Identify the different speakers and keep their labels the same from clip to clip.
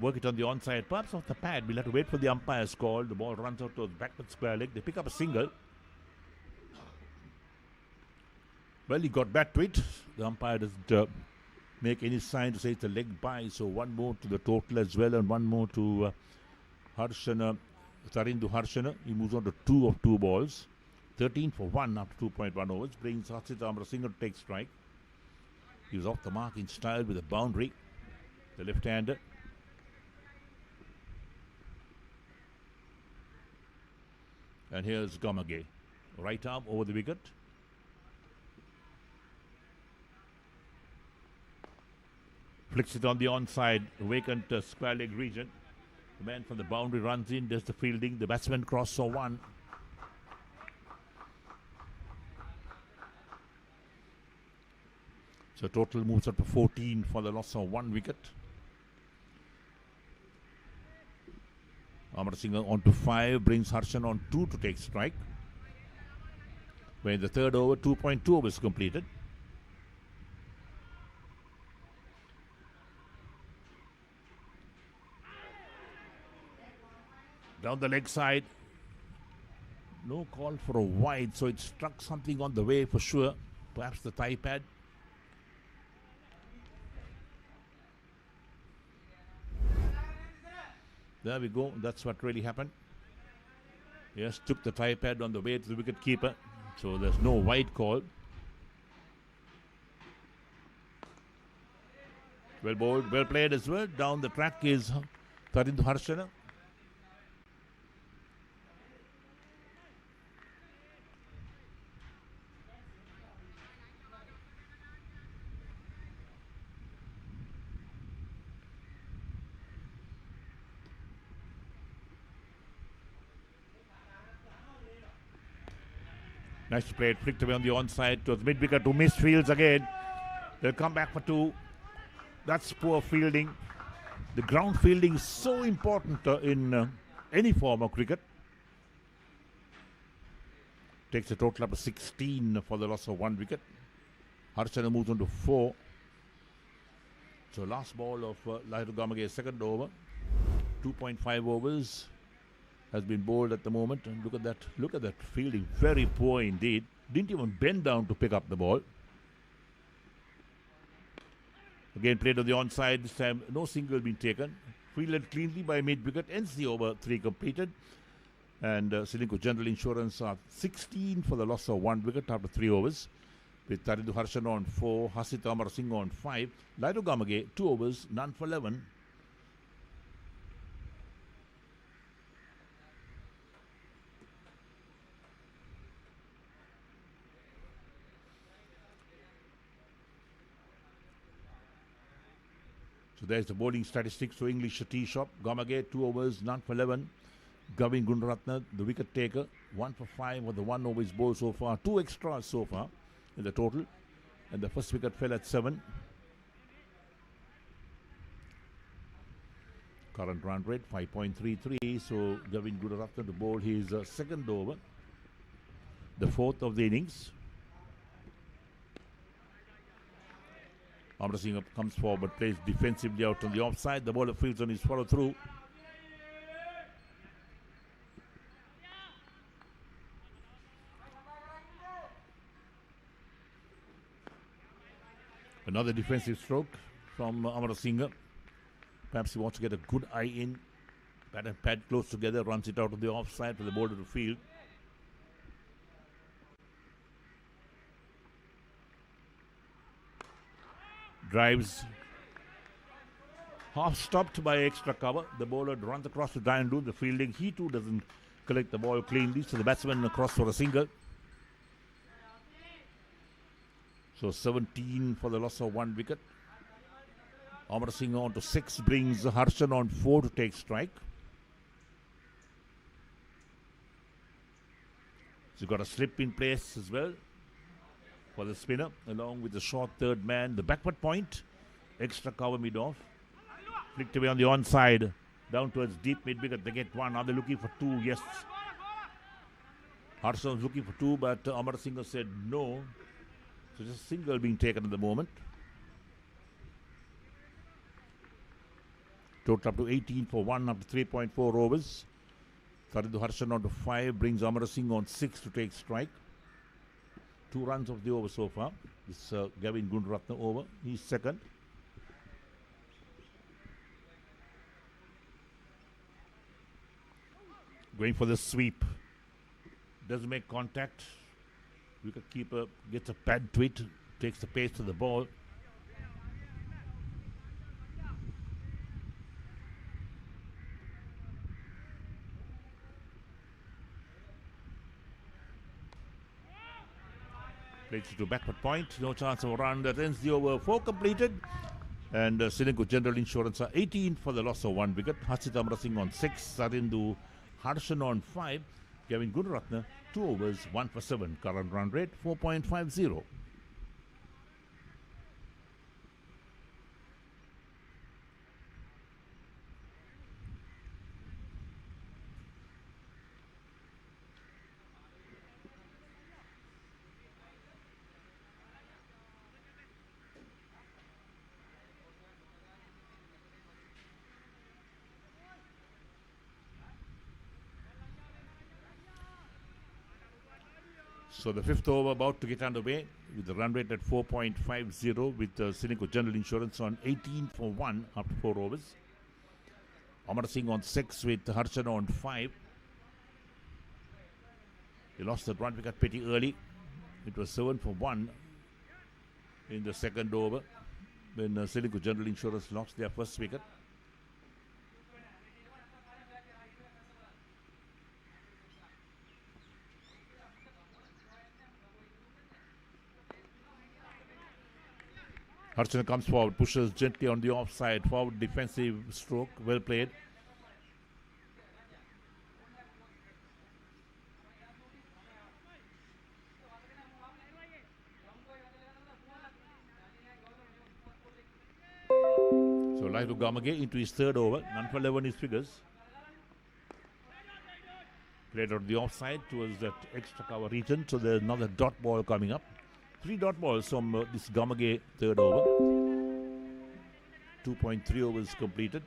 Speaker 1: Work it on the onside, perhaps off the pad. We'll have to wait for the umpire's call. The ball runs out to the backward square leg. They pick up a single. Well, he got back to it. The umpire doesn't make any sign to say it's a leg by. So one more to the total as well, and one more to Harshana, Tarindu Harshana. He moves on to 2 of 2 balls. 13 for 1 after 2.1 overs. Brings Harshit Amarasinga to take strike. He was off the mark in style with a boundary. The left-hander. And here's Gamage. Right arm over the wicket. Flicks it on the onside, vacant square leg region. The man from the boundary runs in, does the fielding. The batsman cross for 1. So total moves up to 14 for the loss of 1 wicket. Amarasinga on to 5, brings Harshan on 2 to take strike. When in the third over, 2.2 overs completed. Down the leg side. No call for a wide, so it struck something on the way for sure. Perhaps the thigh pad. There we go. That's what really happened. Yes, took the thigh pad on the way to the wicket keeper. So there's no wide call. Well bowled, well played as well. Down the track is Tarindu Harshana. Nice played, flicked away on the onside towards mid-wicket to miss fields again. They'll come back for 2. That's poor fielding. The ground fielding is so important in any form of cricket. Takes a total up to 16 for the loss of 1 wicket. Harshana moves on to 4. So last ball of Lahiri Gamage's second over. 2.5 overs. Has been bowled at the moment, and look at that fielding, very poor indeed. Didn't even bend down to pick up the ball. Again played on the onside, this time no single been taken. Fielded cleanly by mid-wicket, ends the over 3 completed. And Ceylinco General Insurance are 16 for the loss of 1 wicket after 3 overs. With Tarindu Harshan on 4, Hasit Amarasinga on 5. Lahiri Gamage 2 overs, none for 11. So there's the bowling statistics for English Tea Shop. Gamage 2 overs, none for 11. Gavin Gundaratne, the wicket taker, 1 for 5 with the 1 over his bowl so far. 2 extras so far in the total. And the first wicket fell at 7. Current run rate 5.33. So Gavin Gundaratne to bowl his second over. The 4th of the innings. Amarasinga comes forward, plays defensively out on the offside. The bowler fields on his follow through. Another defensive stroke from Amarasinga. Perhaps he wants to get a good eye in. Bat and pad close together, runs it out of the offside for the bowler to field. Drives half stopped by extra cover. The bowler runs across to try and do the fielding. He too doesn't collect the ball cleanly, so the batsman across for a single. So 17 for the loss of 1 wicket. Amarasinga on to 6, brings Harshan on 4 to take strike. So got a slip in place as well for the spinner, along with the short third man. The backward point, extra cover mid-off. Flicked away on the onside, down towards deep mid-wicket. They get 1. Are they looking for 2? Yes. Harshan was looking for 2, but Amarasinga said no. So just a single being taken at the moment. Total up to 18 for 1 after 3.4 overs. Sarindu Harshan on to 5, brings Amara Singh on 6 to take strike. 2 runs of the over so far. This Gavin Gundaratne over. He's second. Going for the sweep. Doesn't make contact. Wicketkeeper gets a pad to it. Takes the pace to the ball. Plays it to backward point. No chance of a run. That ends the over. 4 completed. And Ceylinco General Insurance are 18 for the loss of 1 wicket. Harshit Amara Singh on 6. Sarindu Harshan on 5. Gavin Gundaratne 2 overs, 1 for 7. Current run rate 4.50. So the 5th over about to get underway with the run rate at 4.50 with Ceylinco General Insurance on 18 for 1 after 4 overs. Amara Singh on 6 with Harshan on 5. He lost that 1 wicket pretty early. It was 7 for 1 in the 2nd over when Ceylinco General Insurance lost their first wicket. Harshan comes forward, pushes gently on the offside, forward defensive stroke, well played. So live to Gamage into his 3rd over, none for 11 his figures. Played on the offside towards that extra cover region, so there's another dot ball coming up. 3 dot balls from this Gamage 3rd over. 2.3 overs completed.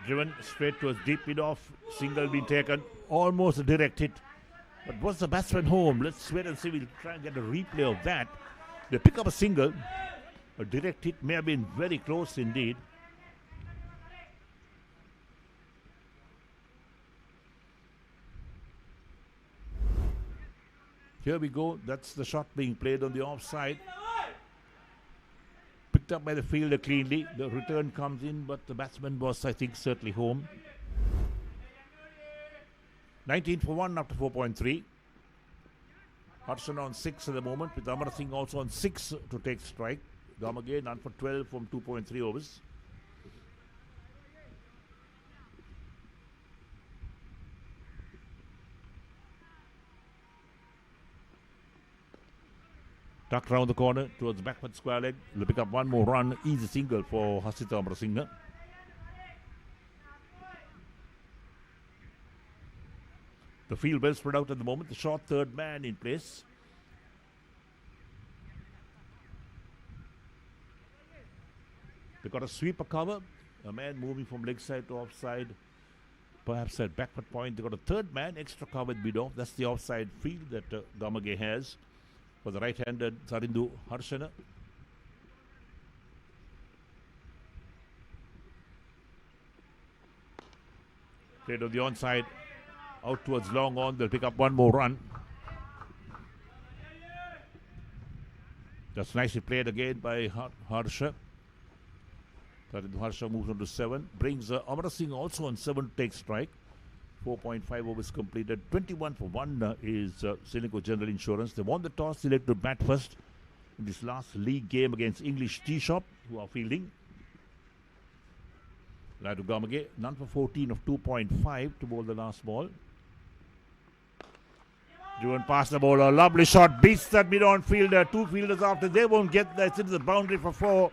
Speaker 1: Driven straight towards deep mid-off. Single being taken. Almost a direct hit. But was the batsman home? Let's wait and see. We'll try and get a replay of that. They pick up a single. A direct hit may have been very close indeed. Here we go. That's the shot being played on the offside. Picked up by the fielder cleanly. The return comes in, but the batsman was, I think, certainly home. 19 for 1 after 4.3. Harshan on 6 at the moment, with Amara Singh also on 6 to take strike. Gamage none for 12 from 2.3 overs. Tucked round the corner towards the backward square leg. Will pick up one more run. Easy single for Harshit Amara Singh. The field well spread out at the moment. The short 3rd man in place. They got a sweeper cover. A man moving from leg side to offside. Perhaps at backward point. They got a 3rd man extra cover with mid-off. That's the offside field that Gamage has for the right-handed Sarindu Harshan. Played on the onside. Out towards long on. They'll pick up one more run. That's nicely played again by Harsha. Sarindu Harsha moves on to 7. Brings Amara Singh also on 7 to take strike. 4.5 overs completed. 21 for 1 is Ceylinco General Insurance. They won the toss, selected to bat first in this last league game against English Tea Shop, who are fielding. Radu Gamage, none for 14 of 2.5 to bowl the last ball. Driven past the bowler, lovely shot, beats that mid-on fielder. 2 fielders after, they won't get that. It's into the boundary for 4.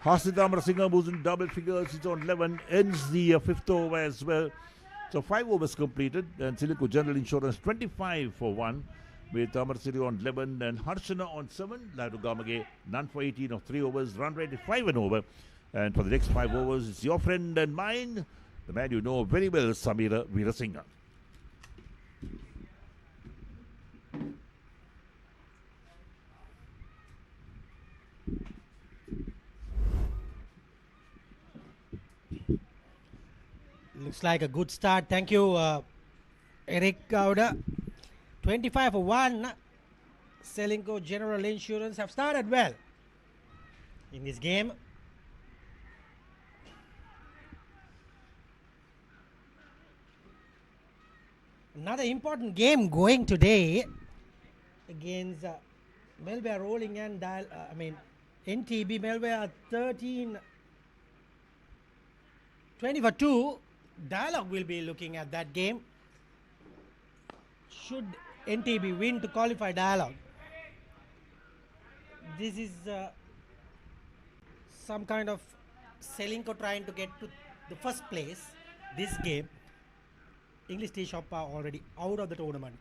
Speaker 1: Hasid Amarasinghe moves in double figures. He's on 11. Ends the fifth over as well. So 5 overs completed. And Ceylinco General Insurance 25 for 1. With Amarasinghe on 11 and Harshana on 7. Ladu Gamage none for 18 of 3 overs. Run rate is 5 and over. And for the next 5 overs, it's your friend and mine, the man you know very well, Samira Veerasinghe.
Speaker 2: Looks like a good start. Thank you, Eric Gowda. 25 for 1. Ceylinco General Insurance have started well in this game. Another important game going today against Melbourne Rolling and NTB. Melbourne 13 20 for 2. Dialogue will be looking at that game. Should NTB win to qualify Dialogue? This is some kind of Ceylinco trying to get to the first place. This game, English Tea Shop are already out of the tournament.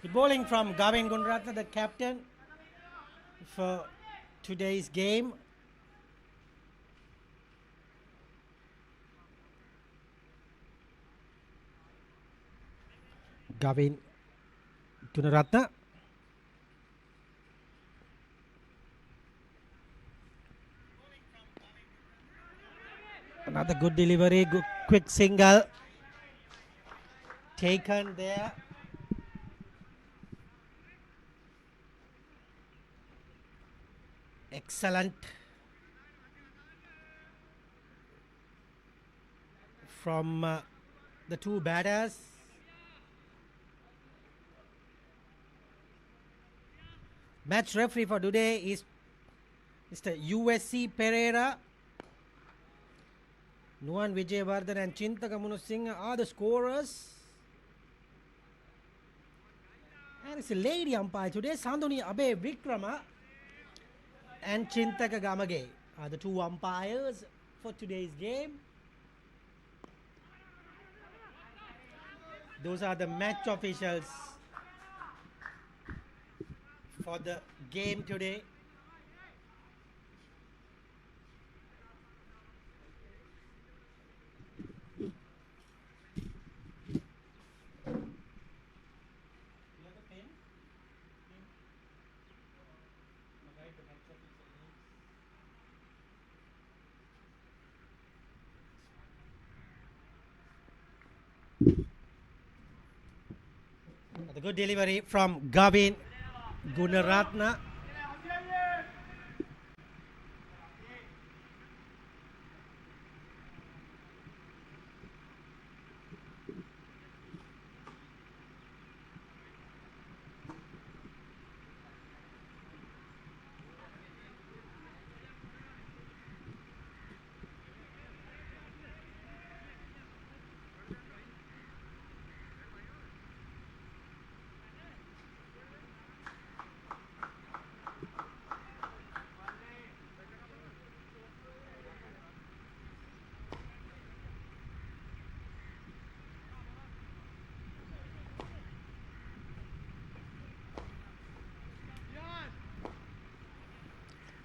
Speaker 2: Good bowling from Gavin Gunaratne, the captain for today's game. Gavin Gunaratne. Another good delivery, good quick single taken there. Excellent from the two batters. Match referee for today is Mr. USC Pereira. Nuwan Vijayawardene and Chintaka Munusinghe are the scorers. And it's a lady umpire today, Sandhuni Abe Vikrama and Chintaka Gamage are the two umpires for today's game. Those are the match officials for the game today. The good delivery from Gavin Gunaratne.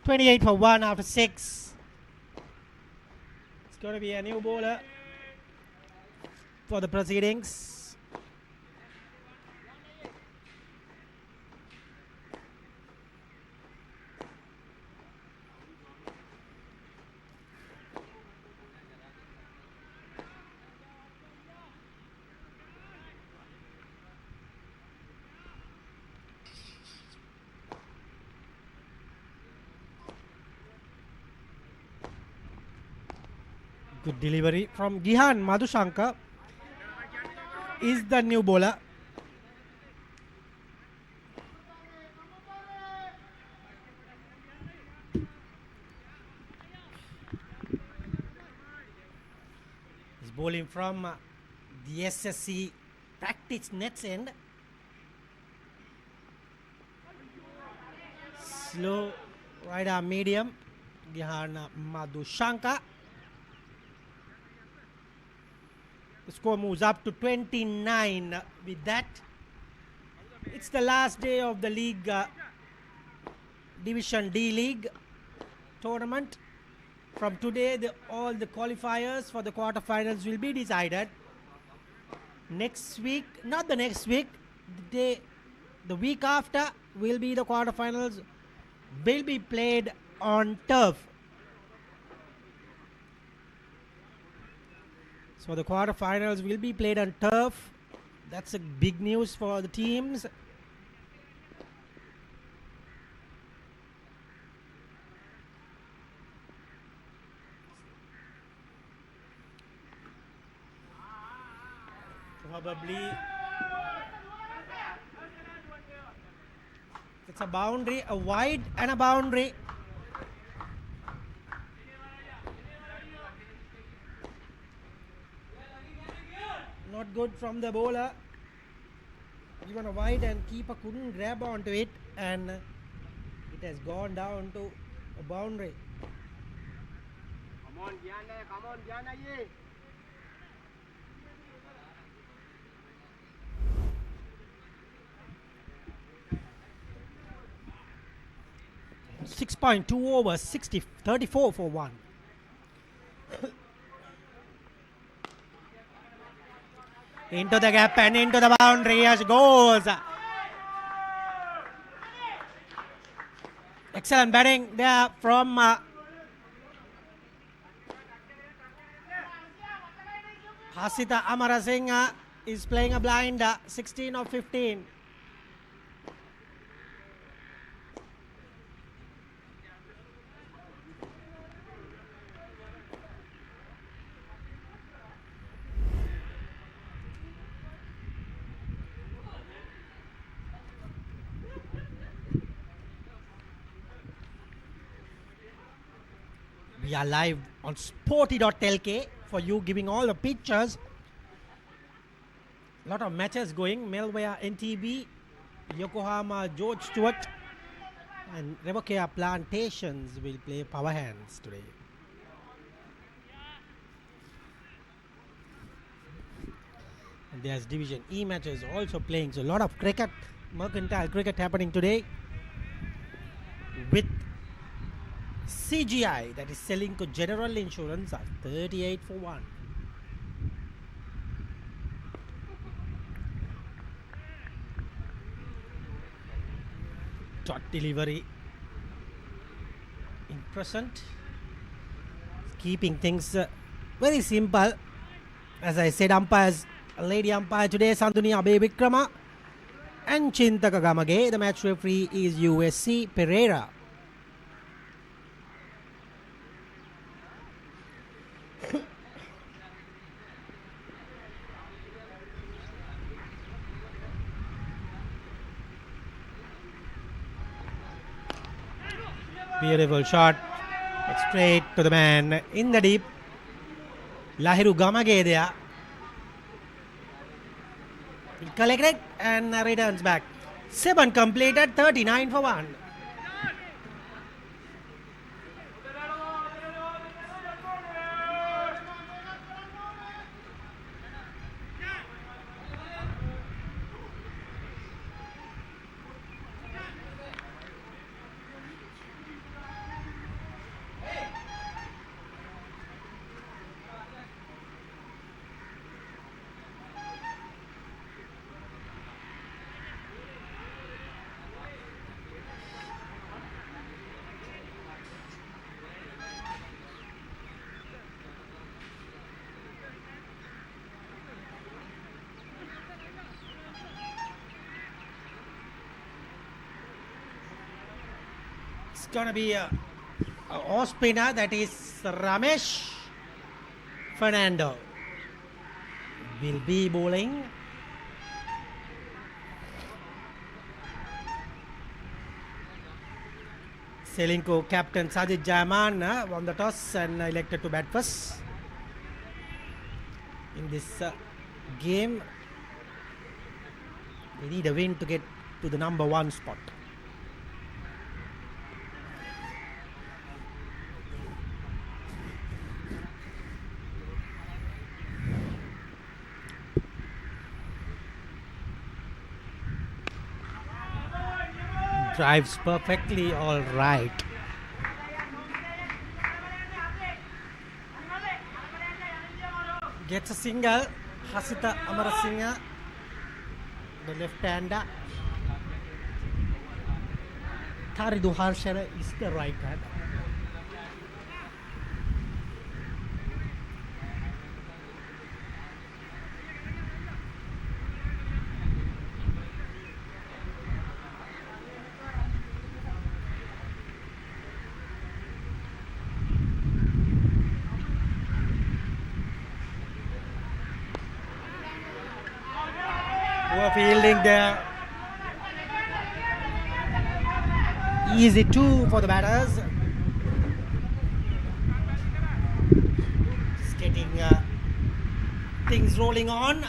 Speaker 2: .28 for 1 after 6. It's going to be a new bowler for the proceedings. Good delivery from Gihan Madhushanka is the new bowler. bowling from the SSC practice nets end. Slow right arm medium. Gihana Madhushanka. The score moves up to 29. With that, it's the last day of the league, Division D League tournament. From today, all the qualifiers for the quarterfinals will be decided. Next week, not the next week, the week after will be the quarterfinals, will be played on turf. So the quarterfinals will be played on turf. That's a big news for the teams. Probably it's a boundary, a wide and a boundary. Not good from the bowler. Given a wide and keeper couldn't grab onto it, and it has gone down to a boundary.
Speaker 3: Come on, Diana, ye.
Speaker 2: 6.2 over 60, 34 for 1. Into the gap and into the boundary as goes. Excellent batting there from Hasita Amarasinghe is playing a blind, 16 of 15. We are live on Sporty.lk for you, giving all the pictures. A lot of matches going. Melwaya NTB, Yokohama George Stewart, and Revocare Plantations will play power hands today. And there's Division E matches also playing. So a lot of cricket, mercantile cricket happening today with CGI, that is Ceylinco General Insurance, at 38 for 1. Shot delivery in present, keeping things very simple. As I said, umpires, lady umpire today, Sanduni Abe Vikrama and Chintaka Gamage. The match referee is USC Pereira. Beautiful shot, straight to the man in the deep. Lahiru Gamage there. He'll collect it and returns back. 7 completed, 39 for 1. It's going to be a off spinner, that is Ramesh Fernando will be bowling. Ceylinco captain Sajid Jayaman won the toss and elected to bat first. in this game. We need a win to get to the number 1 spot. Drives perfectly all right. Gets a single. Hasita Amarasinghe, the left-hander. Tharidu Harshana is the right-hander. Poor fielding there. Easy 2 for the batters. Just getting things rolling on.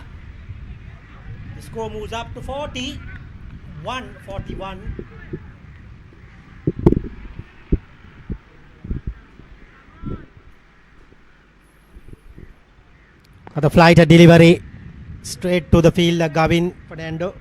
Speaker 2: The score moves up to 40. 141. The flight delivery straight to the field, Gavin Fernando.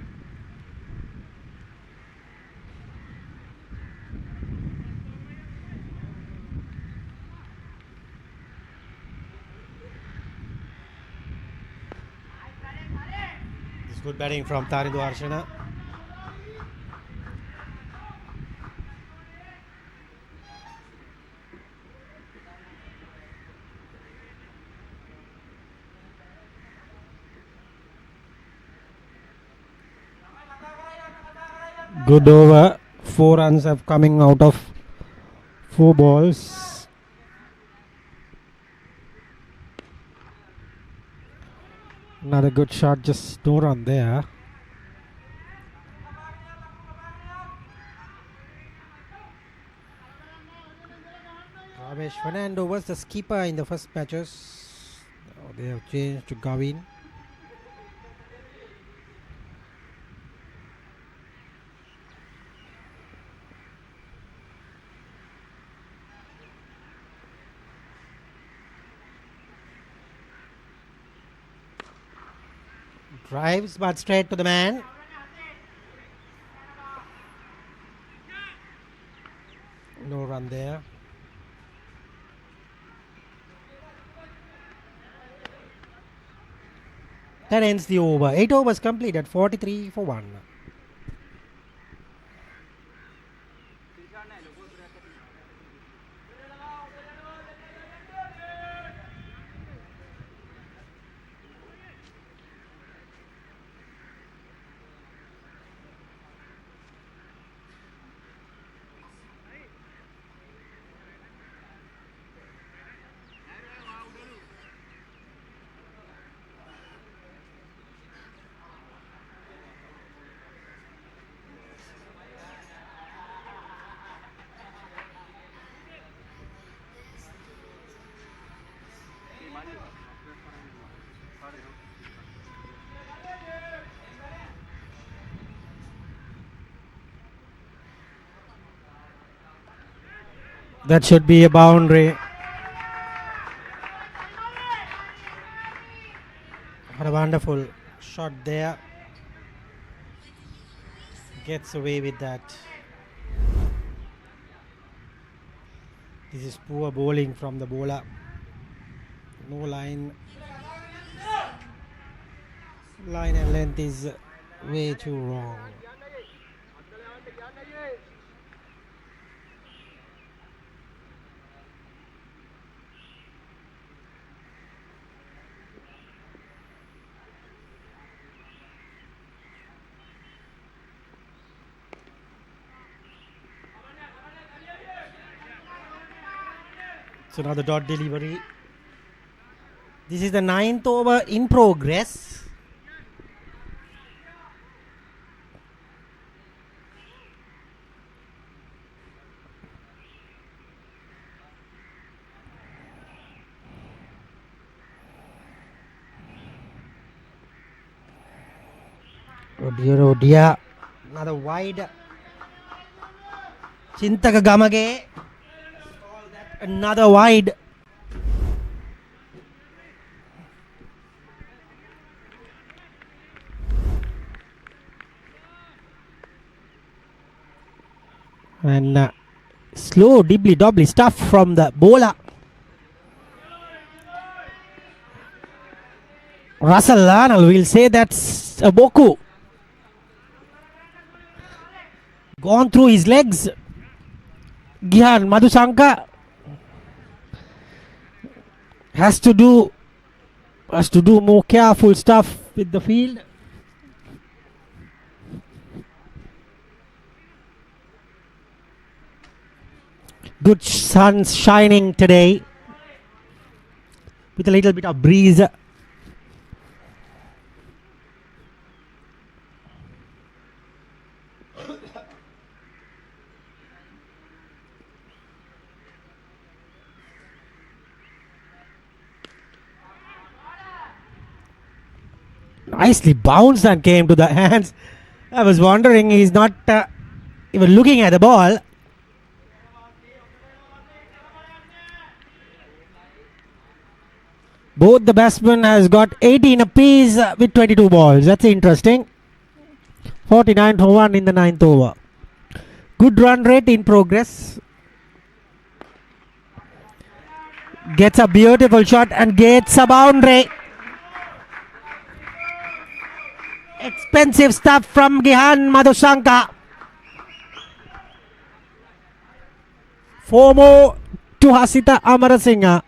Speaker 2: This is good batting from Tharidu Harshana. Good over. 4 runs have coming out of 4 balls. Another good shot, just no run there. Ramesh Fernando was the skipper in the first matches. Now they have changed to Gavin. Drives but straight to the man. No run there. That ends the over. 8 overs completed. 43 for 1. That should be a boundary. What a wonderful shot there. Gets away with that. This is poor bowling from the bowler. No line. Line and length is way too wrong. It's another dot delivery. This is the 9th over in progress. Oh dear, oh dear. Another wide. Chintaka Gamage. Another wide. And slow dibbly dobbly stuff from the bowler. Russell Arnold will say that's a Boku. Gone through his legs. Gihan Madhusanka has to do more careful stuff with the field. Good sun shining today with a little bit of breeze. Nicely bounced and came to the hands. I was wondering, he's not even looking at the ball. Both the batsmen has got 18 apiece with 22 balls. That's interesting. 49 for 1 in the 9th over. Good run rate in progress. Gets a beautiful shot and gets a boundary. Expensive stuff from Gihan Madhusanka. 4 more to Hasita Amarasinghe.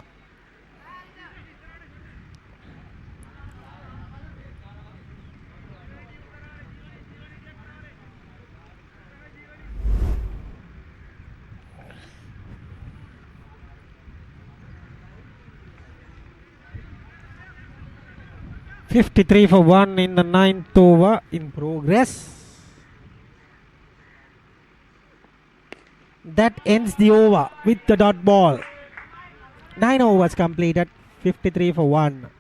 Speaker 2: .53 for 1 in the 9th over in progress. That ends the over with the dot ball. 9 overs completed. 53 for 1.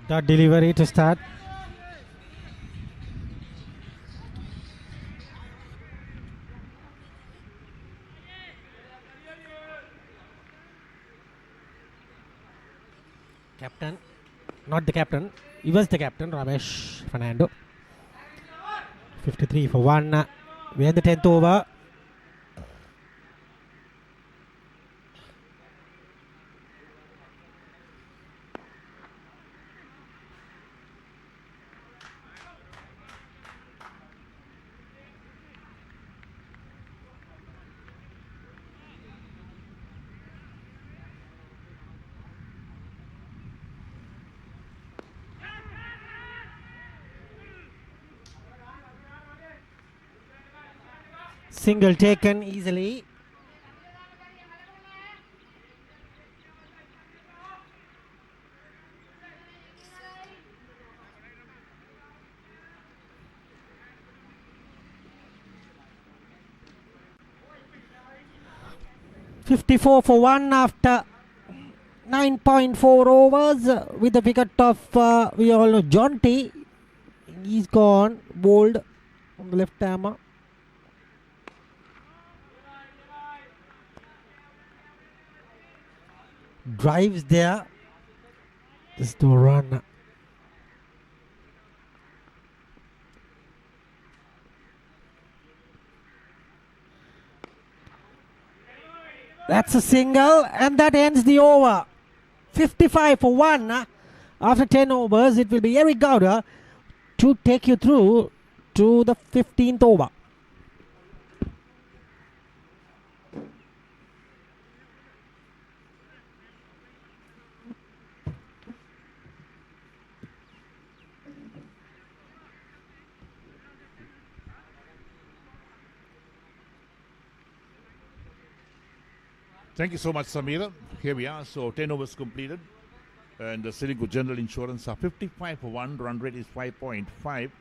Speaker 2: Dot delivery to start. Captain, not the captain. He was the captain, Ramesh Fernando. 53 for 1. We're in the 10th over. Single taken easily. .54 for 1 after 9.4 overs with the wicket of we all know Jonty in He's gone. Bowled on the left hammer. Drives there. Just to run. That's a single, and that ends the over. 55 for 1. After 10 overs, it will be Eric Gowda to take you through to the 15th over.
Speaker 1: Thank you so much, Samira. Here we are. So 10 overs completed. And the Ceylinco General Insurance are 55 for 1. Run rate is 5.5.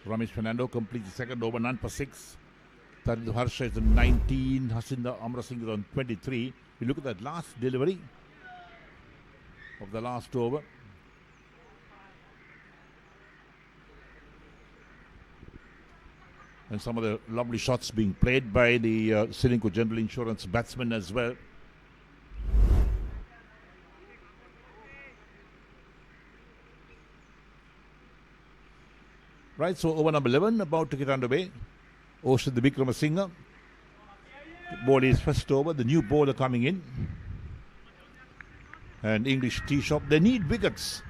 Speaker 1: Ramesh Fernando completes the second over, none for 6. Tarindu Harsha is on 19. Hasinda Amrasingh is on 23. We look at that last delivery of the last over. And some of the lovely shots being played by the Ceylinco General Insurance batsmen as well. Right, so over number 11, about to get underway. Oshad Vikramasinghe. Ball is first over, the new bowler coming in. And English Tea Shop. They need wickets,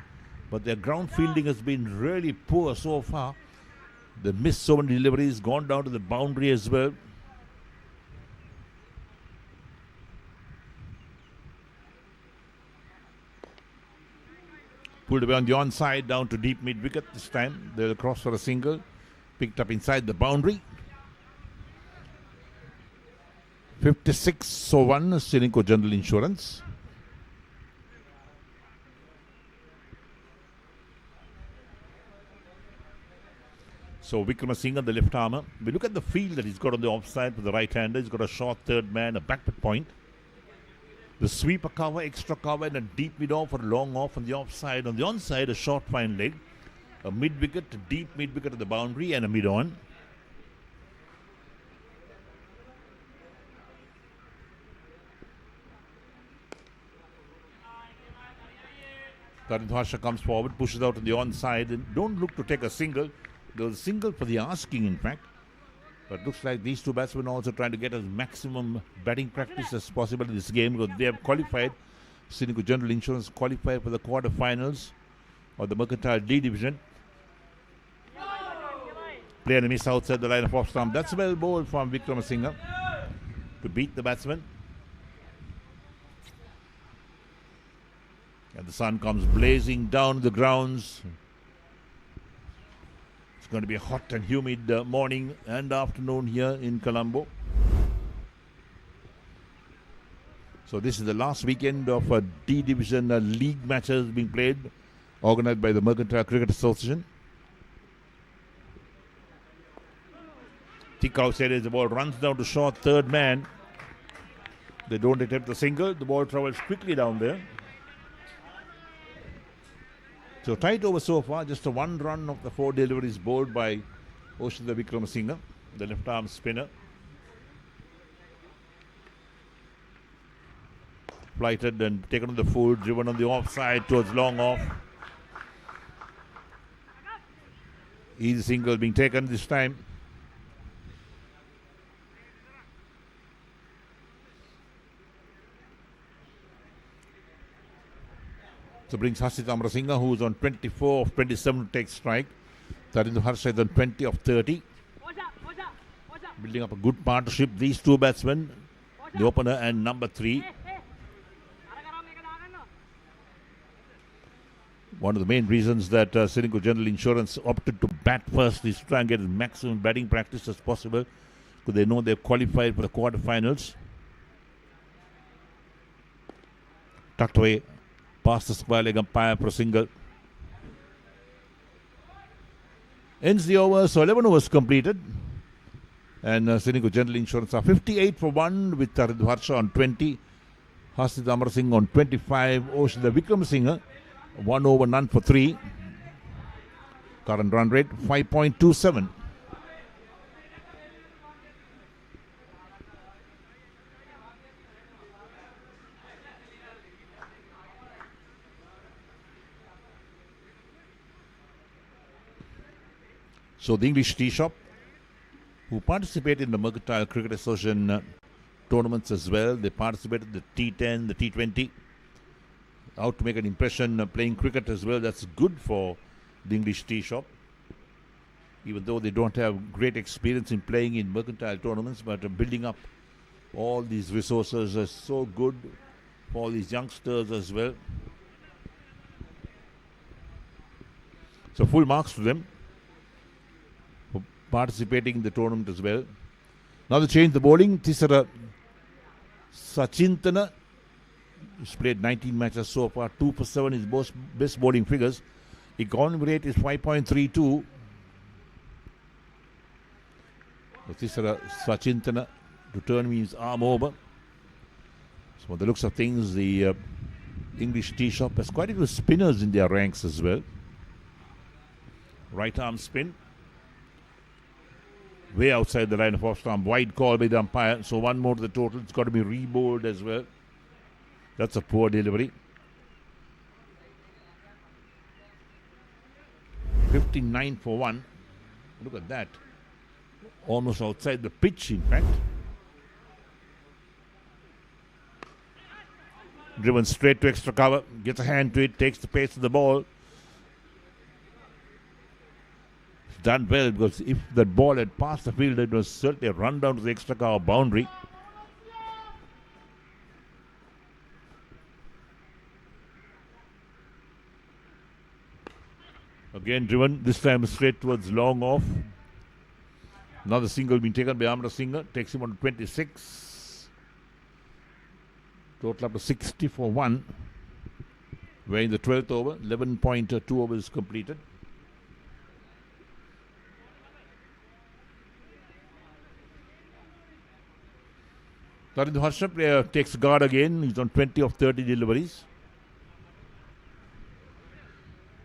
Speaker 1: but their ground fielding has been really poor so far. They missed so many deliveries, gone down to the boundary as well. Pulled away on the onside, down to deep mid-wicket this time. They'll cross for a single. Picked up inside the boundary. 56 for 1, Ceylinco General Insurance. So Vikramasinghe, the left armour. We look at the field that he's got on the offside for the right-hander. He's got a short third man, a backward point. The sweeper cover, extra cover, and a deep mid-off or long off on the offside. On the onside, a short fine leg. A mid-wicket, a deep mid-wicket at the boundary, and a mid-on. Tarindu Harsha comes forward, pushes out on the onside, and don't look to take a single. There was a single for the asking, in fact. But looks like these two batsmen are also trying to get as maximum batting practice as possible in this game, because they have qualified. Ceylinco General Insurance qualified for the quarterfinals of the Mercantile D Division. Play and miss outside the line of off stump. That's well bowled from Vikramasinghe to beat the batsman. And the sun comes blazing down the grounds. It's going to be a hot and humid morning and afternoon here in Colombo. So this is the last weekend of D Division league matches being played, organized by the Mercantile Cricket Association. Thick outside as the ball runs down to short third man. They don't attempt the single. The ball travels quickly down there. So tight over so far, just a one run of the four deliveries bowled by Oshada Vikramasinghe, the left arm spinner. Flighted and taken on the full, driven on the offside towards long off. Easy single being taken this time. So brings Hasit Amrasinghe, who is on 24 of 27 to take strike. Tarindu Harsha is on 20 of 30. Building up a good partnership. These two batsmen, the opener and number 3. One of the main reasons that Ceylinco General Insurance opted to bat first is to try and get as maximum batting practice as possible, because they know they've qualified for the quarterfinals. Tucked away past the square leg umpire for a single. Ends the over, so 11 overs completed. And Ceylinco General Insurance are 58 for 1 with Tarindu Harsha on 20. Hasit Amrasinghe on 25. Oshada Vikramasinghe 1 over, none for 3. Current run rate 5.27. So the English Tea Shop, who participate in the Mercantile Cricket Association tournaments as well, they participate in the T10, the T20, out to make an impression playing cricket as well. That's good for the English Tea Shop, even though they don't have great experience in playing in mercantile tournaments, but building up all these resources is so good for all these youngsters as well. So full marks to them for participating in the tournament as well. Now they change the bowling. Tisara Sachintana, he's played 19 matches so far, 2 for 7 is best bowling figures. Economy rate is 5.32. Tisara Sachintana to turn his arm over. So by the looks of things, the English Tea Shop has quite a few spinners in their ranks as well. Right arm spin, way outside the line of off stump. Wide call by the umpire. So one more to the total. It's got to be re-bowled as well. That's a poor delivery. 59 for 1. Look at that. Almost outside the pitch, in fact. Driven straight to extra cover. Gets a hand to it. Takes the pace of the ball. Done well, because if that ball had passed the field, it was certainly a run down to the extra cover boundary. Again driven, this time straight towards long off. Another single being taken by Amra Singh, takes him on 26. Total up to 60 for 1. We're in the 12th over, 11.2 overs completed. Tarind Harsha player takes guard again. He's on 20 of 30 deliveries.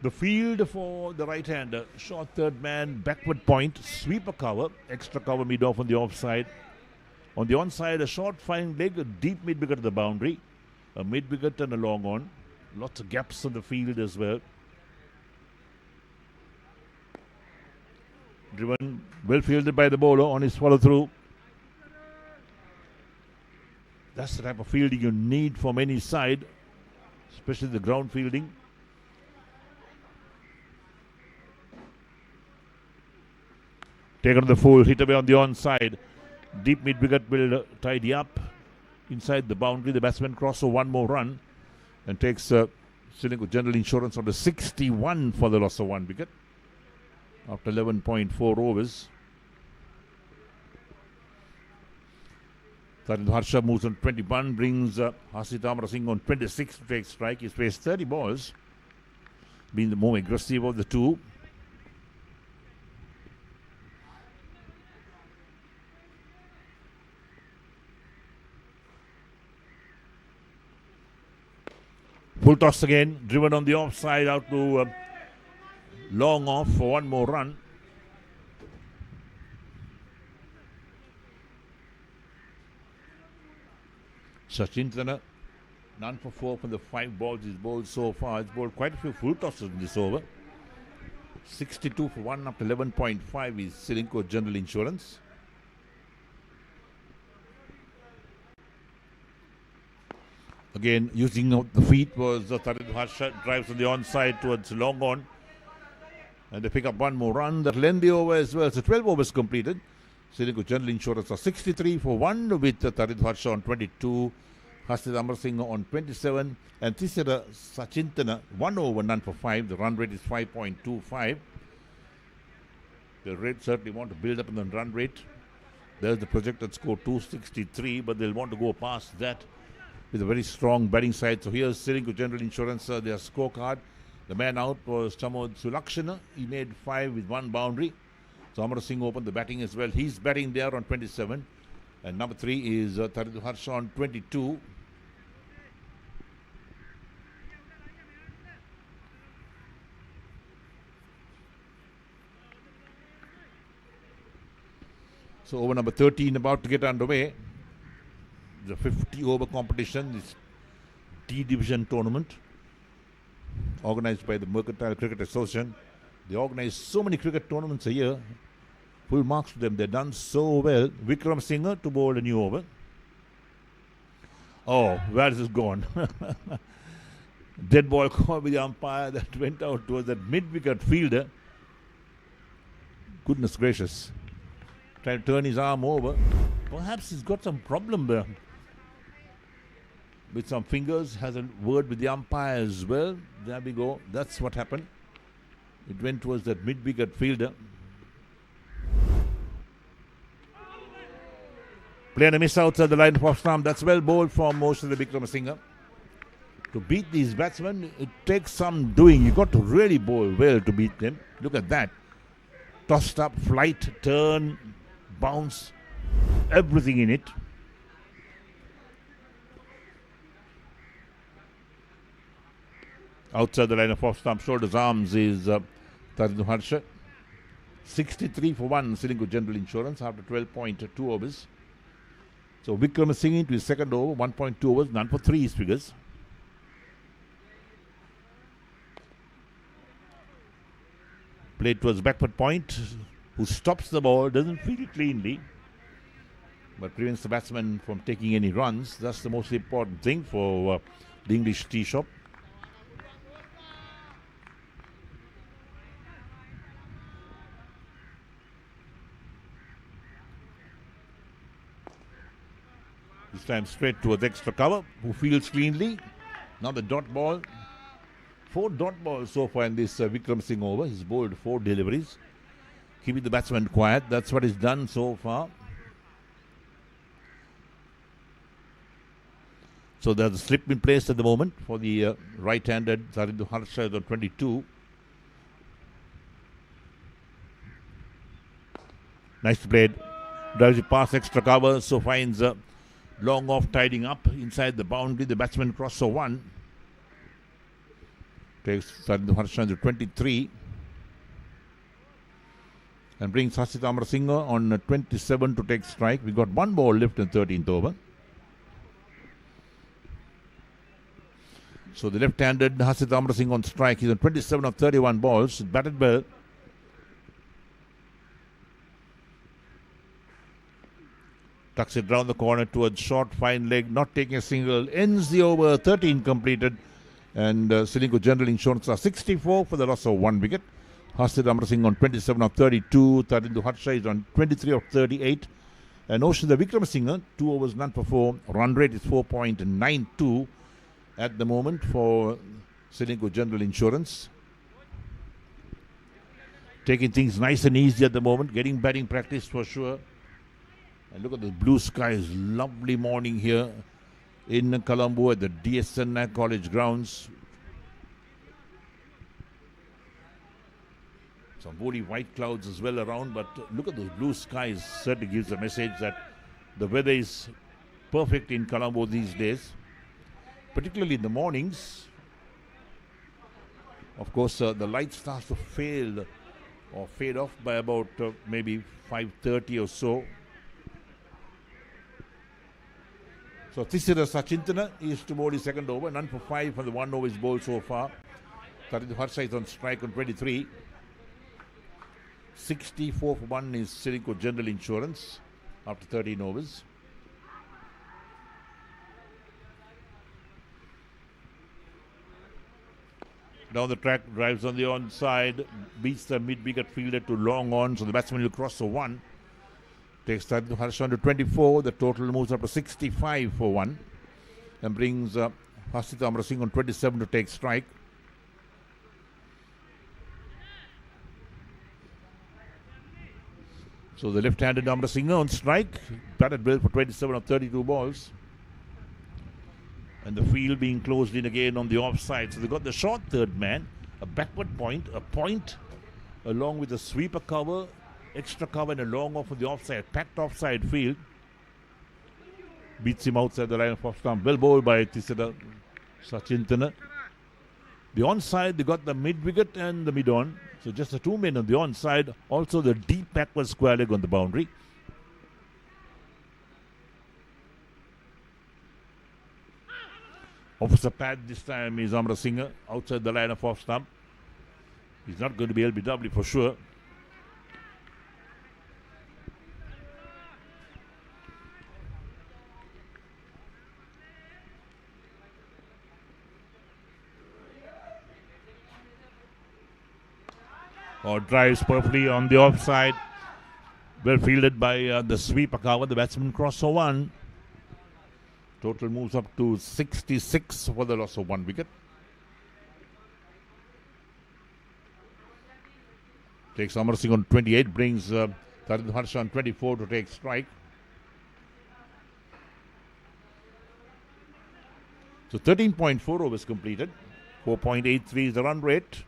Speaker 1: The field for the right-hander, short third man, backward point, sweeper cover, extra cover mid-off on the offside. On the onside, a short fine leg, a deep mid-wicket to the boundary, a mid-wicket and a long on. Lots of gaps on the field as well. Driven, well fielded by the bowler on his follow-through. That's the type of fielding you need from any side, especially the ground fielding. Taken to the full, hit away on the onside. Deep mid-wicket will tidy up inside the boundary. The batsman crosses for one more run and takes Ceylinco General Insurance on the 61 for the loss of 1 wicket after 11.4 overs. Tarind Harsha moves on 21, brings Hasit Amra Singh on 26 to take strike. He's faced 30 balls, being the more aggressive of the two. Full toss again, driven on the offside out to long off for one more run. Sachintana, none for 4 from the 5 balls he's bowled so far. He's bowled quite a few full tosses in this over. 62 for 1 after 11.5 is Ceylinco General Insurance. Again, using the feet was Tarind Harsha, drives on the onside towards long on. And they pick up one more run. That lengthy over as well. So 12 overs completed. Ceylinco General Insurance are 63 for 1 with Tarind Harsha on 22. Hasit Amar Singh on 27. And Tisara Sachintana 1 over, none for 5. The run rate is 5.25. The Reds certainly want to build up in the run rate. There's the projected score 263, but they'll want to go past that with a very strong batting side. So here's Ceylinco General Insurance, their scorecard. The man out was Chamod Sulakshana. He made 5 with 1 boundary. So Amar Singh opened the batting as well. He's batting there on 27. And number 3 is Tarind Harsha on 22. So over number 13 about to get underway. The 50 over competition, this T Division tournament organized by the Mercantile Cricket Association. They organize so many cricket tournaments a year. Full marks to them. They've done so well. Vikram Singh to bowl a new over. Oh, where is this gone? Dead ball call with the umpire that went out towards that mid-wicket fielder. Goodness gracious. Trying to turn his arm over. Perhaps he's got some problem there. With some fingers, has a word with the umpire as well. There we go. That's what happened. It went towards that mid-wicket fielder. Playing a miss outside the line of stump. That's well bowled from most of the Vikram Singh. To beat these batsmen, it takes some doing. You've got to really bowl well to beat them. Look at that. Tossed up, flight, turn, bounce, everything in it. Outside the line of off stump, shoulders, arms is Taridu Harsha. 63 for 1, Ceylinco General Insurance after 12.2 overs. So Vikram Singh into his second over, 1.2 overs, none for 3 his figures. Played towards backward point, who stops the ball, doesn't field it cleanly, but prevents the batsman from taking any runs. That's the most important thing for the English tee shop. This time straight towards extra cover, who fields cleanly. Now the dot ball. 4 dot balls so far in this Vikram Singh over. He's bowled 4 deliveries. Keeping the batsman quiet. That's what he's done so far. So there's a slip in place at the moment for the right-handed Taridu Harsha on 22. Nice played. Drives it past extra cover. So finds long off tidying up inside the boundary. The batsman cross for 1. Takes Taridu Harsha to 23 and brings Hasit Amar Singh on 27 to take strike. We got 1 ball left in 13th over. So the left-handed Hasit Amar Singh on strike. He's on 27 of 31 balls. Batted well. Tucks it round the corner towards short, fine leg, not taking a single. Ends the over, 13 completed. And Ceylinco General Insurance are 64 for the loss of 1 wicket. Hasit Amar Singh on 27 of 32. Taridu Harsha is on 23 of 38. And Oshida Vikram Singh, 2 overs, none for 4. Run rate is 4.92 at the moment for Ceylinco General Insurance. Taking things nice and easy at the moment. Getting batting practice for sure. And look at the blue skies. Lovely morning here in Colombo at the DSN College grounds. Some woolly white clouds as well around, but look at those blue skies. Certainly gives a message that the weather is perfect in Colombo these days, particularly in the mornings. Of course, the light starts to fail or fade off by about maybe 5:30 or so. So Thisira Sachintana is to bowl his second over. None for 5 for the 1 over is bowled so far. Taridu Harsha is on strike on 23. 64 for 1 is Ceylinco General Insurance after 13 overs. Down the track, drives on the onside, beats the mid-wicket fielder to long on, so the batsman will cross for 1. Takes Taridu Harsha to 24. The total moves up to 65 for 1 and brings Hasit Amar Singh on 27 to take strike. So the left-handed Amar Singh on strike, batted well for 27 of 32 balls. And the field being closed in again on the offside. So they got the short third man, a backward point, a point, along with a sweeper cover, extra cover and a long off on the offside, packed offside field. Beats him outside the line of off stump. Well bowled by Thisira Sachintana. The onside, they got the mid-wicket and the mid-on. So just the 2 men on the onside. Also the deep backward square leg on the boundary. Officer pad this time is Amra Singh outside the line of off stump. He's not going to be LBW for sure. Or drives perfectly on the offside. Well fielded by the sweeper cover. The batsman cross for one. Total moves up to 66 for the loss of 1 wicket. Takes Amar Singh on 28, brings Tarind Harsha on 24 to take strike. So 13.4 overs completed. 4.83 is the run rate.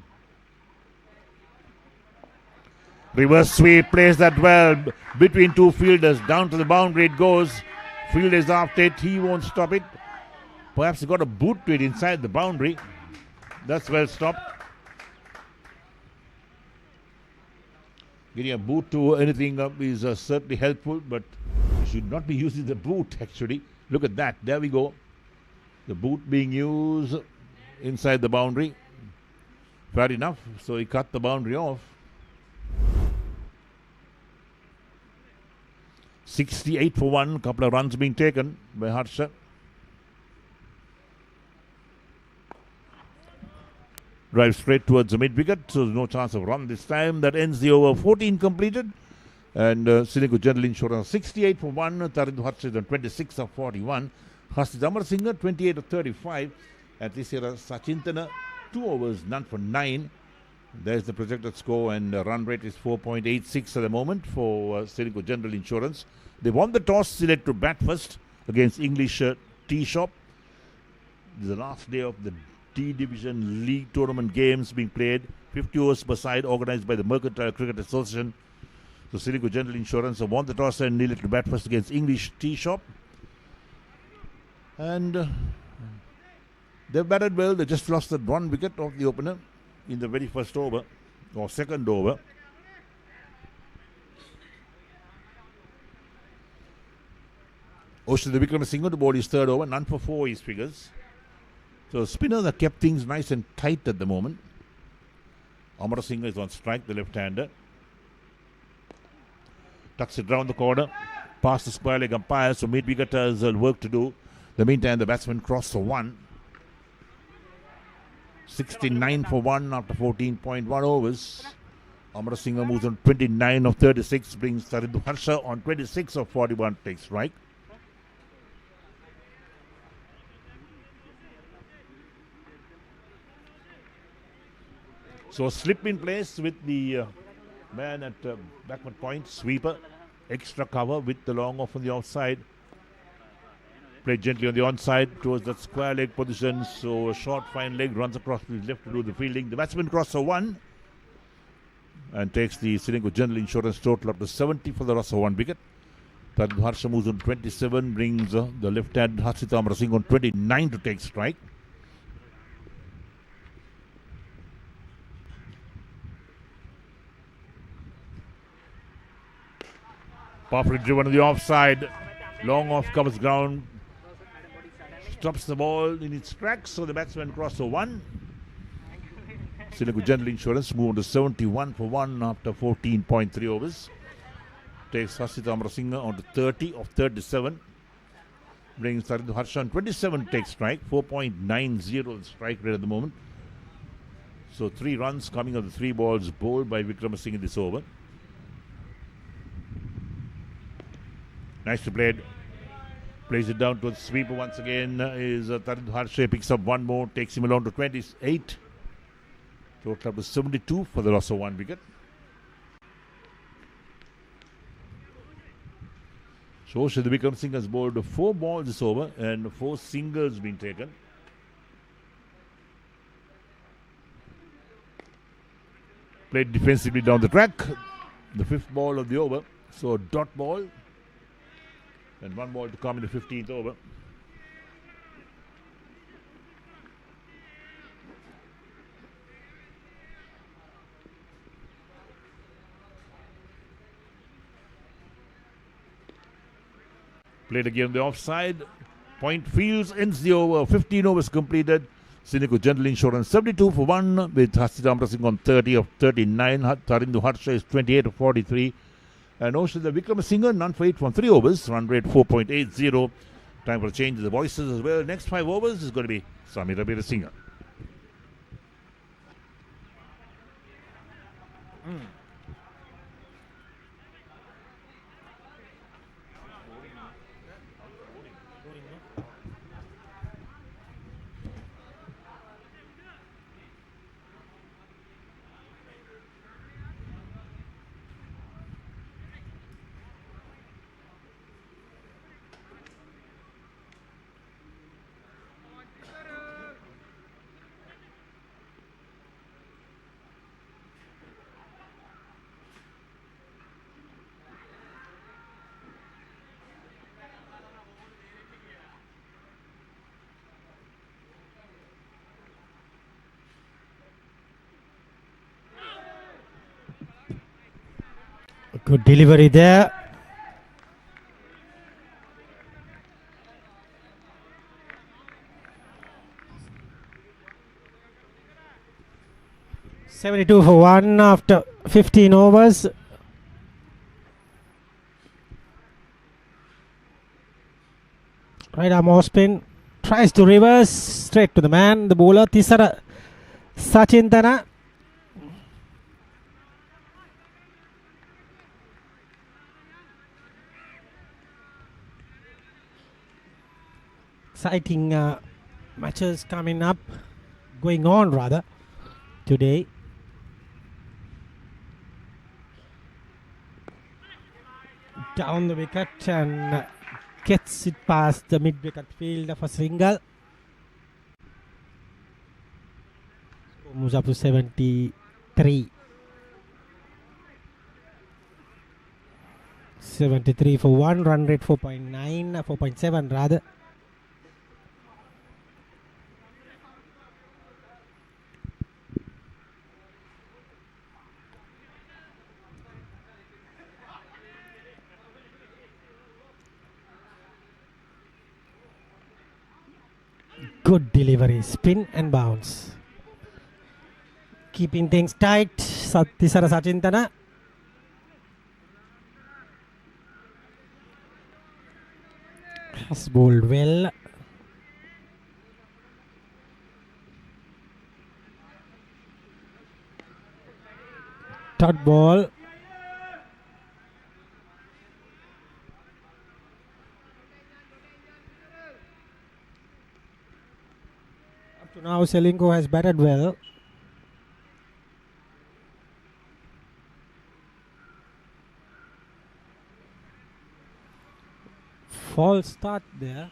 Speaker 1: Reverse sweep, plays that well between two fielders. Down to the boundary it goes. Fielder is after it, he won't stop it. Perhaps he got a boot to it inside the boundary. That's well stopped. Getting a boot to anything is certainly helpful, but you should not be using the boot actually. Look at that, there we go. The boot being used inside the boundary. Fair enough, so he cut the boundary off. 68 for 1, couple of runs being taken by Harsha. Drive straight towards the mid-wicket, so there's no chance of run this time. That ends the over. 14 completed. And Ceylinco General Insurance 68 for 1. Tarind Harsha on 26 of 41. Hasid Amar Singh 28 of 35. At least here Sachintana 2 overs, none for 9. There's the projected score, and run rate is 4.86 at the moment for Ceylinco General Insurance. They won the toss, select to bat first against English Tea Shop. This is the last day of the D Division League tournament games being played. 50 overs per side, organised by the Mercantile Cricket Association. So Ceylinco General Insurance won the toss and needed to bat first against English Tea Shop. And they've batted well. They just lost that 1 wicket of the opener in the very first over, or second over. Oshada Wickramasinghe to bowl his third over, none for 4 his figures. So spinners have kept things nice and tight at the moment. Amar Singh is on strike, the left-hander. Tucks it round the corner, past the square leg umpire, so mid-wicket has work to do. In the meantime, the batsman crossed for 1. 69 for 1 after 14.1 overs. Amar Singh moves on 29 of 36, brings Tarind Harsha on 26 of 41, takes strike. So slip in place with the man at backward point, sweeper, extra cover with the long off on the outside. Played gently on the onside towards that square leg position. So a short fine leg runs across to his left to do the fielding. The batsman crosses for 1 and takes the Ceylinco General Insurance total up to 70 for the loss of 1 wicket. Tarind Harsha moves on 27, brings the left-hand Hasid Amar Singh on 29 to take strike. Powerfully driven on the offside. Long off covers ground. Stops the ball in its tracks, so the batsman crosses for 1. Ceylinco General Insurance move on to 71 for 1 after 14.3 overs. Takes Hasid Amar Singh on to 30 of 37. Brings Tarind Harsha on 27 takes strike. 4.90 strike rate at the moment. So 3 runs coming of the 3 balls bowled by Wickramasinghe in this over. Nicely played. Plays it down to the sweeper once again. Is Tarind Harsha, picks up 1 more, takes him along to 28. Total up to 72 for the loss of 1 wicket. So Oshada Wickramasinghe has bowled 4 balls this over and 4 singles being taken. Played defensively down the track. The 5th ball of the over. So dot ball. And 1 ball to come in the 15th over. Played again on the offside. Point Fields ends the over. 15 overs completed. Ceylinco General Insurance 72 for 1 with Hasitam Singh on 30 of 39. Tarindu Harsha is 28 of 43. And Oshada Vikramasinghe none for 8 from 3 overs. Run rate 4.80. Time for a change of the voices as well. Next 5 overs is going to be Samir Abirasinghe.
Speaker 2: Good delivery there. $72 for 1 after 15 overs. Right arm off spin. Tries to reverse. Straight to the man. The bowler. Tisara Sachintana. Exciting matches coming up, going on rather, today. Down the wicket and gets it past the mid-wicket fielder for single. Score moves up to 73. 73 for 1, run rate 4.9, 4.7 rather. Good delivery, spin and bounce. Keeping things tight, Tisara Sachintana. Has bowled well. Third ball. Now Ceylinco has batted well. False start there.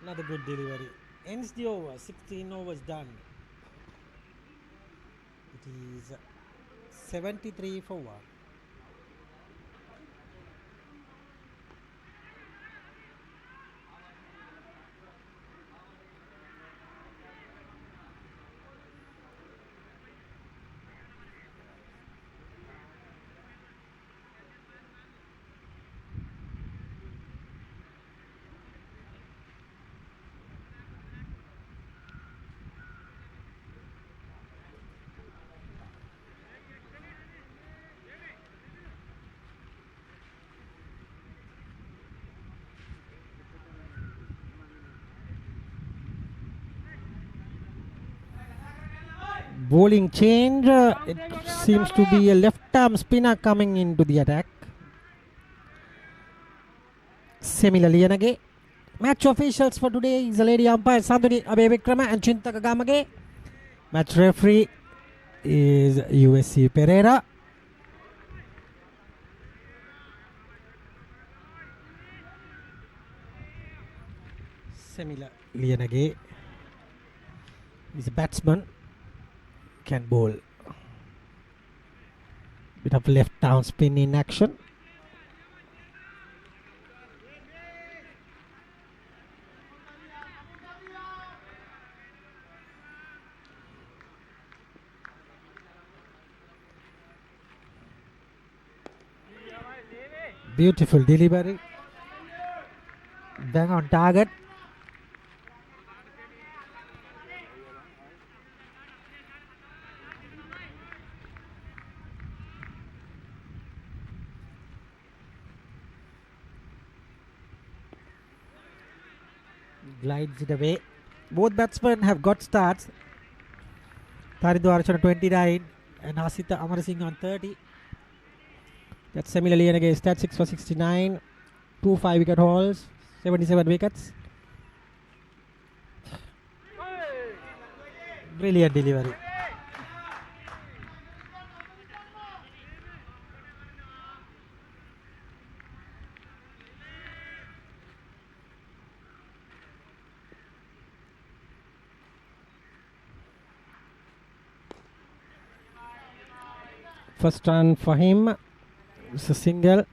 Speaker 2: Another good delivery. Ends the over, 16 overs done. It is 73 for 1. Bowling change. It seems to be a left arm spinner coming into the attack. Similarly, Liyanage. Match officials for today is the lady umpire Sandhuri Abevikrama and Chintaka Gamage. Match referee is USC Pereira. Similar Liyanage is a batsman. Can bowl. Bit of left arm spin in action. Beautiful delivery. Bang on target. Glides it away. Both batsmen have got starts. Tarindu Archana 29 and Hasita Amarasinghe on 30. That's similarly against stat 6 for 69. 2 5-wicket hauls. 77 wickets. Brilliant delivery. First run for him. It's a single.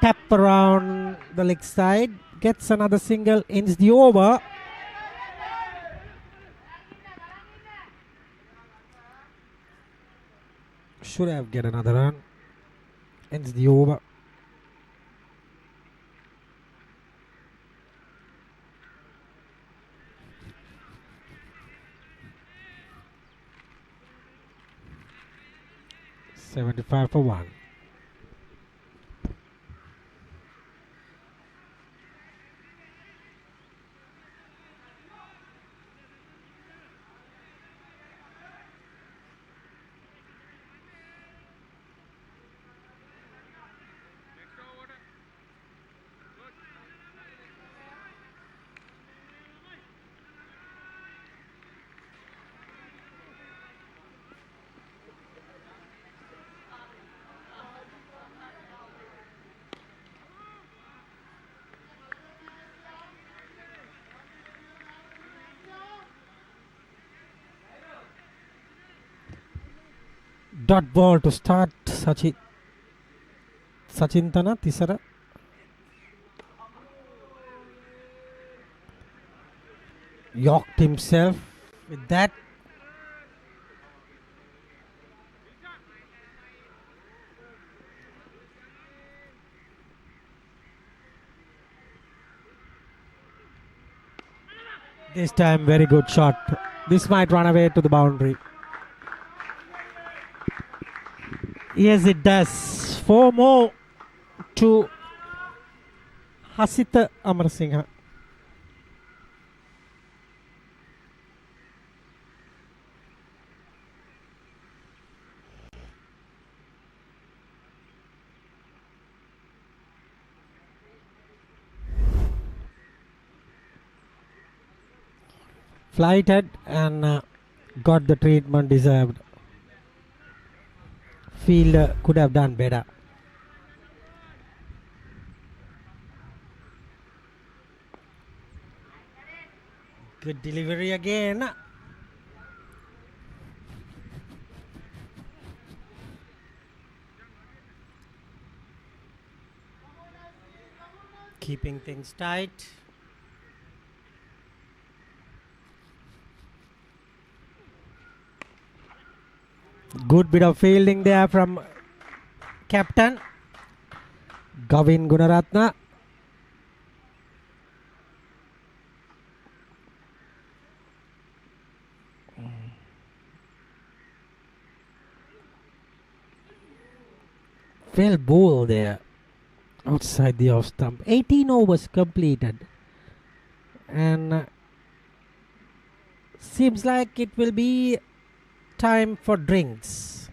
Speaker 2: Tap around the leg side, gets another single, ends the over. Should have get another run, ends the over. $75 for 1. Dot ball to start Sachintana Tisara. Yorked himself with that. This time very good shot. This might run away to the boundary. Yes, it does. 4 more to Hasita Amarasinghe. Flighted and got the treatment deserved. Fielder could have done better. Good delivery again. Keeping things tight. Good bit of fielding there from captain Gavin Gunaratna. Well bowled there outside the off stump. 18 overs completed and seems like it will be time for drinks.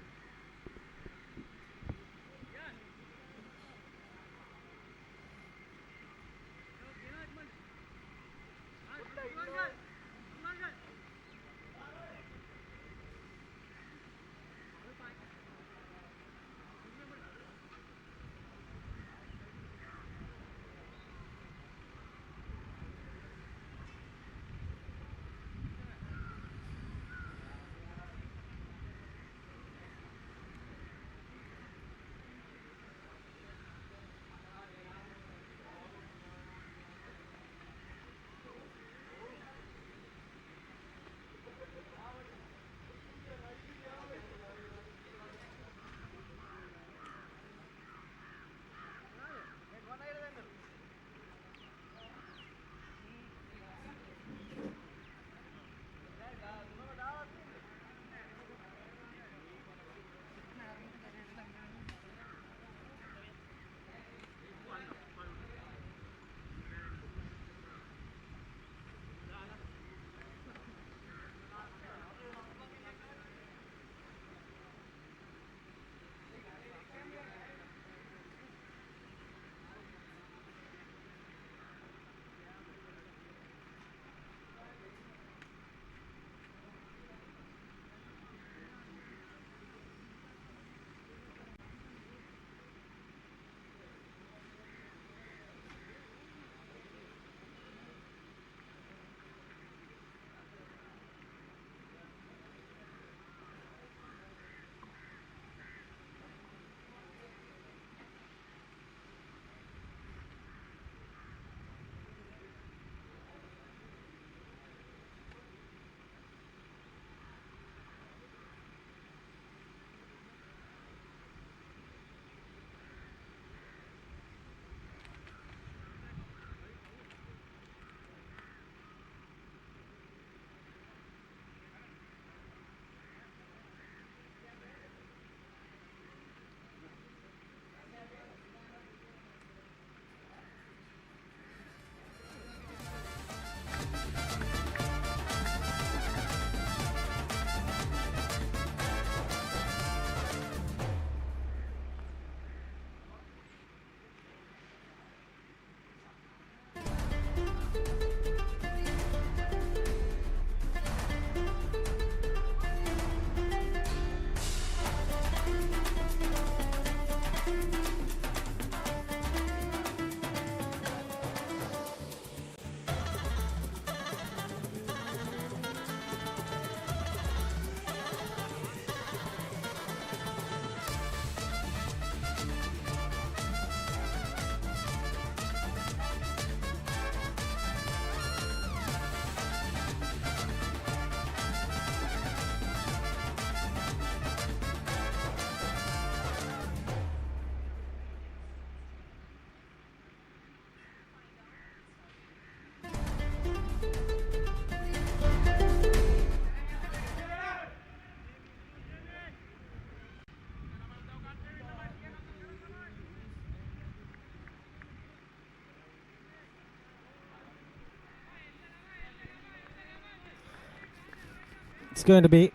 Speaker 2: It's going to be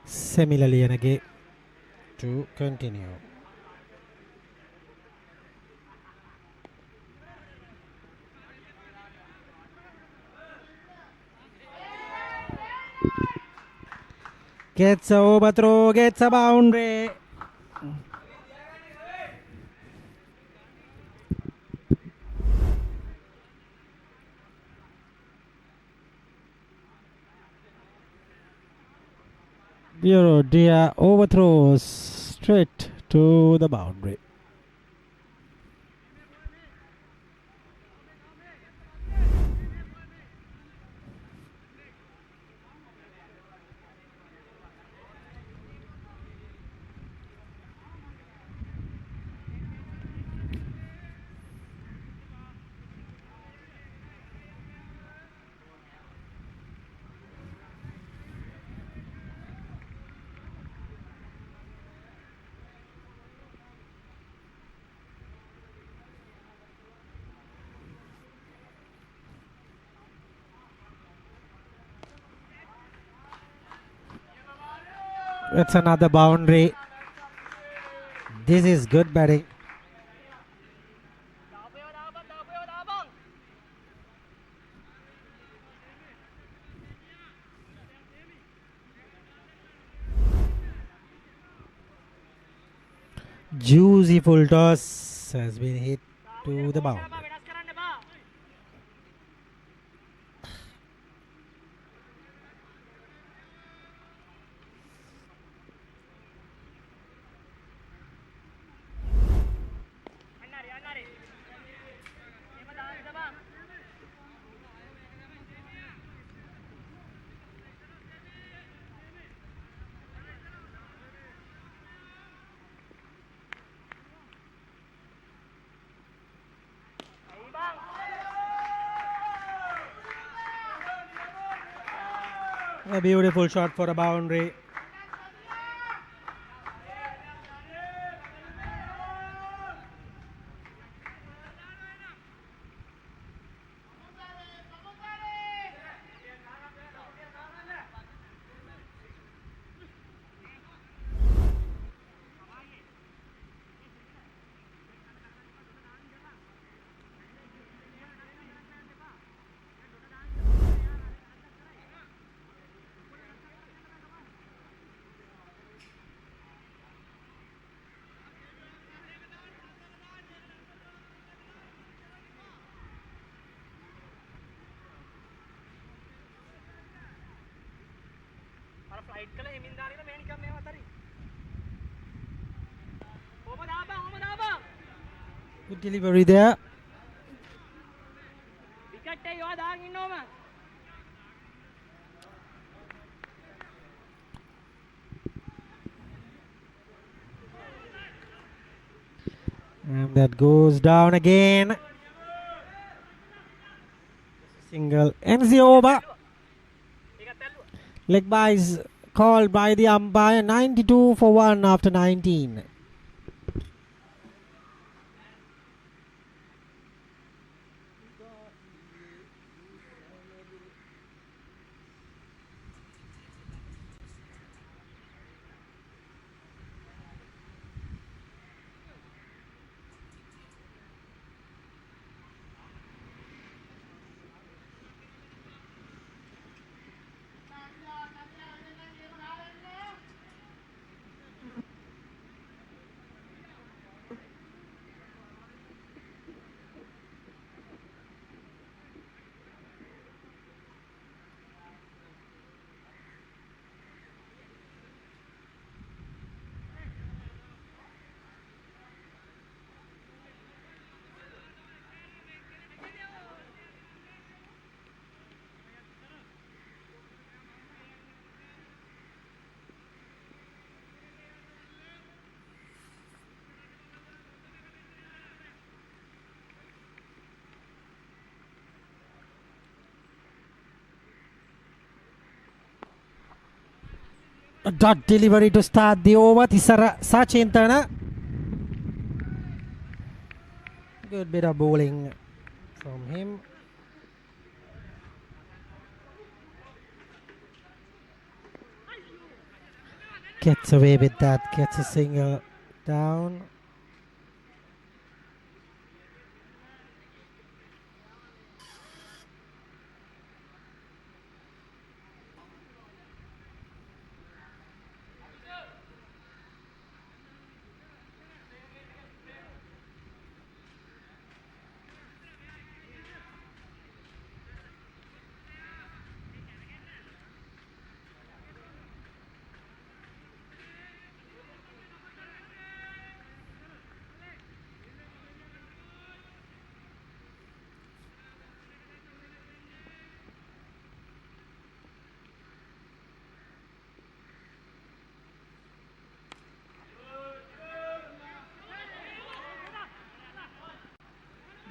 Speaker 2: similarly and again to continue. Gets a overthrow, gets a boundary. Bureau Dia overthrows straight to the boundary. It's another boundary. This is good batting. Juicy full toss has been hit to the boundary. A beautiful shot for a boundary. Good delivery there. And that goes down again. Single ends the over. Leg byes called by the umpire. 92 for 1 after 19. A dot delivery to start the over. Tisara Sachin Turner. Good bit of bowling from him. Gets away with that, gets a single down.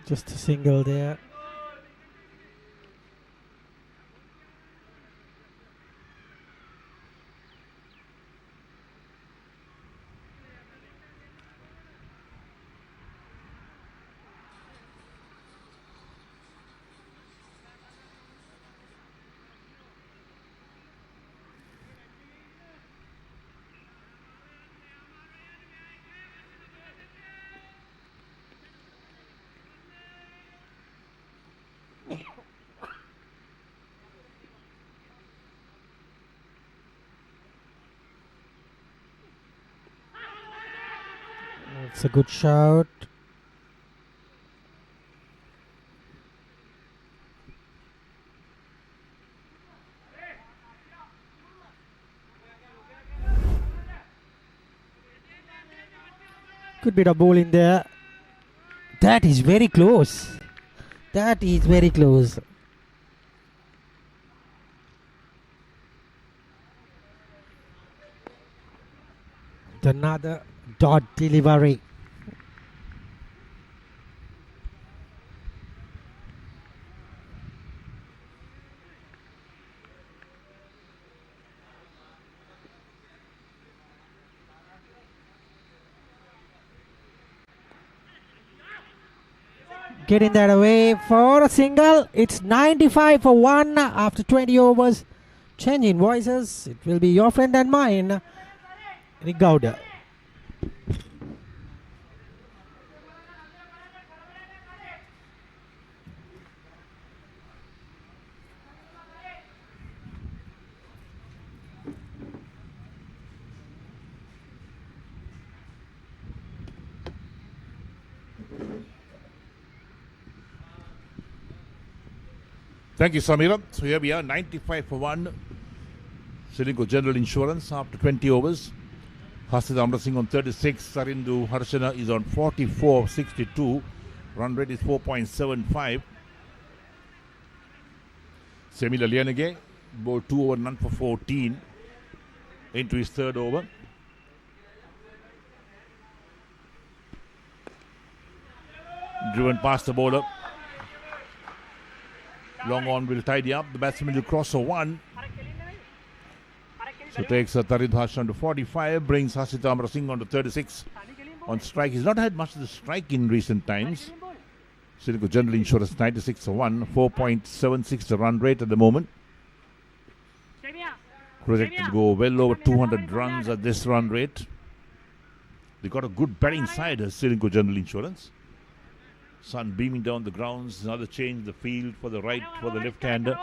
Speaker 2: Just a single there. It's a good shout. Good bit of bowling there. That is very close. That is very close. Another dot delivery. Getting that away for a single. It's 95 for 1 after 20 overs. Changing voices. It will be your friend and mine, Rick Gowda.
Speaker 1: Thank you, Samira. So here we are, 95 for 1. Ceylinco General Insurance after 20 overs. Hasid Amra Singh on 36. Sarindu Harshana is on 44, 62. Run rate is 4.75. Semil Alianage bowled 2 over, none for 14 into his third over. Driven past the bowler. Long on will tidy up. The batsman will cross a 1. So takes Tarid Harshan to 45. Brings Hasid Amra Singh on to 36. On strike. He's not had much of the strike in recent times. Ceylinco General Insurance 96 for 1. 4.76 the run rate at the moment. Projected to go well over 200 runs at this run rate. They got a good batting side as Ceylinco General Insurance. Sun beaming down the grounds. Another change the field for the right, for the left-hander.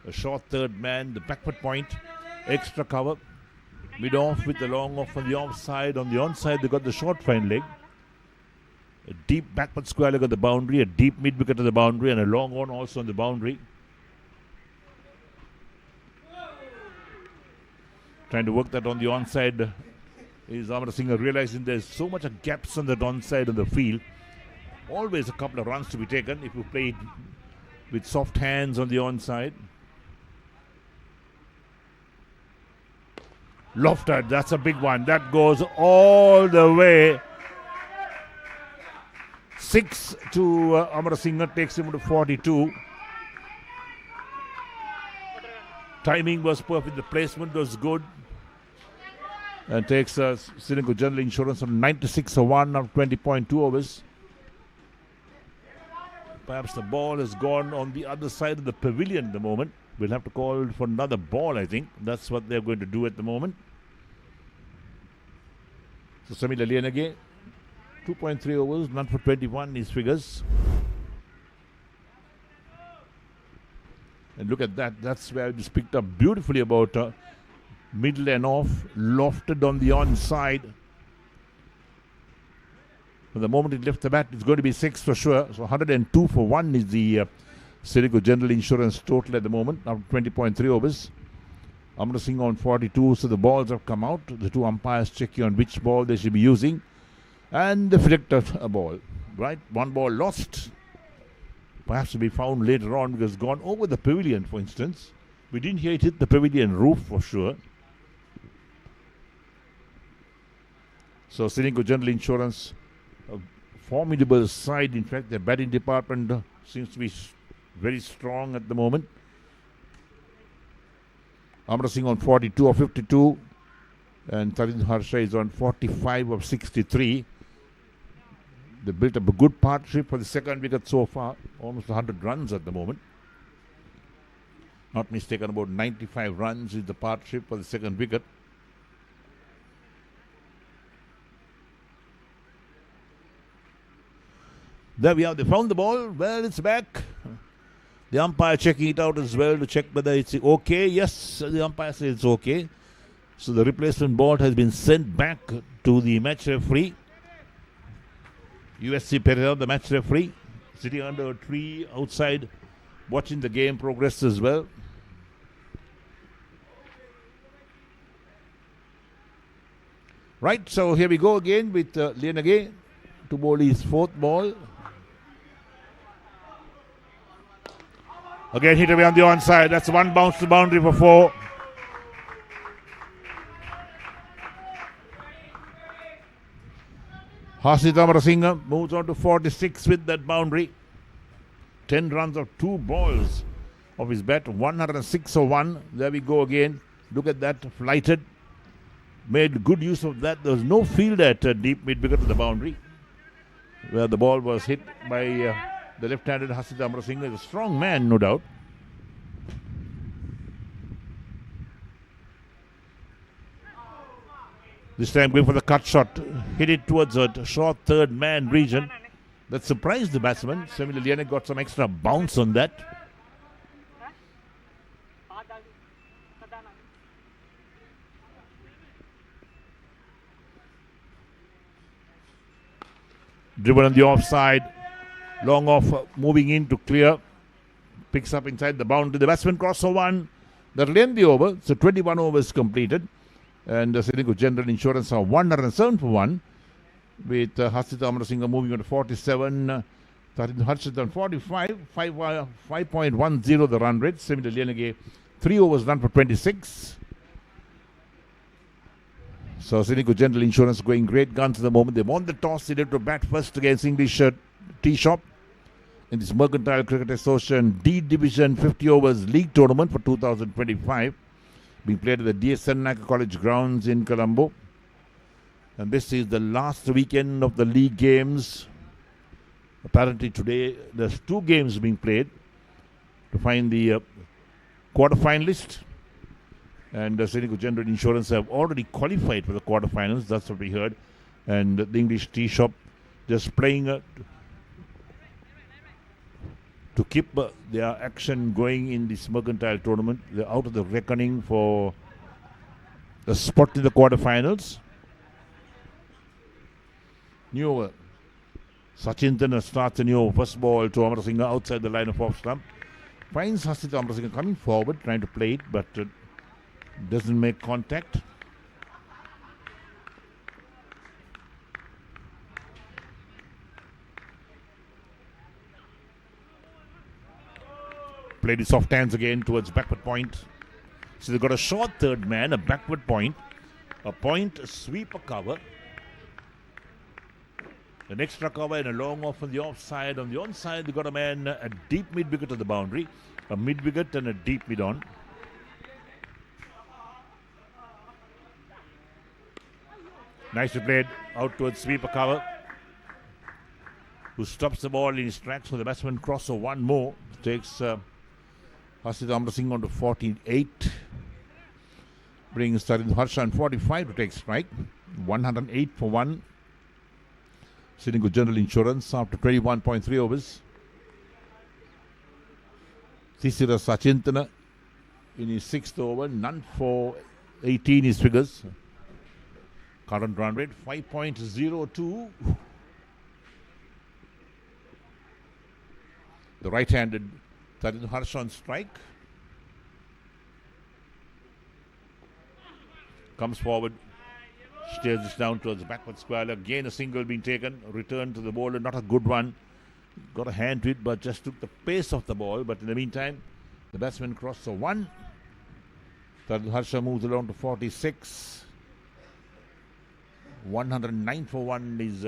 Speaker 1: A short third man, the backward point, extra cover. Mid-off with the long off on the offside. On the onside, they got the short fine leg. A deep backward square leg at the boundary, a deep mid-wicket at the boundary, and a long on also on the boundary. Trying to work that on the onside is Amra Singh, realizing there's so much of gaps on that onside of the field. Always a couple of runs to be taken if you play it with soft hands on the onside. Lofted, that's a big one. That goes all the way. 6 to Amra Singh, takes him to 42. Timing was perfect. The placement was good. And takes Ceylinco General Insurance on 96 for 1 of 20.2 overs. Perhaps the ball has gone on the other side of the pavilion at the moment. We'll have to call for another ball, I think. That's what they're going to do at the moment. So similarly, and again, 2.3 overs, none for 21, these figures. And look at that. That's where it is picked up beautifully about middle and off, lofted on the onside. From the moment it left the bat, it's going to be 6 for sure. So 102 for 1 is the Ceylinco General Insurance total at the moment, after 20.3 overs. Amra Singh on 42, so the balls have come out. The two umpires checking on which ball they should be using. And they flicked a ball, right? One ball lost. Perhaps to be found later on because it's gone over the pavilion, for instance. We didn't hear it hit the pavilion roof for sure. So Ceylinco General Insurance, a formidable side. In fact, their batting department seems to be very strong at the moment. Amra Singh on 42 of 52 and Tarind Harsha is on 45 of 63. They built up a good partnership for the second wicket so far, almost 100 runs at the moment. Not mistaken, about 95 runs is the partnership for the second wicket. There we have, they found the ball. Well, it's back. The umpire checking it out as well to check whether it's okay. Yes, the umpire says it's okay. So the replacement ball has been sent back to the match referee. USC Pereira, the match referee, sitting under a tree outside, watching the game progress as well. Right, so here we go again with Lienage to bowl his fourth ball. Again hit away on the onside. That's one bounce to boundary for 4. Hasit Amarasinghe moves on to 46 with that boundary. 10 runs of 2 balls of his bat. 106 for 1. There we go again. Look at that. Flighted. Made good use of that. There was no field at deep mid wicket of the boundary, where the ball was hit by the left-handed Hasit Amarasinghe. Is a strong man, no doubt. This time going for the cut shot. Hit it towards a short third man region. That surprised the batsman. Similarly, Lienage got some extra bounce on that. Driven on the offside. Long off, moving in to clear. Picks up inside the boundary. The batsman crossed for 1. That'll end the over. So 21 overs completed. And Ceylinco General Insurance are 107 for 1. With Hasit Amarasinghe moving on to 47. Tarind Harsha on 45. 5.10 the run rate. Similarly, Lienage 3 overs done for 26. So Ceylinco General Insurance going great guns at the moment. They won the toss. They did to bat first against English Tea Shop in this Mercantile Cricket Association D Division 50 overs league tournament for 2025. Being played at the DSN Naka College grounds in Colombo. And this is the last weekend of the league games. Apparently today there's 2 games being played to find the quarter-finalist. And Ceylinco General Insurance have already qualified for the quarterfinals. That's what we heard. And the English Tea Shop just playing to keep their action going in this Mercantile tournament. They're out of the reckoning for the spot in the quarterfinals. New over. Sachin starts a new over. First ball to Amarasinghe outside the line of off stump. Finds Hasit Amarasinghe coming forward, trying to play it, but doesn't make contact. Played his soft hands again towards backward point. So they've got a short third man, a backward point, a sweep, a cover. An extra cover and a long off on the offside. On the onside, they've got a man at deep mid wicket of the boundary, a mid wicket and a deep mid on. Nicely played out towards sweep, a cover. who stops the ball in his tracks for the batsman cross. So one more takes Harshit Amrasinghe on to 48. Brings Tarind Harsha on 45 to take strike. 108 for 1. Ceylinco General Insurance after 21.3 overs. Tisira Sachintana in his 6th over. None for 18 his figures. Current run rate 5.02. The right-handed Tarind Harsha on strike. Comes forward. Steers this down towards the backward square. Again a single being taken. Return to the bowler. Not a good one. Got a hand to it but just took the pace of the ball. But in the meantime, the batsman crossed for 1. Tarind Harsha moves along to 46. 109 for 1 is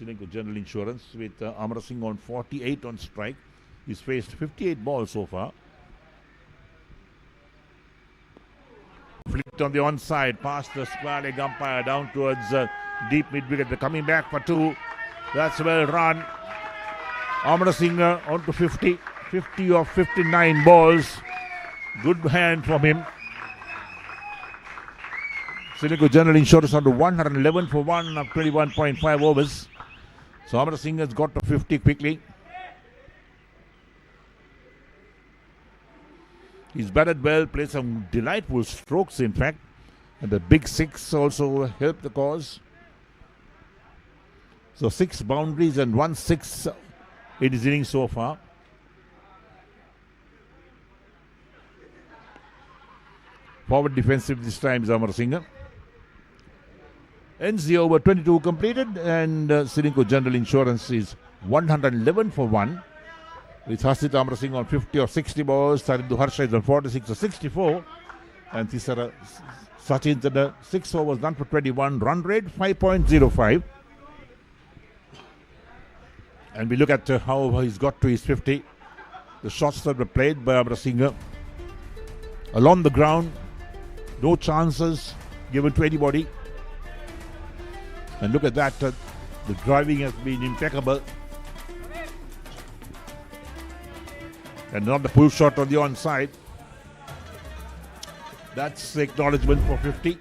Speaker 1: Ceylinco General Insurance with Amrasinghe on 48 on strike. He's faced 58 balls so far. Flicked on the onside, past the square leg umpire down towards deep mid-wicket. They're coming back for 2. That's well run. Amrasinghe on to 50. 50 of 59 balls. Good hand from him. Ceylinco General Insurance on to 111 for 1 of 21.5 overs. So Amrasinghe has got to 50 quickly. He's batted well, played some delightful strokes in fact. And the big 6 also helped the cause. So 6 boundaries and 1 6 in his innings so far. Forward defensive this time is Amrasinghe. Ends the over 22 completed and Ceylinco General Insurance is 111 for 1. With Harshit Amrasinghe on 50 or 60 balls. Tarind Harsha is on 46 or 64. And Tisara Sachintana 6 overs done for 21. Run rate 5.05. And we look at how he's got to his 50. The shots that were played by Amrasinghe. Along the ground. No chances given to anybody. And look at that. The driving has been impeccable. And not the pull shot on the onside. That's the acknowledgement for 50.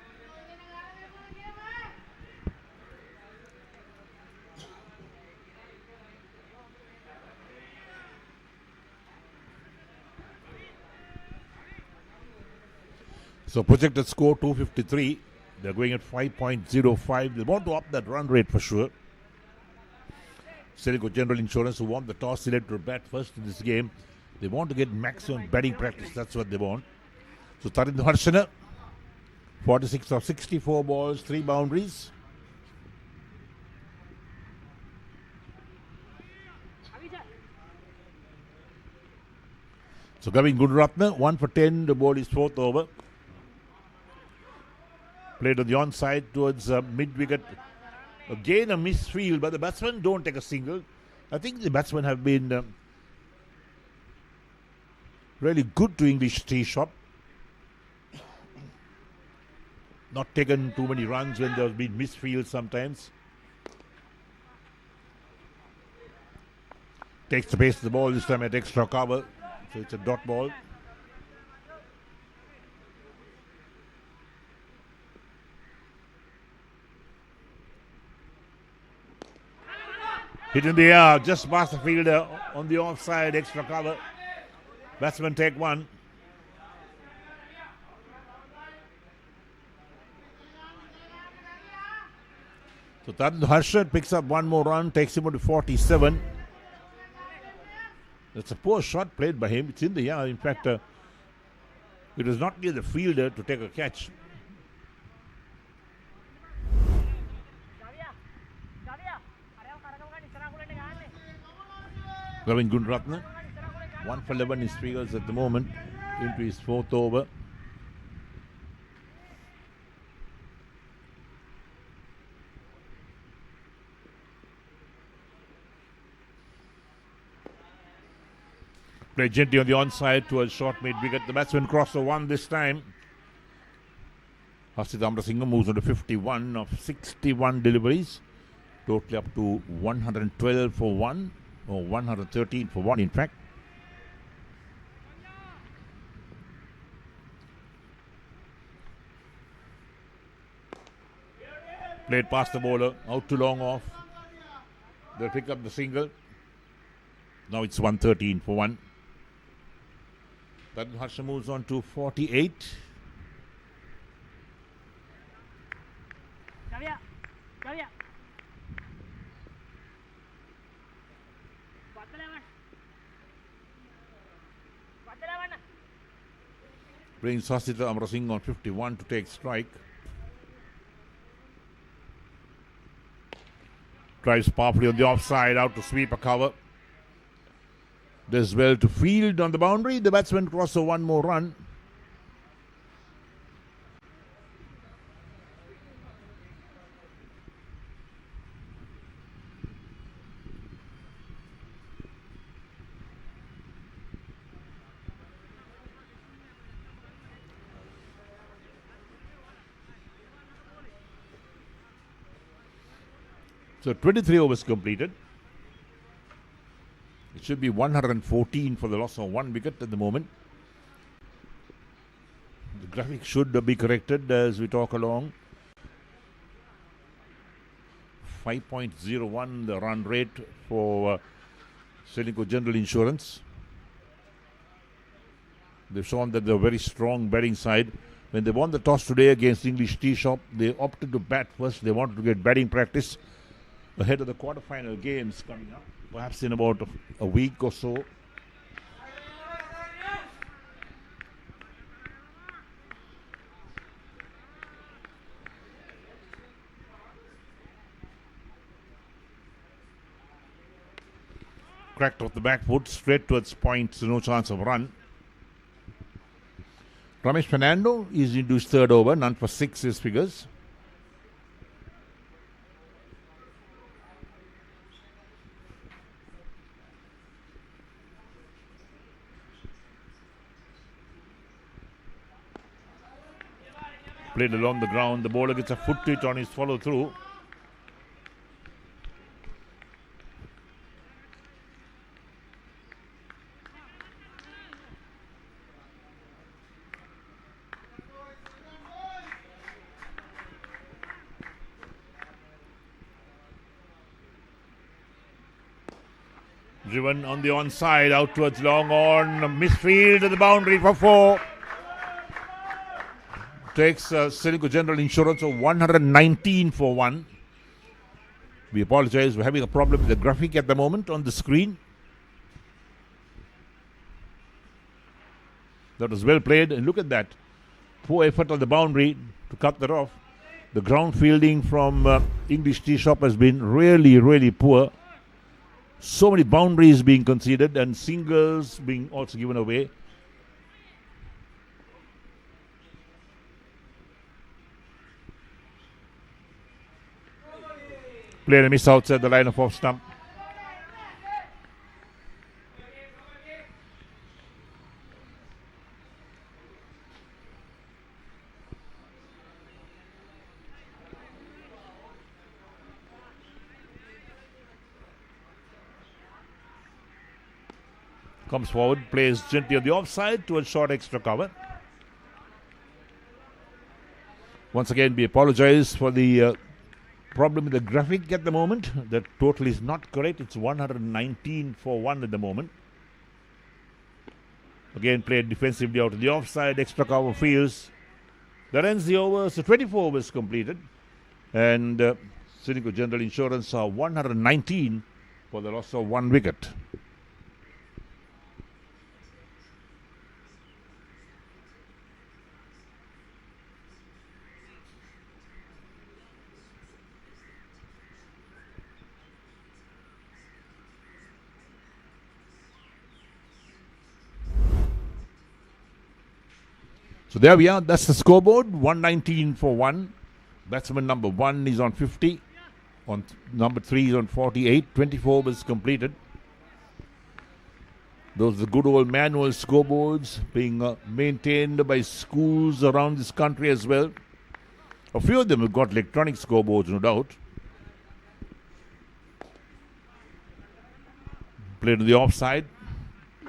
Speaker 1: So projected score 253. They're going at 5.05. They want to up that run rate for sure. Ceylinco General Insurance, who won the toss, selected to bat first in this game. They want to get maximum batting practice. That's what they want. So Tarind Harsha, 46 of 64 balls, 3 boundaries. So Gavin Gunratna, 1 for 10. The ball is 4th over. Played on the onside towards mid-wicket. Again a misfield, but the batsmen don't take a single. I think the batsmen have been really good to English tee shop. Not taken too many runs when there have been misfields sometimes. Takes the pace of the ball this time at extra cover. So it's a dot ball. Hit in the air, just past the fielder on the offside, extra cover. Batsmen take 1. So Tarind Harsha picks up 1 more run, takes him on to 47. That's a poor shot played by him. It's in the air. In fact, it was not near the fielder to take a catch. Gavin Gunratna, 1 for 11 his figures at the moment into his 4th over. Played gently on the onside towards short mid-wicket. The batsman crossed the 1 this time. Harshit Amrasinghe moves on to 51 of 61 deliveries. Totally up to 112 for 1, or 113 for 1 in fact. Played past the bowler, out too long off. They'll pick up the single. Now it's 113 for 1. That Harsha moves on to 48. Brings Sasita Amrasingh on 51 to take strike. Drives powerfully on the offside, out to sweep a cover. Does well to field on the boundary. The batsman crosses one more run. So 23 overs completed. It should be 114 for the loss of 1 wicket at the moment. The graphic should be corrected as we talk along. 5.01 the run rate for Ceylinco General Insurance. They've shown that they're a very strong batting side. When they won the toss today against English Tea Shop, they opted to bat first. They wanted to get batting practice ahead of the quarter-final games coming up, perhaps in about a week or so. Cracked off the back foot, straight towards points, no chance of run. Ramesh Fernando is into his third over, none for 6 his figures. Played along the ground. The bowler gets a foot to it on his follow through. Driven on the onside, out towards long on, misfield at the boundary for 4. Takes Ceylinco General Insurance of 119 for 1. We apologize, we're having a problem with the graphic at the moment on the screen. That was well played, and look at that. Poor effort on the boundary to cut that off. The ground fielding from English Tea Shop has been really, really poor. So many boundaries being conceded and singles being also given away. Played a miss outside the line of off stump. Comes forward, plays gently on the offside to a short extra cover. Once again, we apologize for the problem with the graphic at the moment. The total is not correct. It's 119 for 1 at the moment. Again, played defensively out of the offside, extra cover fields. That ends the over. So 24 overs completed. And Ceylinco General Insurance are 119 for the loss of 1 wicket. So there we are. That's the scoreboard. 119 for 1. Batsman number 1 is on 50. On number 3 is on 48. 24 was completed. Those are the good old manual scoreboards being maintained by schools around this country as well. A few of them have got electronic scoreboards, no doubt. Played to the offside.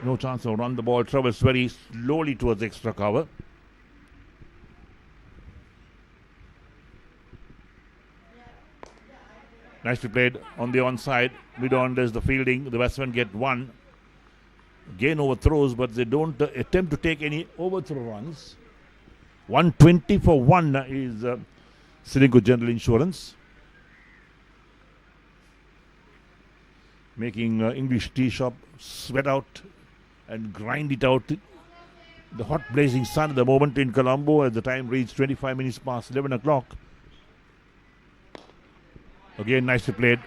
Speaker 1: No chance to run the ball. Travels very slowly towards extra cover. Nicely played on the onside. Mid-on does the fielding. The batsmen get one. Again overthrows, but they don't attempt to take any overthrow runs. 120 for 1 is Ceylinco General Insurance. Making English tea shop sweat out and grind it out. The hot blazing sun at the moment in Colombo as the time reads 25 minutes past 11 o'clock. Again, nicely played.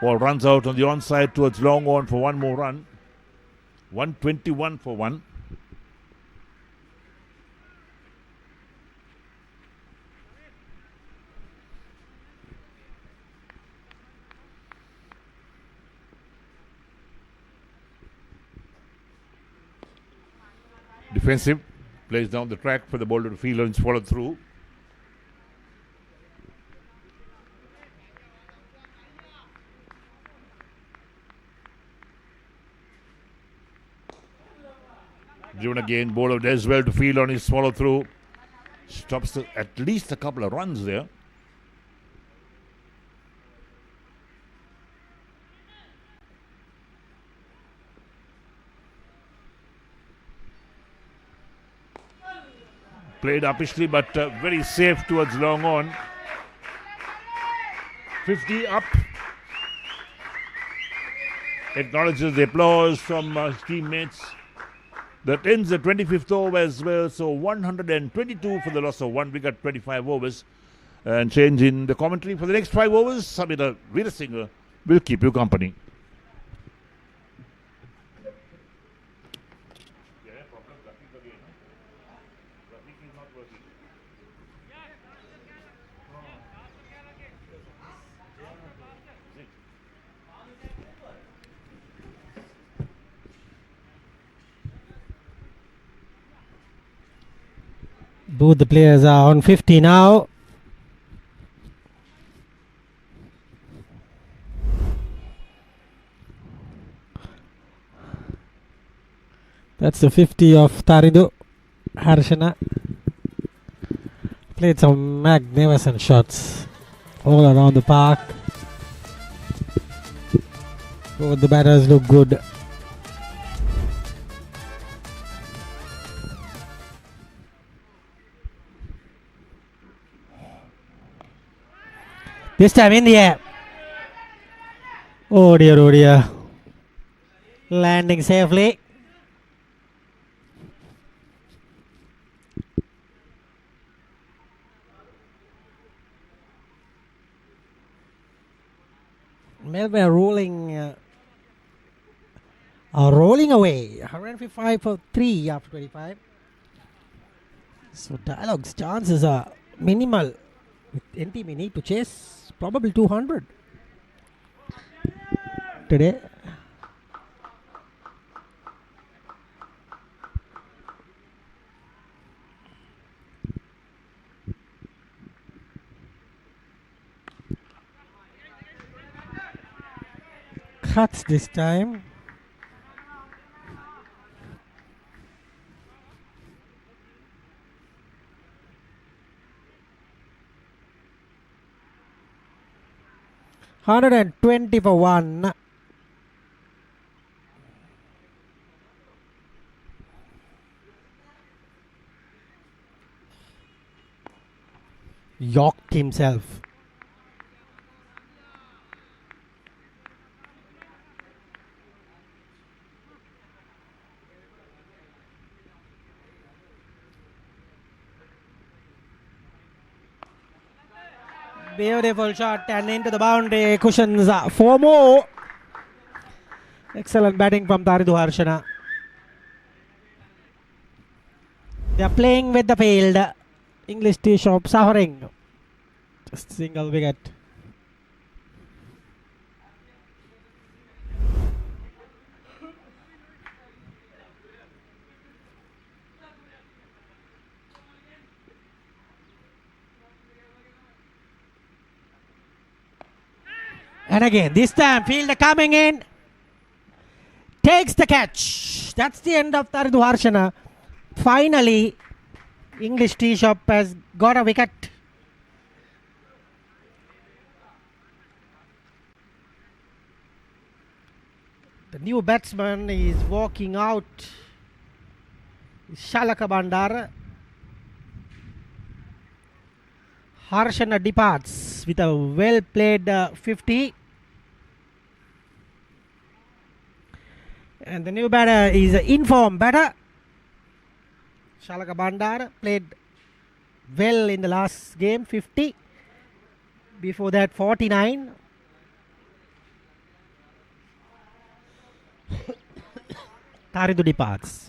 Speaker 1: Ball runs out on the onside towards long on for one more run. 121 for 1. Defensive, plays down the track for the bowler to field and it's followed through. Driven again, bowler does well to field on his follow through. Stops at least a couple of runs there. Played uppishly but very safe towards long on. 50 up. Acknowledges the applause from his teammates. That ends the 25th over as well. So 122 for the loss of 1 wicket, 25 overs. And change in the commentary for the next 5 overs. Samita Veerasinghe will keep you company.
Speaker 2: Both the players are on 50 now. That's the 50 of Taridu Harshana. Played some magnificent shots all around the park. Both the batters look good. This time in the air. Oh dear, oh dear. Landing safely. Melbourne rolling away. 155 for 3 after 25. So Dialogue's chances are minimal. With NT we need to chase probably 200 today. Cuts this time. $120 for 1. Yorked himself. Beautiful shot and into the boundary. Cushions 4 more. Excellent batting from Taridu Harshana. They are playing with the field. English tea shop suffering. Just single wicket. And again, this time fielder coming in. takes the catch. That's the end of Tarindu Harshana. Finally, English Tea Shop has got a wicket. The new batsman is walking out. Shalaka Bandara. Harshana departs with a well played 50. And the new batter is an in-form batter. Shalaka Bandara played well in the last game, 50. Before that, 49. Tarindu departs.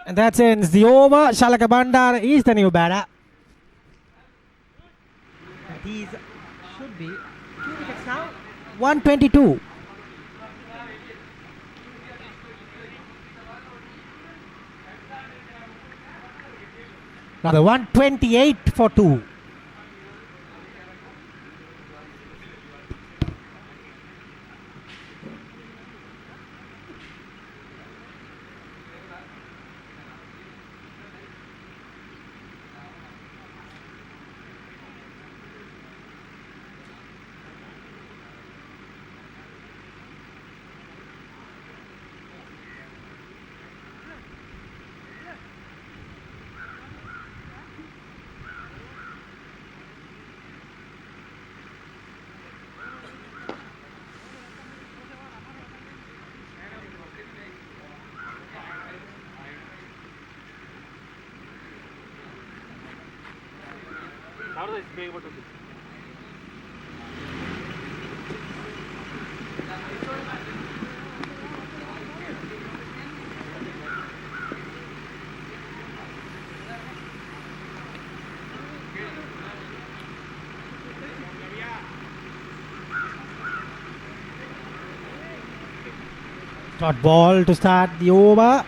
Speaker 2: And that ends the over. Shalaka Bandar is the new batter. He should be 2 wickets now. 122. Rather 128 for 2. Dot ball to start the over.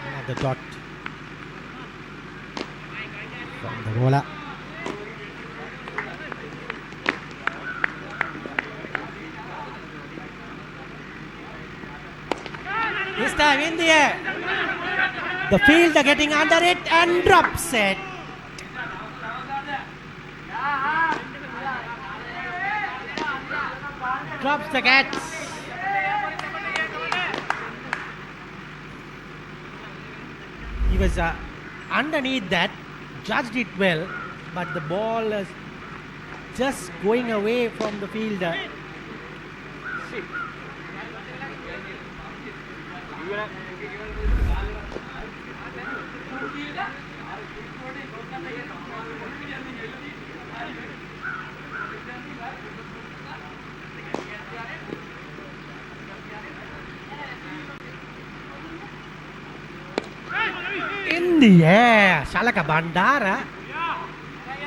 Speaker 2: Another dot from the bowler. This time in the air. The fielder getting under it and drops it. Drops the catch. He was underneath that, judged it well, but the ball is just going away from the fielder. In the air, Shalaka Bandara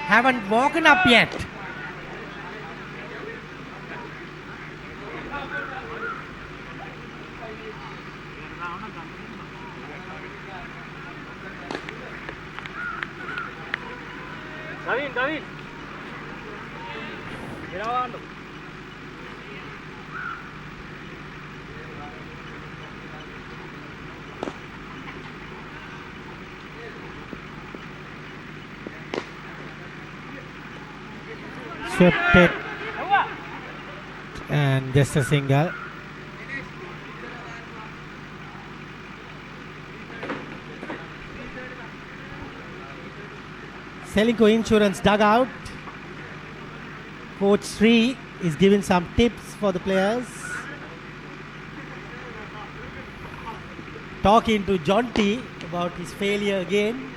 Speaker 2: haven't woken up yet.
Speaker 3: Gavin. Gravando.
Speaker 2: Swept it. And just a single. Ceylinco Insurance dugout. Coach Sri is giving some tips for the players. Talking to Jonty about his failure again.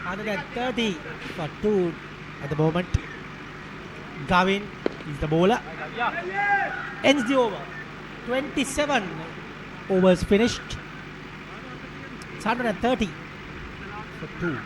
Speaker 2: $130 for 2 at the moment. Gavin is the bowler. Ends the over. 27 overs finished. It's 130 for 2.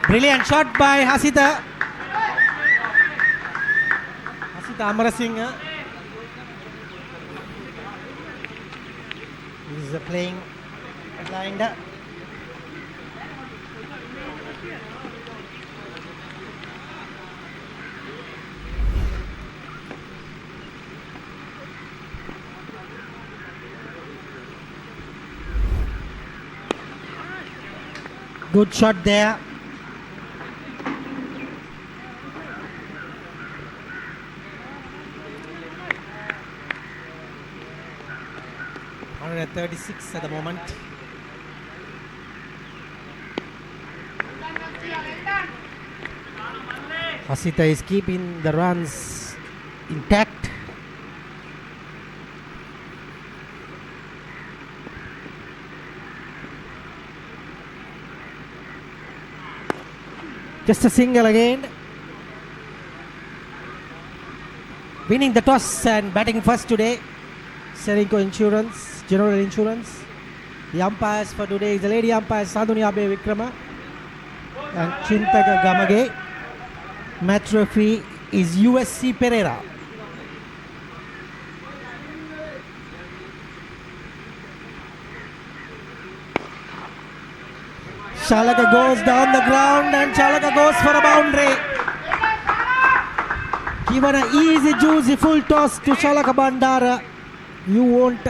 Speaker 2: Brilliant shot by Hasita. Hasita Amarasinghe is playing blind. Good shot there. At 36 at the moment. Hasita is keeping the runs intact. Just a single again. Winning the toss and batting first today. Ceylinco Insurance, General Insurance. The umpires for today is the lady umpires Sadhuni Abe Vikrama and Chintaka Gamage. Match referee is USC Pereira. Chalaka goes down the ground and Chalaka goes for a boundary. Given an easy, juicy full toss to Chalaka Bandara. You won't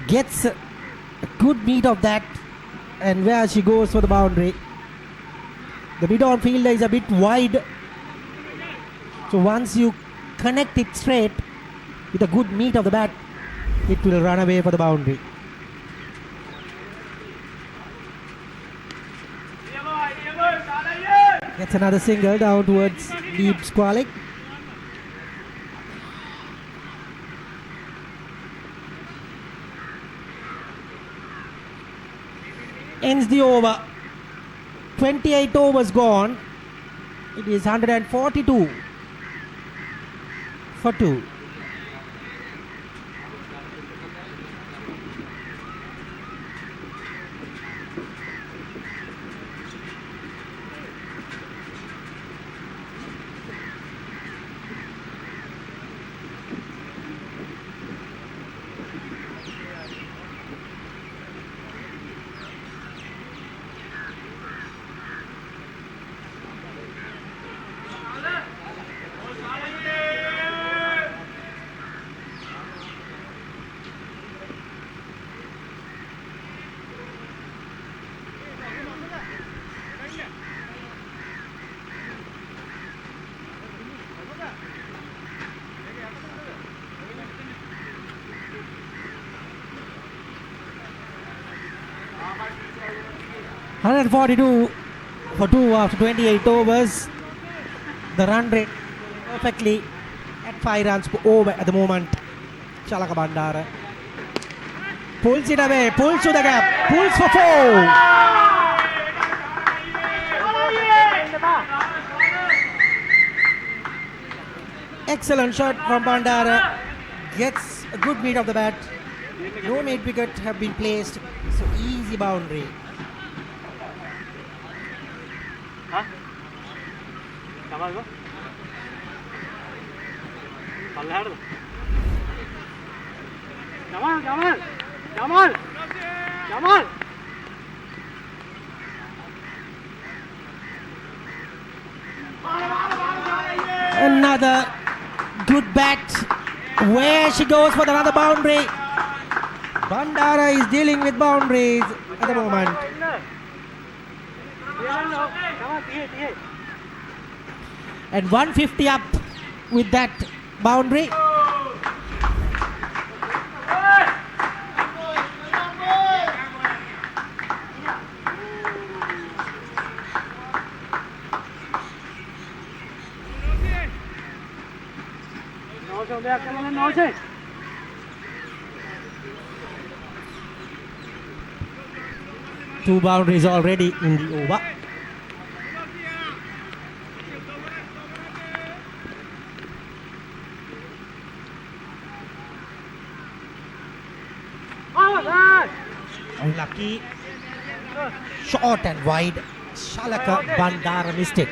Speaker 2: gets a good meat of that, and where she goes for the boundary. The mid-on fielder is a bit wide, so once you connect it straight with a good meat of the bat, it will run away for the boundary. Gets another single down towards deep Sportylk. Ends the over. 28 overs gone. It is 142 for 2. 142 for 2 after 28 overs. The run rate perfectly at 5 runs per over at the moment. Chalaka Bandara pulls it away, pulls to the gap, pulls for 4. Excellent shot from Bandara. Gets a good beat of the bat. No made wicket have been placed. So easy boundary. Another good bat. Where she goes for another boundary. Bandara is dealing with boundaries at the moment. And 150 up with that boundary. Two boundaries already in the over. Unlucky. Short and wide. Shalaka Bandara missed it.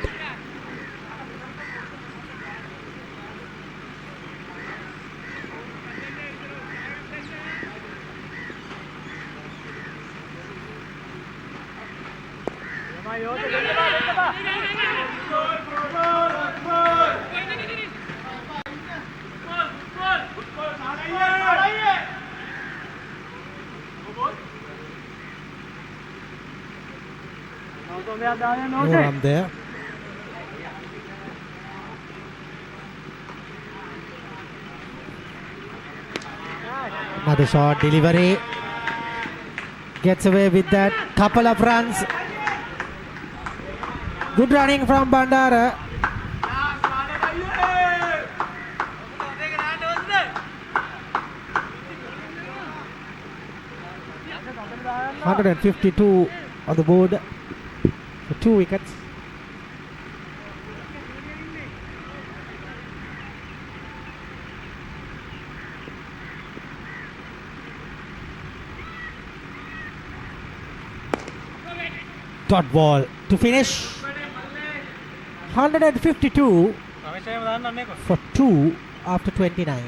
Speaker 2: No run there. Another short delivery. Gets away with that. Couple of runs. Good running from Bandara. $152 on the board for 2 wickets. Dot ball to finish. 152 for 2 after 29.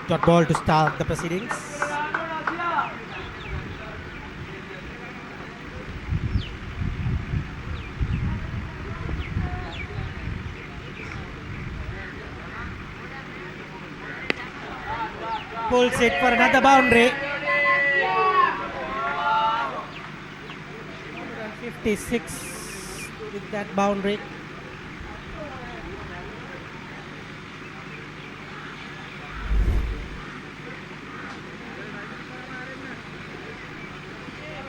Speaker 2: Dot ball to start the proceedings. Pulls it for another boundary. 156 with that boundary.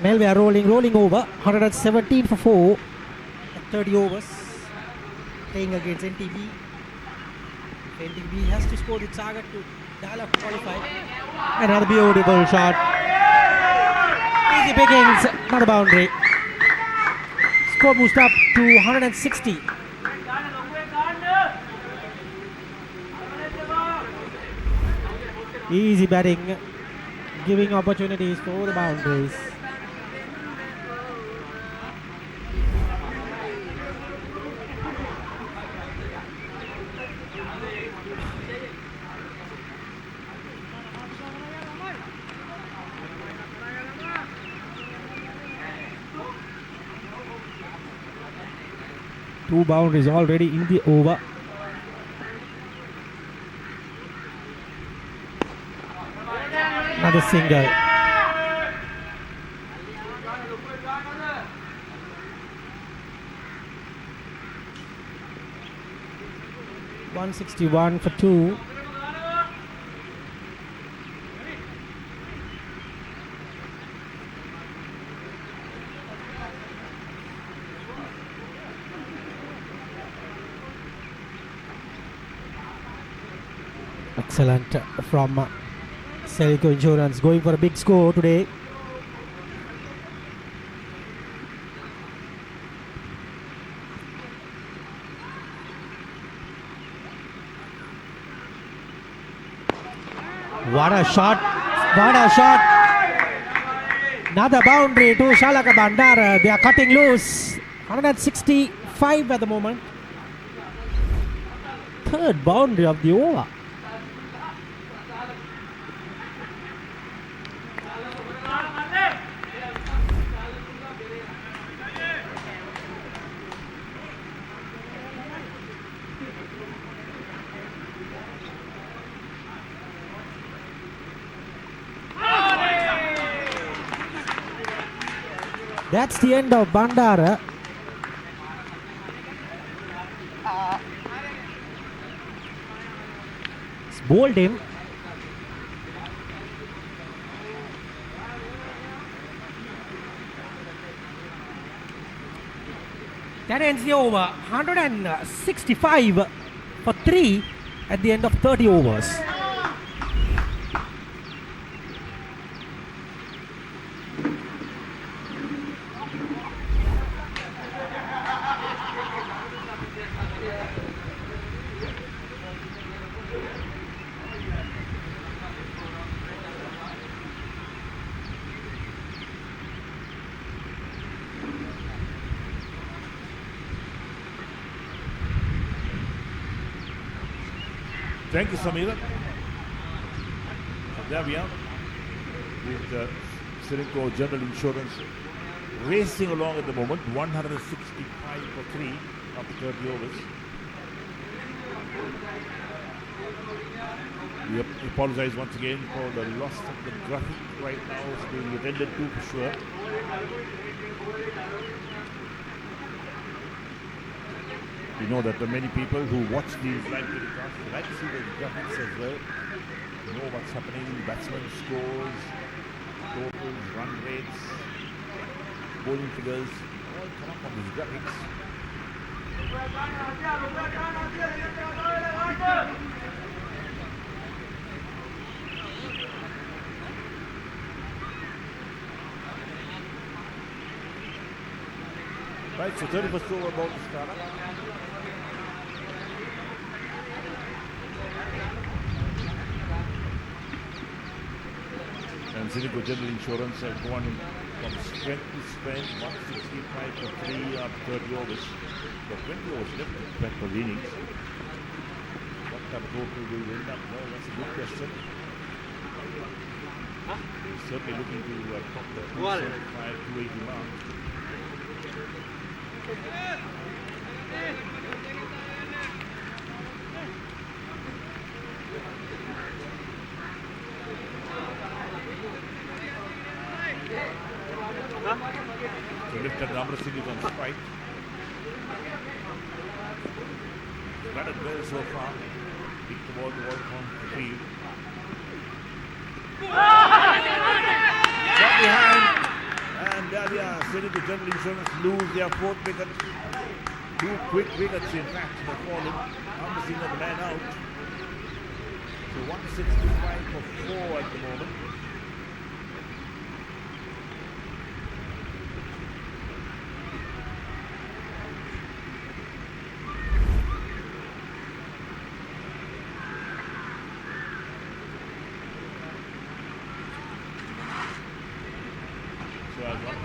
Speaker 2: We are rolling over. 117 for 4 at 30 overs. Playing against NTB. NTB has to score the target to dial qualify. Another beautiful shot. Easy pickings, not a boundary. Score boost up to 160. Easy batting, giving opportunities for the boundaries. 2 boundaries already in the over. Another single. .161 for 2. Excellent from Ceylinco Insurance, going for a big score today. What a shot! What a shot! Another boundary to Shalaka Bandar. They are cutting loose. 165 at the moment. Third boundary of the over. That's the end of Bandara. It's bowled him. That ends the over. 165 for 3 at the end of 30 overs.
Speaker 1: Thank you, Samira. There we are with Ceylinco General Insurance racing along at the moment, 165 for 3 after 30 overs. We apologize once again for the loss of the graphic right now. It's being attended to for sure. We know that there are many people who watch these live telecasts like to see the graphics as well. Know what's happening, batsmen scores, totals, run rates, bowling figures, all come up on these graphics. Right, so 31st over about to start up. And Ceylinco General Insurance have gone from strength to strength, 165 for 3 after 30 overs. But 20 overs left for the innings. What kind of total will we end up? Well, that's a good question. We're certainly looking to top the 275, 280 mark. So lifted number Singh is on strike. Batted well so far. Picked the ball to work on the field. Shot behind. And there we are. Ceylinco General Insurance lose their 4th wicket. 2 quick wickets in fact have fallen. Number Singh the man out. So 165 for 4 at the moment.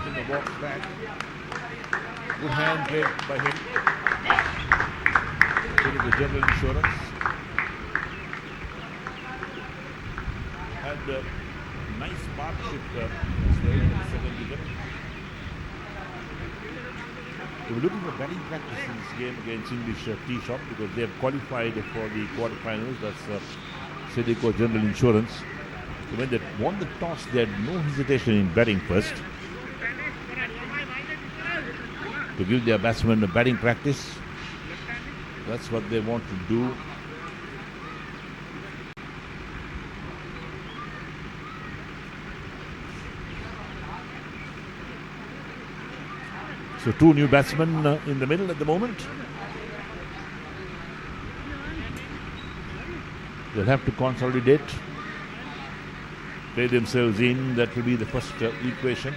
Speaker 1: In the box back. Good hand played by him. Ceylinco General Insurance. Had a nice partnership as well in the 2nd wicket. They were looking for batting practice in this game against English Tea Shop because they have qualified for the quarterfinals. That's Ceylinco General Insurance. So when they won the toss, they had no hesitation in batting first to give their batsmen a batting practice. That's what they want to do. So two new batsmen in the middle at the moment. They'll have to consolidate, play themselves in. That will be the first equation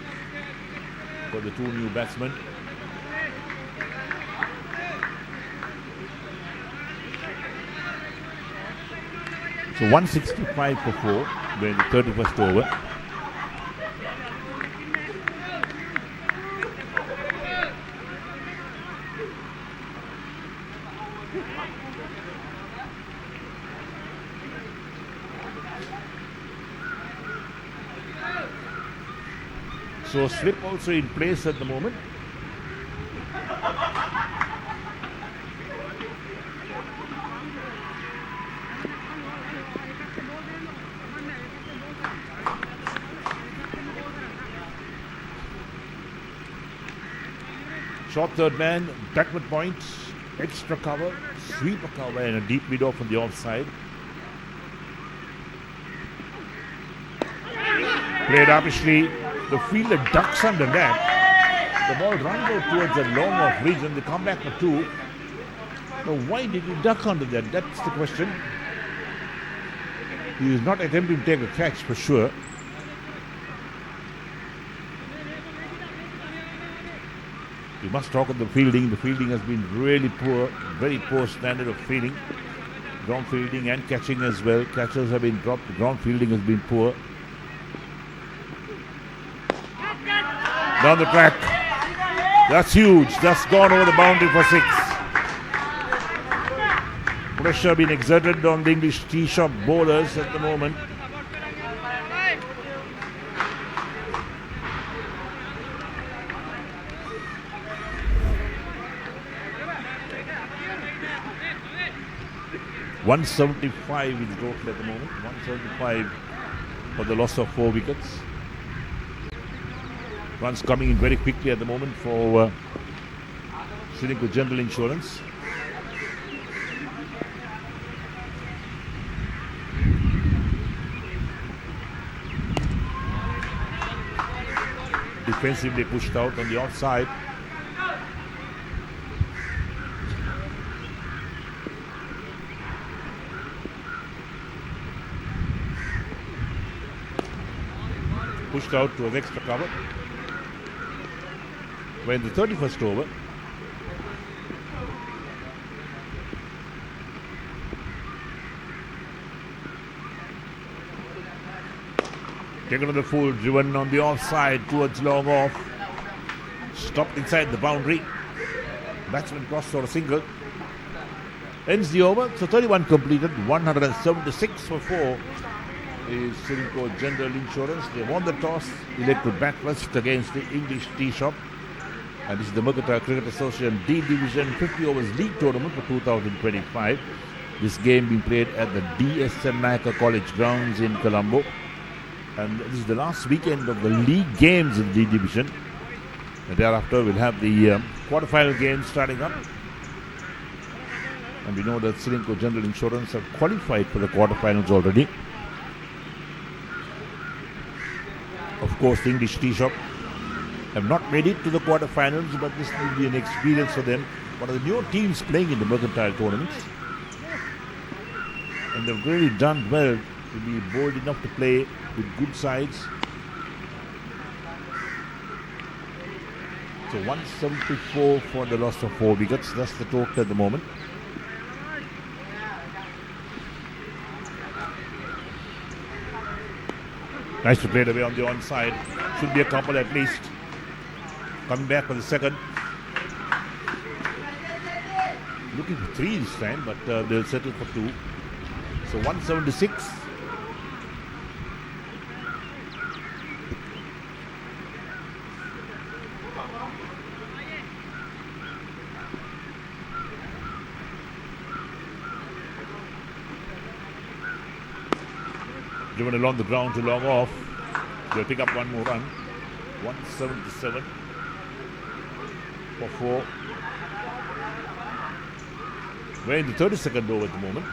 Speaker 1: for the two new batsmen. So 165 for 4 when the 31st over. So slip also in place at the moment. Short third man, backward points, extra cover, sweeper cover and a deep mid off on the offside. Played upishly. The fielder ducks under that. The ball runs out towards the long off region. They come back for 2. Now why did he duck under that? That's the question. He is not attempting to take a catch for sure. We must talk of the fielding. The fielding has been really poor, very poor standard of fielding. Ground fielding and catching as well. Catchers have been dropped. The ground fielding has been poor. Down the track. That's huge. That's gone over the boundary for 6. Pressure being exerted on the English Tea Shop bowlers at the moment. .175 is the total at the moment. 175 for the loss of 4 wickets. Runs coming in very quickly at the moment for Ceylinco General Insurance. Defensively pushed out on the offside. Pushed out to an extra cover. When the 31st over. Taken on the full, driven on the offside towards long off. Stopped inside the boundary. Batsman crossed for a single. Ends the over. So 31 completed. 176 for 4 is Ceylinco General Insurance. They won the toss. Elected to bat first against the English Tea Shop. And this is the Mercantile Cricket Association D Division 50 overs league tournament for 2025. This game being played at the DSM Nayaka College grounds in Colombo. And this is the last weekend of the league games in D Division. And thereafter we'll have the quarterfinal games starting up. And we know that Ceylinco General Insurance have qualified for the quarterfinals already. Of course, the English Tea Shop have not made it to the quarterfinals, but this will be an experience for them. One of the new teams playing in the Mercantile tournaments. And they've really done well to be bold enough to play with good sides. So 174 for the loss of 4 wickets. That's the total at the moment. Nice to play it away on the onside. Should be a couple at least. Coming back for the second. Looking for 3 this time, but they'll settle for 2. So 176. driven along the ground to long off. They'll pick up one more run. 177 for 4. We're in the 32nd over at the moment.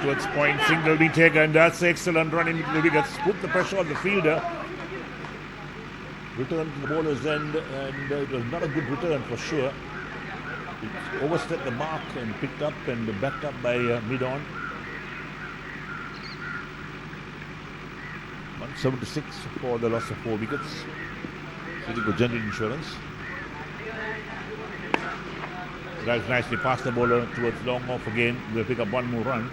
Speaker 1: Towards point, single be taken. That's excellent run into the wickets. Put the pressure on the fielder. Return to the bowler's end, and it was not a good return for sure. It overstepped the mark and picked up and backed up by mid-on. 176 for the loss of 4 wickets. Ceylinco General Insurance. Drives nicely past the bowler towards long off again. We'll pick up one more run.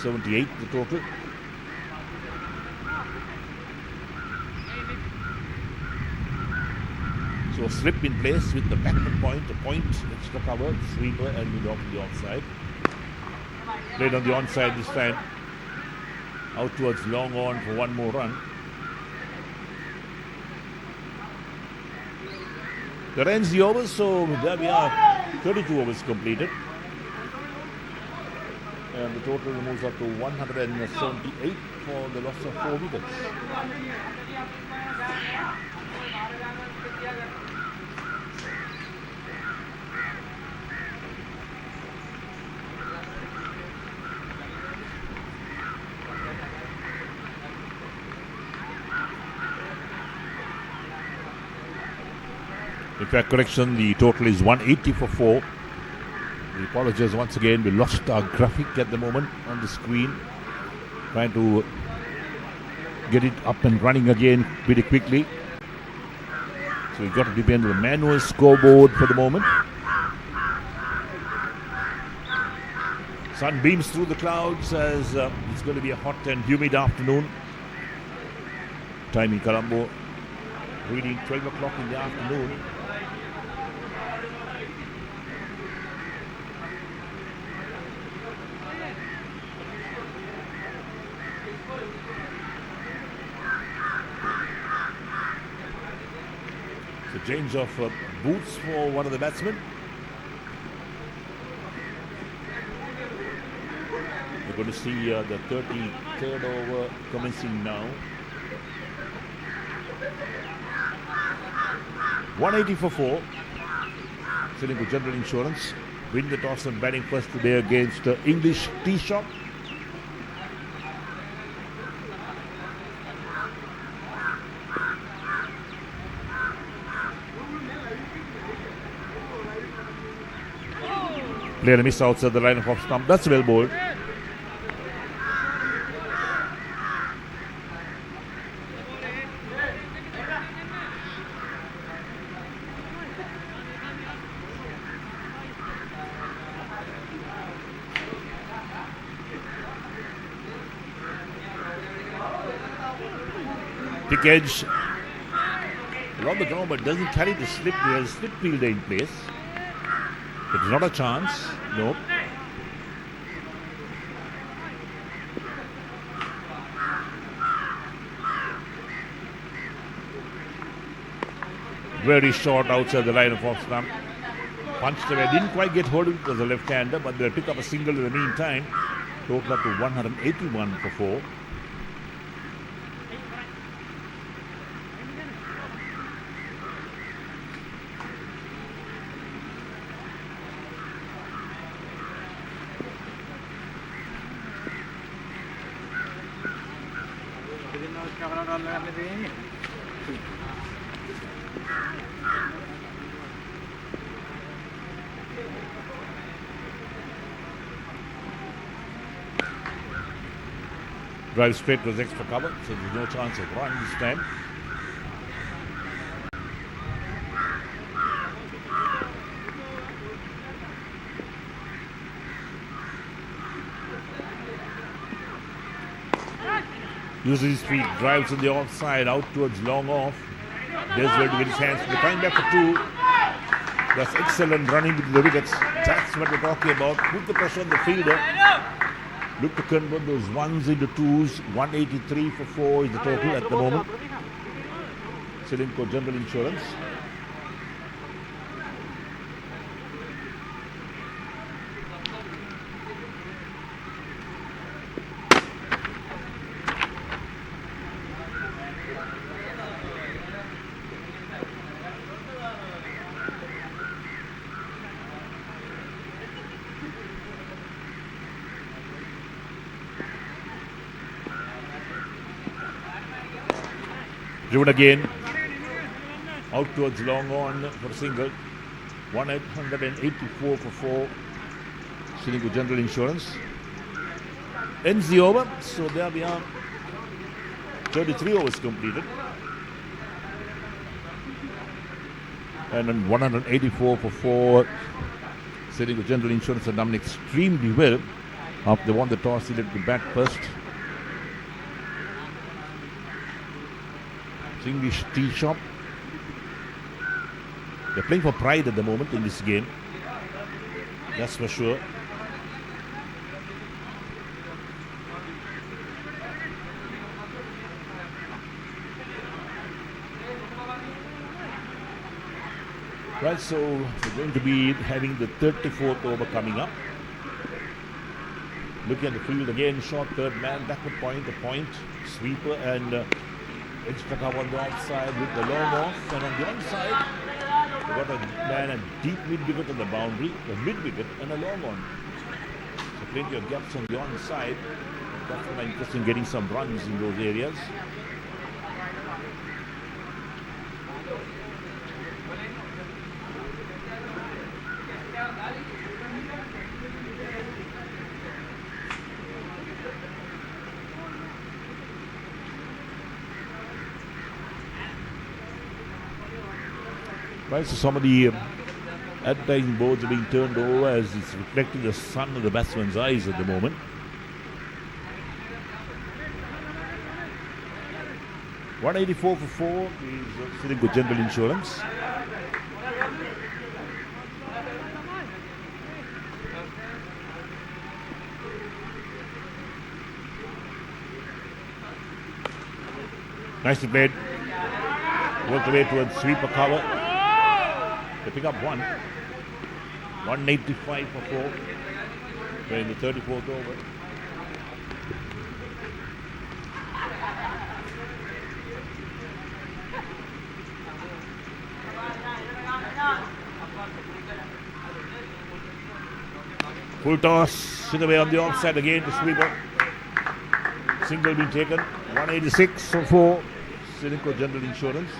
Speaker 1: 178 the total. So slip in place with the backward point, a point extra cover, sweeper and mid off the onside. Played on the onside this time. Out towards long on for one more run. That ends the overs, so there we are, 32 overs completed. And the total moves up to 178 for the loss of 4 wickets. In fact, correction, the total is 180 for 4. We apologize once again, we lost our graphic at the moment on the screen. Trying to get it up and running again pretty quickly. So we've got to depend on the manual scoreboard for the moment. Sun beams through the clouds as it's going to be a hot and humid afternoon. Time in Colombo, reading 12 o'clock in the afternoon. Change of boots for one of the batsmen. We're going to see the 33rd over commencing now. 180 for 4. Ceylinco General Insurance win the toss and batting first today against English Tea Shop. Player miss outside the line of off stump. That's well bowled. Thick edge. Along the ground, but doesn't carry the slip. There's a slip fielder in place. It's not a chance. No. Very short outside the line of off stump. Punched away. Didn't quite get hold of it as a left-hander, but they'll pick up a single in the meantime. Total up to 181 for 4. Drive straight was extra cover, so there's no chance of run this time. Uses his feet, drives in the offside, out towards long off. There's where to get his hands. They're coming back for two. That's excellent running with the wickets. That's what we're talking about. Put the pressure on the fielder. Look to convert those ones into twos. 183 for 4 is the total at the moment. Ceylinco General Insurance. Driven again, out towards long on for single, 184 for 4, Ceylinco General Insurance. Ends the over, so there we are, 33 overs completed. And then 184 for 4, Ceylinco General Insurance have done extremely well after they won the toss, they let the bat first. English tea shop. They're playing for pride at the moment in this game. That's for sure. Right, so we're going to be having the 34th over coming up. Looking at the field again, short third man, backward point, the point, sweeper, and extra cover on the offside with the long off, and on the onside, we got a man at deep mid wicket on the boundary, a mid wicket and a long on. So plenty of gaps on the onside. That's my interest in getting some runs in those areas. Right, so some of the advertising boards are being turned over as it's reflecting the sun of the batsman's eyes at the moment. $184 for 4 is Ceylinco General Insurance. Nicely played. Worked away towards sweeper cover. They pick up one. 185 for 4. We're in the 34th over. Full toss, hit away on the offside again to sweeper. Single being taken. 186 for 4. Ceylinco General Insurance.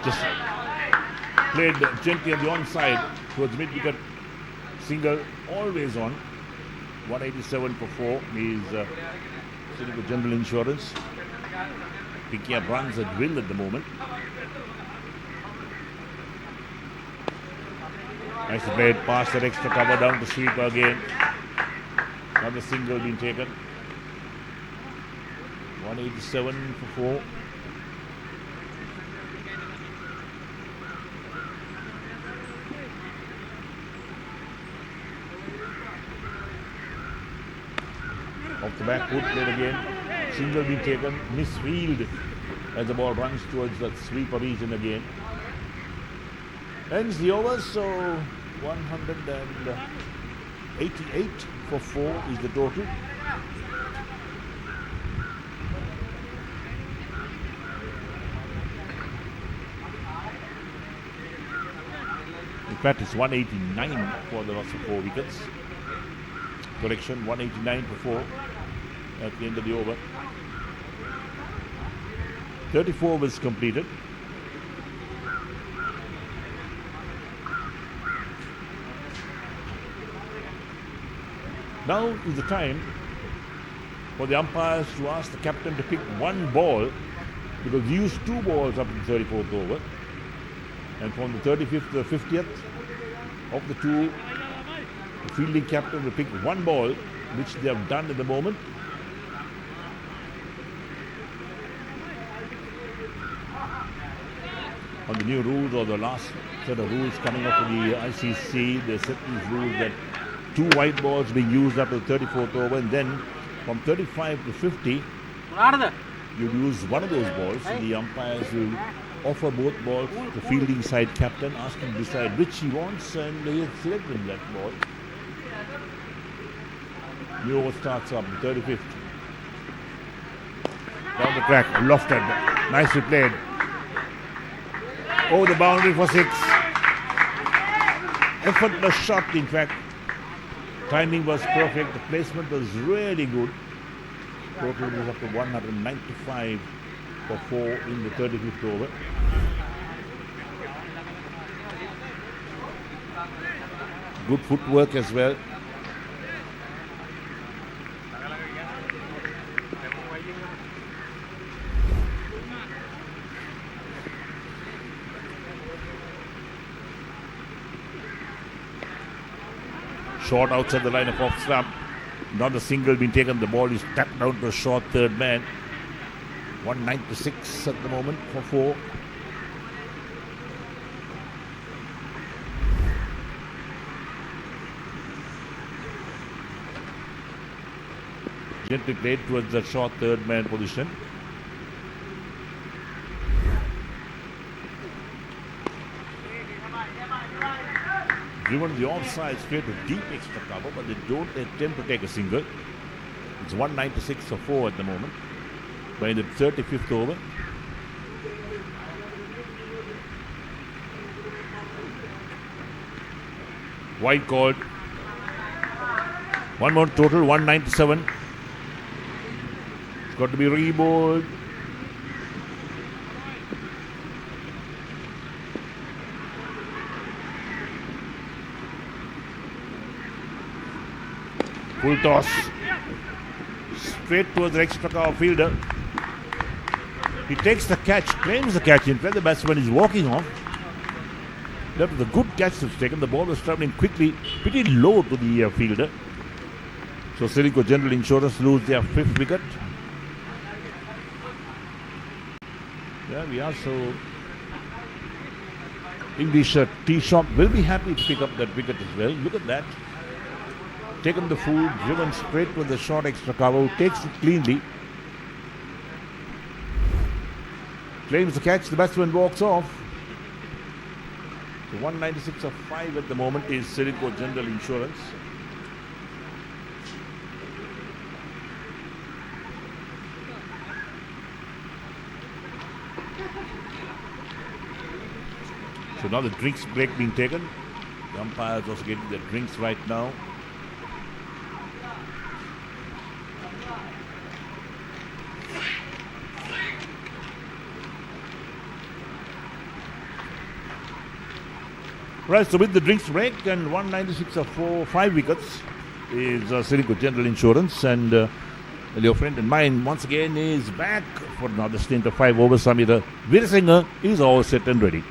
Speaker 1: Just played gently on the onside towards mid wicket. Single always on. 187 for 4 is Ceylinco General Insurance. Picking up runs at will at the moment. Nicely played, past that extra cover down to sweeper again. Another single being taken. 187 for 4. Off the back foot, played again. Single being taken, misfield as the ball runs towards that sweeper region again. Ends the over, so 188 for 4 is the total. In fact, it's 189 for the loss of 4 wickets. Correction, 189 for 4 at the end of the over. 34 was completed. Now is the time for the umpires to ask the captain to pick one ball because he used 2 balls up in the 34th over. And from the 35th to the 50th, of the 2, the fielding captain will pick 1 ball, which they have done at the moment. On the new rules, or the last set of rules coming up from the ICC, they set these rules that 2 white balls being used up to the 34th over, and then from 35 to 50, you use 1 of those balls, and the umpires will offer both balls to the fielding side captain, ask him to decide which he wants, and he'll select him that ball. New over starts up, the 35th. Down the track, lofted, nicely played. Over the boundary for 6. Effortless shot, in fact. Timing was perfect, the placement was really good. Total was up to 195 for 4 in the 35th over. Good footwork as well. Short outside the line of off stump. Not a single been taken. The ball is tapped down to a short third man. 196 at the moment for 4. Gently played towards the short third man position. Driven the offside straight to deep extra cover, but they don't attempt to take a single. It's 196 for 4 at the moment. By the 35th over. Wide called. 1 more total, 197. It's got to be rebowled. Full toss. Straight towards the extra cover fielder. He takes the catch, claims the catch. In fact, the batsman is walking off. That was a good catch that's taken. The ball was travelling quickly, pretty low to the fielder. So Ceylinco General Insurance lose their 5th wicket. There we are. So English tee shop will be happy to pick up that wicket as well. Look at that. Taken the full, driven straight with the short extra cover, takes it cleanly. Claims the catch, the batsman walks off. So 196 of 5 at the moment is Ceylinco General Insurance. So now the drinks break being taken. The umpires also getting their drinks right now. Right, so with the drinks break and 196 of 5 wickets is Ceylinco General Insurance, and your friend and mine once again is back for another stint of 5 overs. Samira Veerasinghe is all set and ready.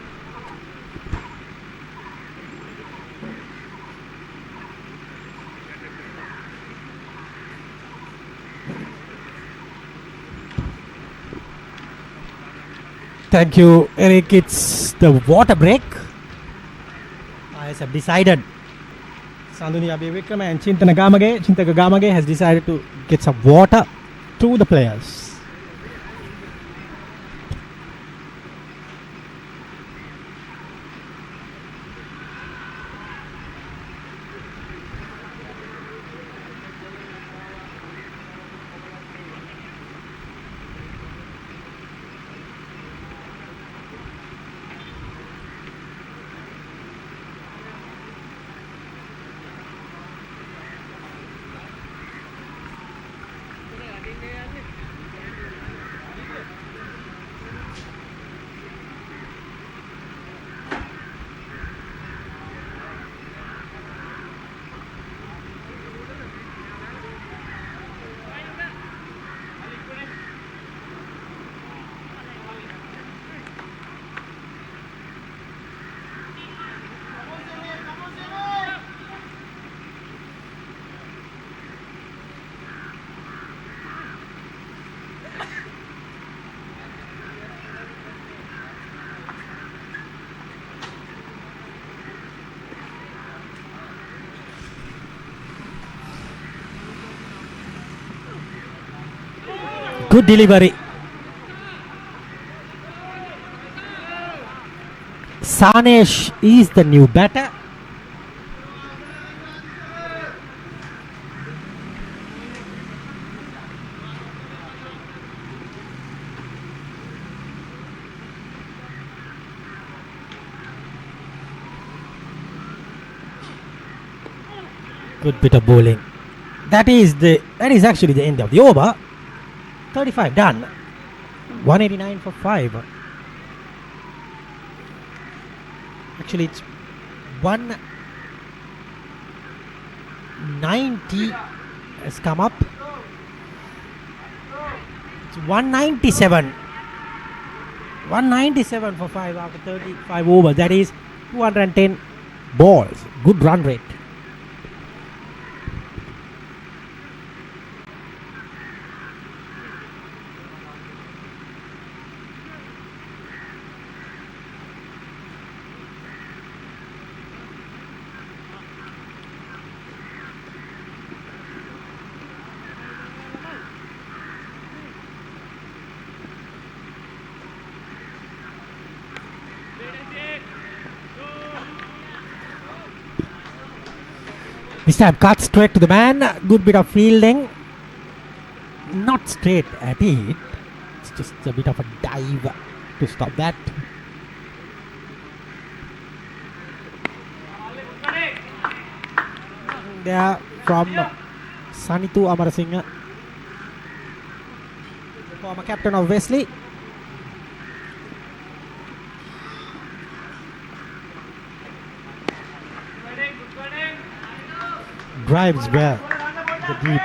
Speaker 2: Thank you, Eric. It's the water break. Have decided. Sanduni Abhivikram and Chintaka Gamage has decided to get some water to the players. Good delivery. Sanesh is the new batter. Good bit of bowling. That is actually the end of the over. 35 done. 189 for 5. Actually, it's 190 has come up. It's 197. 197 for 5 after 35 overs. That is 210 balls. Good run rate. This time cut straight to the man. Good bit of fielding. Not straight at it. It's just a bit of a dive to stop that. There from Sanitu Amarasinghe, former captain of Wesley. Drives well. The deep.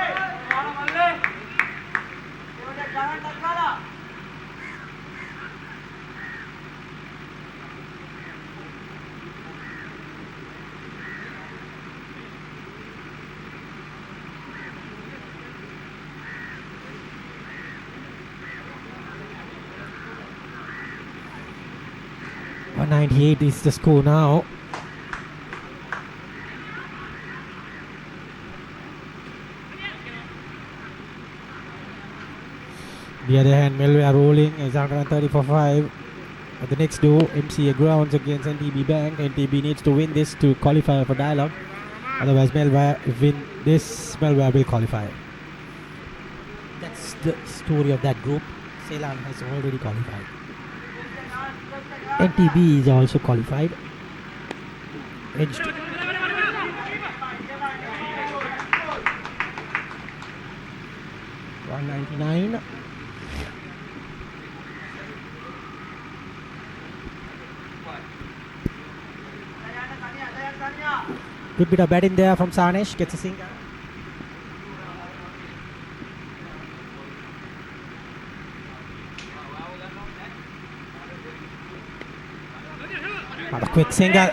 Speaker 2: .198 is the score now. The other hand, Melware rolling is 130 for 5. At the next door, MCA grounds against NTB Bank. NTB needs to win this to qualify for dialogue. Otherwise, Melware win this, Melware will qualify. That's the story of that group. Ceylan has already qualified. NTB is also qualified. Edged. $199. Good bit of bat in there from Sanesh. Gets a single. Not a quick single.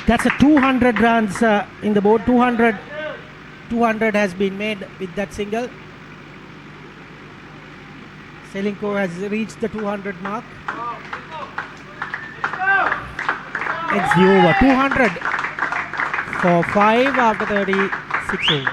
Speaker 2: That's a 200 runs in the board. 200 has been made with that single. Ceylinco has reached the 200 mark. It's the over. 200 for 5 after 36 overs.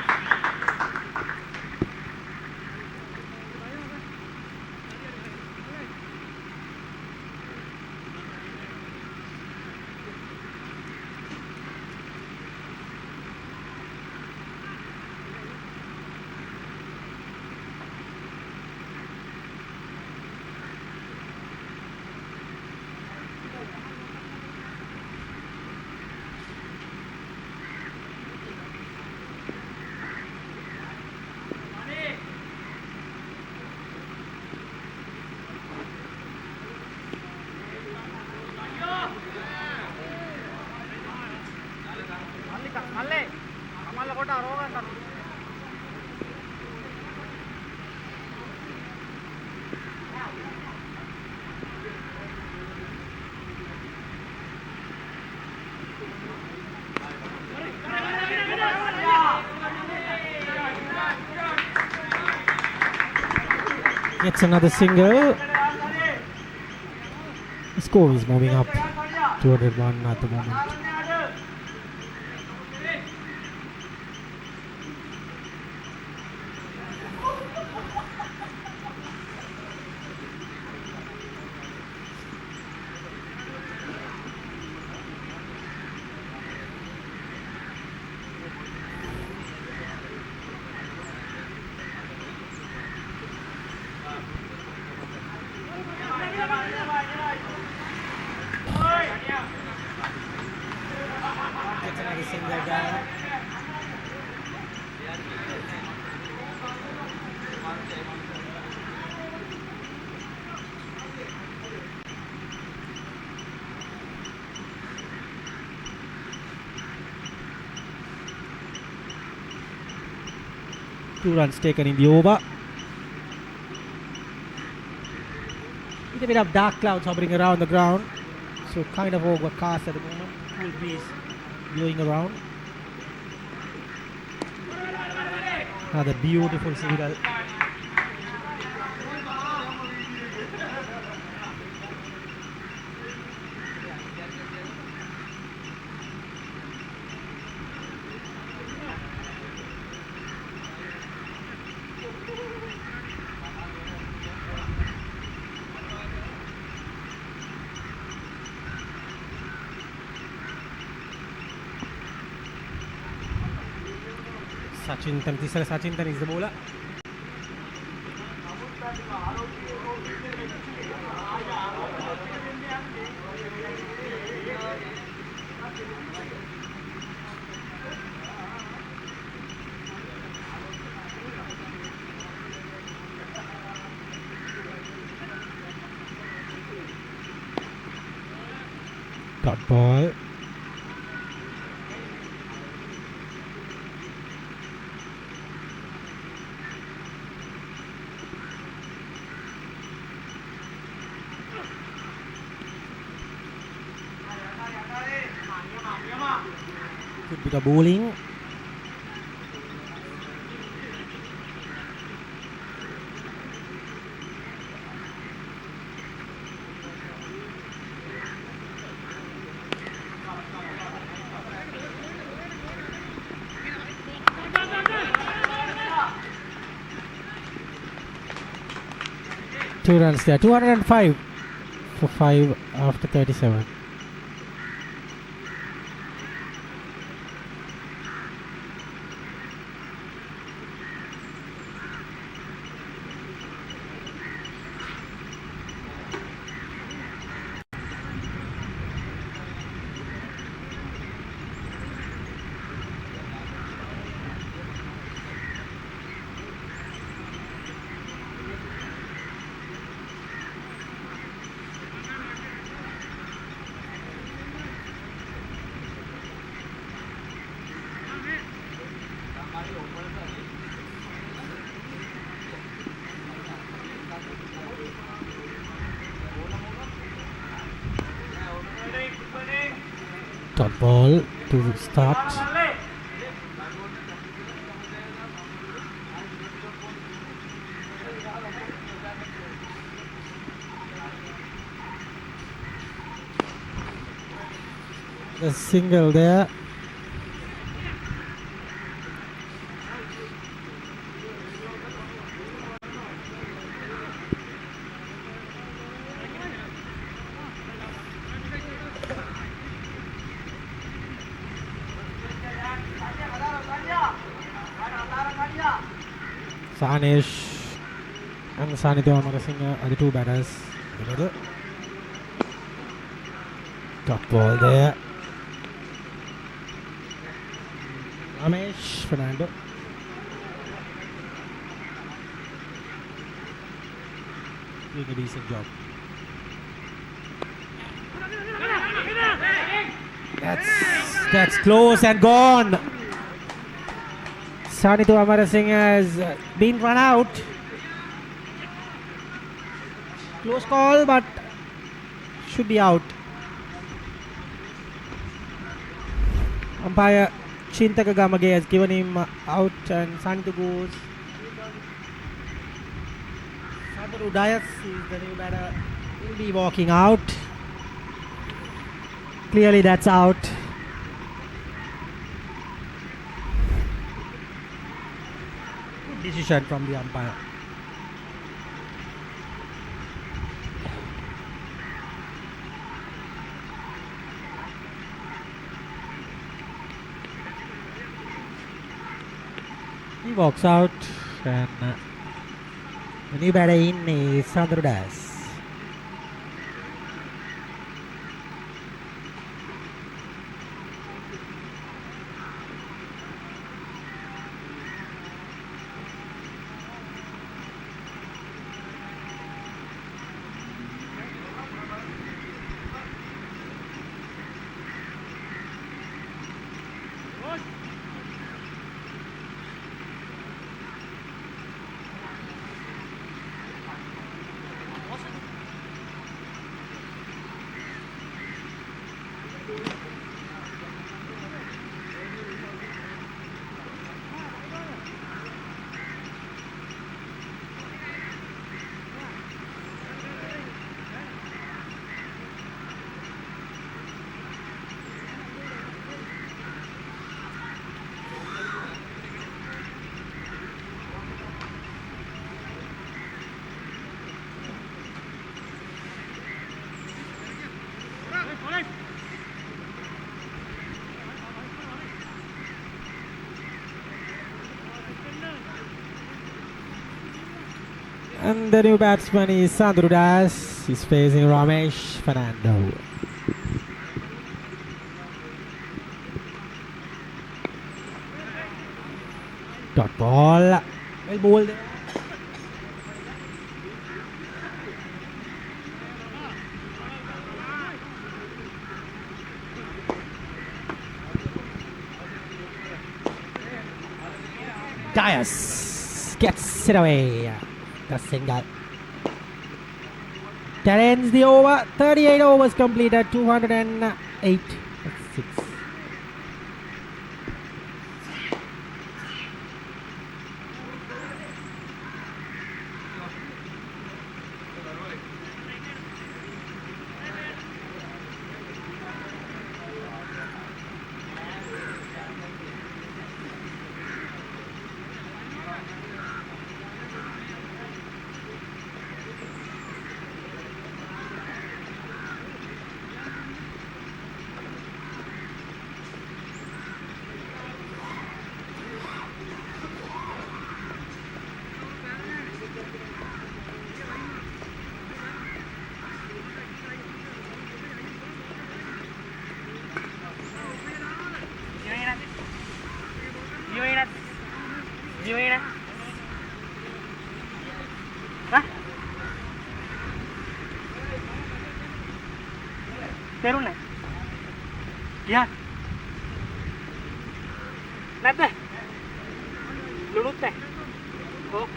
Speaker 2: Gets another single. The score is moving up. 201 at the moment. Gets another single down. Two runs taken in the over. With a bit of dark clouds hovering around the ground, so kind of overcast at the moment. Cool breeze blowing around. Another beautiful single. Sachintan is the bowler. Dot ball. Good bit of bowling. Two runs there. 205 for 5 after 37. Dot ball to start. The single there. Sanish and Sanideo Amarasinghe are the two batters. Dot ball there. Ramesh Fernando. Doing a decent job. That's close and gone. Sanideo Amarasinghe has been run out. Close call, but should be out. Umpire Chintaka Gamage has given him out, and Sanideo goes. Sadaru Dias is the new batter. Will be walking out. Clearly that's out. Good decision from the umpire. He walks out, and the new batter in is Sadaru Dias. And the new batsman is Sandrudas. He's facing Ramesh Fernando. Dot ball. Well bowled. Dias gets it away. The single. That ends the over. 38 overs completed. 208. That's 6.
Speaker 3: තේරුණා යා නැද්ද ලුණුත් නැහැ ඔව්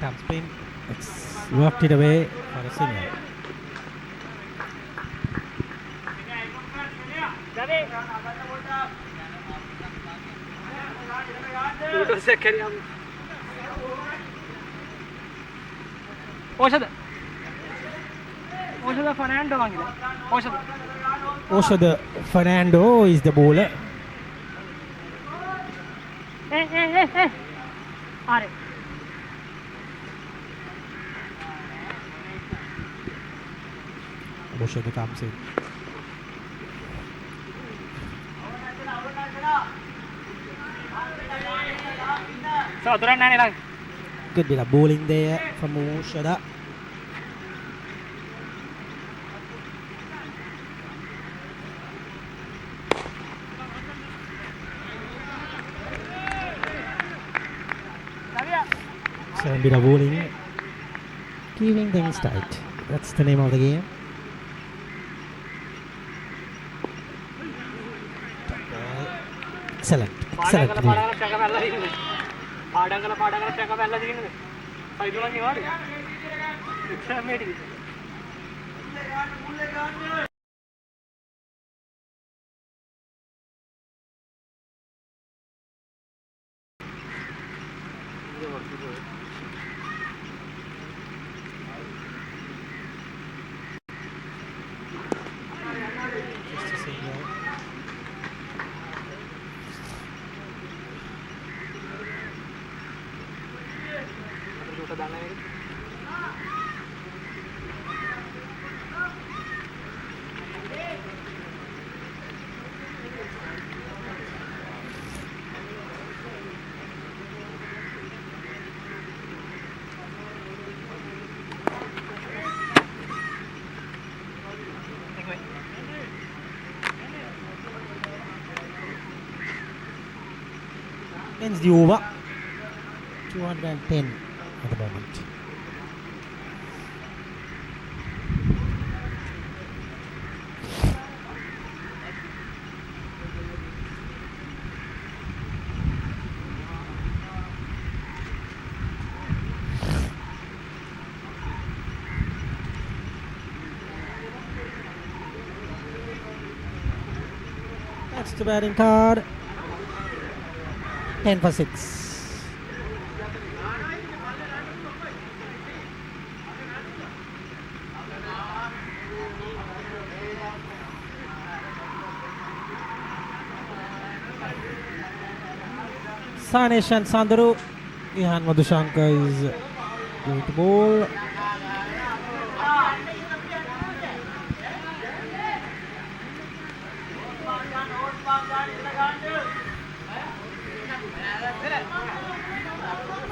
Speaker 2: Top spin. It's worked it away for a single. Oshada Fernando is the bowler.
Speaker 3: Are
Speaker 2: Oshada comes in. Good bit of bowling there from Oshada. So a bit of bowling, keeping things tight. That's the name of the game. Excellent. Excellent. Ends the over. 210 at the moment. That's the batting card. 10 for 6. Sanesh and Sandaru. Ihan Madhushanka is going to bowl.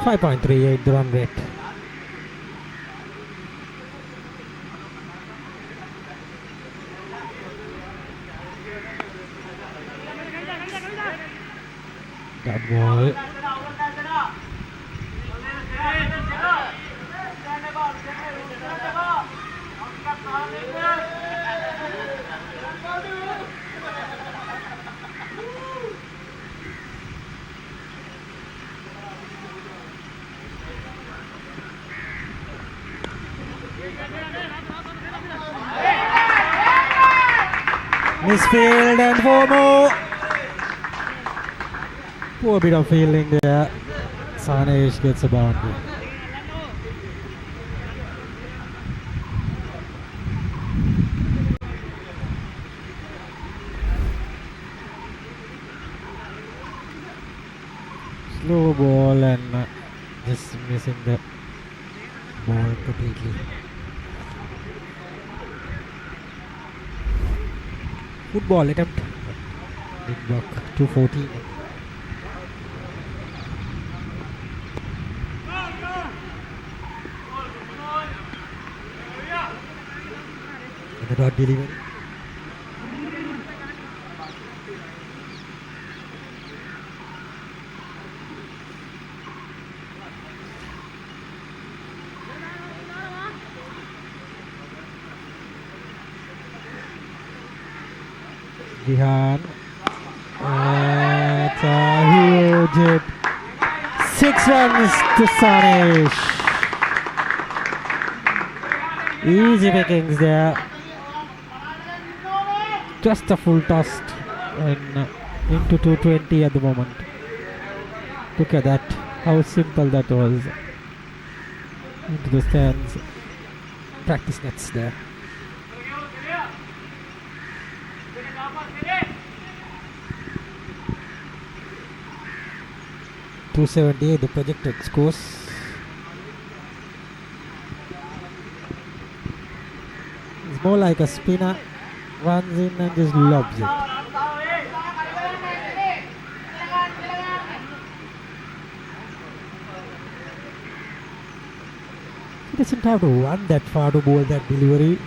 Speaker 2: .38 the run rate. That ball. Misfield and 4 more. Poor bit of fielding there. Sanesh gets a boundary. Slow ball and just missing the ball completely. Good ball attempt. Didn't work. 214. And the dot delivery. Gihan. That's a huge hit. 6 runs to Sanesh. Easy pickings there. Just a full toss and into 220 at the moment. Look at that. How simple that was. Into the stands. Practice nets there. .278 the projected scores. It's more like a spinner, runs in and just lobs it. He doesn't have to run that far to bowl that delivery.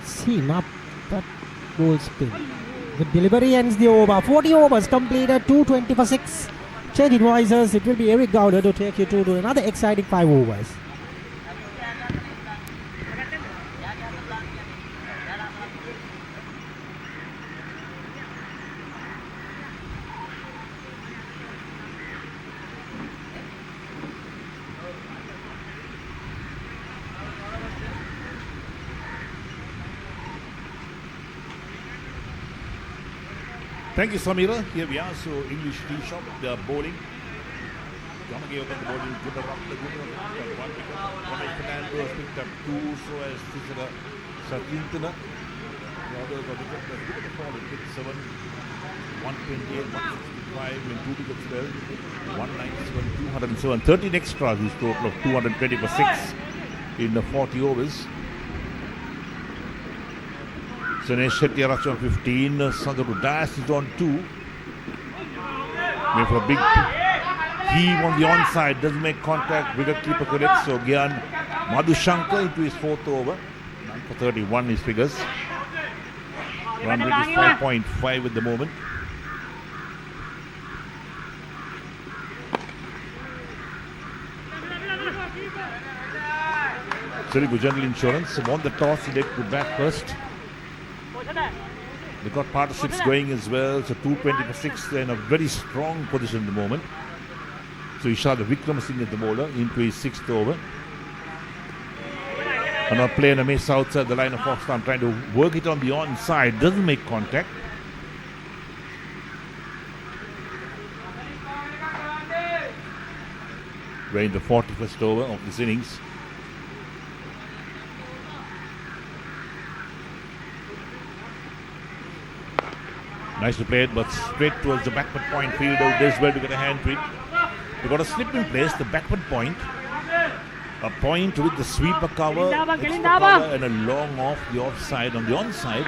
Speaker 2: Seam up, but ball spin. The delivery ends the over. 40 overs completed, 220 for 6. Change advisors. It will be Eric Gowder to take you to another exciting 5 overs.
Speaker 1: Thank you, Samira. Here we are. So, English tea shop, they are bowling. Jonagay opened the bowling. Good rock, the good rock. 1 wicket. Ramesh Fernando has picked up 2. So has Tisara Satlintana. The others are wicket. Look at the fall. It hit 7, 128, 165 when 2 wickets fell. 197, 207. 13 extras is total of 220 for 6 in the 40 overs. Sanesh Shetty on 15, Sandaru Das is on 2. Made for a big heave on the onside, doesn't make contact, wicket keeper correct. So Gyan Madhushanka into his 4th over. 9 for 31 his figures. Run rate is 5.5 at the moment. Ceylinco General Insurance won the toss, they to bat first. They got partnerships going as well, so 220 for 6 in a very strong position at the moment. So Ishad Wickramasinghe at the bowler into his 6th over. And now playing a miss outside the line of off stump, trying to work it on the onside, doesn't make contact. We're in the 41st over of this innings. Nicely played, but straight towards the backward point field. Out this well to get a hand to it. They got a slip in place, the backward point. A point with the sweeper cover, extra cover, and a long off the offside. On the onside,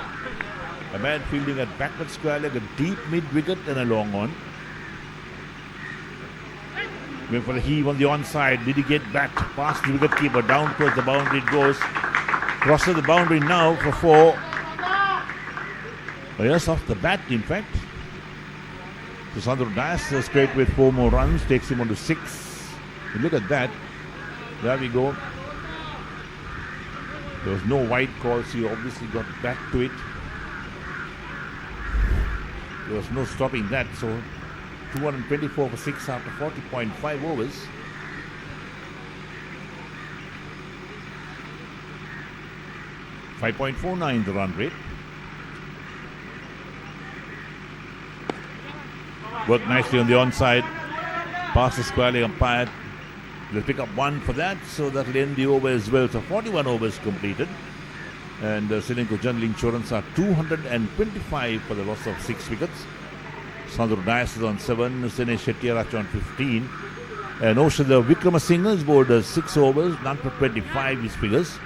Speaker 1: a man fielding at backward square leg, a deep mid wicket, and a long on. Going for the heave on the onside. Did he get back past the wicket keeper? Down towards the boundary it goes. Crosses the boundary now for 4. Yes, off the bat, in fact. So Sandro Dias straight with 4 more runs, takes him on to 6. You look at that. There we go. There was no wide call, so he obviously got back to it. There was no stopping that, so 224 for 6 after 40.5 overs. .49 the run rate. Worked nicely on the onside. Past the square leg umpire. They'll pick up 1 for that, so that'll end the over as well. So 41 overs completed. And Ceylinco General Insurance are 225 for the loss of 6 wickets. Sandro Dias is on 7, Sene Shettyarach on 15. And Oshada Wickramasinghe has bowled 6 overs, none for 25 his figures.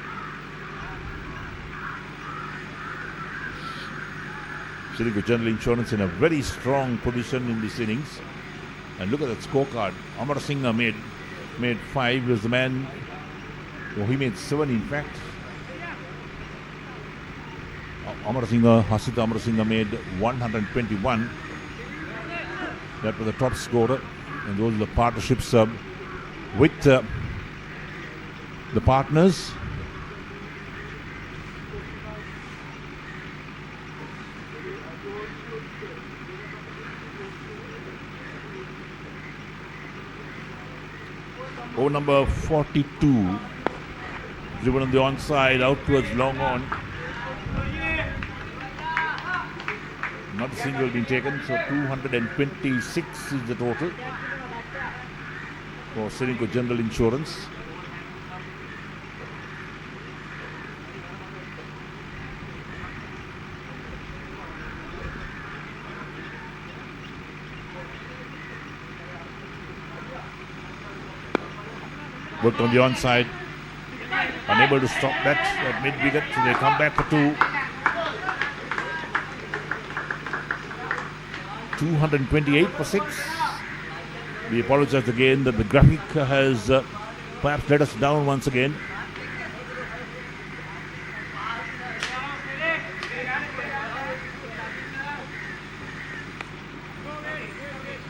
Speaker 1: Ceylinco General Insurance in a very strong position in this innings. And look at that scorecard. Amarasinghe made 5. He was the man. Oh, he made 7 in fact. Hasith Amarasinghe made 121. That was the top scorer. And those are the partnerships with the partners. Over number 42, driven on the onside, out towards long on. Not a single being taken, so 226 is the total for Ceylinco General Insurance. Worked on the onside, unable to stop that at mid-wicket, so they come back for 2. 228 for 6. We apologize again that the graphic has perhaps let us down once again.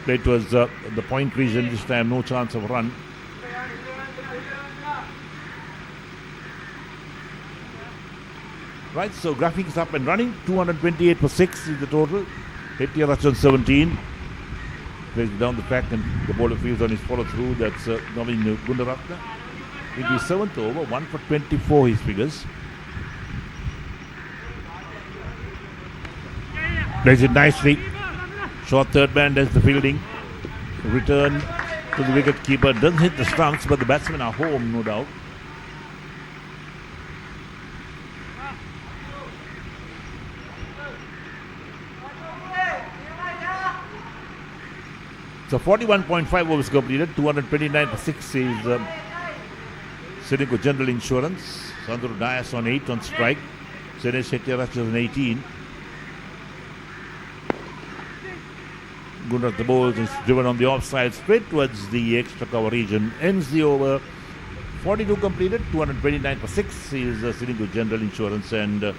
Speaker 1: It was the point region this time, no chance of run. Right, so graphics up and running. 228 for 6 is the total. Shettyarach on 17. Plays down the track and the bowler fields on his follow through. That's Navin Gundaratne. In the 7th over, 1 for 24 his figures. Plays it nicely. Short third man does the fielding. Return to the wicket keeper. Doesn't hit the stumps, but the batsmen are home, no doubt. So 41.5 overs completed, 229 for 6 is Ceylinco General Insurance. Sandro Dias on 8 on strike. Sene Shettyarach on 18. Gunnar the bowls is driven on the offside straight towards the extra cover region. Ends the over. 42 completed, 229 for 6 is Ceylinco General Insurance, and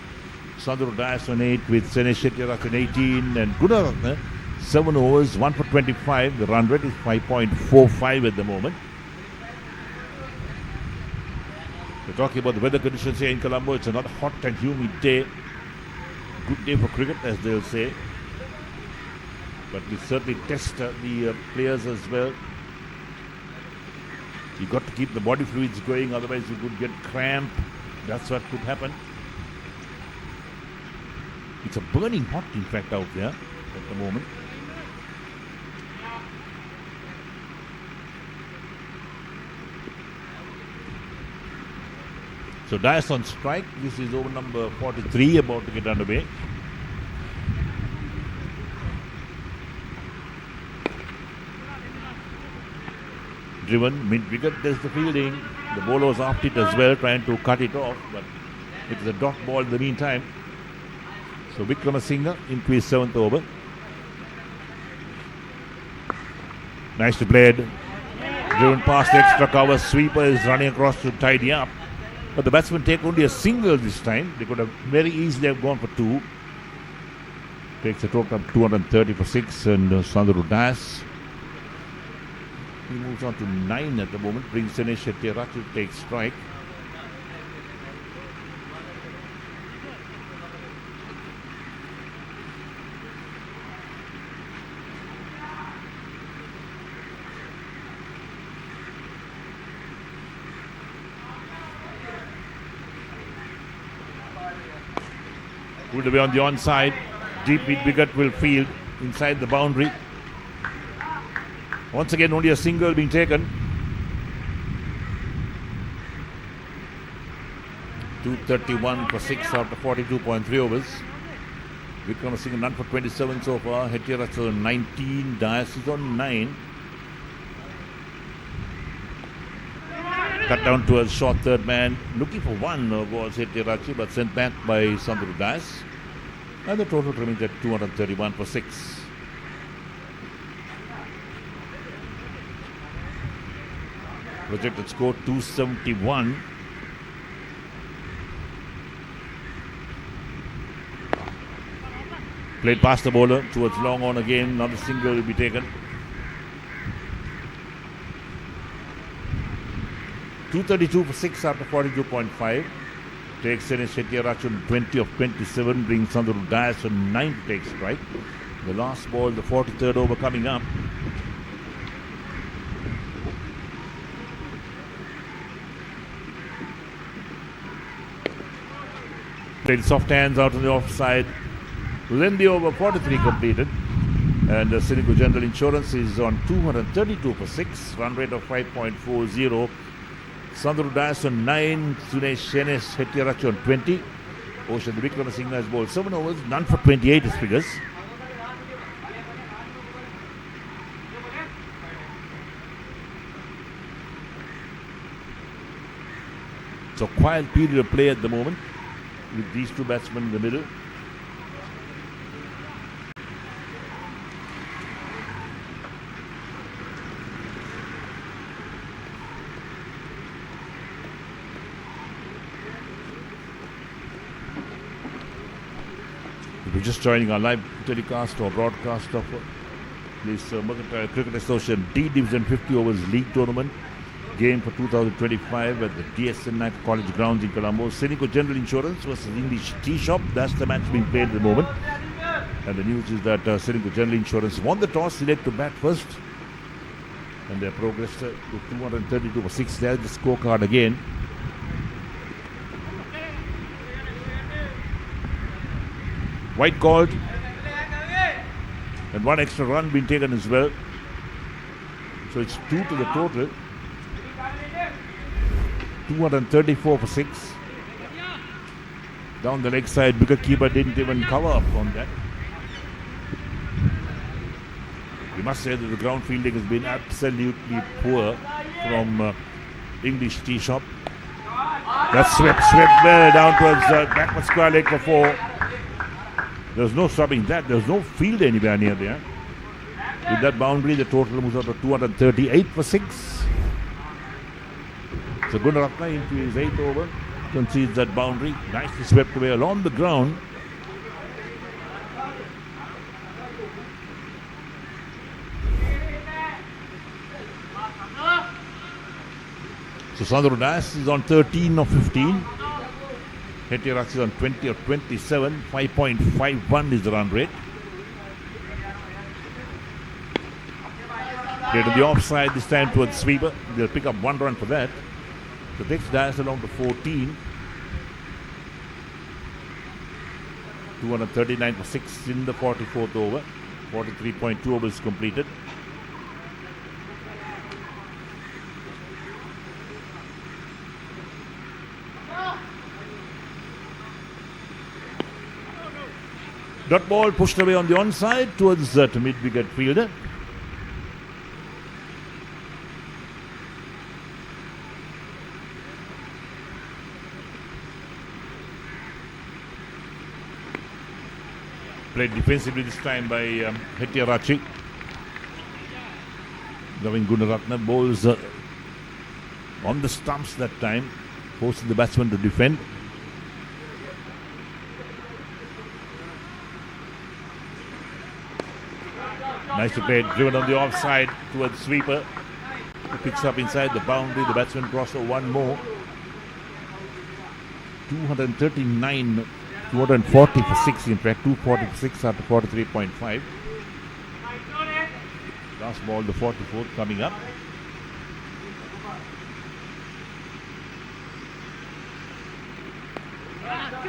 Speaker 1: Sandro Dias on 8 with Sene Shettyarach on 18, and Gunnar 7 overs, 1 for 25. The run rate is 5.45 at the moment. We're talking about the weather conditions here in Colombo. It's another hot and humid day. Good day for cricket, as they'll say. But we certainly test the players as well. You got to keep the body fluids going, otherwise you could get cramp. That's what could happen. It's a burning hot, in fact, out there at the moment. So Dias on strike. This is over number 43, about to get underway. Driven mid-wicket, there's the fielding. The bowler was after it as well, trying to cut it off, but it was a dot ball in the meantime. So Wickramasinghe into his 7th over. Nicely played. Driven past the extra cover. Sweeper is running across to tidy up. But the batsmen take only a single this time. They could have very easily have gone for 2. Takes a total of 230 for 6, and Sandro Dias. He moves on to 9 at the moment. Brings Dinesh Hettiarachchi to take strike. Pulled away on the onside. Deep mid-wicket will field inside the boundary. Once again, only a single being taken. 231 for 6 after 42.3 overs. Wickramasinghe none for 27 so far. Hettiarachchi on 19. Dias is on 9. Cut down to a short third man. Looking for 1 was Hettiarachchi, but sent back by Sandro Dias. And the total remains at 231 for 6. Projected score 271. Played past the bowler towards long on again. Another single will be taken. 232 for 6 after 42.5. Takes Dinesh Hettiarachchi on 20 of 27. Brings Sandro Dias on 9 to take strike. The last ball, the 43rd over coming up. Played soft hands out on the offside. Lengthy over 43 completed. And Ceylinco General Insurance is on 232 for 6. Run rate of 5.40. Sandro Dias on 9. Dinesh Hettiarachchi on 20. Ocean Wickramasinghe has bowled 7 overs. None for 28 his figures. So quiet period of play at the moment, with these two batsmen in the middle. If you're just joining our live telecast or broadcast of this Mercantile Cricket Association D Division 50 overs league tournament game for 2025 at the DSN College Grounds in Colombo. Ceylinco General Insurance versus English Tea Shop. That's the match being played at the moment. And the news is that Ceylinco General Insurance won the toss, select to bat first. And they progressed to 232 for 6. There's the scorecard again. White called. And 1 extra run being taken as well. So it's 2 to the total. 234 for 6. Down the leg side, wicketkeeper didn't even cover up on that. We must say that the ground fielding has been absolutely poor from English Tea Shop. That's swept well down towards backward square leg for 4. There's no stopping that. There's no field anywhere near there. With that boundary, the total moves out to 238 for 6. So Gunaratne into his 8th over, concedes that boundary, nicely swept away along the ground. So Sandro Das is on 13 of 15. Hetirachi is on 20 of 27. 5.51 is the run rate. They're to the offside this time towards sweeper. They'll pick up 1 run for that. So takes Das along to 14. 239 for 6 in the 44th over. 43.2 overs completed. Dot ball pushed away on the onside towards to mid-wicket fielder. Played defensively this time by Hetirachi. Navin Gunaratne bowls on the stumps that time, forcing the batsman to defend. Nicely played, driven on the offside towards sweeper. He picks up inside the boundary. The batsman crosses one more. 239, 240 for 6 in fact. 240 for 6 after 43.5. Last ball, the 44th coming up.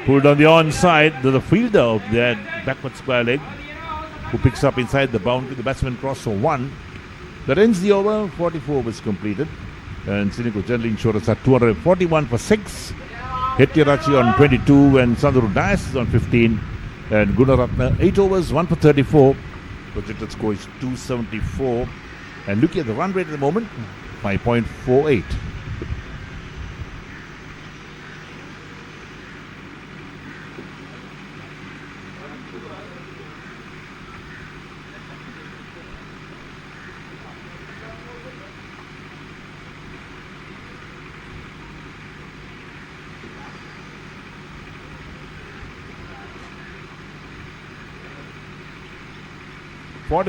Speaker 1: Pulled on the onside. There's a fielder of that backward square leg who picks up inside the boundary. The batsman crosses for 1. That ends the over. 44 was completed. And Ceylinco General Insurance at 241 for 6. Hetirachi on 22 and Sandro Das is on 15. And Gunaratne 8 overs, 1 for 34. Projected score is 274. And looking at the run rate at the moment, 5.48.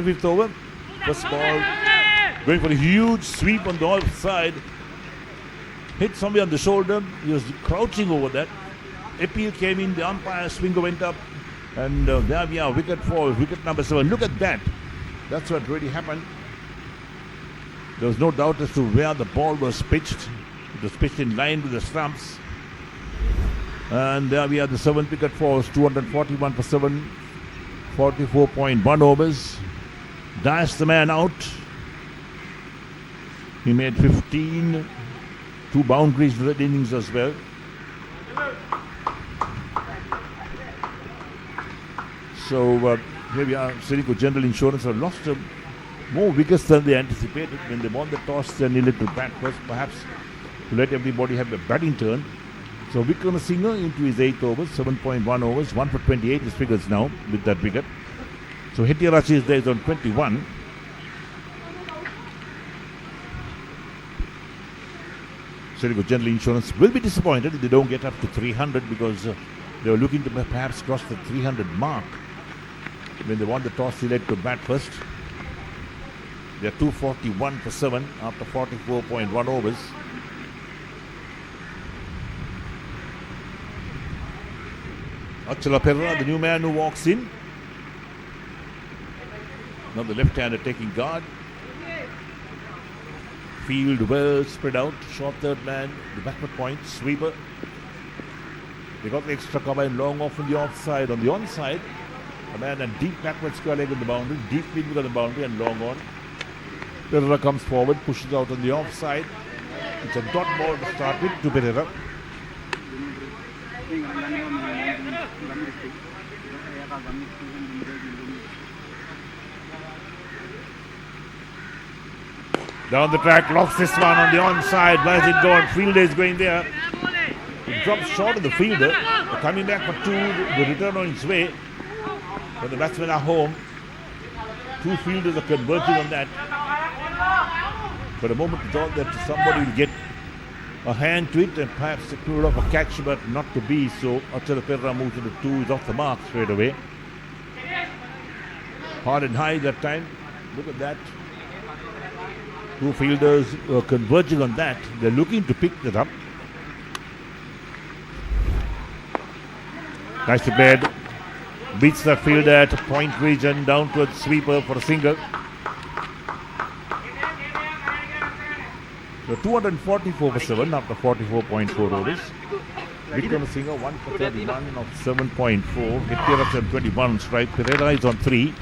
Speaker 1: Fifth over, first ball, going for a huge sweep on the offside. Hit somebody on the shoulder. He was crouching over that. Appeal came in, the umpire swinger went up, and there we are, wicket falls, wicket number 7. Look at that. That's what really happened. There was no doubt as to where the ball was pitched. It was pitched in line with the stumps. And there we are, the 7th wicket falls, 241 for 7, 44.1 overs. Das the man out. He made 15, 2 boundaries in the innings as well. So here we are. Ceylinco General Insurance have lost more wickets than they anticipated when they won the toss. They needed to bat first, perhaps to let everybody have a batting turn. So Wickramasinghe into his 8th overs, 7.1 overs, 1 for 28 his figures now with that wicket. So Hetirachi is there, is on 21. Ceylinco General Insurance will be disappointed if they don't get up to 300 because they were looking to perhaps cross the 300 mark. When they won the toss, they led to bat first. They are 241 for 7 after 44.1 overs. Achala Perra, the new man who walks in. Now the left-hander taking guard. Field well spread out. Short third man. The backward point. Sweeper. They got the extra cover and long off on the offside. On the onside, a man and deep backward square leg on the boundary. Deep lead on the boundary and long on. Pereira comes forward. Pushes out on the offside. It's a dot ball to start with to Pereira. Down the track, locks this one on the onside. Where's it going? Fielder is going there. It drops short of the fielder. Coming back for 2, the return on its way. But the batsmen are home. 2 fielders are converging on that. For a moment we thought that somebody will get a hand to it and perhaps pull off a catch, but not to be. So Achala Perra moves to the 2, is off the mark straight away. Hard and high that time. Look at that. Two fielders were converging on that. They're looking to pick that up. Nicely played. Beats the fielder at point region down towards sweeper for a single. So 244 for 7 after 44.4 overs. Wickramasinghe 1 for 31 of 7.4. Hettiarach on 21 strike. Pereira is on 3.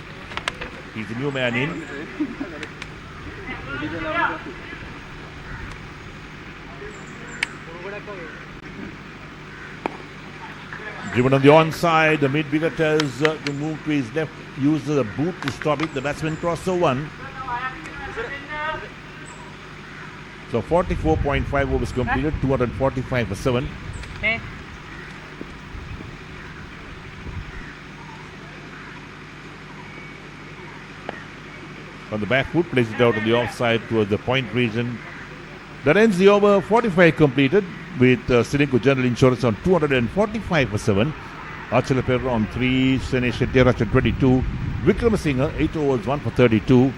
Speaker 1: He's the new man in. Driven on the onside, the mid-wicket has to move to his left, uses a boot to stop it. The batsman crossed the one. So 44.5 overs completed, 245 for 7. On the back foot, places it out on the offside towards the point region. That ends the over. 45 completed with Ceylinco General Insurance on 245 for 7. Achala Pereira on 3. Senesh Hettiarach on 22. Wickramasinghe 8 overs 1 for 32.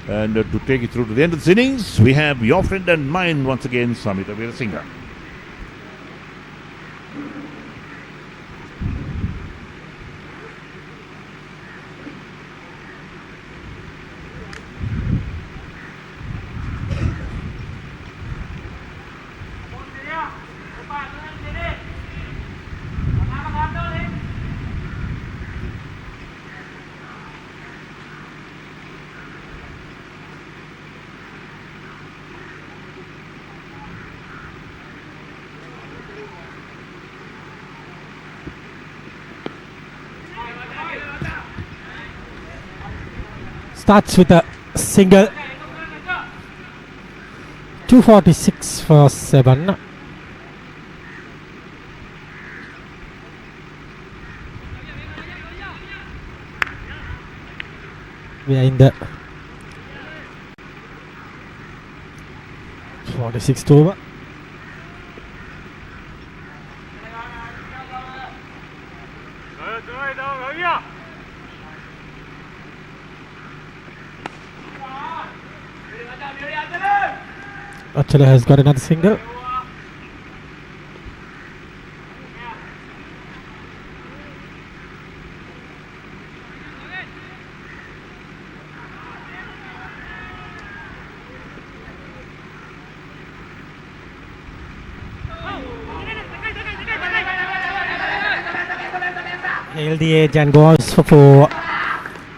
Speaker 1: And to take it through to the end of the innings, we have your friend and mine once again, Samita Veerasinghe.
Speaker 2: Starts with a single. 246 for 7. We are in the 46th over. Achala has got another single. Hail the edge and goes for 4.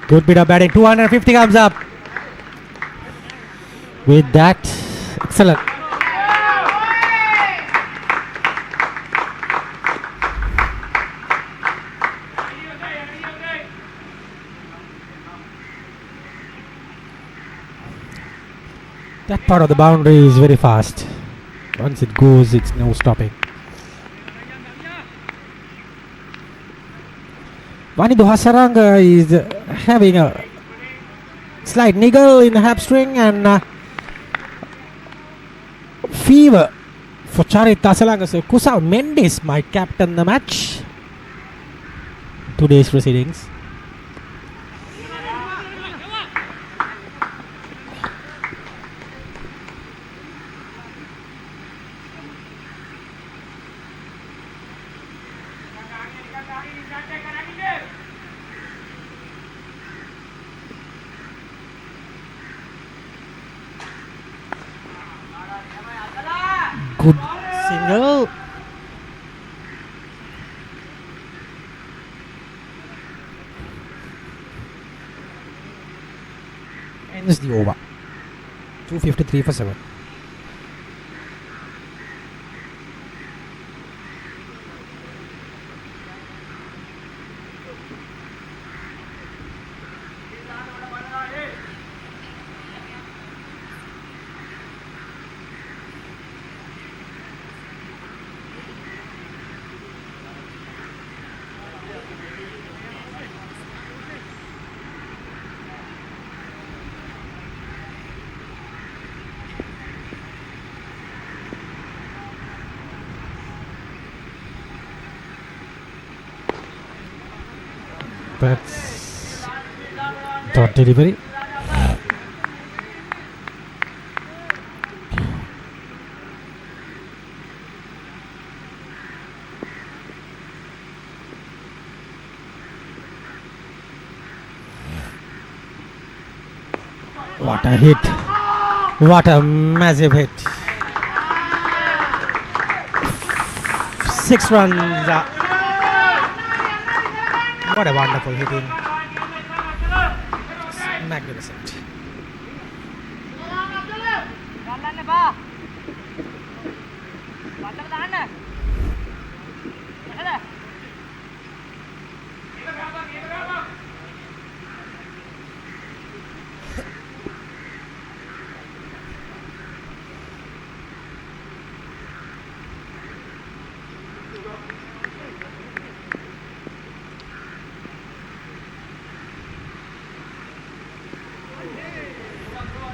Speaker 2: Good bit of batting. 250 comes up. With that, excellent. That part of the boundary is very fast. Once it goes, it's no stopping. Wanindu Hasaranga is having a slight niggle in the hamstring and fever for Charit Tasalanga. So Kusal Mendes might captain the match. Today's proceedings. Good single. Ends the over. 253 for 7. That's dot delivery. What a hit. What a massive hit. 6 runs. What a wonderful hitting. Magnificent.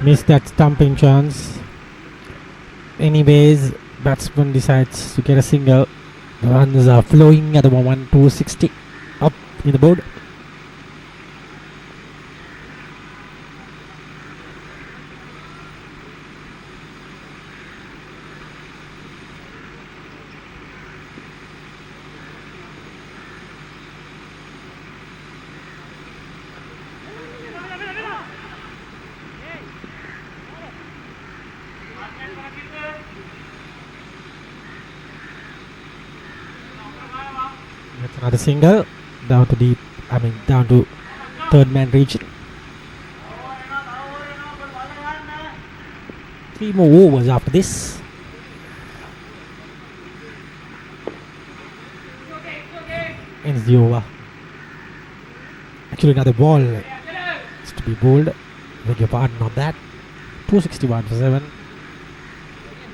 Speaker 2: Missed that stumping chance. Anyways, batsman decides to get a single. The runs are flowing at the moment. 260 up in the board. That's another single. Down to deep. Down to third man region. 3 more overs after this. Ends the over. Actually, another ball is to be bowled. Beg your pardon on that. 261 for 7.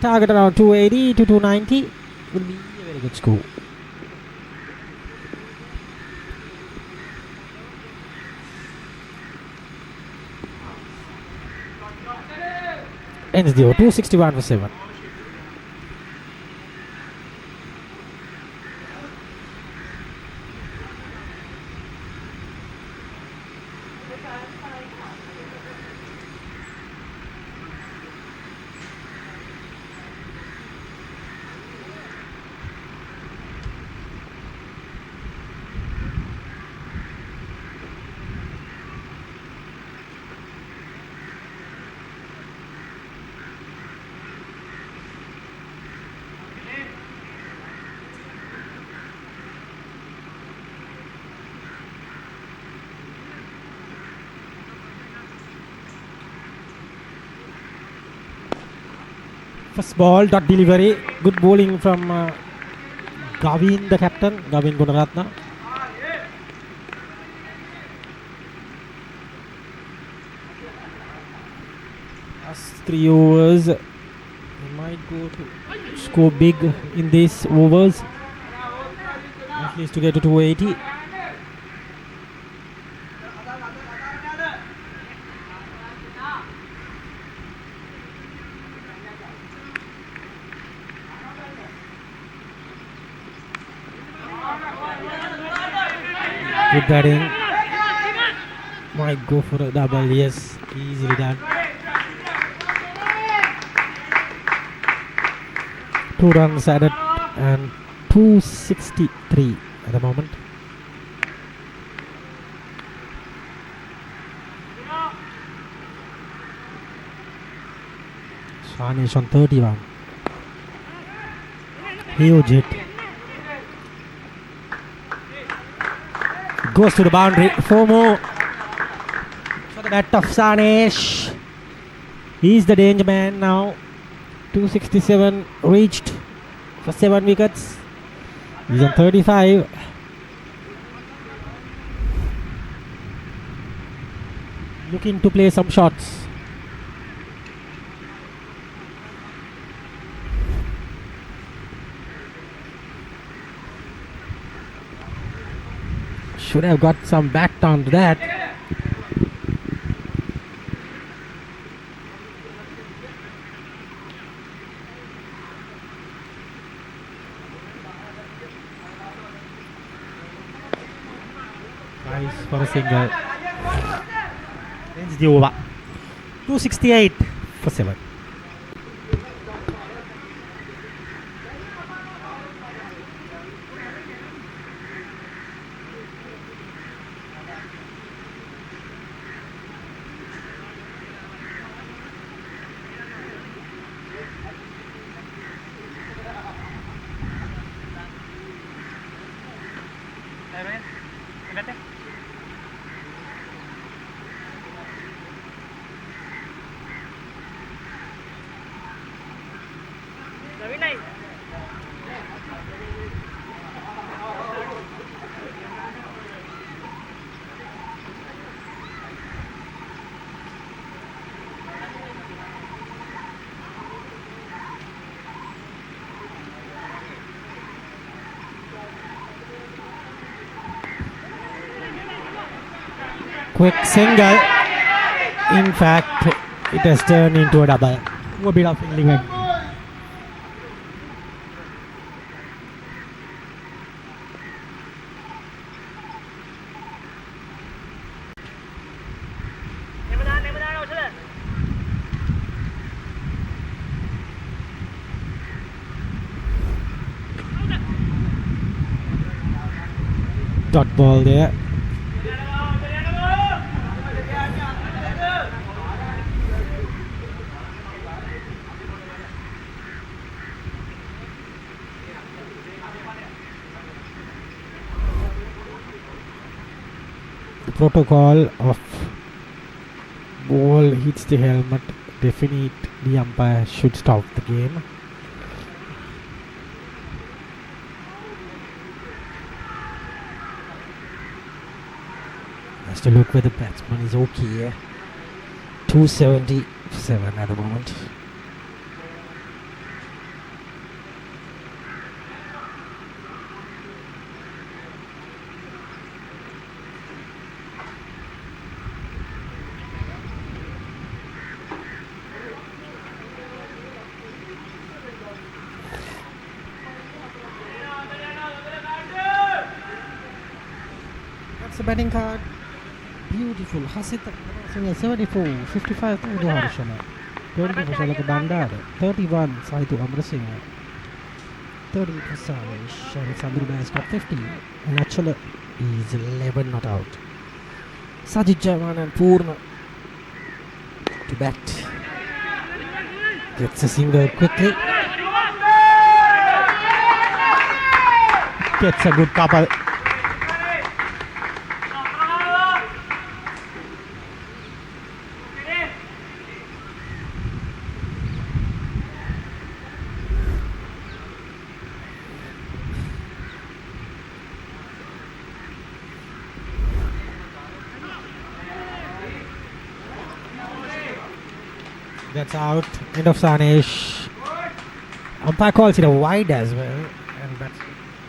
Speaker 2: Target around 280 to 290. Will be a very good score. Ends the over. 261 for 7. First ball, dot delivery. Good bowling from Gavin, the captain, Gavin Gunaratna. Last 3 overs. They might go to score big in these overs. At least to get to 280. Good batting. Might go for a double. Yes, easily done. 2 runs added and 263 at the moment. Shanish on 31. Huge hit. Goes to the boundary. 4 more for the bat of Sanesh. He's the danger man now. 267 reached for 7 wickets. He's on 35. Looking to play some shots. Should have got some back down to that. Nice for a single. Ends the over. 268 for 7. Quick single. In fact, it has turned into a double. A bit of fielding. Dot ball there. The protocol of ball hits the helmet, definitely the umpire should stop the game. Has to look where the batsman is okay. 277 at the moment. That's the batting card. Beautiful. Hasit 74, 55 to Harshana. 20 for Shalaka Bandar. 31 Saitu Amrasingh. 30 for Samish. And Sandruna has got 50. And Achala is 11 not out. Sajid Jaman and Purna to bat. Gets a single quickly. Gets a good couple. That's out. End of Sanesh. Umpire calls it a wide as well, and that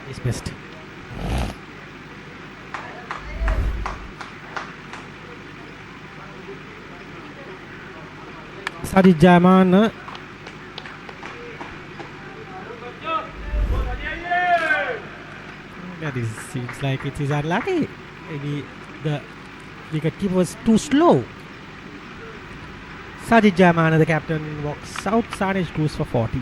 Speaker 2: is missed. Sajid Jaman. That is, seems like it is unlucky. Maybe the wicket was too slow. Sajid Jaman, the captain, walks out. Sanesh goes for 40.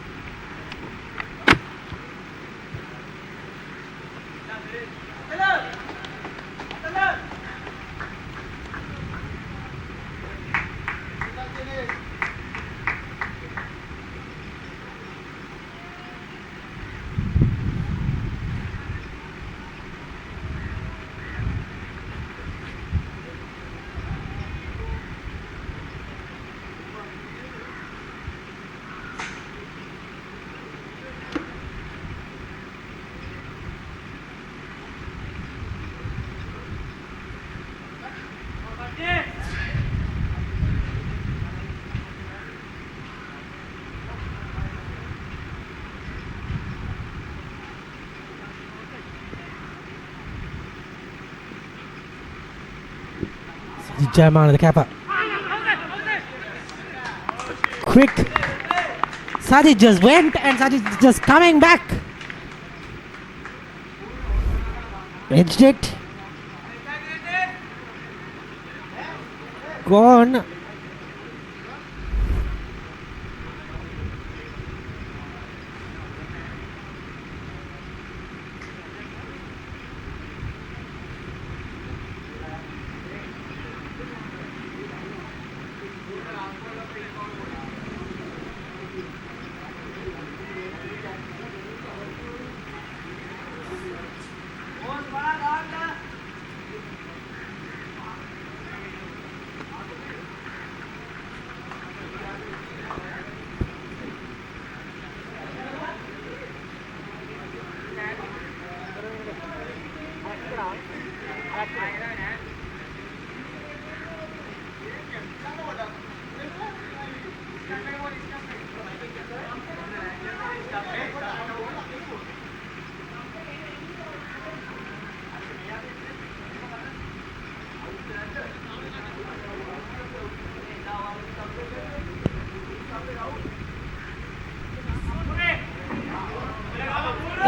Speaker 2: Jaman, the capper. Quick. Sajid just went and Sajid just coming back. Edged it. Gone.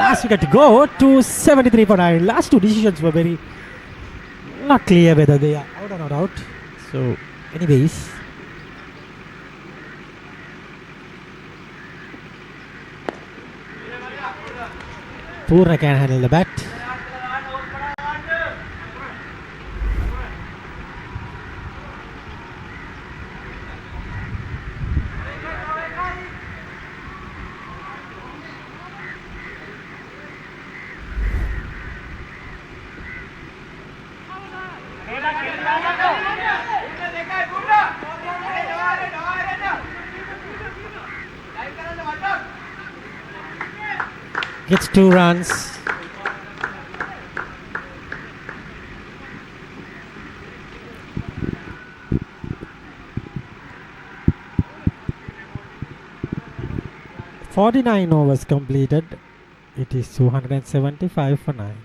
Speaker 2: last wicket to go to 73 for 9. Last two decisions were very not clear whether they are out or not out. So, anyways. Purna can handle the bat. Gets 2 runs. "49 overs completed. It is 275 for 9.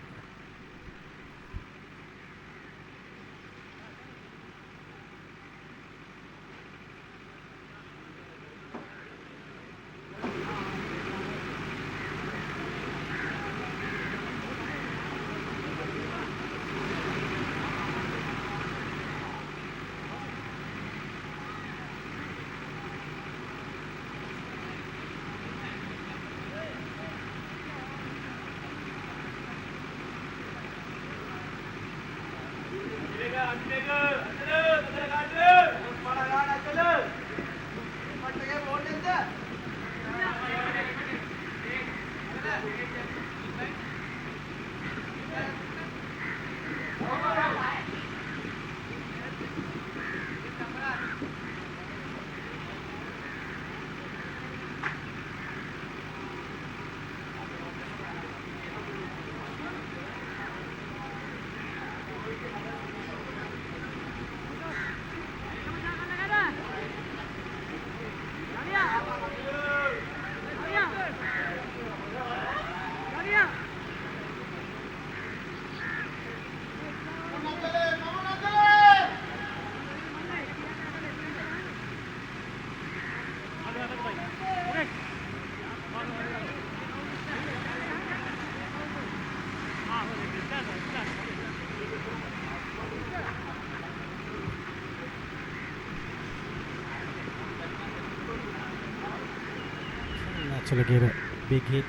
Speaker 2: Actually gave a big hit.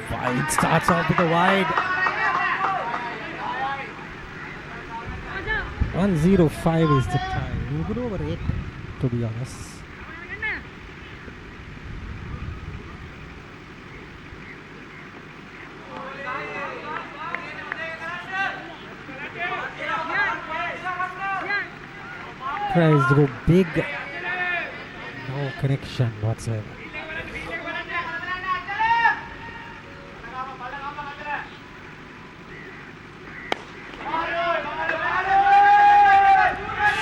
Speaker 2: Wide starts off with a wide. 105 is the time. You could over 8, to be honest. Tries to go big. No connection whatsoever.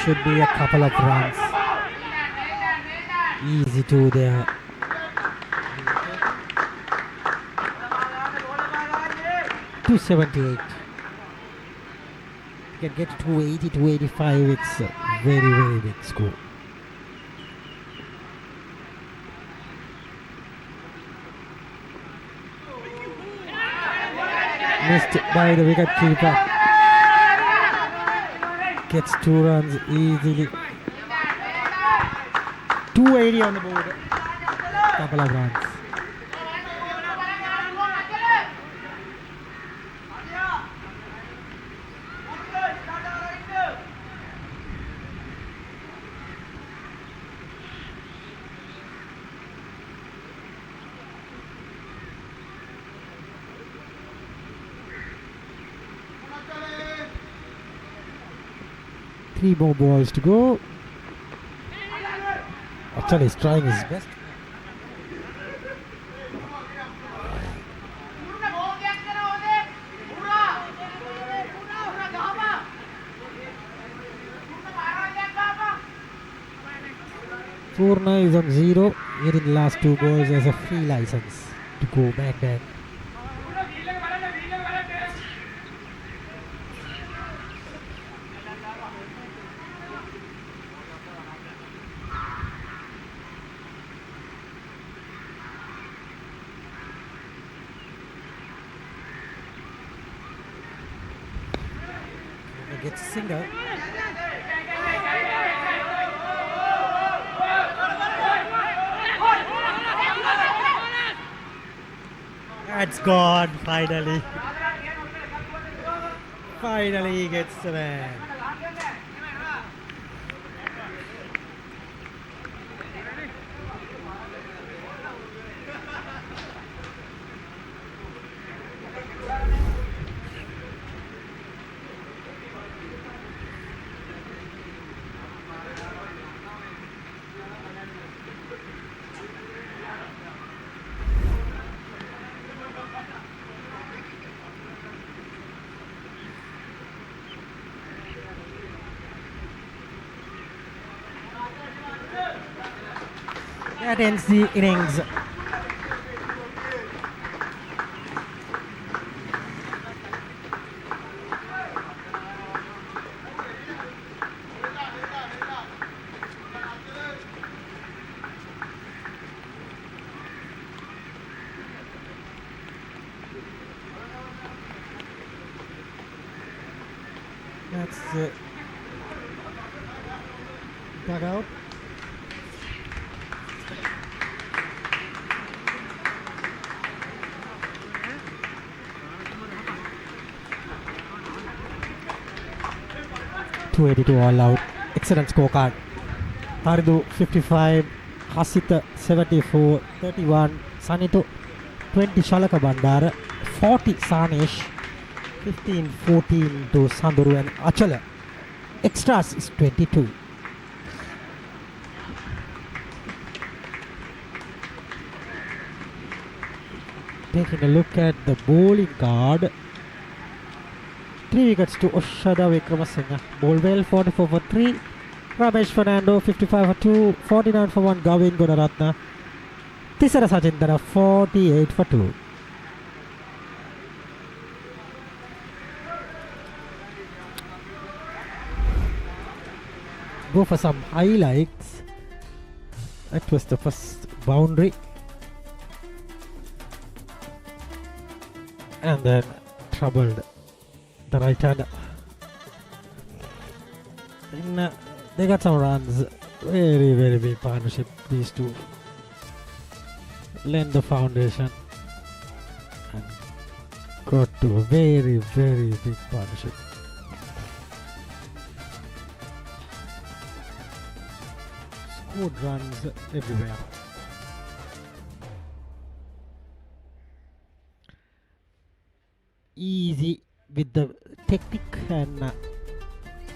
Speaker 2: Should be a couple of runs. Easy to there. 278. You can get to 280, 285. It's a very, very big score. Missed by the wicket keeper. Gets 2 runs easily. 280 on the board. Couple of runs. Three more balls to go. Actually, he's trying his best. Purna is on 0. Hitting the last 2 balls as a free license to go back. gets a single. That's gone finally. Finally he gets the man. That ends the innings. That's the dugout. .282 all out. Excellent scorecard. Haridu 55, Hasita 74, 31, Sanito 20, Shalaka Bandara 40, Sanesh 15, 14 to Sanduru and Achala. Extras is 22. Taking a look at the bowling card. 3 wickets to Oshada Vikramasinghe. Ball well, 44 for 3. Ramesh Fernando, 55 for 2. 49 for 1. Gavin Gunaratna. Tisara Sajindara, 48 for 2. Go for some highlights. That was the first boundary. And then troubled the right hander. They got some runs. Very, very big partnership, these two. Lend the foundation and got to a very, very big partnership. Scored runs everywhere. Easy with the technique and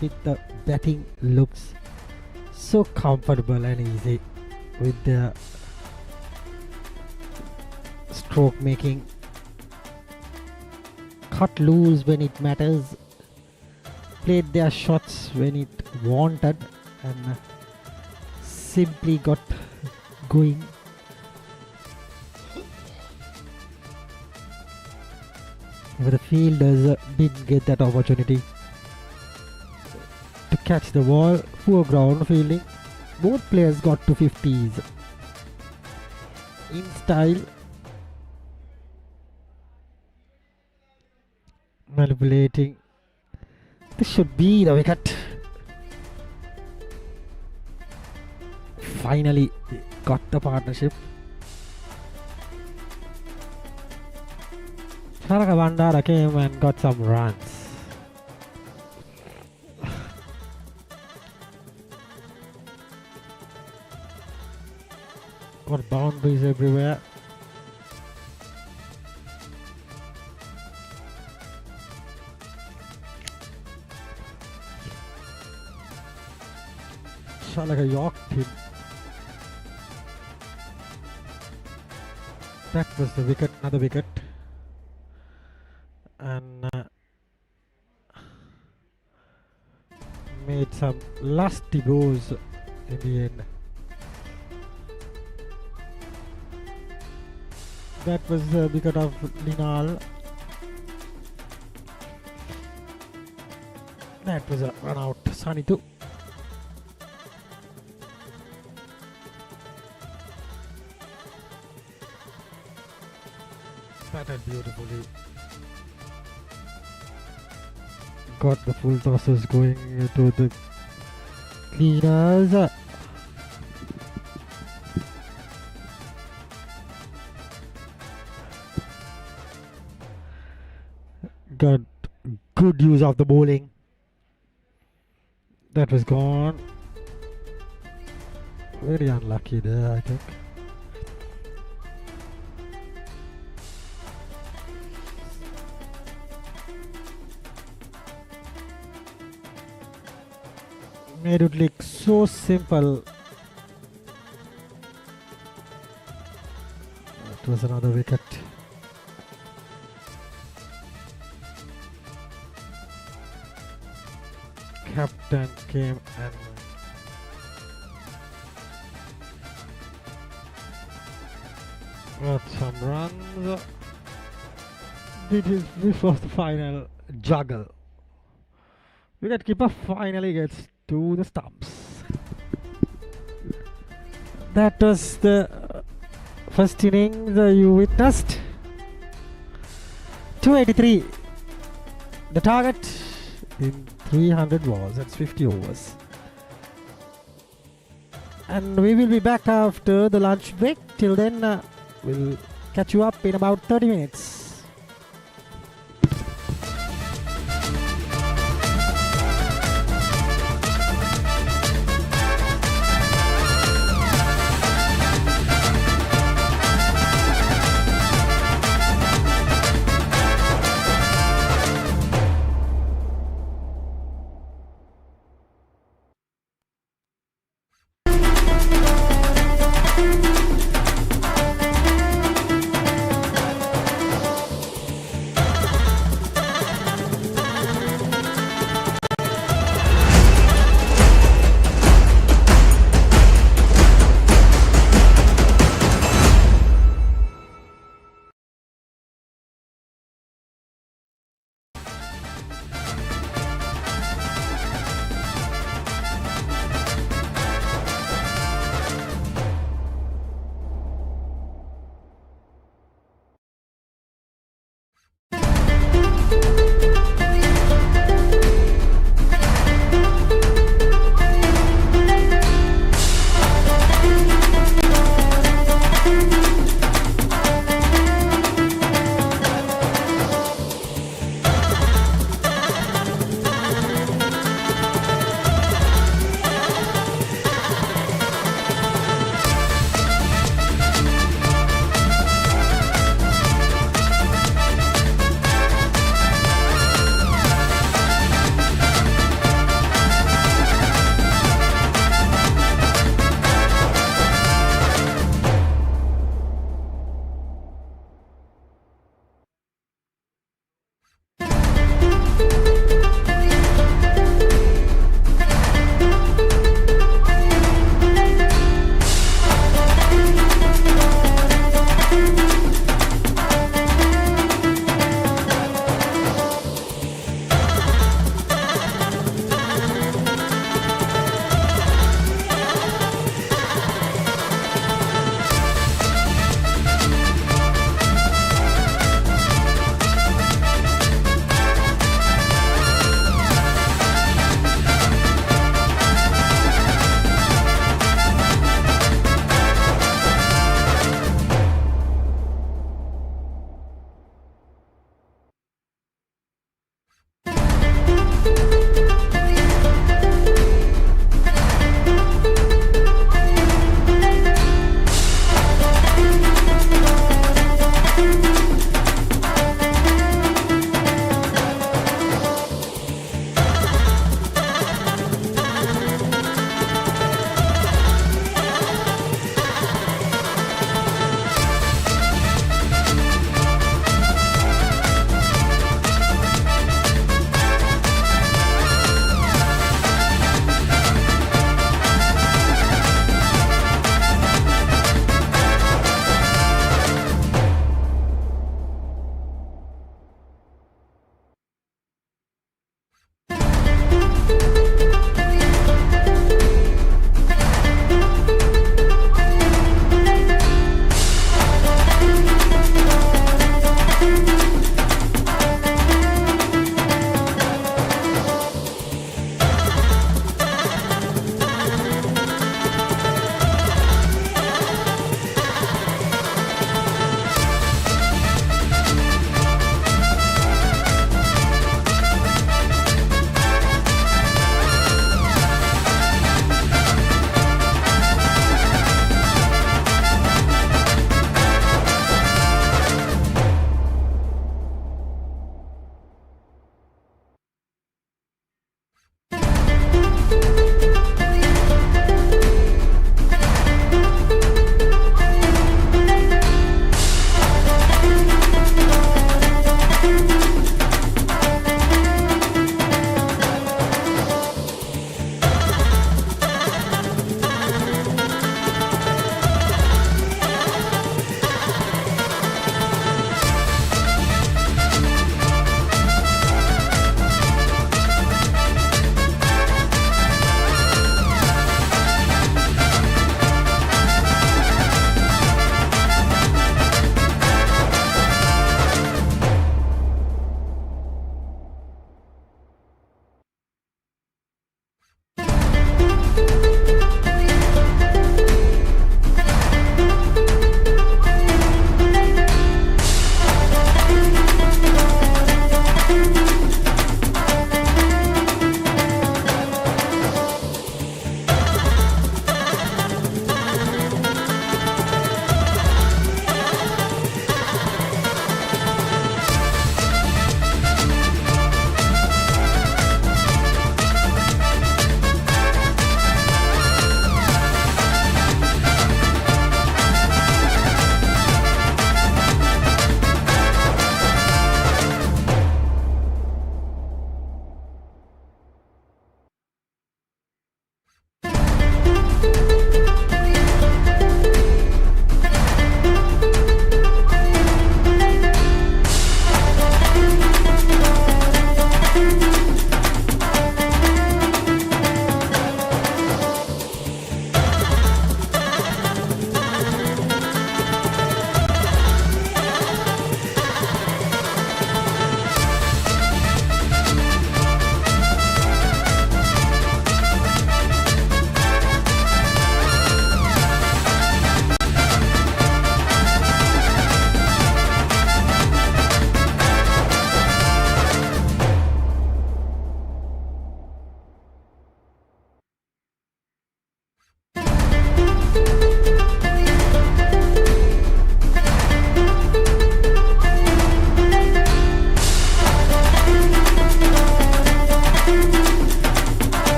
Speaker 2: with the batting looks so comfortable and easy with the stroke making. Cut loose when it matters, played their shots when it wanted, and simply got going. But the fielders didn't get that opportunity to catch the ball. Poor ground fielding. Both players got to 50s. In style. Manipulating. This should be the wicket. Finally got the partnership. Shalaka Bandara came and got some runs. Got boundaries everywhere. Shalaka yorked him. That was the wicket, another wicket. And made some lusty blows in the end. That was the wicket of Linal. That was a run out. Sanitu. Batted beautifully.
Speaker 4: got the full tosses going to the cleaners. Got good use of the bowling. That was gone. Very unlucky there, I think. Made it look so simple. That was another wicket. Captain came and got some runs. This was the final juggle. Wicketkeeper finally gets to the stumps. That was the first innings you witnessed. 283. The target in 300 balls. That's 50 overs. And we will be back after the lunch break. Till then, we'll catch you up in about 30 minutes.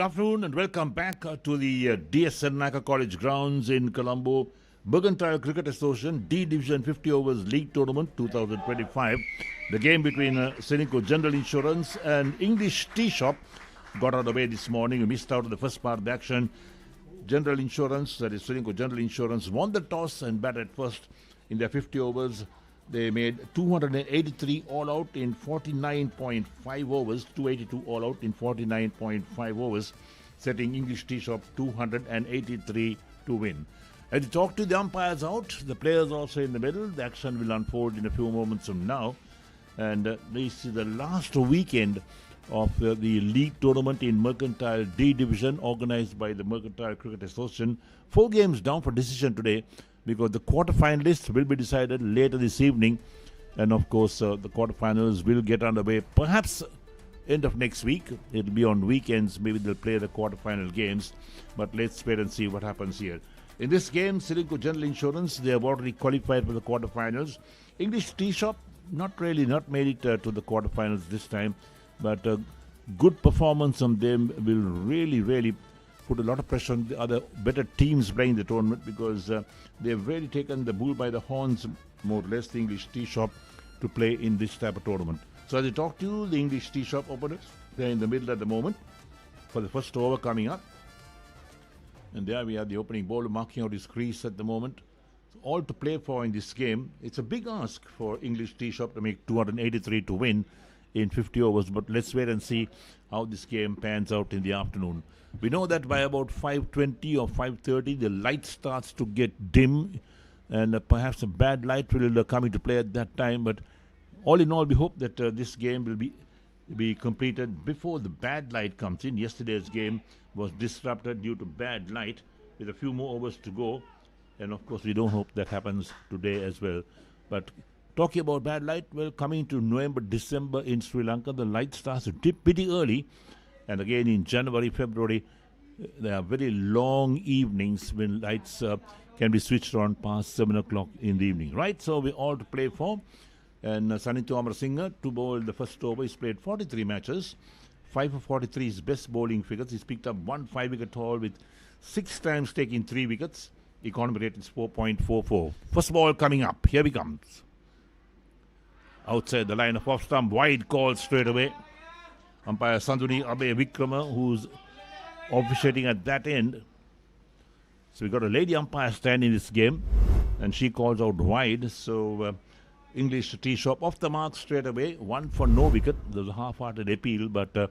Speaker 1: afternoon and welcome back to the DS Naka College grounds in Colombo. Mercantile Cricket Association D Division 50 Overs League Tournament 2025. The game between Ceylinco General Insurance and English Tea Shop got out of the way this morning. We missed out on the first part of the action. General Insurance, that is Ceylinco General Insurance, won the toss and batted first in their 50 overs. They made 283 all out in 49.5 overs, 282 all out in 49.5 overs, setting English Tea Shop 283 to win. As we talk to the umpires out, the players also in the middle. The action will unfold in a few moments from now. And this is the last weekend of the league tournament in Mercantile D Division, organized by the Mercantile Cricket Association. 4 games down for decision today, because the quarterfinalists will be decided later this evening. And of course, the quarterfinals will get underway perhaps end of next week. It will be on weekends. Maybe they'll play the quarterfinal games. But let's wait and see what happens here. In this game, Ceylinco General Insurance, they have already qualified for the quarterfinals. English Tea Shop, not made it to the quarterfinals this time. But good performance from them will really put a lot of pressure on the other better teams playing the tournament, because they've really taken the bull by the horns, more or less, the English Tea Shop, to play in this type of tournament. So as I talk to you, the English Tea Shop openers, they're in the middle at the moment for the first over coming up. And there we have the opening bowler marking out his crease at the moment. All to play for in this game. It's a big ask for English Tea Shop to make 283 to win in 50 overs, but let's wait and see how this game pans out in the afternoon. We know that by about 5:20 or 5:30, the light starts to get dim, and perhaps a bad light will come into play at that time. But all in all, we hope that this game will be completed before the bad light comes in. Yesterday's game was disrupted due to bad light, with a few more overs to go, and of course we don't hope that happens today as well. But talking about bad light, well, coming to November, December in Sri Lanka, the light starts to dip pretty early. And again in January, February, there are very long evenings when lights can be switched on past 7 o'clock in the evening. Right, so we're all to play for. And Sanithu Amarasinghe, to bowl the first over, he's played 43 matches. 5 for 43 is best bowling figures. He's picked up 1 5-wicket haul with 6 times taking 3 wickets. Economy rate is 4.44. First ball coming up. Here he comes. Outside the line of off stump, wide call straight away. Umpire Sanduni Abe Vikrama, who's officiating at that end. So we got a lady umpire stand in this game, and she calls out wide. So English Tea Shop off the mark straight away. 1 for no wicket. There was a half-hearted appeal, but there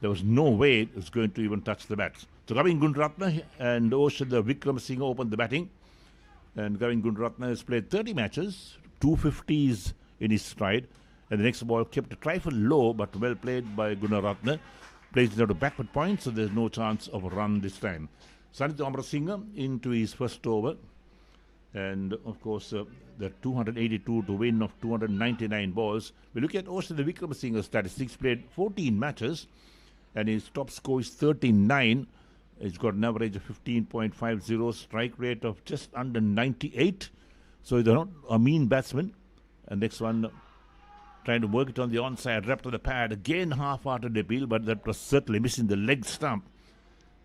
Speaker 1: was no way it was going to even touch the bats. So Gavin Gunratna and Oshada Vikramasinghe opened the batting. And Gavin Gunratna has played 30 matches, 250s in his stride, and the next ball kept a trifle low, but well played by Gunaratne. Plays it out to backward point, so there's no chance of a run this time. Sanithu Amarasinghe into his first over, and of course the 282 to win of 299 balls. We look at Oshada Vikramasinghe's statistics. Played 14 matches, and his top score is 39. He's got an average of 15.50, strike rate of just under 98. So he's not a mean batsman. And next one, trying to work it on the onside, rep to the pad. Again, half-hearted appeal, but that was certainly missing the leg stump.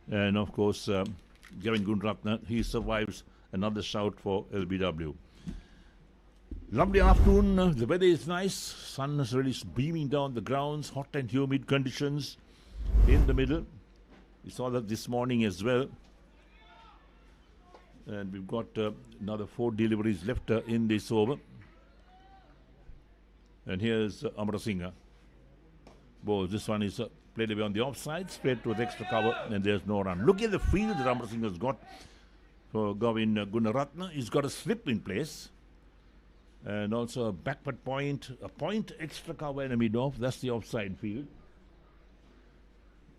Speaker 1: And of course, Gavin Gunratna, he survives another shout for LBW. Lovely afternoon. The weather is nice. Sun is really beaming down the grounds. Hot and humid conditions in the middle. We saw that this morning as well. And we've got another 4 deliveries left in this over. And here's Amarasinghe. Bowls. This one is played away on the offside, straight to the extra cover, and there's no run. Look at the field that Amarasinghe has got for Gavin Gunaratne. He's got a slip in place, and also a backward point, a point extra cover and a mid-off. That's the offside field,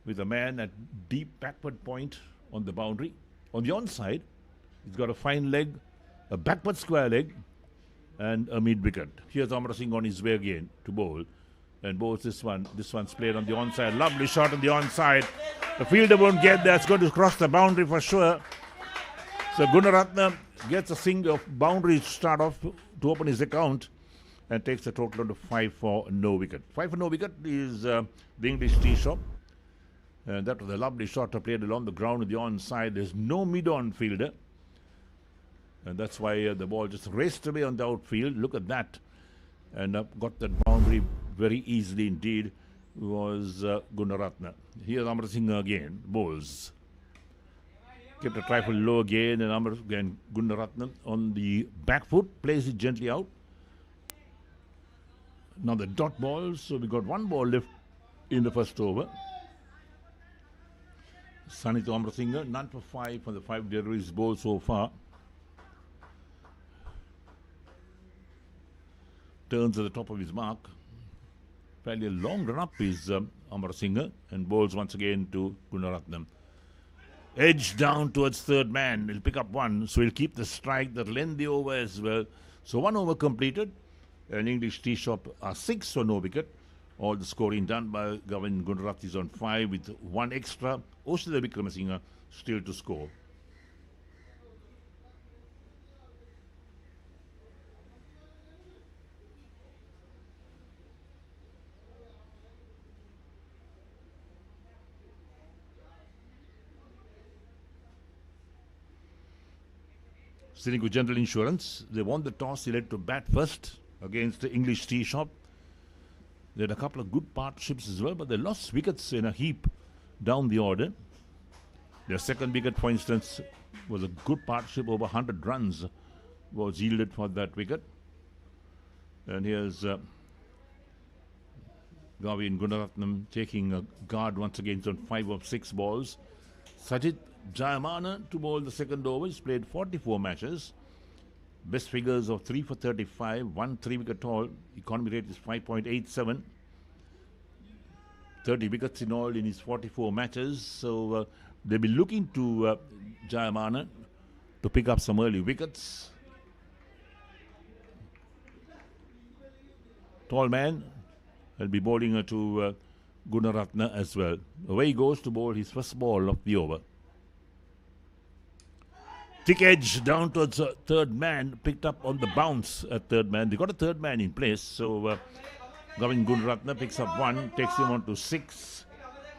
Speaker 1: with a man at deep backward point on the boundary. On the onside, he's got a fine leg, a backward square leg, and a mid-wicket. Here's Amarasinghe on his way again to bowl. And bowls this one. This one's played on the onside. Lovely shot on the onside. The fielder won't get there. It's going to cross the boundary for sure. So Gunaratne gets a single boundary to start off to open his account, and takes a total of 5 for no wicket. 5 for no wicket is the English Tea Shop. And that was a lovely shot played along the ground on the onside. There's no mid-on fielder. And that's why the ball just raced away on the outfield. Look at that. And got that boundary very easily indeed. Was Gunaratne. Here's Amarasinghe again. Bowls. Kept a trifle low again. And again Gunaratne on the back foot. Plays it gently out. Now the dot ball. So we got one ball left in the first over. Sunny to Amarasinghe. None for 5 for the 5 deliveries bowled so far. Turns at the top of his mark. Fairly a long run up is Amarasinghe and bowls once again to Gunaratne. Edge down towards third man. He'll pick up one, so he'll keep the strike. That'll end the over as well. So 1 over completed. An English tee shop are 6 for no wicket. All the scoring done by Gavin Gunaratne is on 5 with 1 extra. Oshila Wickramasinghe still to score. Ceylinco General Insurance, they won the toss, elected to bat first against the English tee shop. They had a couple of good partnerships as well, but they lost wickets in a heap down the order. Their second wicket, for instance, was a good partnership, over 100 runs was yielded for that wicket. And here's Gavin Gunaratne taking a guard once again on 5 of 6 balls. Sajid Jayamana to bowl the second over. He's played 44 matches. Best figures of 3 for 35, 1 3-wicket haul. Economy rate is 5.87. 30 wickets in all in his 44 matches. So they'll be looking to Jayamana to pick up some early wickets. Tall man will be bowling to Gunaratne as well. Away he goes to bowl his first ball of the over. Thick edge down towards third man, picked up on the bounce at third man. They got a third man in place, so Gavin Gunaratne picks up 1, takes him on to 6,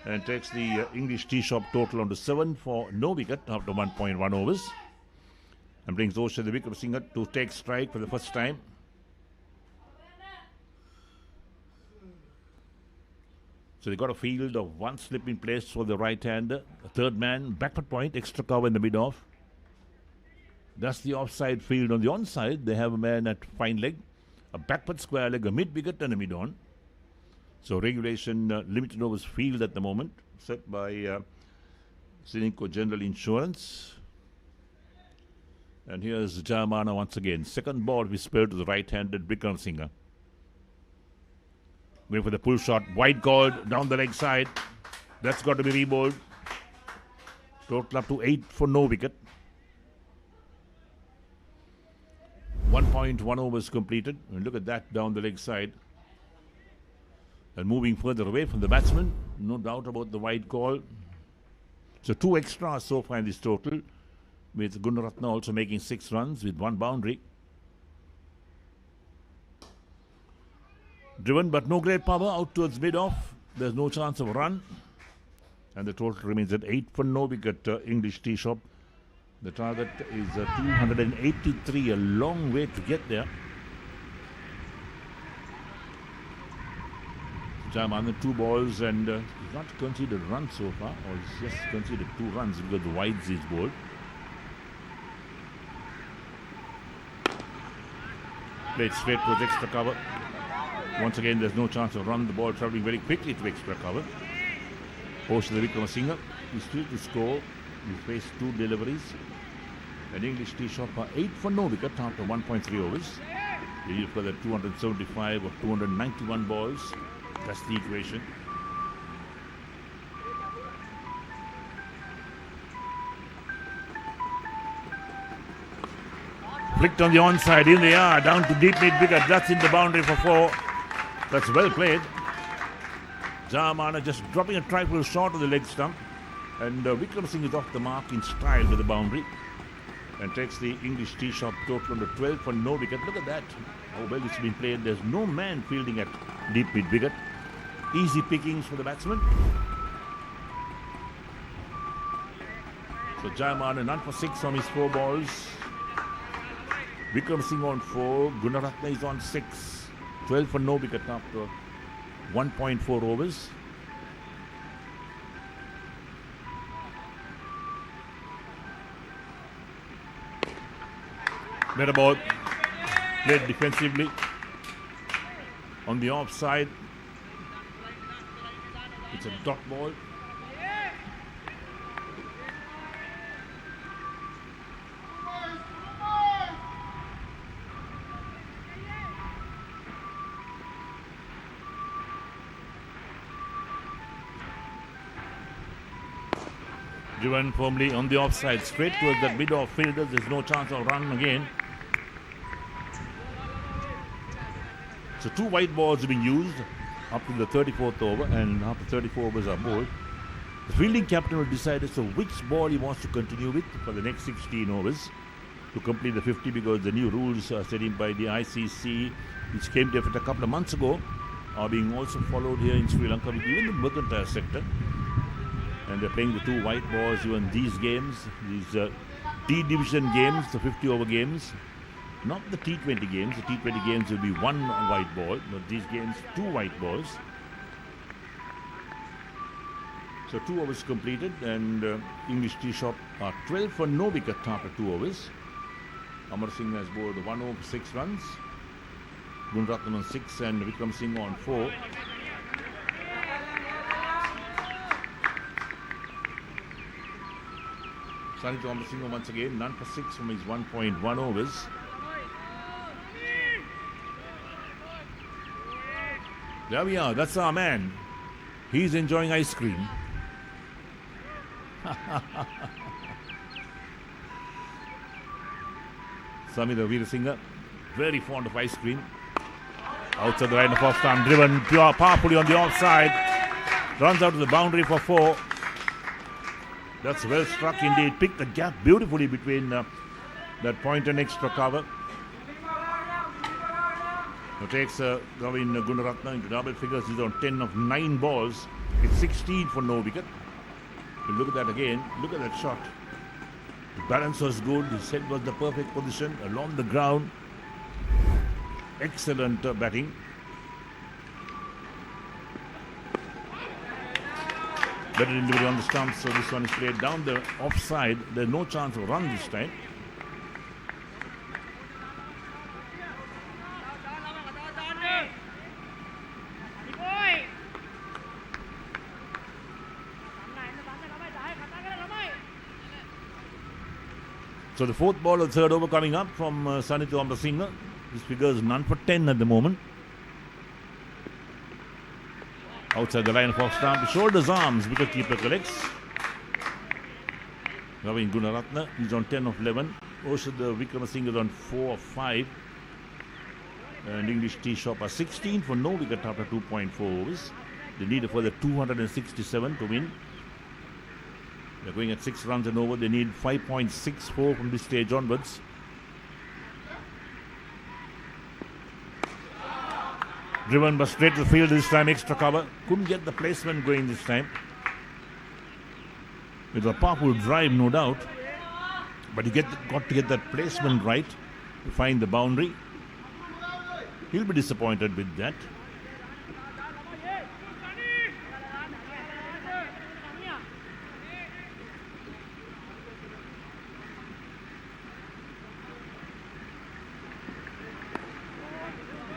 Speaker 1: and takes the English tee shop total on to 7 for no wicket after 1.1 overs, and brings Oshila Wickramasinghe to take strike for the first time. So they got a field of 1 slip in place for the right-hander. A third man, backward point, extra cover in the mid-off. That's the offside field. On the onside, they have a man at fine leg, a backward square leg, a mid-wicket and a mid-on. So regulation limited overs field at the moment, set by Ceylinco General Insurance. And here's Jayamana once again. Second ball whispered to the right-handed Wickramasinghe. Going for the pull shot, wide called down the leg side. That's got to be rebowled. Total up to 8 for no wicket. 1.1 overs completed. And look at that down the leg side. And moving further away from the batsman. No doubt about the wide call. So 2 extras so far in this total, with Gunaratne also making 6 runs with 1 boundary. Driven but no great power out towards mid-off. There's no chance of a run. And the total remains at 8 for no wicket. English tee shop. The target is 283, a long way to get there. Jayamana 2 balls and he's not conceded a run so far, or he's just conceded 2 runs because the wides is bowled. Played straight towards extra cover. Once again, there's no chance of run. The ball travelling very quickly to extra cover. Oshila Wickramasinghe is still to score. He faced 2 deliveries. An English tee shop are 8 for no wicket after 1.3 overs. They need for the 275 or 291 balls. That's the equation. Flicked on the onside, in the air, down to deep mid-wicket. That's in the boundary for 4. That's well played. Jayamana just dropping a trifle short of the leg stump. And Wickramasinghe is off the mark in style with the boundary. And takes the English tee shop total under 12 for no wicket. Look at that, how well it's been played. There's no man fielding at deep mid-wicket. Easy pickings for the batsman. So Jayamana none for 6 from his 4 balls. Vikram Singh on 4. Gunaratne is on 6. 12 for no wicket after 1.4 overs. Better ball. Played defensively. On the offside. It's a dot ball. Driven firmly on the offside, straight towards that mid-off fielders. There's no chance of run again. So 2 white balls have been used up to the 34th over, and after 34 overs are bowled. The fielding captain will decide as to which ball he wants to continue with for the next 16 overs to complete the 50, because the new rules are set in by the ICC, which came to effect a couple of months ago, are being also followed here in Sri Lanka with even the mercantile sector. And they're playing the 2 white balls even these games, these D division games, the 50 over games, not the T20 games. The T20 games will be 1 white ball, but these games 2 white balls. So 2 overs completed, and English Tea Shop are 12 for no wicket after 2 overs. Amar Singh has bowled 1 over for 6 runs. Gunaratne on 6 and Vikram Singh on 4. Ceylinco Singh once again, none for 6 from his 1.1 overs. There we are, that's our man. He's enjoying ice cream. Samir Veerasinghe, very fond of ice cream. Outside the line of off stump, driven powerfully on the offside. Runs out to the boundary for 4. That's well struck indeed. Picked the gap beautifully between that point and extra cover. Now takes Gavin Gunaratne into double figures. He's on 10 of 9 balls. It's 16 for no wicket. You look at that again. Look at that shot. The balance was good. His head was the perfect position along the ground. Excellent batting. Better delivery on the stumps, so this one is played down the offside. There's no chance of run this time. So the 4th ball of the 3rd over coming up from Ceylinco Singh. This figure is none for 10 at the moment. Outside the line of off stump, shoulders arms, wicketkeeper collects. Gavin Gunaratne, he's on 10 of 11. Also the Vikram Singh is on 4 of 5. And English Tea Shop are 16 for no wicket after 2.4 overs. They need a further 267 to win. They're going at 6 runs and over. They need 5.64 from this stage onwards. Driven but straight to the field this time, extra cover. Couldn't get the placement going this time. With a powerful drive, no doubt. But he got to get that placement right to find the boundary. He'll be disappointed with that.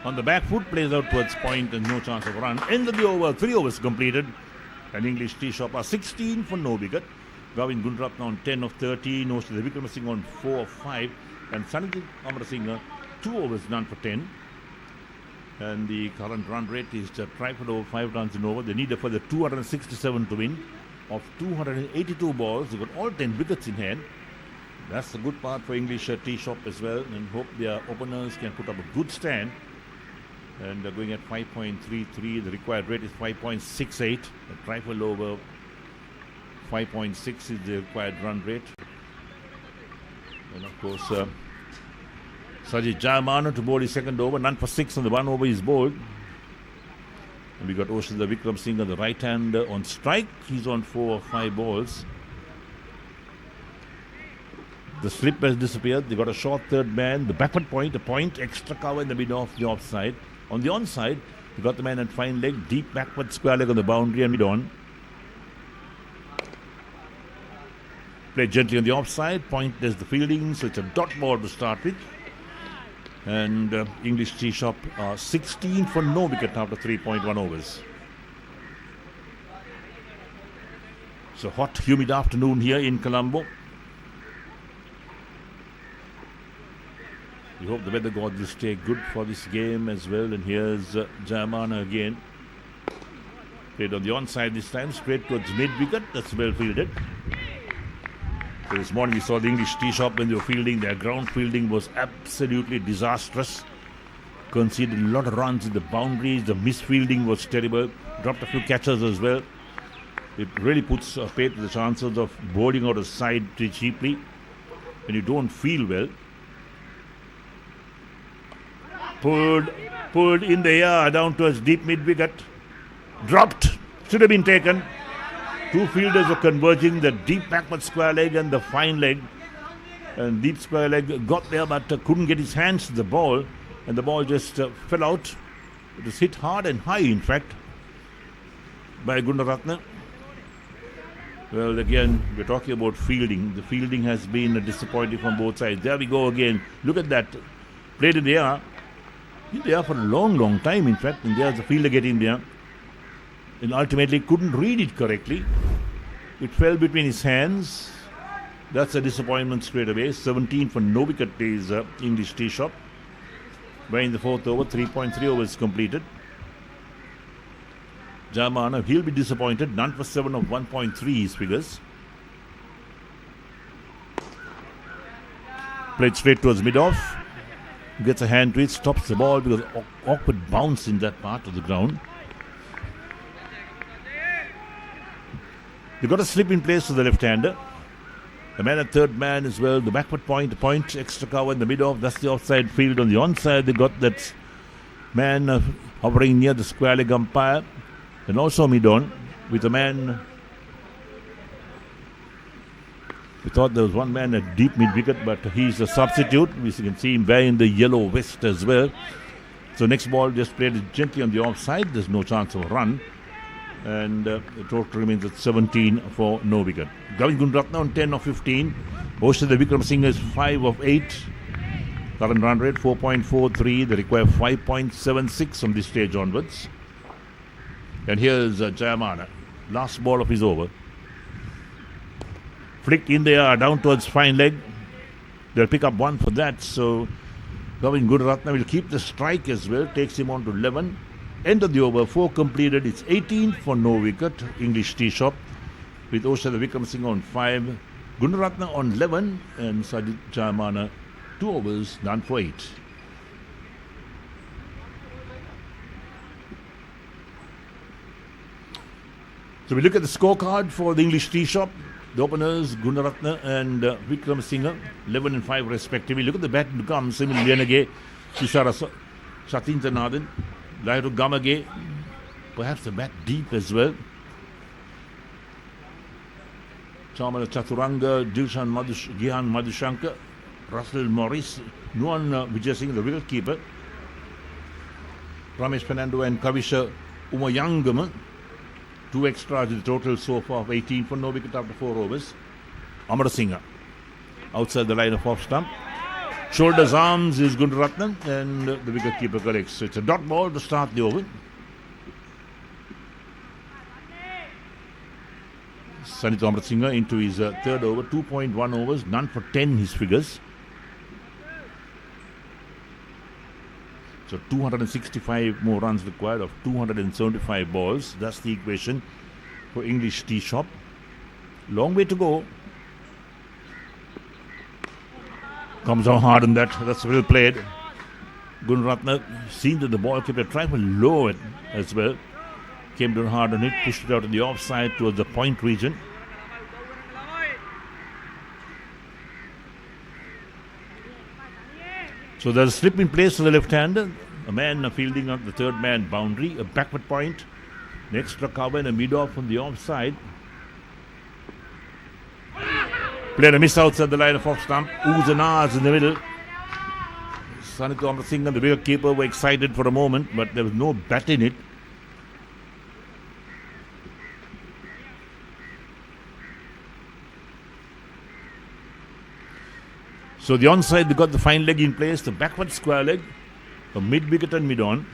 Speaker 1: On the back foot, plays out towards point and no chance of run. End of the over, 3 overs completed. And English Tea Shop are 16 for no wicket. Gavin Gunaratne on 10 of 13. Also the Vikram Singh on 4 of 5. And Ceylinco Singh 2 overs, none for 10. And the current run rate is a trifle over 5 runs and over. They need a further 267 to win. Of 282 balls, they've got all 10 wickets in hand. That's the good part for English Tea Shop as well. And hope their openers can put up a good stand. And they're going at 5.33. The required rate is 5.68. A trifle over 5.6 is the required run rate. And of course, Sajid Jayamana to bowl his 2nd over. None for 6 on the 1 over is bowled. And we got Oshada Vikram Singh on the right hand on strike. He's on 4 or 5 balls. The slip has disappeared. They got a short third man. The backward point, a point, extra cover in the mid off the offside. On the onside, they got the man at fine leg, deep backward square leg on the boundary and mid on. Played gently on the offside. Point is the fielding, so it's a dot ball to start with. And English Tea Shop 16 for no wicket after 3.1 overs. So hot, humid afternoon here in Colombo. We hope the weather god will stay good for this game as well. And here's Jayamana again. Played on the onside this time, straight towards mid-wicket. That's well fielded. So this morning we saw the English Tea Shop when they were fielding. Their ground fielding was absolutely disastrous. Conceded a lot of runs in the boundaries. The misfielding was terrible. Dropped a few catches as well. It really puts a paid to the chances of bowling out a side pretty cheaply when you don't feel well. Pulled in the air down towards deep mid-wicket. Dropped. Should have been taken. Two fielders were converging, the deep backward square leg and the fine leg. And deep square leg got there but couldn't get his hands to the ball. And the ball just fell out. It was hit hard and high, in fact, by Gunaratne. Well, again, we're talking about fielding. The fielding has been disappointing from both sides. There we go again. Look at that. Played in the air. In the air for a long time, in fact. And there's the fielder getting there. And ultimately couldn't read it correctly. It fell between his hands. That's a disappointment straight away. 17 for no wicket is English Tea Shop. By in the fourth over, 3.3 overs completed. Jayamana, he'll be disappointed. None for 7 of 1.3 his figures. Played straight towards mid-off. Gets a hand to it, stops the ball because awkward bounce in that part of the ground. They got a slip in place to the left-hander. The man at third man as well. The backward point, extra cover in the mid-off. That's the offside field. On the onside, they got that man hovering near the square leg umpire. And also mid-on with a man. We thought there was one man at deep mid-wicket, but he's a substitute. We can see him wearing the yellow vest as well. So next ball just played gently on the offside. There's no chance of a run. And the total remains at 17 for no wicket. Gavin Gunaratne on 10 of 15. Oshada Wickramasinghe is 5 of 8. Current run rate 4.43. They require 5.76 from this stage onwards. And here's Jayamana. Last ball of his over. Flicked in the air down towards fine leg. They'll pick up one for that. So Gavin Gunaratne will keep the strike as well. Takes him on to 11. End of the over, 4 completed. It's 18 for no wicket. English Tea Shop with Oshada Wickramasinghe on 5, Gunaratne on 11, and Sajid Jayamana 2 overs, none for 8. So we look at the scorecard for the English Tea Shop. The openers, Gunaratne and Wickramasinghe, 11 and 5 respectively. Look at the bat to come. Simil Lianage, Shishara Satintanathan. Lairu Gamage, perhaps a bat deep as well. Chamala Chaturanga, Gihan Madhushankar, Russell Morris, Nuan Vijay Singh, the wicket keeper. Ramesh Fernando and Kavisha Umayangama. 2 extras in the total so far of 18 for no wicket after 4 overs. Amar Singh outside the line of off stump. Shoulders, arms is Gunaratne and the wicket keeper collects. So it's a dot ball to start the over. Sanit Amritsinghe into his third over, 2.1 overs, none for 10 his figures. So 265 more runs required of 275 balls. That's the equation for English Tea Shop. Long way to go. Comes on hard on that. That's well played. Gunaratne seen that the ball kept a trifle low as well. Came down hard on it, pushed it out on the offside towards the point region. So there's a slip in place for the left-hander. A man fielding on the third man boundary. A backward point. An extra cover and a mid-off on the offside. Played a miss outside the line of off stump. Oohs and ahs in the middle. Ceylinco Amrasinghe and the wicket keeper were excited for a moment, but there was no bat in it. So the onside, they got the fine leg in place, the backward square leg, a mid-wicket and mid-on.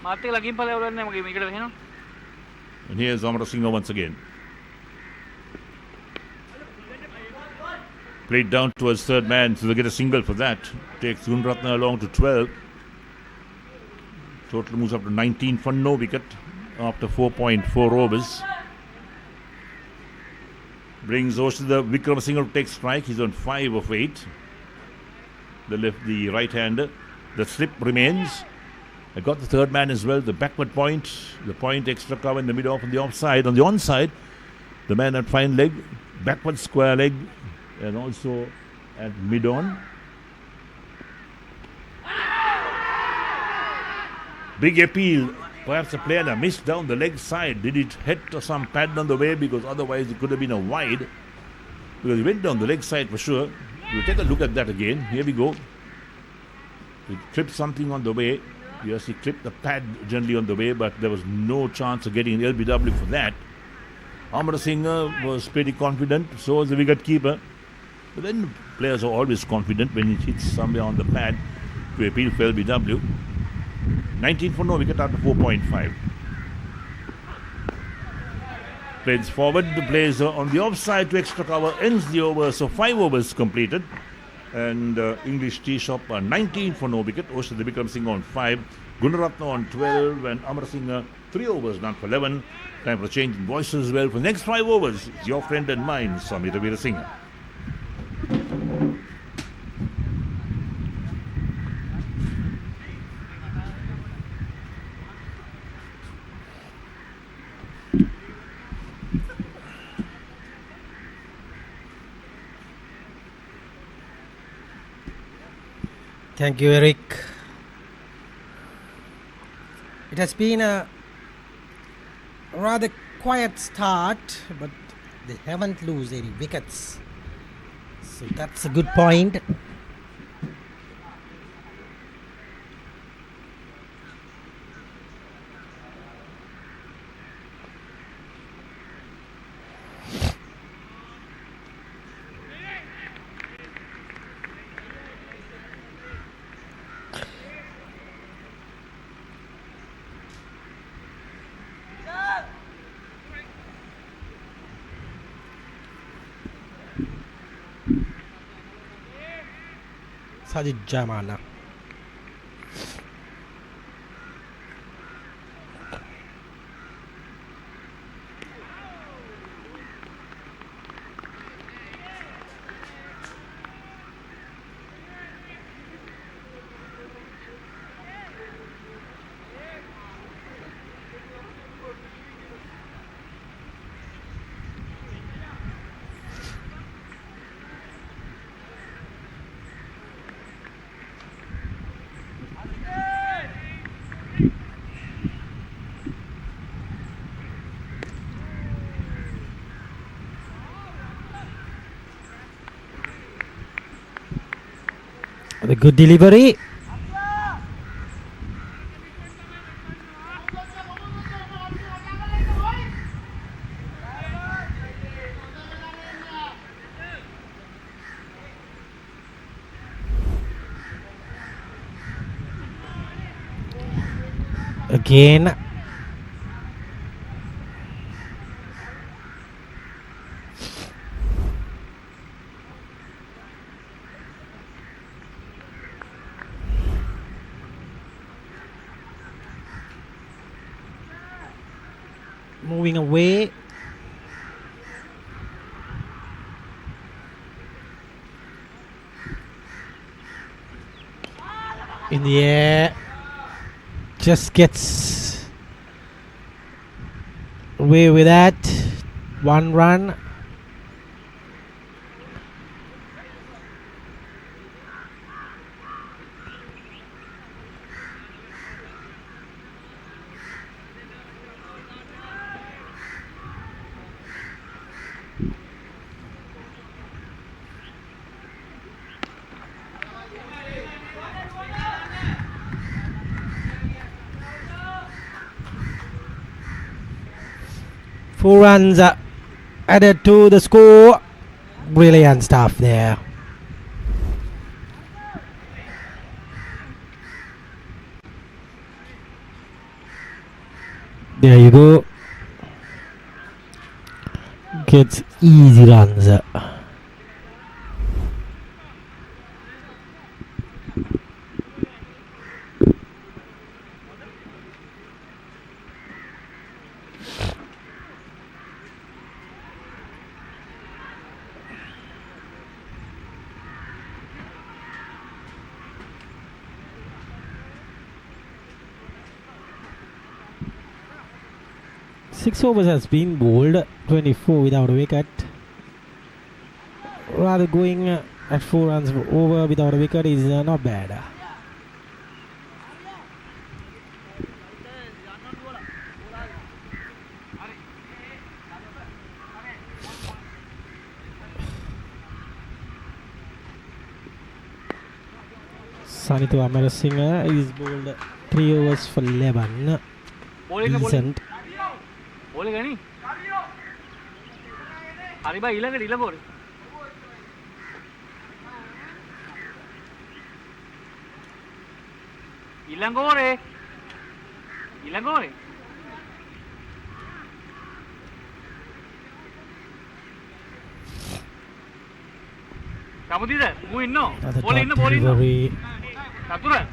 Speaker 3: Mati lagi pala ulan na mag-imigral no?
Speaker 1: And here's Amrasinghe once again. Played down towards third man, so they get a single for that. Takes Gunratna along to 12. Total moves up to 19 for no wicket after 4.4 overs. Brings Oshida Wickramasinghe to take strike. He's on 5 of 8. The right-hander. The slip remains. I got the third man as well. The backward point. The point extra cover in the mid-off on the offside. On the onside, the man at fine leg. Backward square leg. And also at mid-on. Big appeal. Perhaps a player missed down the leg side. Did it hit some pad on the way? Because otherwise it could have been a wide. Because he went down the leg side for sure. We'll take a look at that again. Here we go. He clipped something on the way. Yes, he clipped the pad generally on the way, but there was no chance of getting an LBW for that. Amrasinghe was pretty confident. So was the wicket keeper. But then players are always confident when it hits somewhere on the pad to appeal for LBW. 19 for no wicket after 4.5. Plays forward, the plays on the offside to extra cover, ends the over. So 5 overs completed. And English Tea Shop 19 for no wicket. Oshida Wickramasinghe on 5. Gunaratne on 12. And Amrasinghe 3 overs, not for 11. Time for a change in voices as well. For the next 5 overs, it's your friend and mine, Samir Veerasinghe.
Speaker 2: Thank you, Eric. It has been a rather quiet start, but they haven't lost any wickets. So that's a good point. Sajid Jamana. The good delivery. Again. Moving away. In the air. Just gets away with that. 1 run. 4 runs added to the score. Brilliant stuff there. There you go. Gets easy runs. Six overs has been bowled, 24 without a wicket. Rather going at 4 runs over without a wicket is not bad. Sanitha Amarasinghe is bowled 3 overs for 11. Decent.
Speaker 3: boleh kan ni? Hari bhai hilang kor. Hilang kor eh. Kamu tidak? Mu inno. Boleh inno. Satu dah.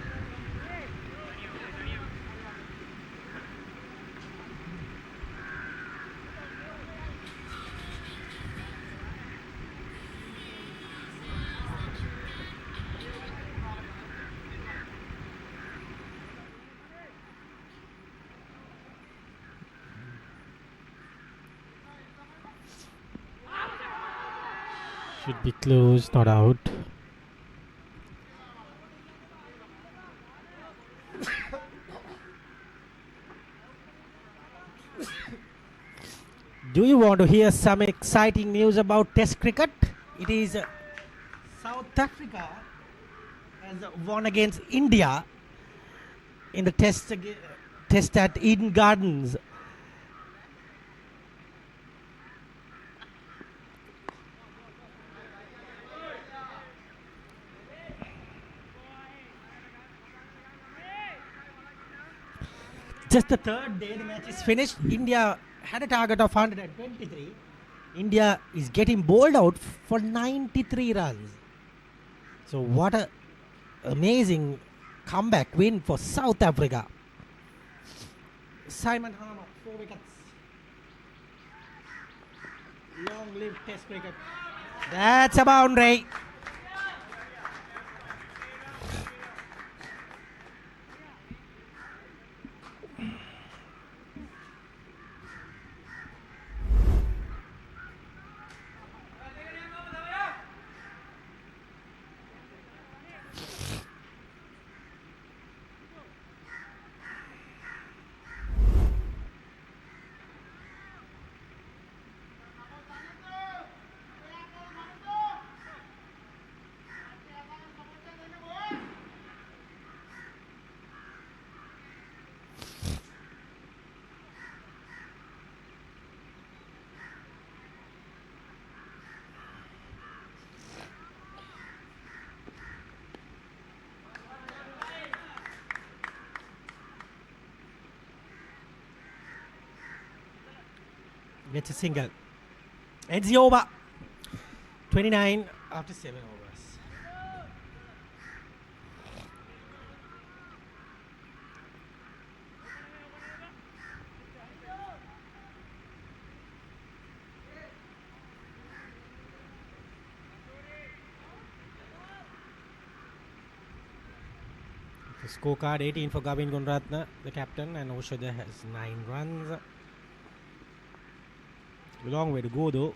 Speaker 2: Should be close, not out. Do you want to hear some exciting news about Test cricket? It is South Africa has won against India in the test at Eden Gardens. Just the third day the match is finished. India had a target of 123. India is getting bowled out for 93 runs. So what a amazing comeback win for South Africa. Simon Harmer, 4 wickets. Long live Test cricket. That's a boundary. Gets a single. Ends the over. 29 after 7 overs. The scorecard 18 for Gavin Gunratna, the captain, and Oshada has 9 runs. A long way to go though.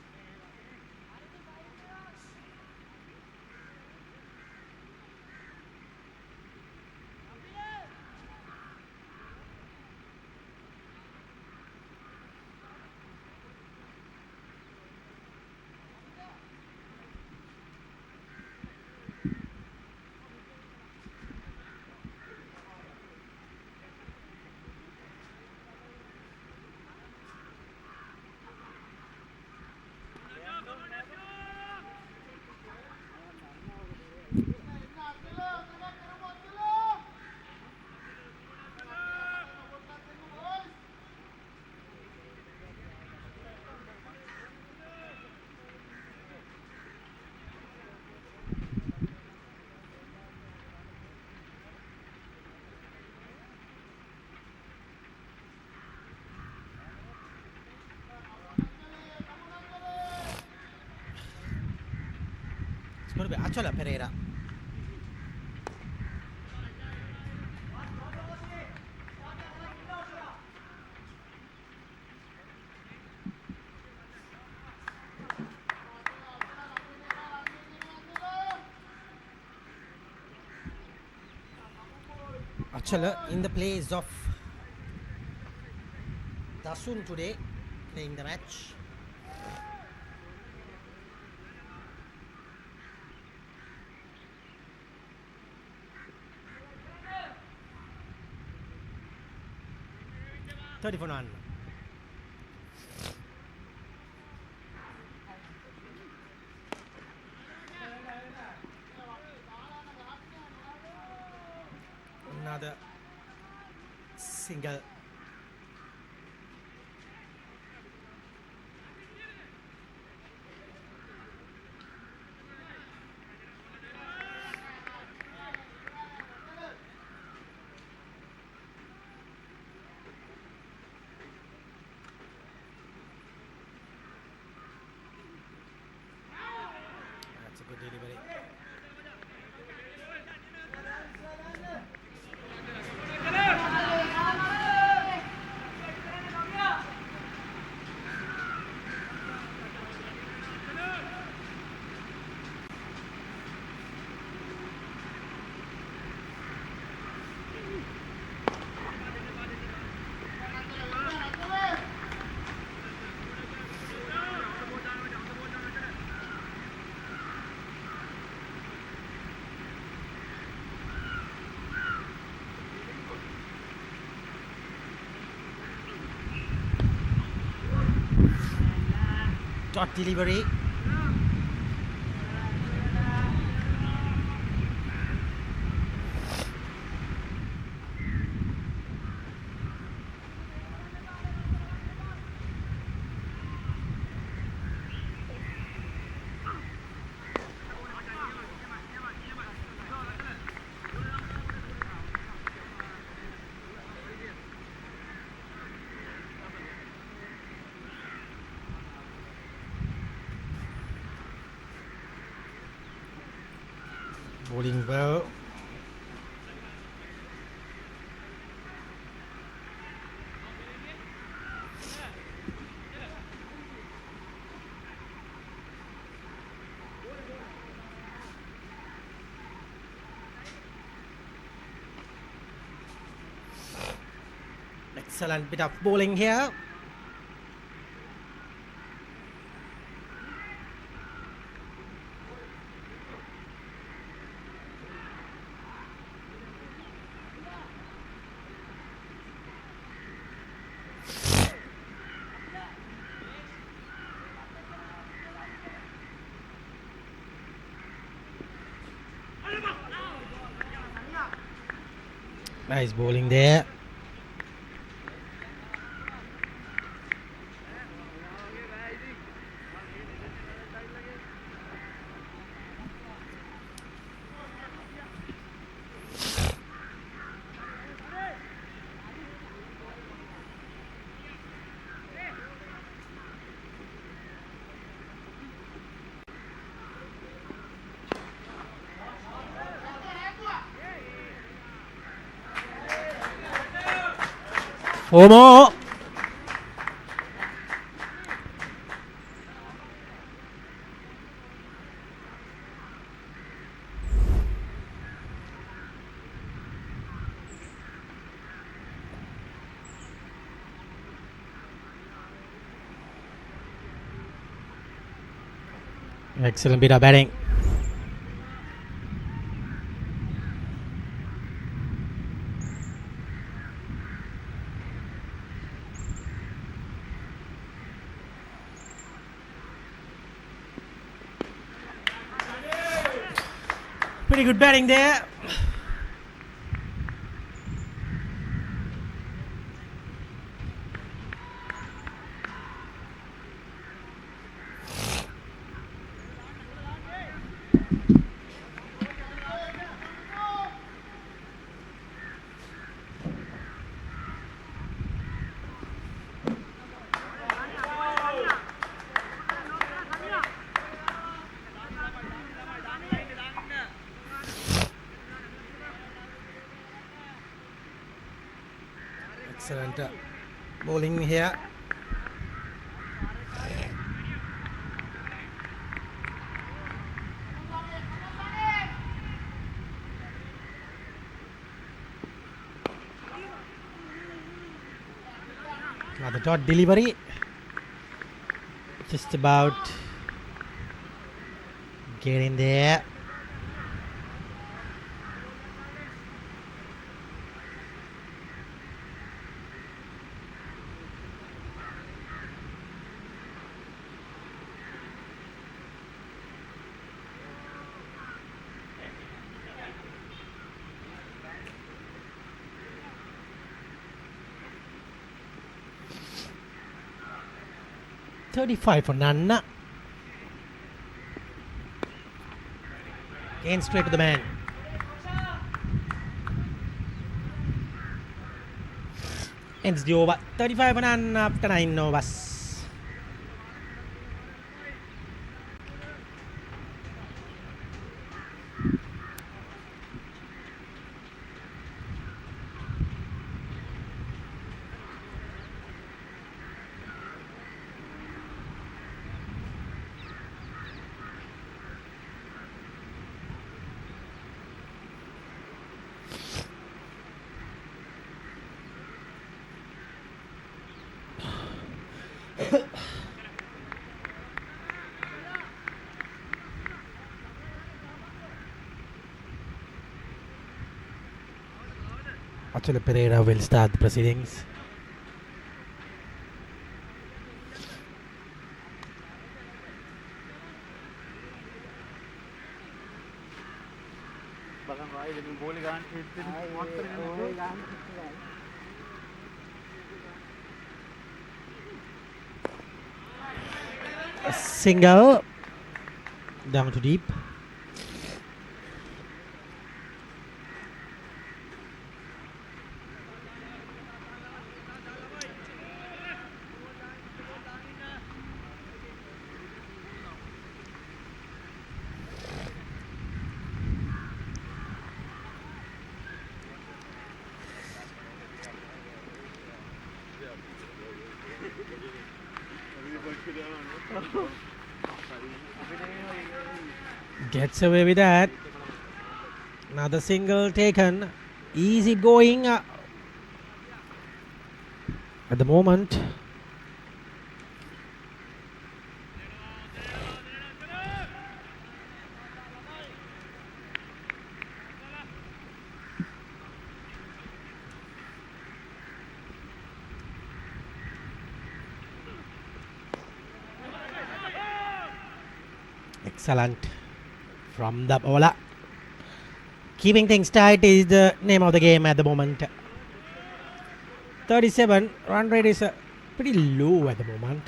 Speaker 2: to be Achola Pereira. Achola in the place of Dasun today, playing the match. For none. Another single. That's a good delivery. Dot delivery. Bowling well. Excellent bit of bowling here. Nice bowling there. Four more. Excellent bit of batting. Pretty good batting there. Excellent bowling here. Another dot delivery. Just about getting there. $35 for none. Again straight to the man. Ends the over. 35 for none after 9 overs. Achal Pereira will start the proceedings. A single down to deep. Gets away with that. Another single taken. Easy going at the moment. Excellent from the bowler. Keeping things tight is the name of the game at the moment. 37 run rate is pretty low at the moment.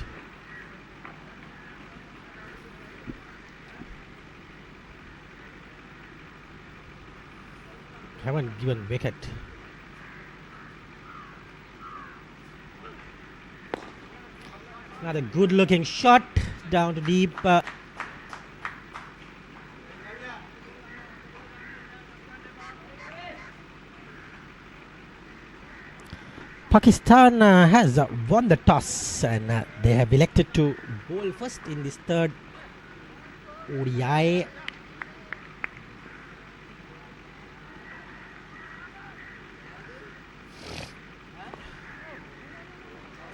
Speaker 2: Haven't given wicket. Another good looking shot down to deep. Pakistan has won the toss and they have elected to bowl first in this third ODI.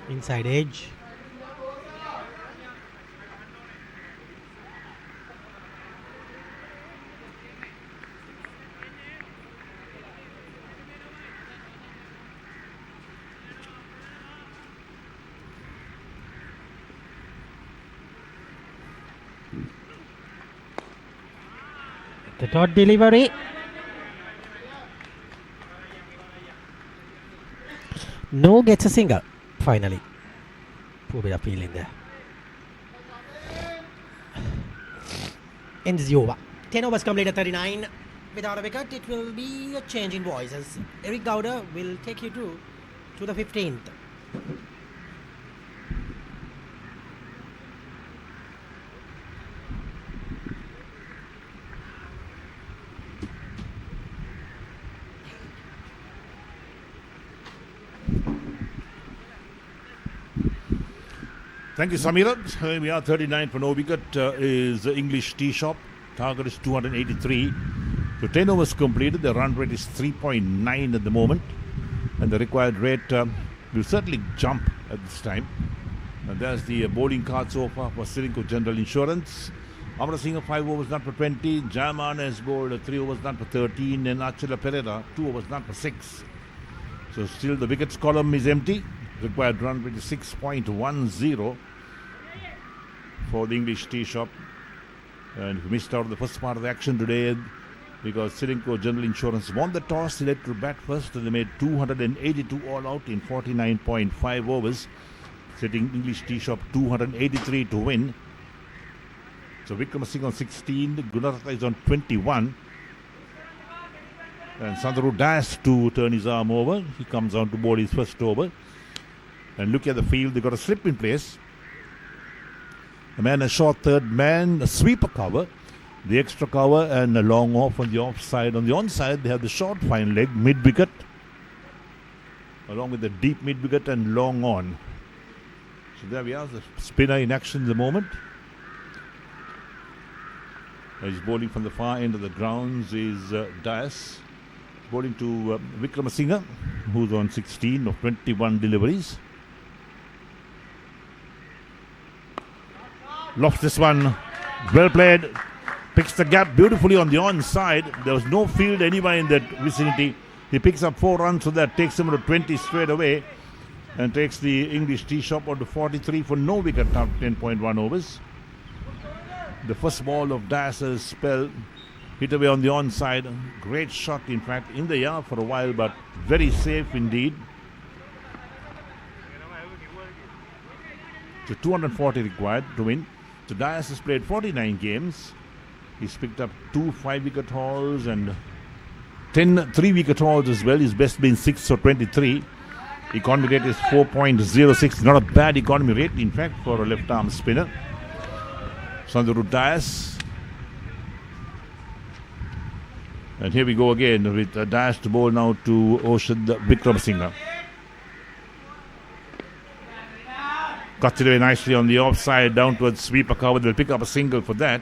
Speaker 2: Inside edge. The dot delivery. No gets a single finally. Poor bit of feeling there. Ends the over. 10 overs completed, 39. Without a wicket, it will be a change in voices. Eric Gowder will take you to the 15th.
Speaker 1: Thank you, Samira. Here we are, 39 for no wicket is the English Tea Shop. Target is 283. So 10 overs completed. The run rate is 3.9 at the moment. And the required rate will certainly jump at this time. And there's the bowling card so far for Ceylinco General Insurance. Amara Singh, 5 overs not for 20. Jaman has bowled 3 overs not for 13. And Achala Pereira, 2 overs not for 6. So still the wickets column is empty. Required run rate is 6.10 for the English Tea Shop. And we missed out the first part of the action today because Ceylinco General Insurance won the toss. They led to bat first and they made 282 all out in 49.5 overs, setting English Tea Shop 283 to win. So Vikramasinghe on 16, Gunaratna is on 21. And Sandaru dashed to turn his arm over. He comes on to bowl his first over. And look at the field, they got a slip in place. A man, a short third man, a sweeper cover, the extra cover, and a long off on the offside. On the onside, they have the short fine leg, mid wicket, along with the deep mid wicket and long on. So there we are, the spinner in action at the moment. He's bowling from the far end of the grounds is Dias. Bowling to Vikramasinghe, who's on 16 of 21 deliveries. Lofts this one, well played, picks the gap beautifully on the onside. There was no field anywhere in that vicinity. He picks up 4 runs, so that takes him to 20 straight away and takes the English Tea Shop on to 43 for no wicket after 10.1 overs. The first ball of Dias's spell hit away on the onside. Great shot, in fact, in the air for a while, but very safe indeed. So 240 required to win. So Dias has played 49 games. He's picked up 2 5-wicket hauls and 10 3-wicket hauls as well. His best being 6 for 23. Economy rate is 4.06. Not a bad economy rate, in fact, for a left-arm spinner. Sandaru Dias. And here we go again with Dias to bowl now to Oshad Vikramasinghe. Cuts it away nicely on the offside, down towards sweeper cover. They'll pick up a single for that.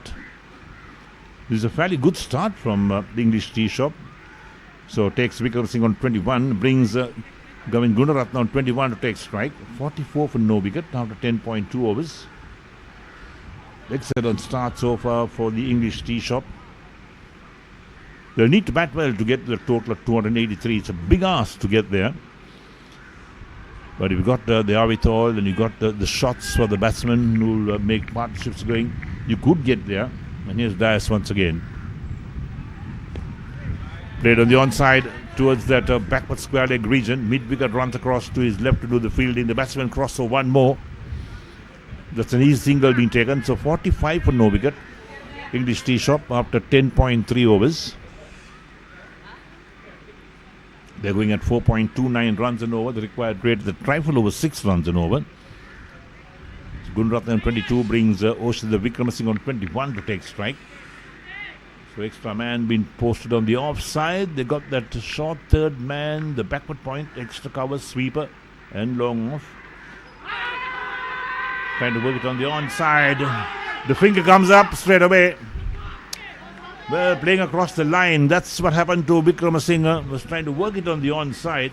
Speaker 1: This is a fairly good start from the English Tea Shop. So takes Vikramasinghe on 21, brings Gavin Gunaratna on 21 to take strike. 44 for no wicket after 10.2 overs. Excellent start so far for the English Tea Shop. They'll need to bat well to get to the total of 283. It's a big ask to get there. But if you've got the Avithal and you've got the shots for the batsmen who will make partnerships going, you could get there. And here's Dias once again. Played on the onside towards that backward square leg region. Mid-wicket runs across to his left to do the fielding. The batsman cross for one more. That's an easy single being taken. So 45 for no wicket. English Tea Shop after 10.3 overs. They're going at 4.29 runs an over. The required rate, the trifle over 6 runs an over. So Gunaratna on 22 brings Oshad Vikramasinghe on 21 to take strike. So extra man being posted on the offside. They got that short third man, the backward point, extra cover, sweeper and long off. Trying to work it on the onside. The finger comes up straight away. Well, playing across the line, that's what happened to Vikramasinghe. Was trying to work it on the onside.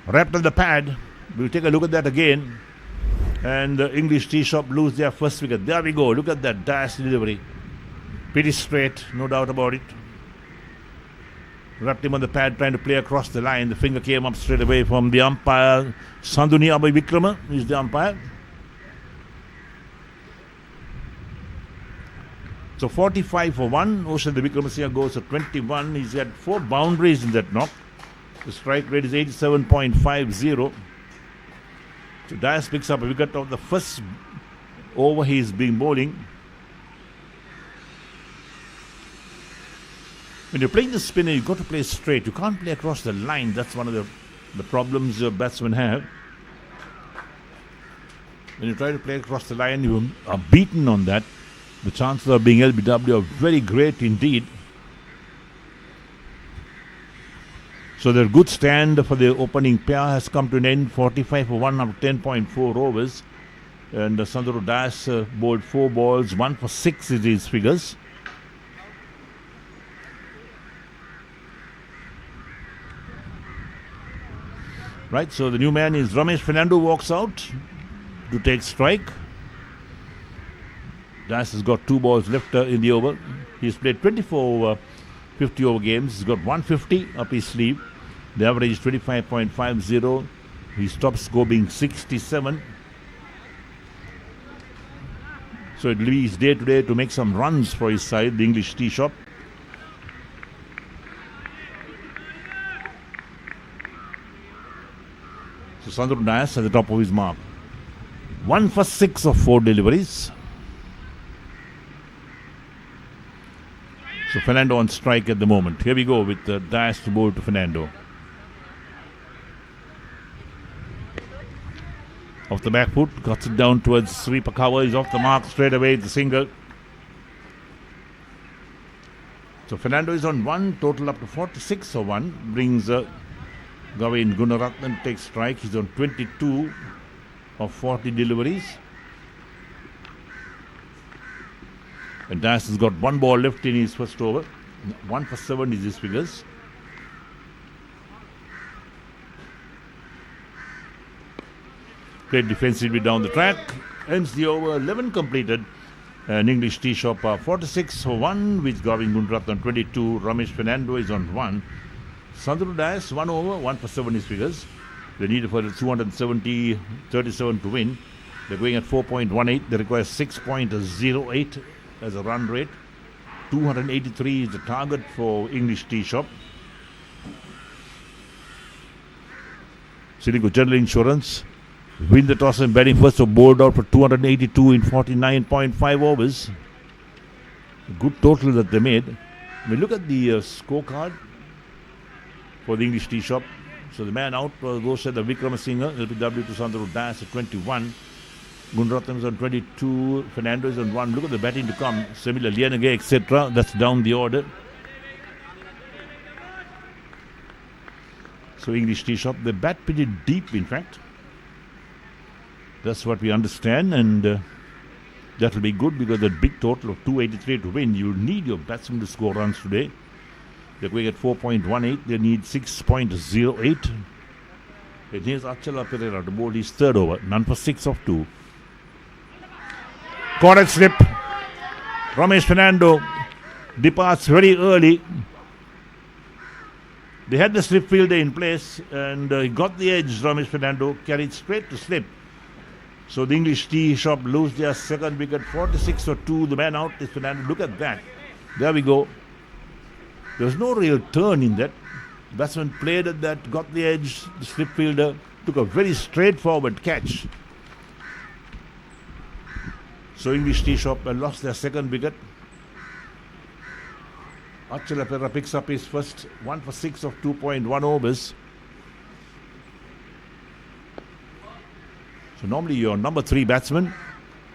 Speaker 1: Wrapped on the pad. We'll take a look at that again. And the English Tea Shop lose their first wicket. There we go. Look at that dash delivery. Pretty straight, no doubt about it. Wrapped him on the pad, trying to play across the line. The finger came up straight away from the umpire. Sanduni Abhay Vikrama is the umpire. So 45 for 1. Oshad Vikramasinghe goes to 21. He's had 4 boundaries in that knock. The strike rate is 87.50. So Dias picks up a wicket of the first over he's been bowling. When you're playing the spinner, you've got to play straight. You can't play across the line. That's one of the problems batsmen have. When you try to play across the line, you are beaten on that. The chances of being LBW are very great indeed. So their good stand for the opening pair has come to an end. 45 for 1 after 10.4 overs. And Sandro Das bowled 4 balls, 1 for 6 is his figures. Right, so the new man is Ramesh Fernando, walks out to take strike. Das has got 2 balls left in the over. He's played 24 50 over games. He's got 150 up his sleeve. The average is 25.50. His top score being 67. So it will be his day today to make some runs for his side, the English tea shop. So Sandro Das at the top of his mark. 1 for 6 of 4 deliveries. So Fernando on strike at the moment. Here we go with Das to bowl to Fernando. Off the back foot, cuts it down towards sweeper cover. He's off the mark straight away, the single. So Fernando is on 1, total up to 46 for 1. Brings Gavin Gunarathan takes strike. He's on 22 of 40 deliveries. And Das has got 1 ball left in his first over. 1 for 7 is his figures. Played defensively down the track. Ends the over, 11 completed. An English tea shop 46 for 1, with Gavin Gunarathan on 22. Ramesh Fernando is on 1. Sandro Das 1 over, 1 for 7 his figures. They need for 270, 37 to win. They're going at 4.18. They require 6.08 as a run rate. 283 is the target for English tea shop. Ceylinco General Insurance win the toss and batting first, so bowled out for 282 in 49.5 overs. A good total that they made. I mean, look at the scorecard for the English tea shop. So the man out goes to the Vikramasinghe, LPW to Sandro Das at 21. Gunarathan is on 22. Fernando is on 1. Look at the batting to come. Semila Lianage, etc. That's down the order. So English tea shop, they bat pretty deep, in fact. That's what we understand, and that will be good because that big total of 283 to win, you need your batsmen to score runs today. They're going at 4.18. They need 6.08. And here's Achala Pereira to bowl his third over. None for 6 of 2. Correct slip. Ramesh Fernando departs very early. They had the slip fielder in place, and he got the edge. Ramesh Fernando carried straight to slip. So the English tea shop lose their second wicket, 46 for 2. The man out is Fernando. Look at that. There we go. There's no real turn in that. The batsman played at that, got the edge. The slip fielder took a very straightforward catch. So English tea shop lost their second wicket. Achala Pereira picks up his first 1 for 6 of 2.1 overs. So normally your number 3 batsman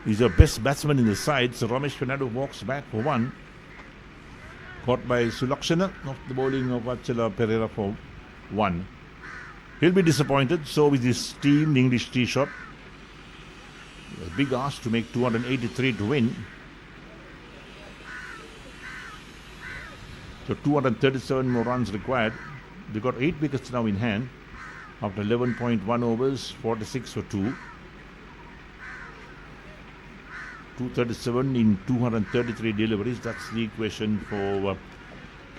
Speaker 1: is your best batsman in the side. So Ramesh Fernando walks back for 1. Caught by Sulakshana of the bowling of Achala Pereira for 1. He'll be disappointed. So with his team, the English tea shop. A big ask to make 283 to win. So 237 more runs required. They've got 8 wickets now in hand after 11.1 overs, 46 for 2. 237 in 233 deliveries. That's the equation for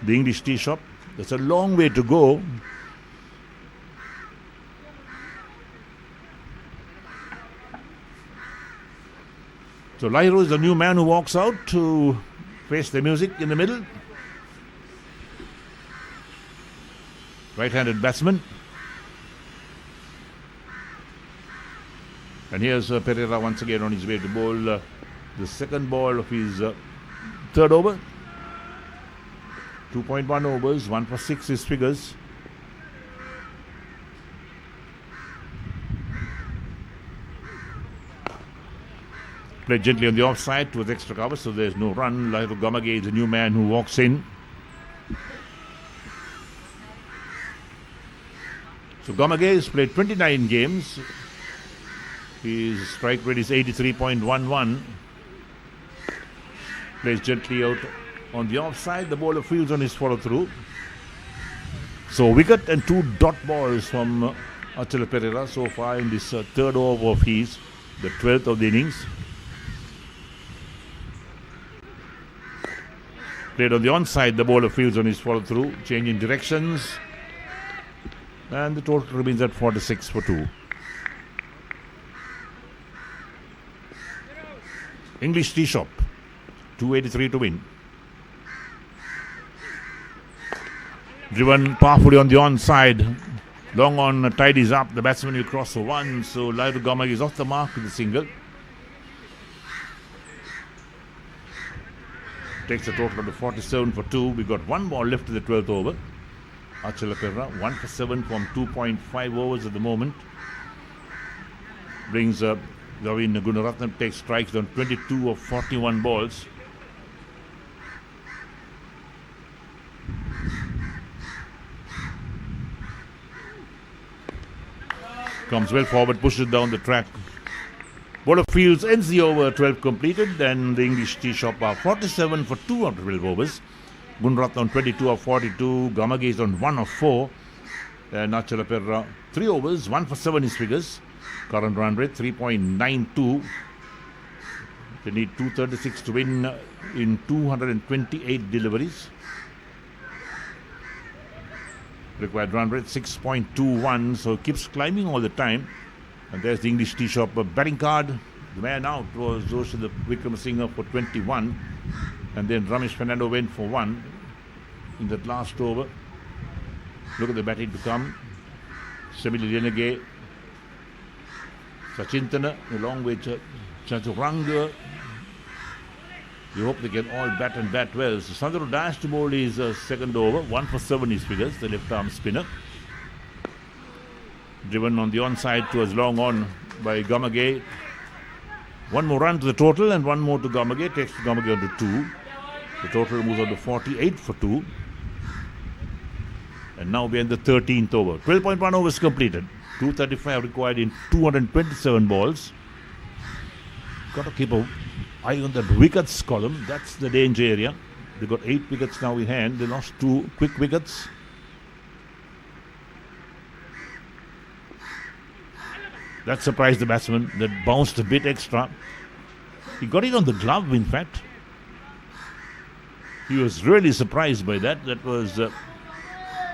Speaker 1: the English tea shop. That's a long way to go. So Lahiru is the new man who walks out to face the music in the middle. Right-handed batsman. And here's Pereira once again on his way to bowl the second ball of his third over. 2.1 overs, 1 for 6 his figures. Played gently on the offside towards extra cover, so there's no run. Lahiru Gamage is the new man who walks in. So Gamage has played 29 games. His strike rate is 83.11. Plays gently out on the offside. The bowler fields on his follow through. So wicket and 2 dot balls from Achala Pereira so far in this third over of his, the 12th of the innings. Played on the onside, the bowler fields on his follow through, changing directions, and the total remains at 46 for 2. English Tea Shop, 283 to win. Driven powerfully on the onside. Long on tidies up. The batsman will cross for 1. So Lairu Gamagi is off the mark with the single. Takes the total to 47 for 2. We got 1 ball left in the 12th over. Achala Pereira 1 for 7 from 2.5 overs at the moment. Brings Gavin Gunaratnam, takes strikes on 22 of 41 balls. Comes well forward, pushes down the track. Bowler fields, ends the over, 12 completed. Then the English Tea Shop are 47 for 2 after 12 overs. Gunaratnam on 22 of 42. Gamage is on 1 of 4. And Achala Pereira 3 overs, 1 for 7 his figures. Current run rate 3.92. They need 236 to win in 228 deliveries. Required run rate 6.21, so keeps climbing all the time. And there's the English Tea Shop batting card. The man out was Joshua Wickramasinghe for 21, and then Ramesh Fernando went for 1 in that last over. Look at the batting to come. Semili Renege, Sachintana along with Chaturanga. You hope they can all bat and bat well. So Sandro Dash to bowl his second over. 1 for 7 his figures, the left arm spinner. Driven on the onside towards long on by Gamage. 1 more run to the total and 1 more to Gamage. Takes Gamage on to 2. The total moves on to 48 for 2. And now we end the 13th over. 12.1 overs completed. 235 required in 227 balls. Got to keep a eye on that wickets column. That's the danger area. They got 8 wickets now in hand. They lost 2 quick wickets. That surprised the batsman. That bounced a bit extra. He got it on the glove, in fact. He was really surprised by that. That was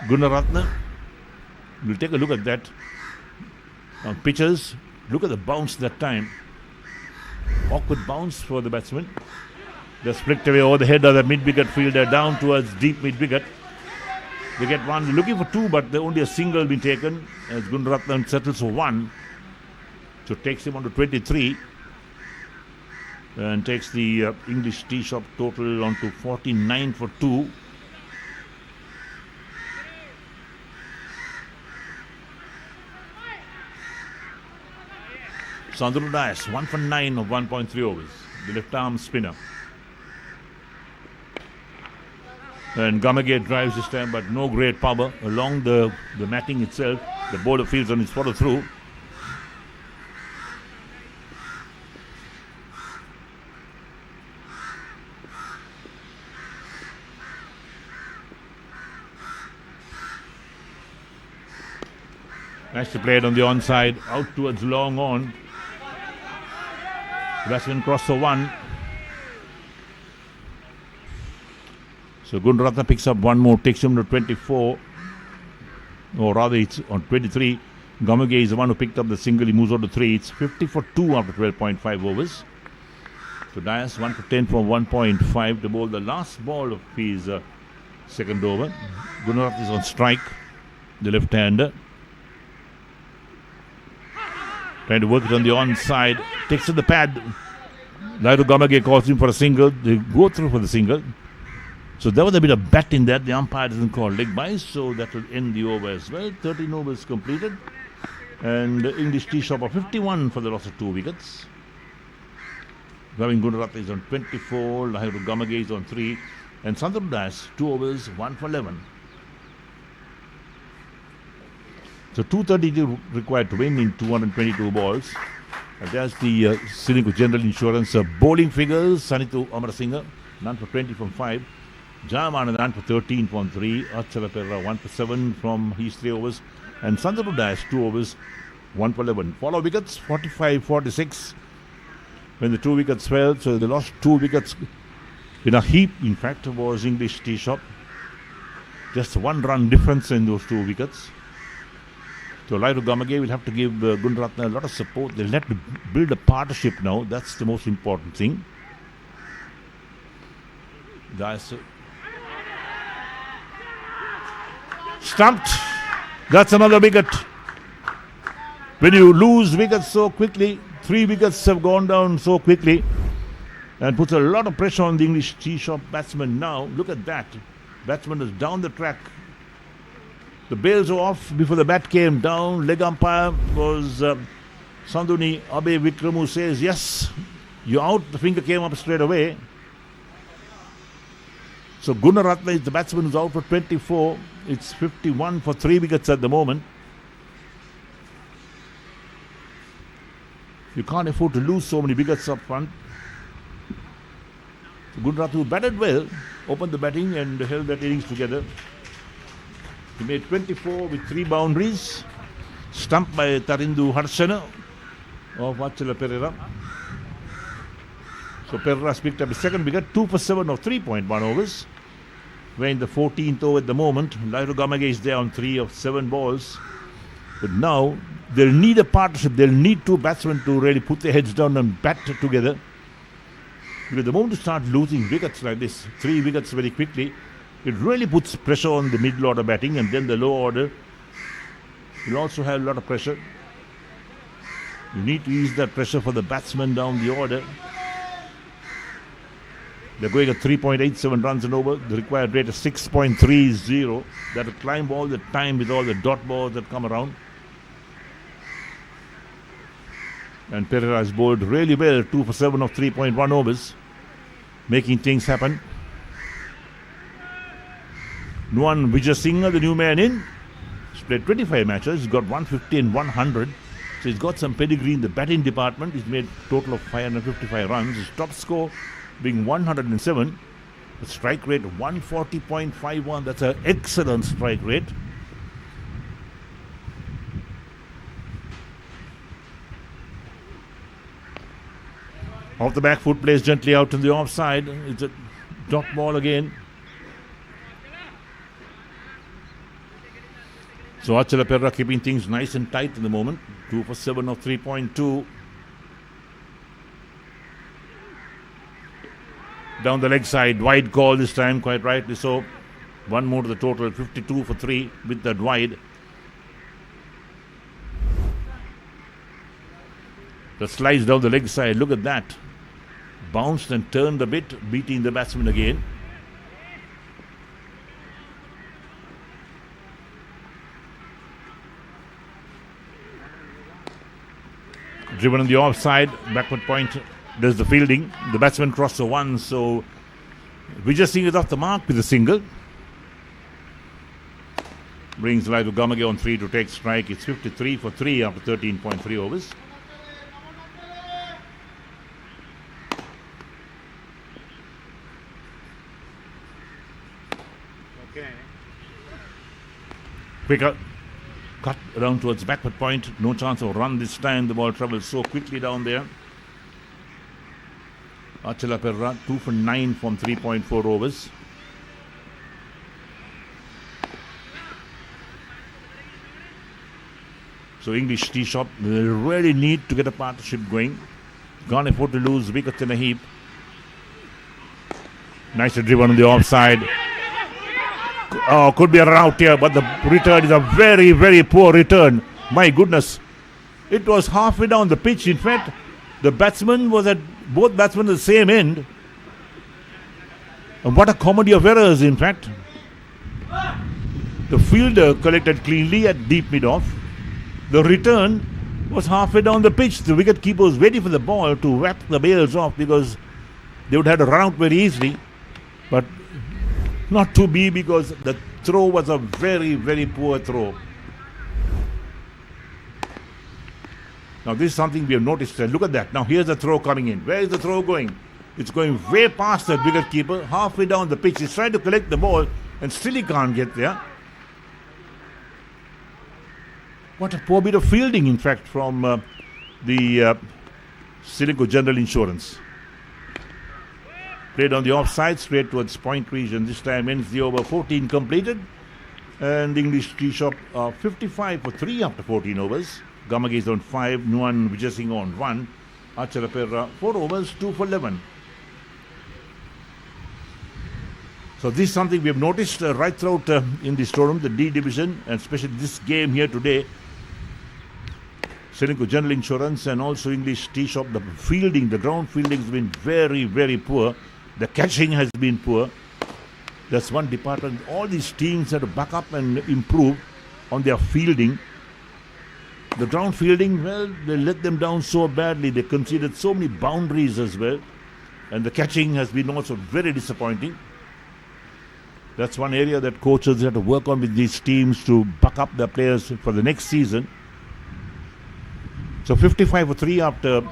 Speaker 1: Gunaratnam. We'll take a look at that on pitches. Look at the bounce that time. Awkward bounce for the batsman. Just flicked away over the head of the mid-wicket fielder down towards deep mid-wicket. They get 1. They're looking for 2, but only a single been taken as Gunaratnam settles for 1. So takes him on to 23 and takes the English Tea Shop total on to 49 for 2. Sandro Dias 1 for 9 of 1.3 overs. The left arm spinner. And Gamage drives this time, but no great power along the matting itself. The bowler fields on his follow through. Nicely played on the onside, out towards long on. The batsman crossed for 1. So Gunaratnam picks up 1 more, takes him to 24. Or rather, it's on 23. Gamage is the one who picked up the single. He moves on to 3. It's 50 for 2 after 12.5 overs. So Dias 1 for 10 from 1.5 to bowl the last ball of his second over. Gunaratnam is on strike, the left-hander. Trying to work it on the onside. Takes to the pad. Lairu Gamage calls him for a single. They go through for the single. So there was a bit of bat in that. The umpire doesn't call leg byes, so that will end the over as well. 13 overs completed. And English Tea Shop are 51 for the loss of 2 wickets. Gavin Gunaratnam is on 24. Lairu Gamage is on 3. And Sandro Dias 2 overs, 1 for 11. So 232 required to win in 222 balls. And there's the Ceylinco General Insurance bowling figures. Sanithu Amarasinghe, none for 20 from 5. Jayamanand, none for 13 from 3. Achala Perera, 1 for 7 from his 3 overs. And Sandaru Dash, 2 overs, 1 for 11. Follow wickets, 45-46. When the 2 wickets fell, so they lost 2 wickets in a heap. In fact, was English Tea Shop. Just 1 run difference in those 2 wickets. So Lairu Gamage will have to give Gunaratne a lot of support. They'll have to build a partnership now. That's the most important thing. Guys, stumped. That's another wicket. When you lose wickets so quickly, 3 wickets have gone down so quickly, and puts a lot of pressure on the English Tea Shop batsman now. Look at that. Batsman is down the track. The bails were off before the bat came down. Leg umpire was Sanduni Abe Vikramu says, yes, you're out. The finger came up straight away. So Gunaratne is the batsman who's out for 24. It's 51 for 3 wickets at the moment. You can't afford to lose so many wickets up front. So Gunaratne batted well, opened the batting and held that innings together. He made 24 with 3 boundaries. Stumped by Tarindu Harsana of Achala Perera. So Perera's picked up his second wicket, 2 for 7 of 3.1 overs. We're in the 14th over at the moment. Lairu Gamage is there on 3 of 7 balls. But now they'll need a partnership. They'll need 2 batsmen to really put their heads down and bat together. Because the moment you start losing wickets like this, 3 wickets very quickly, it really puts pressure on the middle order batting, and then the low order will also have a lot of pressure. You need to ease that pressure for the batsmen down the order. They're going at 3.87 runs and over. The required rate is 6.30. That will climb all the time with all the dot balls that come around. And Perera has bowled really well, 2 for 7 of 3.1 overs, making things happen. Nuwan Vijayasinghe, the new man in, he's played 25 matches. He's got 150 and 100. So he's got some pedigree in the batting department. He's made a total of 555 runs. His top score being 107. The strike rate 140.51. That's an excellent strike rate. Off the back foot, plays gently out in the offside. It's a dot ball again. So Achala Perera keeping things nice and tight in the moment. 2 for 7 of 3.2. Down the leg side, wide call this time, quite rightly so. 1 more to the total, 52 for 3 with that wide. The slice down the leg side, look at that. Bounced and turned a bit, beating the batsman again. Driven on the offside, backward point does the fielding. The batsman crossed the 1, so Vijayasinghe is off the mark with a single. Brings Lairu Gamage on 3 to take strike. It's 53 for 3 after 13.3 overs. Quicker cut around towards backward point. No chance of run this time. The ball travels so quickly down there. Achala Perera 2 for 9 from 3.4 overs. So English Tea Shop will really need to get a partnership going. Can't afford to lose wickets in a heap. Nicely driven on the offside. Oh, could be a run out here, but the return is a very, very poor return. My goodness. It was halfway down the pitch. In fact, the batsman was at both batsmen at the same end. And what a comedy of errors, in fact. The fielder collected cleanly at deep mid-off. The return was halfway down the pitch. The wicket keeper was waiting for the ball to whack the bails off because they would have to run out very easily. But not to be, because the throw was a very, very poor throw. Now this is something we have noticed. Look at that. Now here's the throw coming in. Where is the throw going? It's going way past the wicket keeper, halfway down the pitch. He's trying to collect the ball and still he can't get there. What a poor bit of fielding, in fact, from the Ceylinco General Insurance. Played on the offside, straight towards point region. This time ends the over, 14 completed. And English Tea Shop 55 for 3 after 14 overs. Gamage is on 5, Nuan Vijay Singh on 1. Acharapera 4 overs, 2 for 11. So this is something we have noticed right throughout in this tournament, the D division, and especially this game here today. Ceylinco General Insurance and also English Tea Shop, the fielding, the ground fielding has been very, very poor. The catching has been poor. That's one department. All these teams have to back up and improve on their fielding. The ground fielding, well, they let them down so badly. They conceded so many boundaries as well. And the catching has been also very disappointing. That's one area that coaches have to work on with these teams to back up their players for the next season. So 55 for 3 after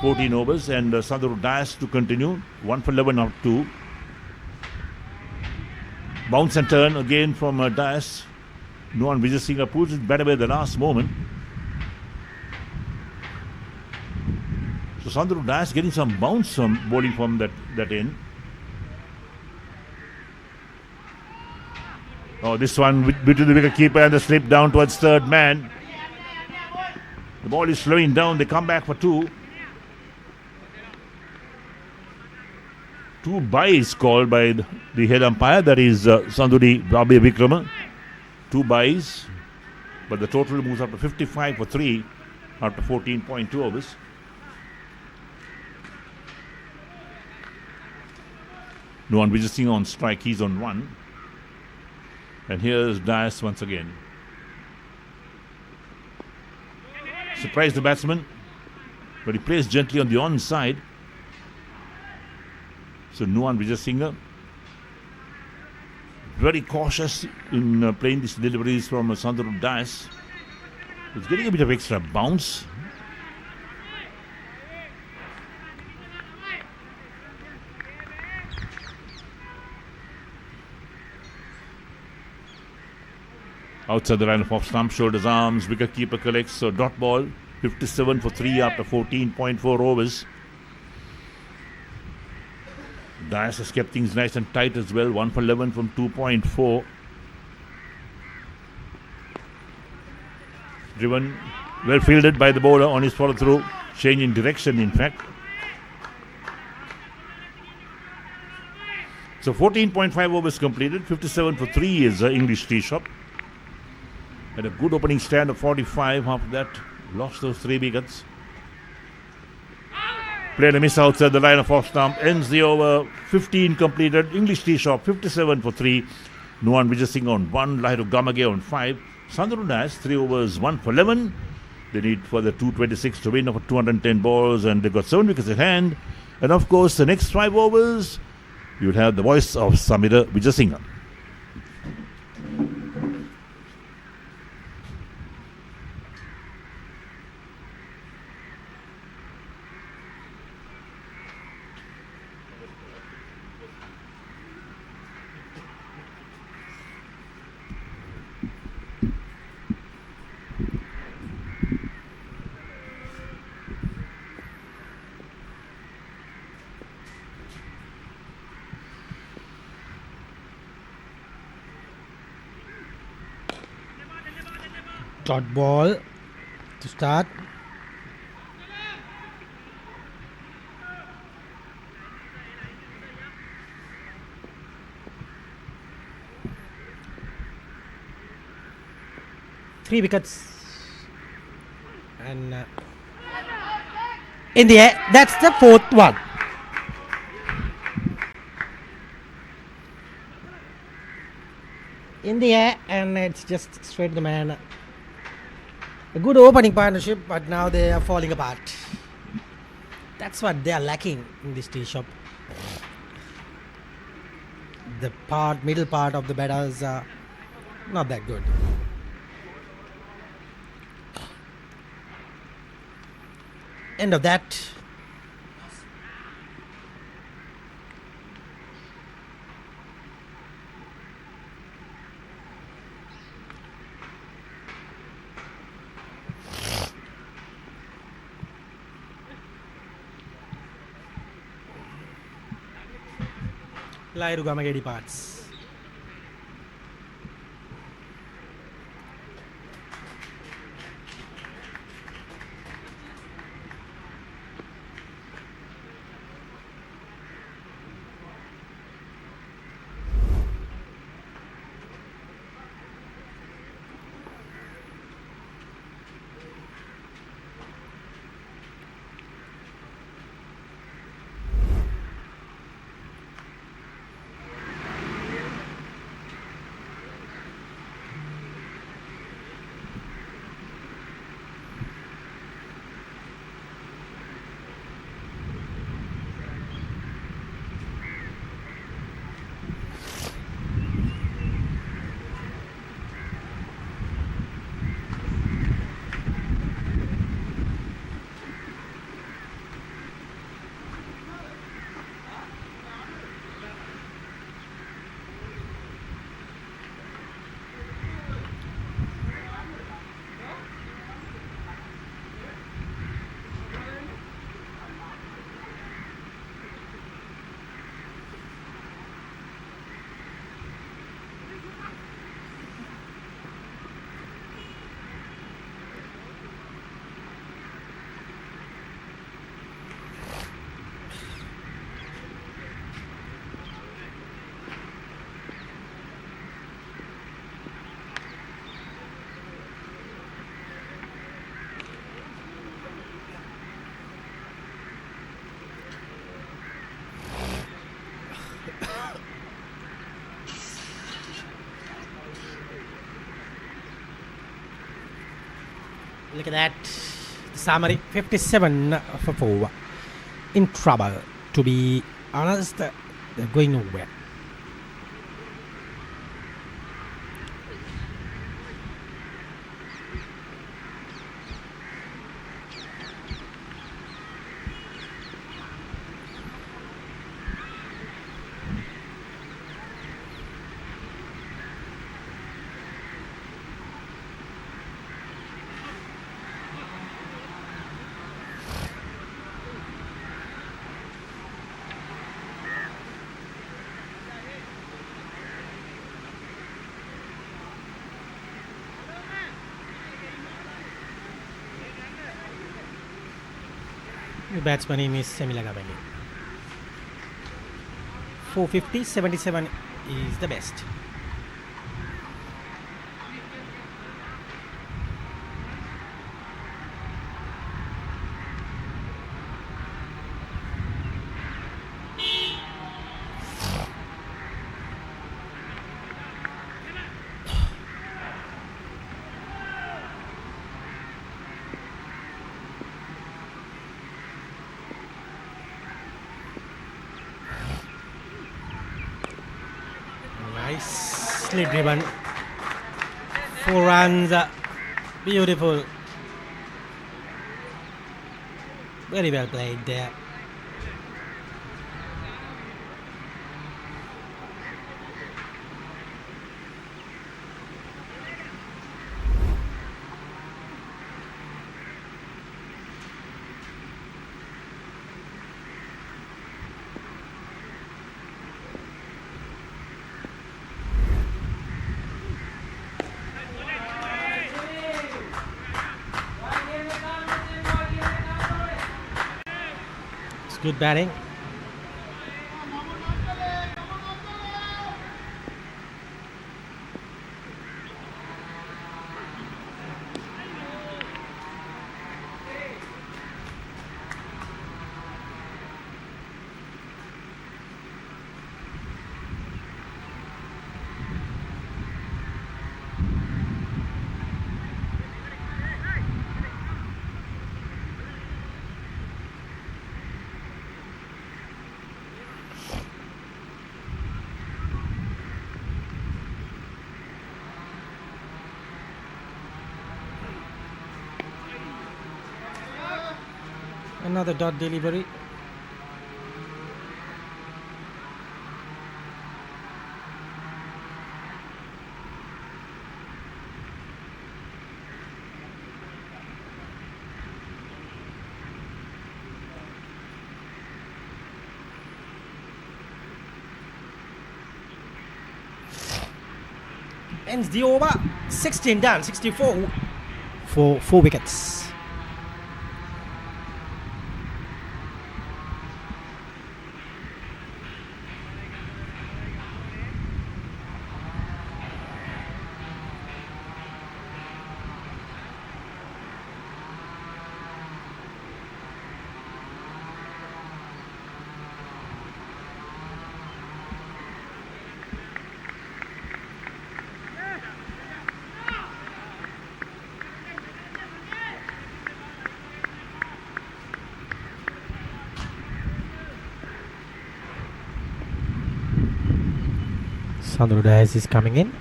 Speaker 1: 14 overs, and Sandro Dias to continue. 1 for 11 out 2. Bounce and turn again from Dias. Nuan Vijay Singh pulls it better by the last moment. So Sandro Dias getting some bounce from bowling from that end. Oh, this one between the wicket keeper and the slip down towards third man. The ball is slowing down. They come back for 2. 2 byes called by the head umpire. That is Sanduri Rabi Vikrama. 2 byes. But the total moves up to 55 for 3 after 14.2 overs. Nuan Vijay Singh on strike. He's on 1. And here's Dias once again. Surprised the batsman, but he plays gently on the onside. So Nuan Vijay Singh very cautious in playing these deliveries from Sandro Dias. He's getting a bit of extra bounce. Outside the line of off stump, shoulders, arms, wicket-keeper collects, so dot ball, 57 for 3 after 14.4 overs. Dias has kept things nice and tight as well, 1 for 11 from 2.4. Driven, well fielded by the bowler on his follow-through, changing direction in fact. So 14.5 overs completed, 57 for 3 is English Tea Shop. Had a good opening stand of 45. After that, lost those 3 wickets. Played a miss outside the line of off stump. Ends the over. 15 completed. English Tea Shop 57 for 3. Nuan Vijay Singh on 1. Lahiru Gamage on 5. Sandro Dias 3 overs 1 for 11. They need further 226 to win over 210 balls, and they got 7 wickets at hand. And of course, the next 5 overs, you will have the voice of Samira Vijay Singh.
Speaker 2: Dot ball to start. Three wickets. And in the air, that's the 4th one. In the air, and it's just straight to the man. A good opening partnership, but now they are falling apart. That's what they are lacking in this tea shop. The middle part of the batters are not that good. End of that. Lairu Gamagedi parts. Look at that. Summary 57 for 4. In trouble. To be honest, they're going nowhere. The batsman name is Semilagabelli. 450, 77 is the best. Nicely driven. 4 runs. Beautiful. Very well played there. Good batting. Another dot delivery. Ends the over. 16 done. 64 for 4 wickets. Sandro is coming in.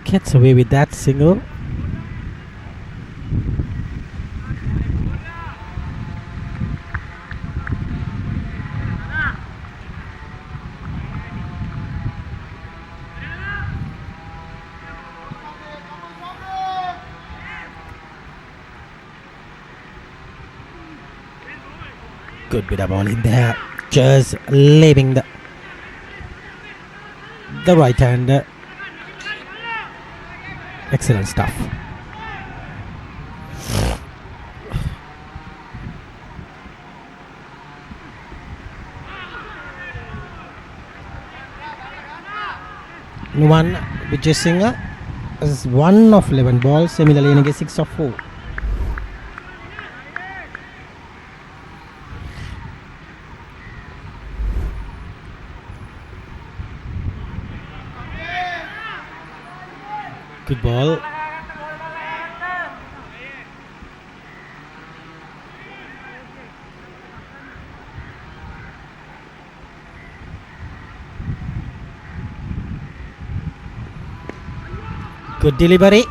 Speaker 2: Gets away with that single. Good bit of ball in there. Just leaving the right hander. Excellent stuff. One Vijay Singh is 1 of 11 balls. Similarly, in 6 of 4. Good ball. Good delivery.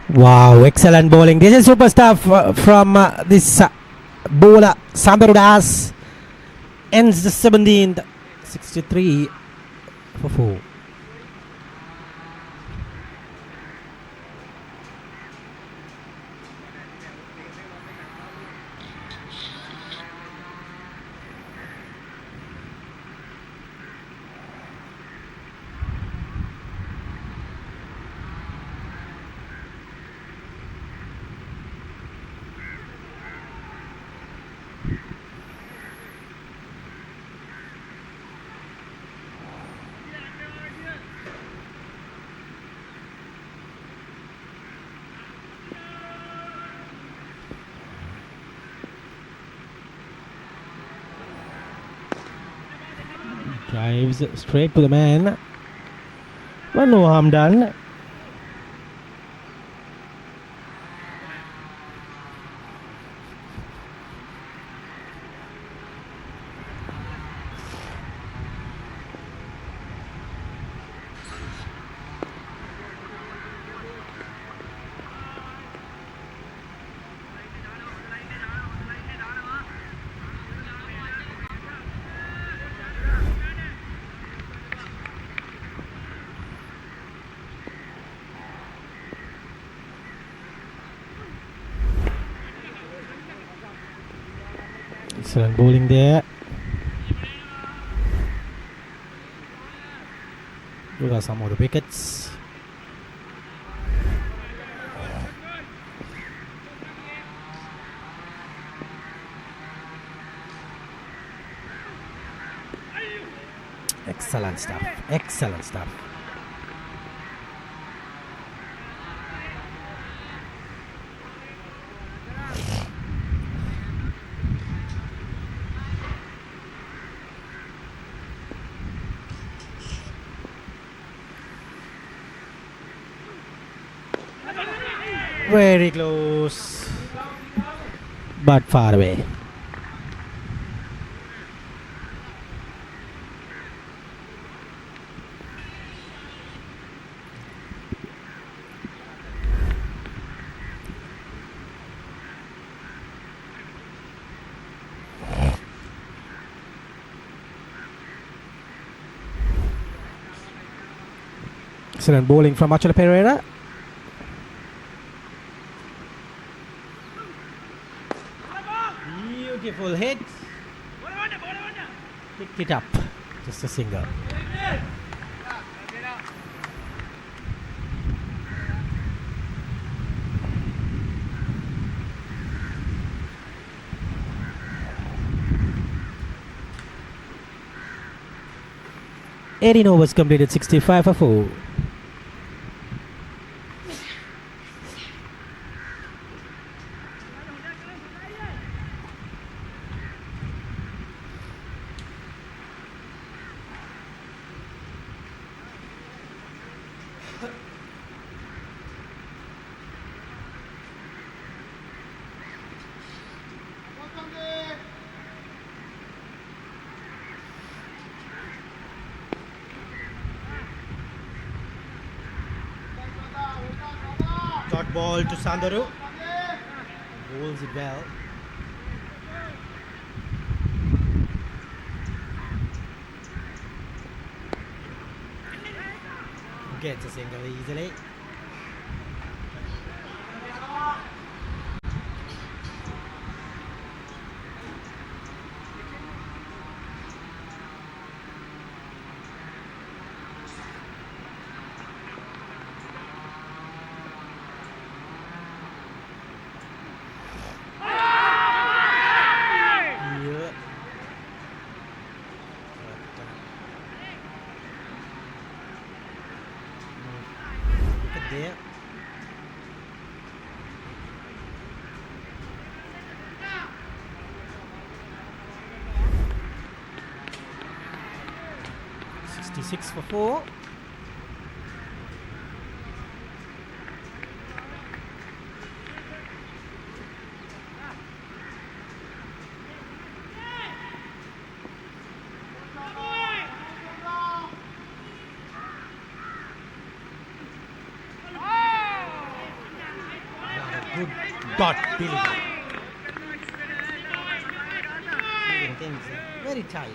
Speaker 2: Wow, excellent bowling. This is super stuff from this bowler, Sandro Das. Ends the 17th, 63 for 4. Drives straight to the man. Well, no harm done. Excellent bowling there. Those are some of the wickets. Excellent stuff. Excellent stuff. Very close. but far away. Excellent bowling from Achala Pereira. Beautiful hit. Picked it up. Just a single. Eighteen overs completed, 65 for 4. Dot ball to Sandaru. Bowls it well. Gets a single easily. There. $66 for 4. Good dot, Billy. Things very tight.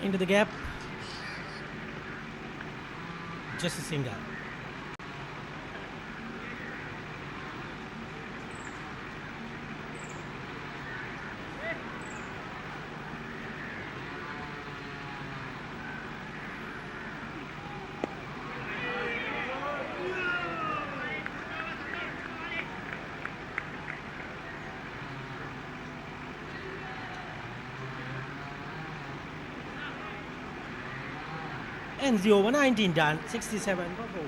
Speaker 2: Into the gap. Just a single. Ends the over, 19 done, 67 for 4.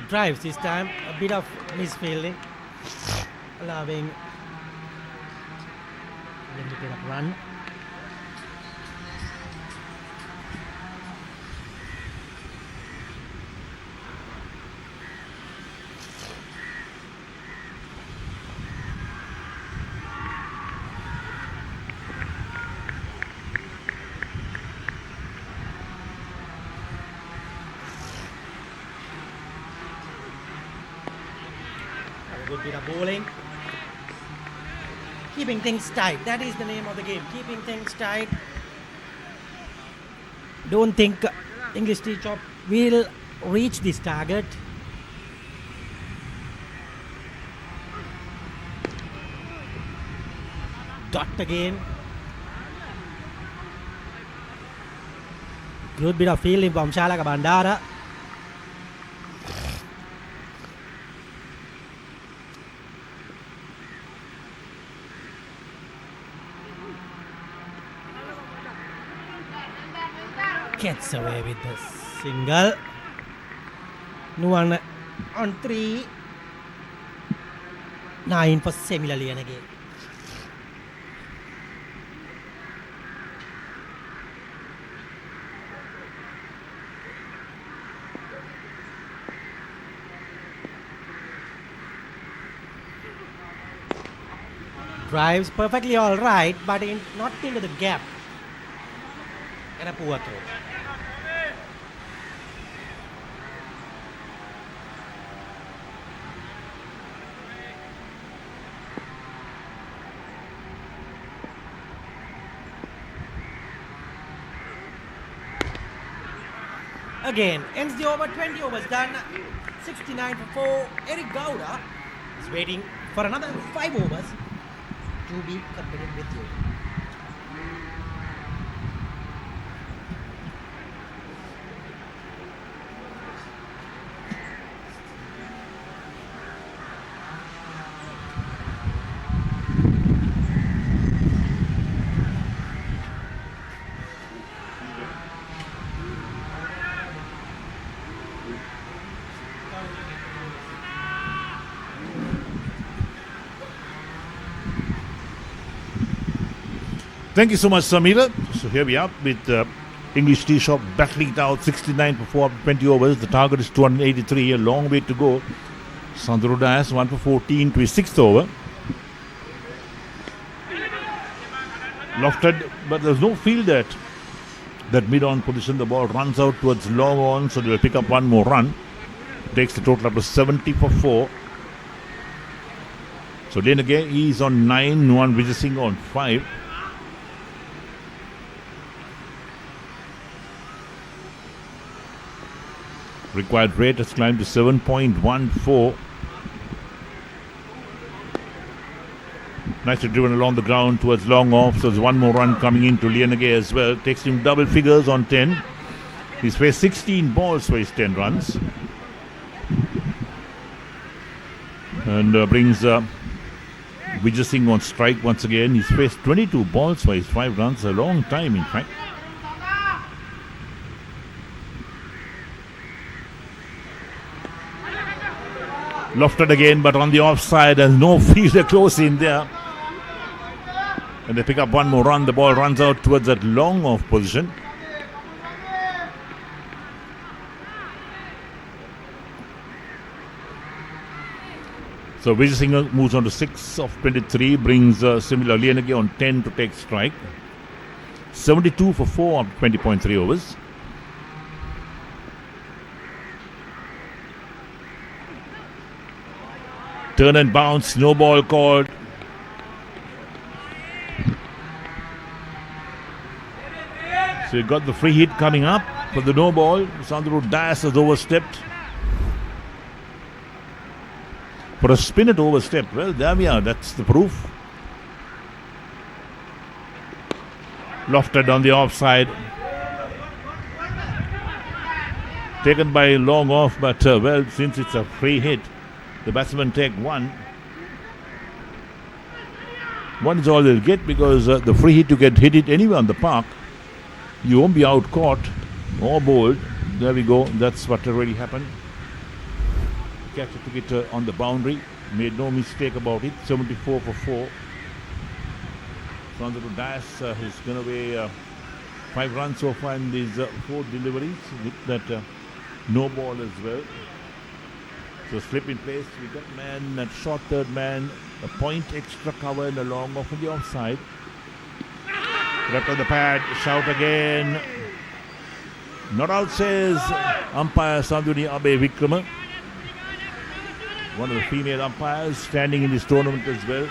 Speaker 2: Drives this time, a bit of misfielding, allowing a little bit of run. Good bit of bowling. Keeping things tight. That is the name of the game. Keeping things tight. Don't think English tea chop will reach this target. dot again. Good bit of fielding from Chalaka Bandara. Gets away with the single. Nuwan on 3. 9 for similarly and again. Drives perfectly all right, but not into the gap. And a poor throw. Again, ends the over, 20 overs done, 69 for 4. Eric Gowda is waiting for another 5 overs to be completed with you.
Speaker 1: Thank you so much, Samira. So here we are with English Tea Shop battling it out 69 for 4 after 20 overs. The target is 283, a long way to go. Sandro Dias 1 for 14 to his 6th over. Lofted, but there's no field at that mid-on position. The ball runs out towards long on, so they'll pick up one more run. Takes the total up to 70 for 4. So then again, he's on 9, Nuwan Vijay Singh on 5. Required rate has climbed to 7.14. Nicely driven along the ground towards long off. So there's one more run coming in to Lianage as well. Takes him double figures on 10. He's faced 16 balls for his 10 runs. And brings Vijay Singh on strike once again. He's faced 22 balls for his 5 runs. A long time, in fact. Lofted again, but on the offside. There's no fielder close in there. And they pick up one more run. The ball runs out towards that long off position. So Vijay Singh moves on to 6 of 23. Brings similar Lianage on 10 to take strike. 72 for 4 of 20.3 overs. Turn and bounce, no ball called. So you got the free hit coming up for the no ball. Sandro Dias has overstepped. For a spin it overstepped. Well, there we are, that's the proof. Lofted on the offside. Taken by long off, but well, since it's a free hit, the batsmen take one. One is all they'll get because the free hit, you can hit it anywhere on the park. You won't be out caught or bowled. There we go. That's what really happened. Catcher took it on the boundary. Made no mistake about it. 74 for 4. Sandro Dias has gone away 5 runs so far in these 4 deliveries with that no ball as well. So slip in place, we got man, that short third man, a point extra cover and a long off on the offside. Left on the pad, shout again. Not out, says umpire Sanduni Abe Vikrama. One of the female umpires standing in this tournament as well.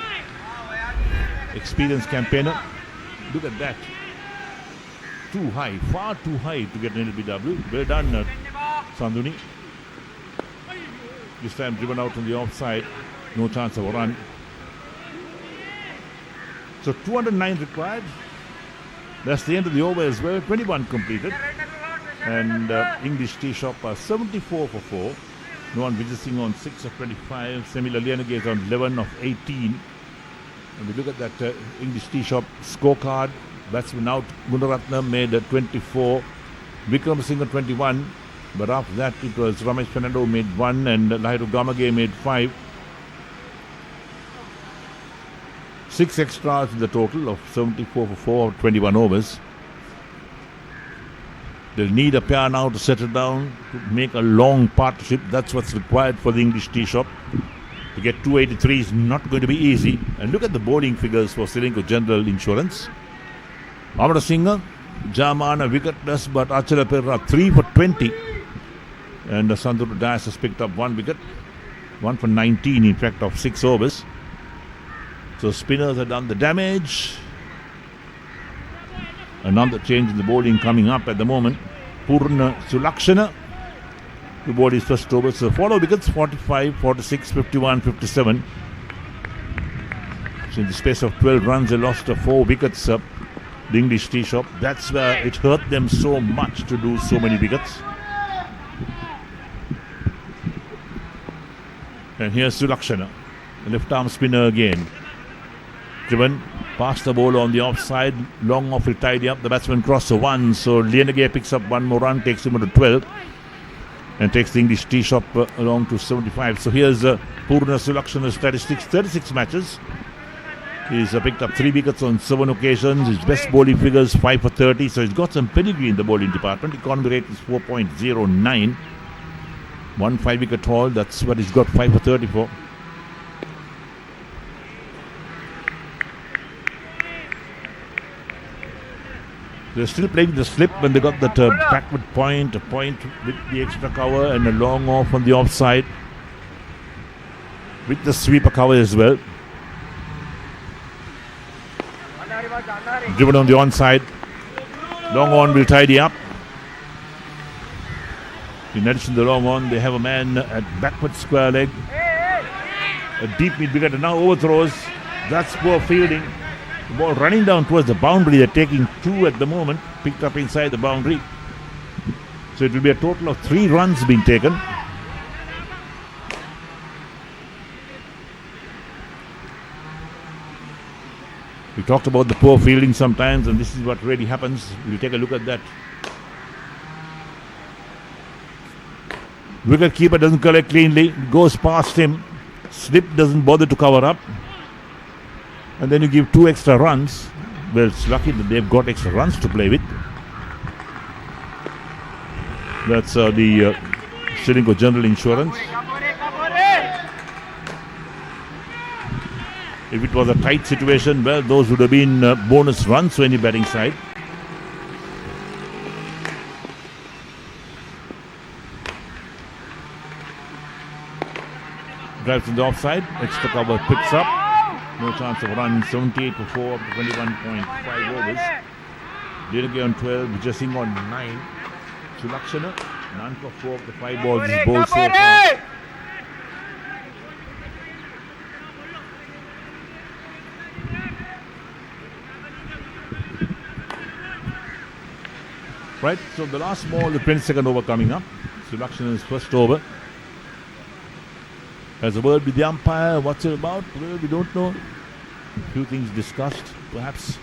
Speaker 1: Experienced campaigner. Look at that. Too high, far too high to get an LBW. Well done, Sanduni. This time driven out on the offside. No chance of a run. So 209 required. That's the end of the over as well. 21 completed. And English Tea Shop are 74 for 4. Nuwan Vijay Singh on 6 of 25. Semi Lalianage is on 11 of 18. And we look at that English Tea Shop scorecard. Batsman out, Gunaratna made 24. Vikram Singh 21. But after that, it was Ramesh Fernando made 1 and Lahiru Gamage made 5. 6 extras in the total of 74 for 4 of 21 overs. They'll need a pair now to settle down, to make a long partnership. That's what's required for the English Tea Shop. To get 283 is not going to be easy. And look at the bowling figures for Ceylinco General Insurance. Amara Singh, Jamana wicketless, but Achala Perra 3 for 20. And Sandhu Dias has picked up 1 wicket. 1 for 19, in fact, of 6 overs. So spinners have done the damage. Another change in the bowling coming up at the moment. Purna Sulakshana to bowl his first over. So 4 wickets, 45, 46, 51, 57. So in the space of 12 runs, they lost 4 wickets. The English Tea Shop. That's where it hurt them so much to lose so many wickets. And here's Sulakshana, the left arm spinner again. Driven past the ball on the offside, long off will tidy up. The batsman crosses 1, so Lienage picks up 1 more run, takes him to 12, and takes the English Tea Shop along to 75. So here's Purna Sulakshana's statistics: 36 matches. He's picked up 3 wickets on 7 occasions. His best bowling figures 5 for 30. So he's got some pedigree in the bowling department. Economy rate is 4.09. 1 5-wicket haul. That's what he's got 5 for 30 for. They're still playing the slip when they got that backward point, a point with the extra cover and a long off on the offside with the sweeper cover as well. Driven on the onside. Long on will tidy up. In addition to the long on, they have a man at backward square leg. A deep mid wicket and now overthrows. That's poor fielding. The ball running down towards the boundary. They're taking 2 at the moment, picked up inside the boundary. So it will be a total of 3 runs being taken. We talked about the poor fielding sometimes, and this is what really happens. We'll take a look at that. Wicket keeper doesn't collect cleanly, goes past him. Slip doesn't bother to cover up. And then you give 2 extra runs. Well, it's lucky that they've got extra runs to play with. That's the Ceylinco General Insurance. If it was a tight situation, well, those would have been bonus runs to any batting side. Drives on the offside. Extra cover picks up. No chance of run. 78 for 4 up to 21.5 overs. Lienage on 12. Vijay Singh on 9. Sulakshana, none for 4 up to 5 balls. Is bowled so far. Right, so the last ball, the 22nd over coming up. Sulakshana's first over. Has a word with the umpire. What's it about? Well, we don't know. A few things discussed, perhaps.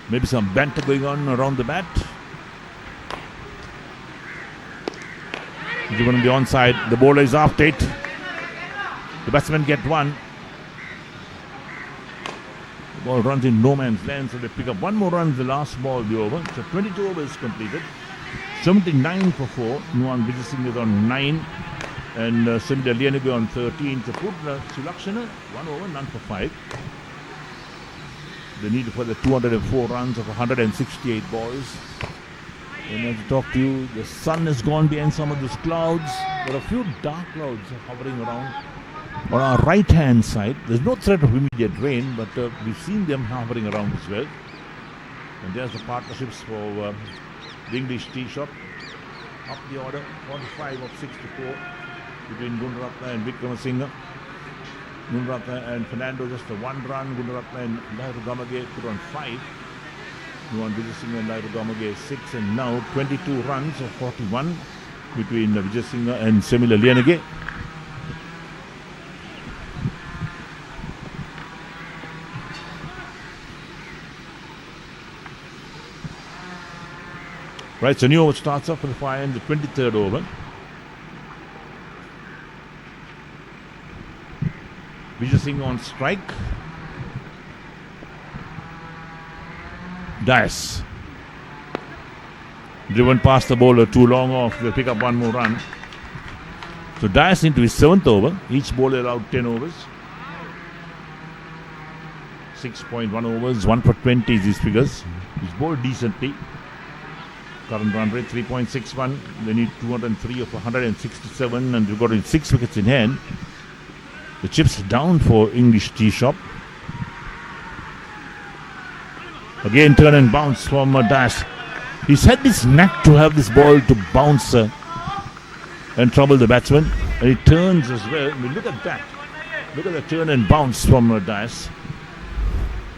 Speaker 1: Maybe some banter going on around the bat. Given on the onside, the bowler is after it. The batsmen get 1. The ball runs in no man's land, so they pick up 1 more run in the last ball of the over. So 22 overs completed. 79 for 4. Nuwan Vijay Singh is on 9. And Sindhya Lienage on 13. So Purna Sulakshana, 1 over, none for 5. They need for the 204 runs of 168 balls. And as I talk to you, the sun has gone behind some of those clouds. There are a few dark clouds hovering around on our right hand side. There's no threat of immediate rain, but we've seen them hovering around as well. And there's the partnerships for the English Tea Shop. Up the order, 45 of 64 between Gunaratna and Vikram Singh. Gunaratne and Fernando just a 1 run. Gunaratne and Nairu Gamage put on 5. Nuwan Vijay and Nairu Gamage 6, and now 22 runs of 41 between Vijay and Semila Lianage. Right, so new over starts off for the Fire in the 23rd over. Vijay Singh on strike. Dice. Driven past the bowler, too long off. They'll pick up 1 more run. So Dice into his 7th over. Each bowler allowed 10 overs. 6.1 overs, 1 for 20 is his figures. He's bowled decently. Current run rate 3.61. They need 203 of 167, and they've got 6 wickets in hand. The chips down for English Tea Shop. Again, turn and bounce from Dice. He's had this knack to have this ball to bounce and trouble the batsman. And he turns as well. I mean, look at that. Look at the turn and bounce from Dice.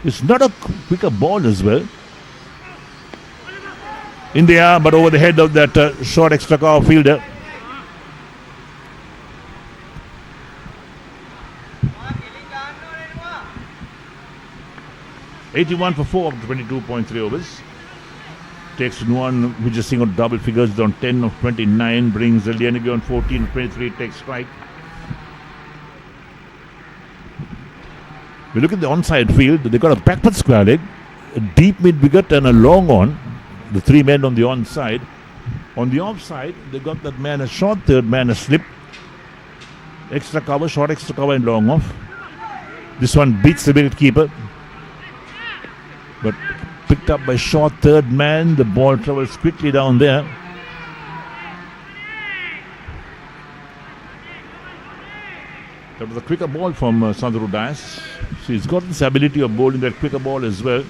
Speaker 1: It's not a quicker ball as well. In the air, but over the head of that short extra cover fielder. $81 for 4 of 22.3 overs. Takes Nuwan Vijay Singh on double figures on 10 of 29. Brings Lianage on 14 of 23. Takes strike. We look at the onside field. They got a backward square leg, a deep mid wicket, and a long on. The 3 men on the onside. On the offside, they got that man a short third, man a slip. Extra cover, short extra cover, and long off. This one beats the wicket keeper. But picked up by short third man. The ball travels quickly down there. That was a quicker ball from Sandru Dice. So he's got this ability of bowling that quicker ball as well.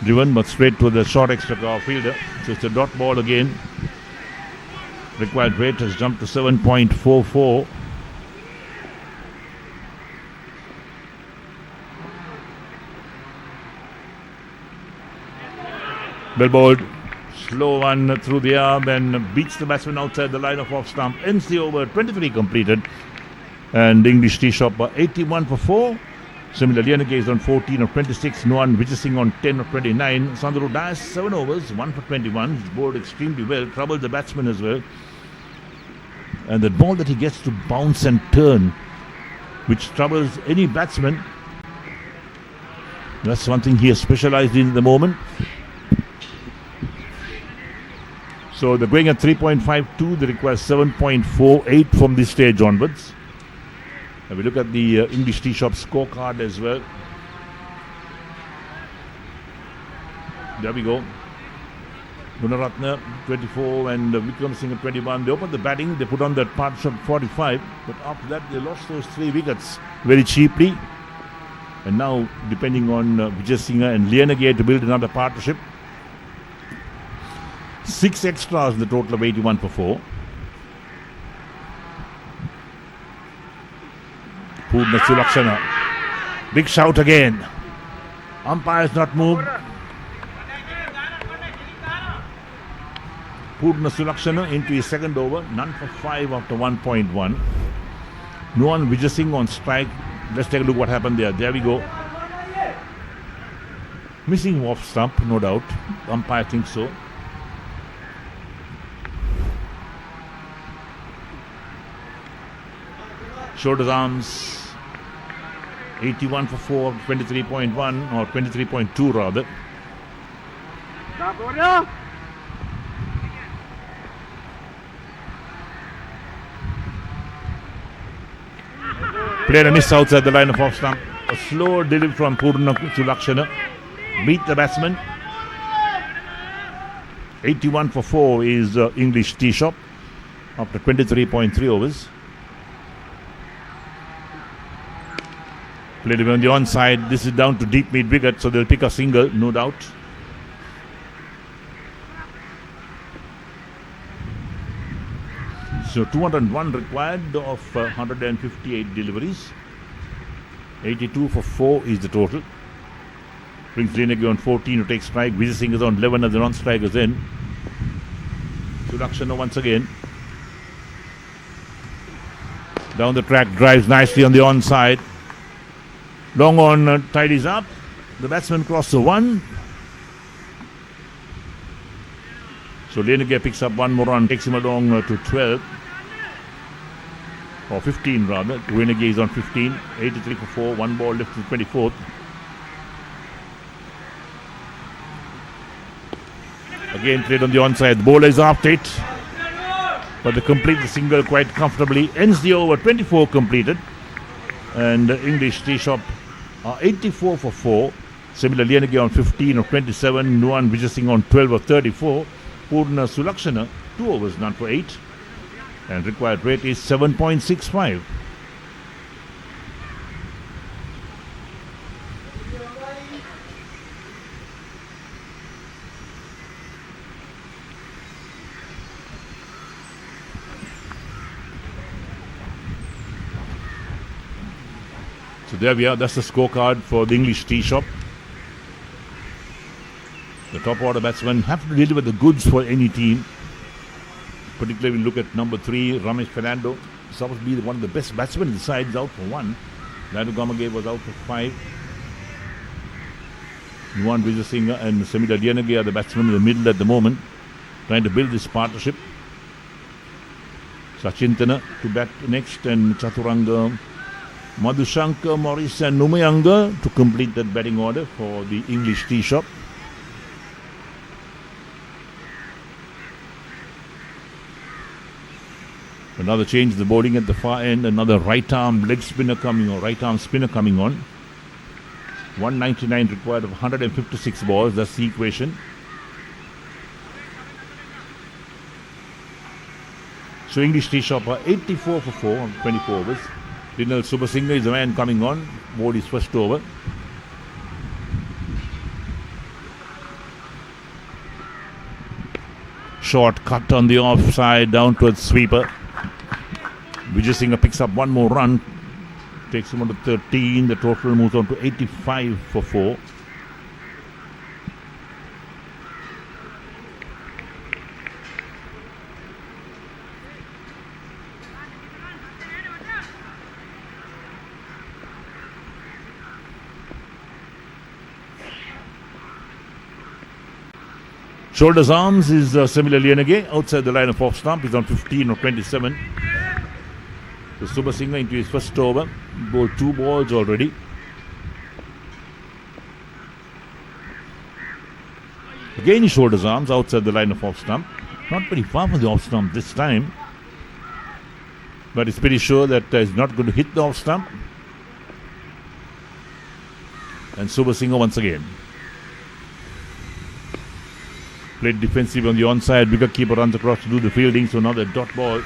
Speaker 1: Driven but straight to the short extra cover fielder. So it's a dot ball again. Required rate has jumped to 7.44. Well bowled. Slow one through the arm and beats the batsman outside the line of off stump. Ends the over. 23 completed. And English Tea Shop 81 for 4. Similarly, Lianage is on 14 of 26. Nuwan Vijay Singh on 10 of 29. Sandru Dice 7 overs, 1 for 21. He's bowled extremely well. Troubled the batsman as well. And the ball that he gets to bounce and turn, which troubles any batsman. That's one thing he has specialized in at the moment. So they're going at 3.52. They require 7.48 from this stage onwards. And we look at the English Tea Shop scorecard as well. There we go. Gunaratne 24 and Vikram Singh 21. They opened the batting. They put on that partnership 45. But after that, they lost those 3 wickets very cheaply. And now, depending on Vijay Singh and Lianage to build another partnership. 6 extras in the total of 81 for 4. Purna Sulakshana. Big shout again. Umpires not moved. Purna Sulakshana into his 2nd over. None for 5 after 1.1. Nuwan Vijay Singh on strike. Let's take a look what happened there. There we go. Missing off stump, no doubt. Umpire thinks so. Shoulders arms. 81 for 4, 23.1 or 23.2 rather. Played a miss outside the line of off stump. A slow delivery from Purna Sulakshana. Beat the batsman. 81 for 4 is English Tea Shop after 23.3 overs. Played on the onside. This is down to deep mid wicket, so they'll pick a single, no doubt. So 201 required of 158 deliveries. 82 for 4 is the total. Brings Lenegi on 14 to take strike. Vijay Singh is on 11 as the non-strikers in. Sulakshana once again. Down the track, drives nicely on the onside. Long on tidies up. The batsman crosses the 1. So Lenegi picks up one more run, takes him along to 12. Or 15 rather. Lenegi is on 15. 83 for 4. One ball left to the 24th. Again played on the onside. The bowler is after it. But they complete the single quite comfortably. Ends the over. 24 completed. And English Tea Shop are 84 for 4. Similarly, Lenegi on 15 of 27. Nuwan Vijay Singh on 12 of 34. Purna Sulakshana, 2 overs, none for 8. And required rate is 7.65. So there we are. That's the scorecard for the English Tea Shop. The top order batsmen have to deliver the goods for any team. Particularly, we look at number 3, Ramesh Fernando. Supposed to be one of the best batsmen in the side. Is out for 1. Nadu Gamage was out for 5. Nuwan Vijay Singh and Semila Lenegi are the batsmen in the middle at the moment, trying to build this partnership. Sachintana to bat next, and Chaturanga, Madhushankar, Morris and Numayanga to complete that batting order for the English Tea Shop. Another change in the bowling at the far end. Another right arm spinner coming on. 199 required of 156 balls. That's the equation. So English Tea Shop are 84 for 4 on 24 overs. Linal Subasinghe is the man coming on. Bowled his first over. Short cut on the offside down towards sweeper. Vijay Singh picks up one more run, takes him on to 13. The total moves on to 85 for 4. Shoulders arms is Semila Lenegi outside the line of off stump. He's on 15 or 27. So Subasinghe into his first over. Bowled 2 balls already. Again he shoulders arms outside the line of off stump. Not very far from the off stump this time. But it's pretty sure that he's not going to hit the off stump. And Subasinghe once again. Played defensive on the onside. Wicket keeper runs across to do the fielding. So now the dot ball.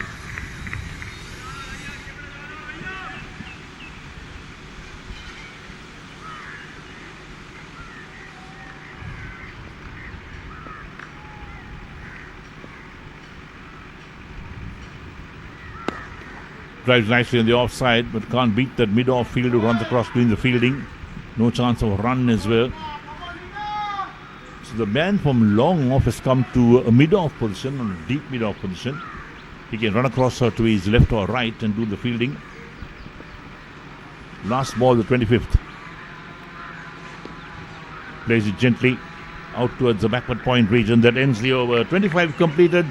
Speaker 1: Drives nicely on the offside, but can't beat that mid-off field who runs across doing the fielding. No chance of a run as well. So the man from long off has come to a mid-off position, on a deep mid-off position. He can run across to his left or right and do the fielding. Last ball, the 25th. Plays it gently out towards the backward point region. That ends the over. 25 completed,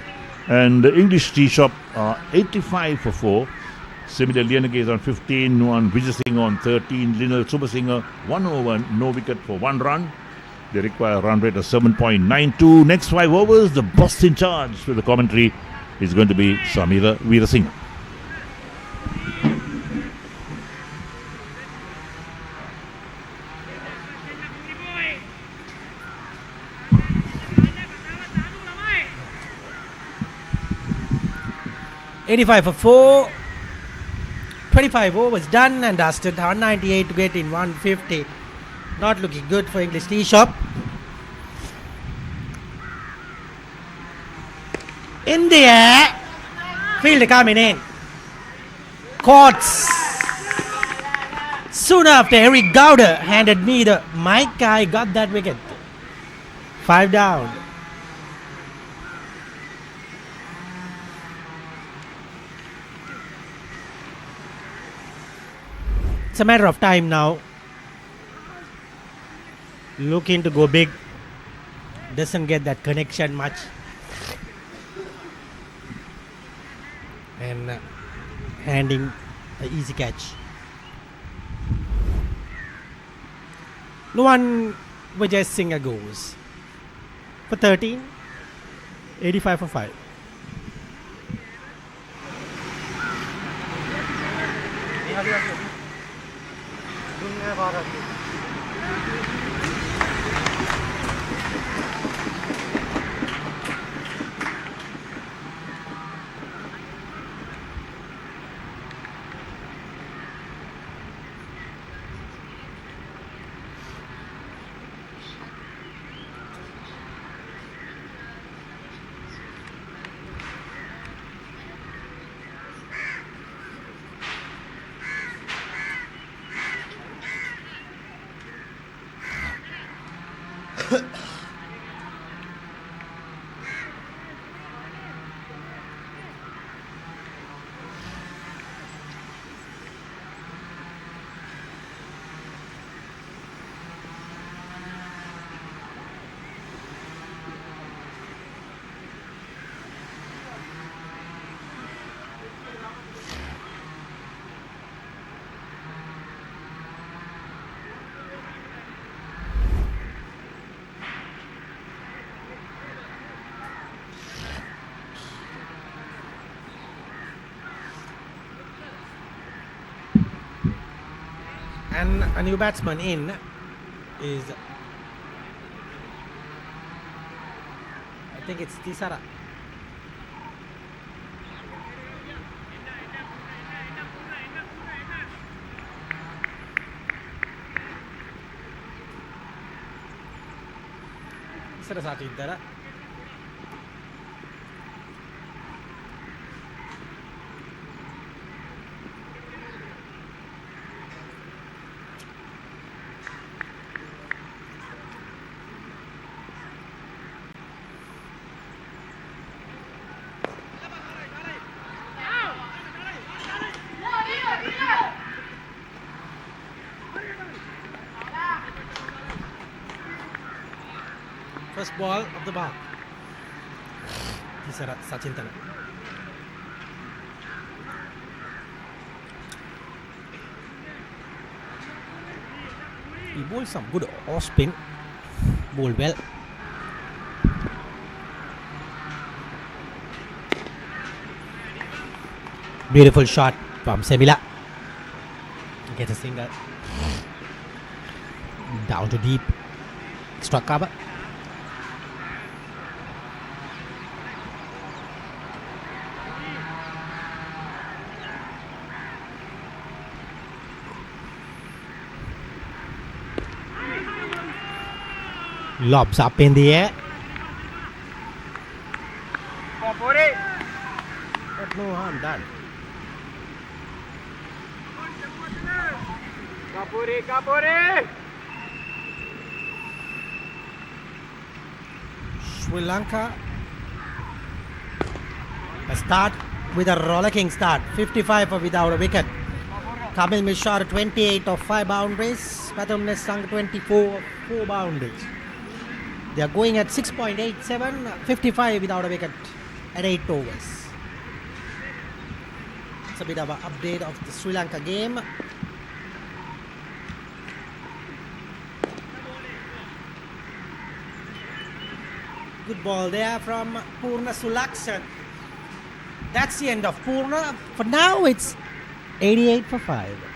Speaker 1: and the English Tea Shop are 85 for 4. Similarly, Lenegi is on 15, Nuwan Vijay Singh on 13, Linal Subasinghe 1 over, no wicket for 1 run. They require a run rate of 7.92. Next 5 overs, the boss in charge with the commentary is going to be Samira Veerasinghe.
Speaker 2: $85 for 4. 25 overs done and dusted. 198 to get in 150. Not looking good for English Tea Shop. In the air. Field coming in. Caught. Soon after, Eric Gowder handed me the mic. I got that wicket. 5 down. It's a matter of time now. Looking to go big. Doesn't get that connection much. And handing an easy catch. No one Vijay Singh goes for 13, 85 for 5. And a new batsman in is, I think it's Tisara. Tisara saat iddara. First ball of the ball. Tisara Sachintana. He bowled some good off spin. Bowled well. Beautiful shot from Semila. Gets a single. Down to deep. Struck cover. Lobs up in the air. But no harm done. Sri Lanka a start with a rollicking start. 55 without a wicket. Kamil Mishra 28 of 5 boundaries. Pathum Nesang 24 of 4 boundaries. They are going at 6.87, 55 without a wicket at 8 overs. It's a bit of an update of the Sri Lanka game. Good ball there from Purna Sulaksan. That's the end of Purna. For now, it's 88 for 5.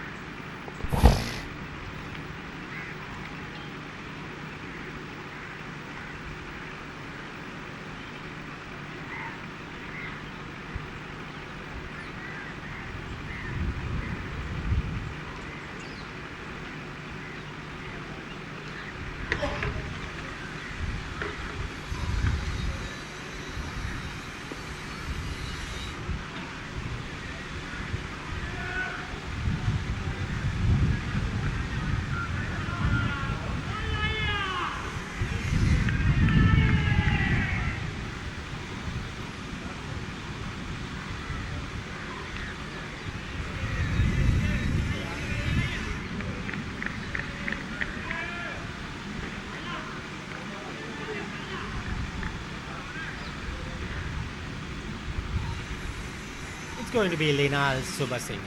Speaker 2: going to be Linal Subasinghe,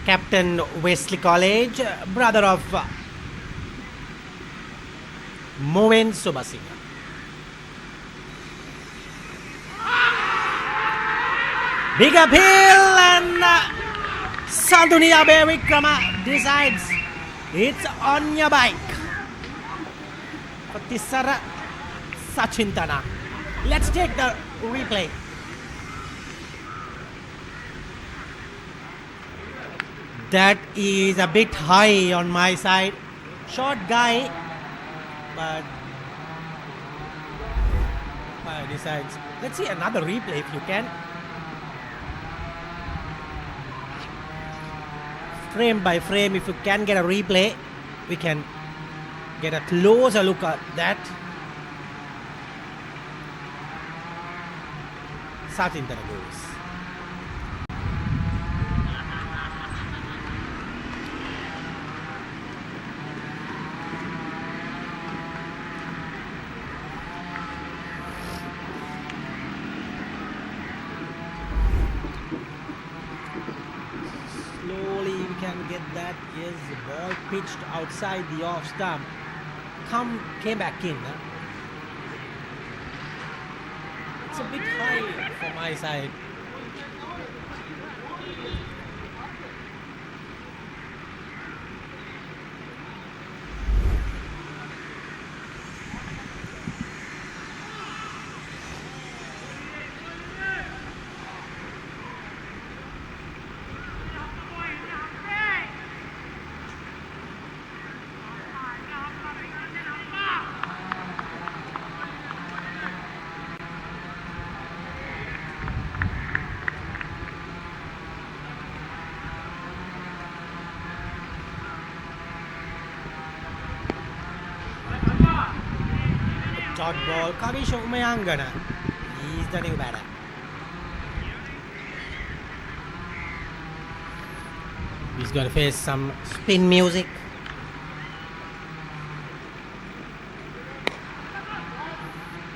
Speaker 2: captain Wesley College, brother of Moen Subasinghe. Big appeal and Santuni Abewikrama decides it's on your bike. Patisara Sachintana. Let's take the replay. That is a bit high on my side. Short guy, but decides. Let's see another replay if you can. Frame by frame, if you can get a replay, we can get a closer look at that. Sachintana goes. Get that is ball pitched outside the off stump, came back in. It's a bit high for my side. Dot ball, Kavisha Umayangana. He's the new batter. He's going to face some spin music.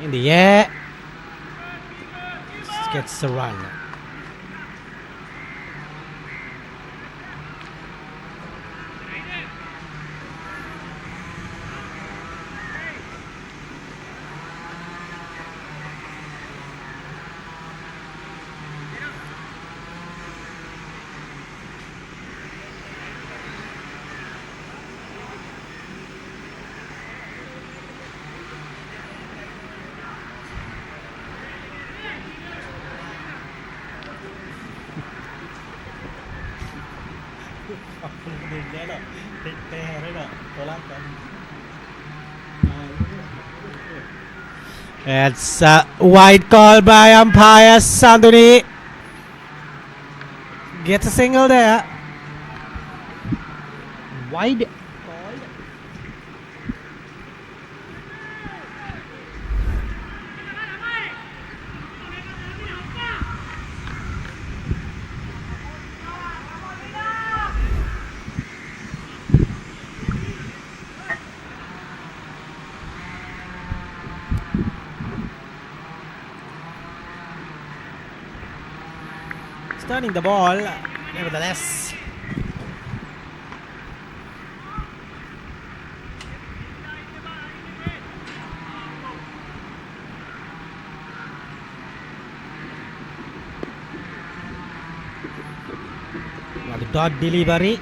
Speaker 2: In the air. Gets a run. It's a wide call by umpire Sanduni. Gets a single there. Wide called. Turning the ball, nevertheless. Now the dot delivery.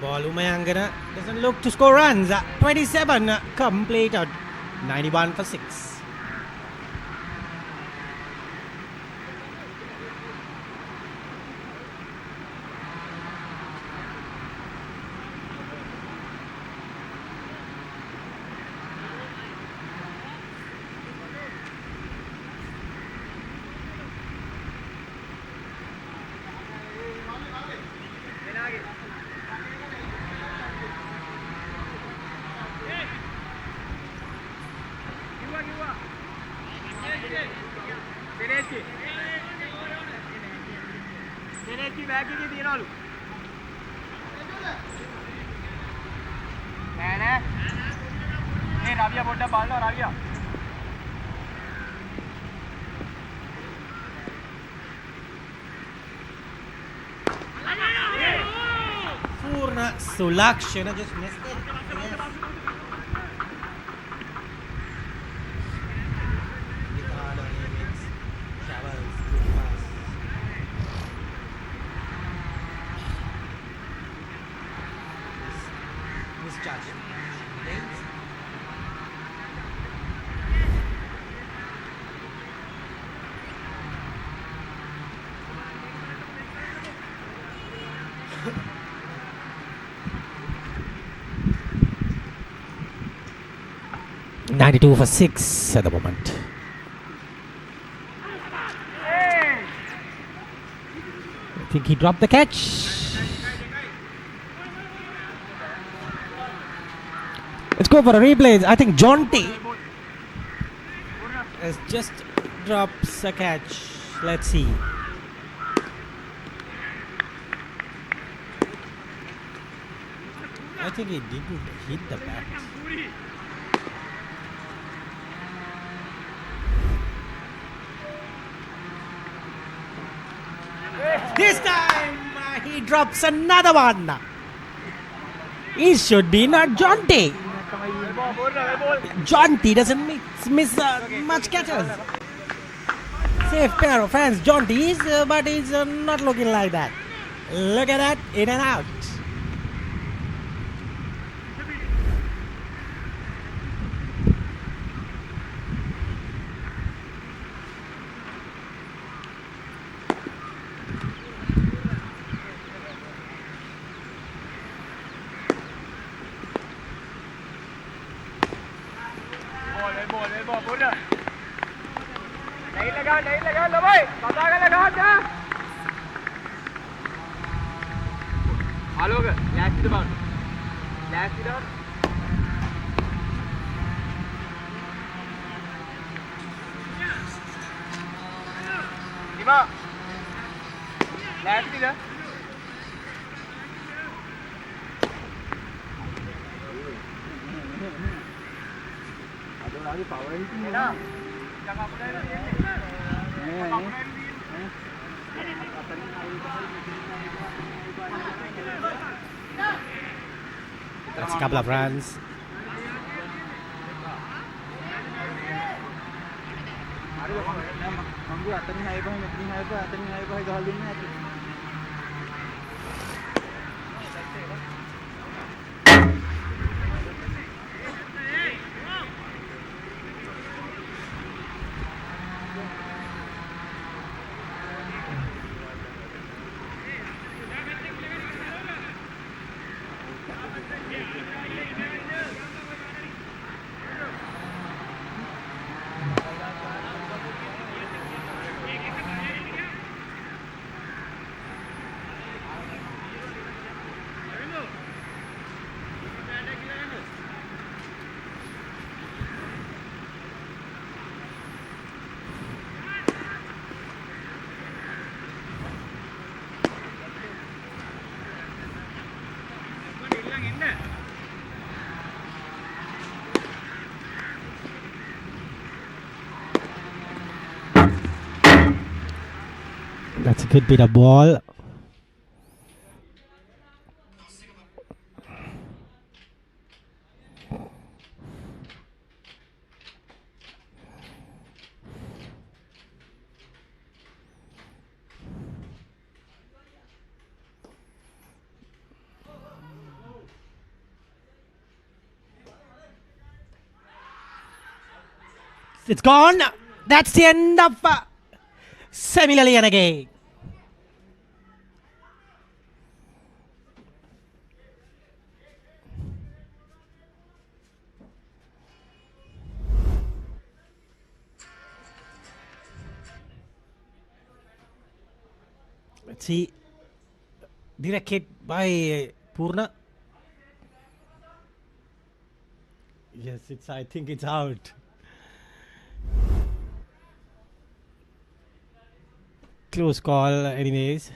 Speaker 2: Ball Umayangana doesn't look to score runs. 27 completed. 91 for 6.
Speaker 3: Bag එකේ තියනවලු. නෑ. මේ රවියා පොඩ්ඩක් බලනවා රවියා.
Speaker 2: Purna Sulakshana just missed it. Yes. Ricardo Davids, Chavez, good pass. Misjudge. Lanes. .92 for 6 at the moment. I think he dropped the catch. Let's go for a replay. I think Jonty has just drops a catch. Let's see. I think he didn't hit the bat. This time he drops another one. He should be not Jonty. Jonty doesn't miss much catches. Safe pair of hands Jonty is, but he's not looking like that. Look at that, in and out.
Speaker 3: नहीं लगा लो भाई पता का लगा जा आलोक lest down दिमा lest इधर आगे power है ना जगह पर
Speaker 2: That's a couple of runs. That's a good bit of ball. It's gone. That's the end of similarly and again. Let's see. Direct hit by Purna. Yes, I think it's out. Close call anyways.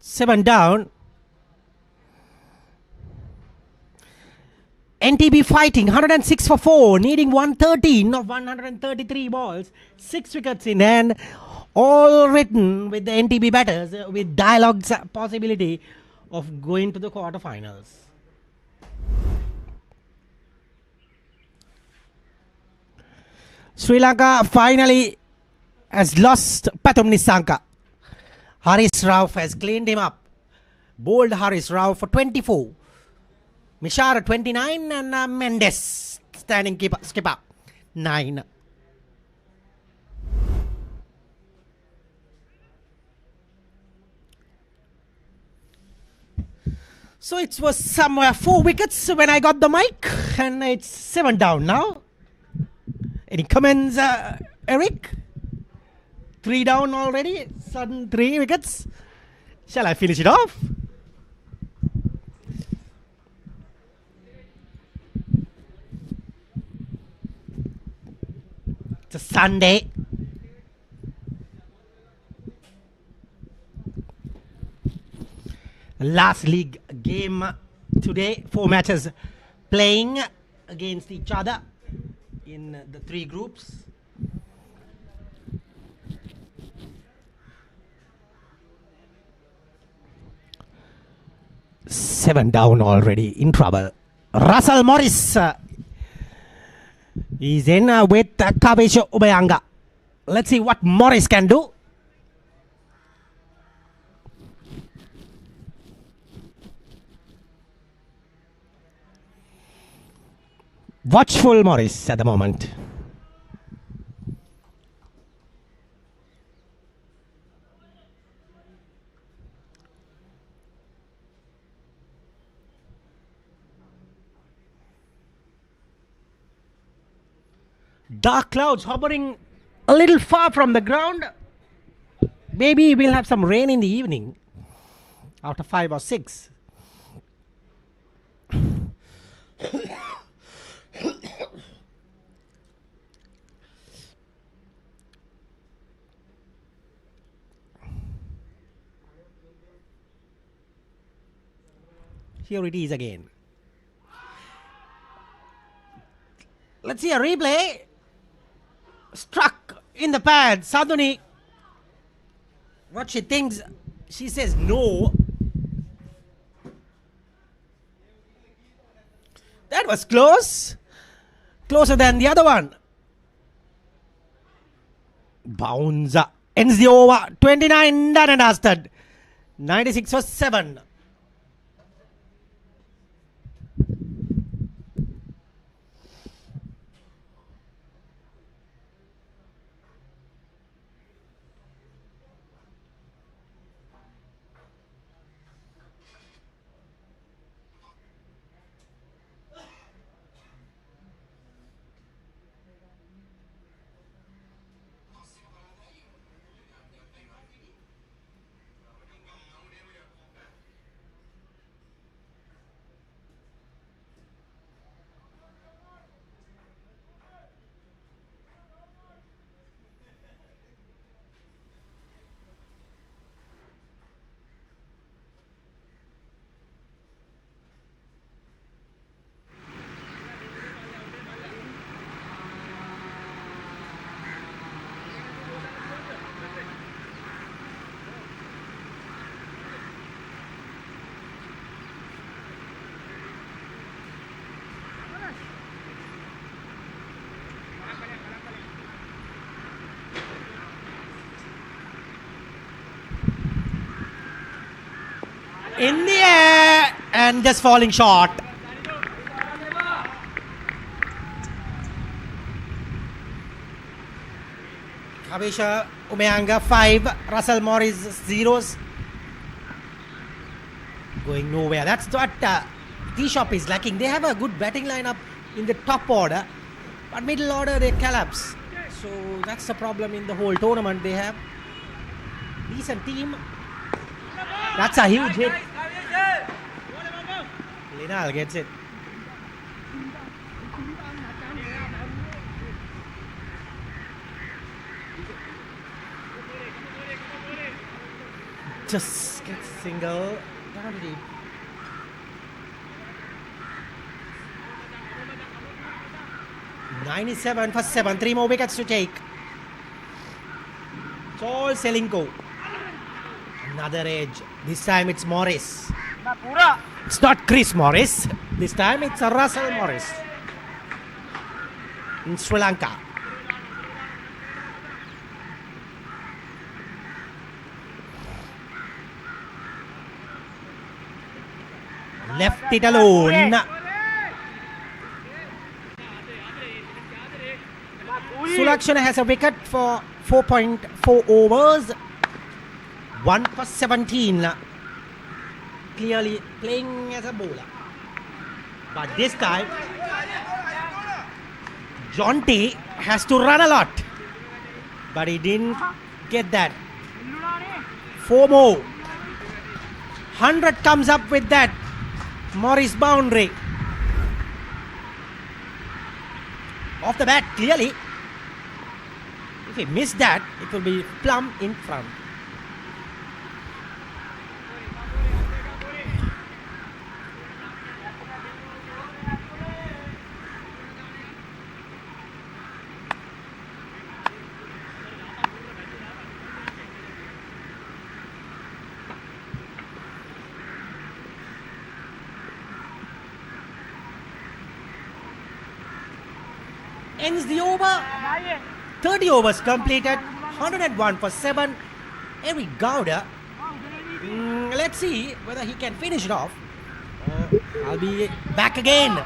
Speaker 2: 7 down. NTB fighting 106 for 4, needing 113 of 133 balls, 6 wickets in hand, all written with the NTB batters with dialogue's possibility of going to the quarterfinals. Sri Lanka finally has lost Pathum Nissanka. Haris Rauf has cleaned him up. Bowled Haris Rauf for 24. Mishara 29 and Mendes standing skipper 9. So it was somewhere 4 wickets when I got the mic, and it's 7 down now. Any comments, Eric? 3 down already, sudden 3 wickets. Shall I finish it off? It's a Sunday. Last league game today. 4 matches playing against each other in the 3 groups. Seven down already, in trouble. Russell Morris is in with Kabesh Ubayanga. Let's see what Morris can do. Watchful Morris at the moment. Dark clouds hovering a little far from the ground. Maybe we'll have some rain in the evening after 5 or 6. Here it is again. Let's see a replay. Struck in the pad. Sadhuni. What she thinks, she says no. That was close. Closer than the other one. Bounce. Ends the over. 29 done and dusted. 96 for 7. In the air and just falling short. Kabesh Umayanga 5, Russell Morris 0s. Going nowhere. That's what T-Shop is lacking. They have a good batting lineup in the top order, but middle order they collapse. So that's the problem in the whole tournament. They have decent team. That's a huge hit. Linal gets it. just gets single. Down to deep. (97 for 7). 3 more wickets to take. It's all Ceylinco. Another edge. This time it's Morris. It's not Chris Morris. This time it's Russell Morris. In Sri Lanka. Left it alone. Sulakshana has a wicket for 4.4 overs. 1 for 17. Clearly playing as a bowler. But this time, Jonty has to run a lot. But he didn't get that. 4 more. 100 comes up with that. Morris boundary. Off the bat, clearly. If he missed that, it will be plumb in front. Ends the over. 30 overs completed. 101 for 7. Eric Gowda. Let's see whether he can finish it off. I'll be back again.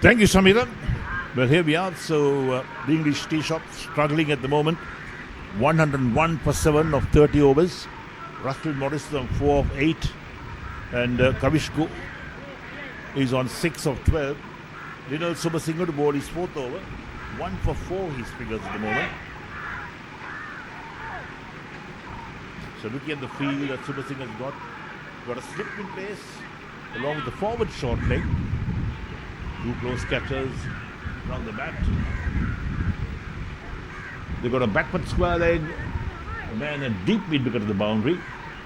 Speaker 1: Thank you, Samira. Well, here we are. So, the English tee shop struggling at the moment. 101 for 7 of 30 overs. Russell Morris on 4 of 8. And Kavishko is on 6 of 12. Linal Subasinghe to bowl his 4th over. 1 for 4 his figures at the moment. So looking at the field that Subasinghe has got a slip in place along with the forward short leg. 2 close catchers around the bat. They've got a backward square leg, a man and deep mid wicket at the boundary,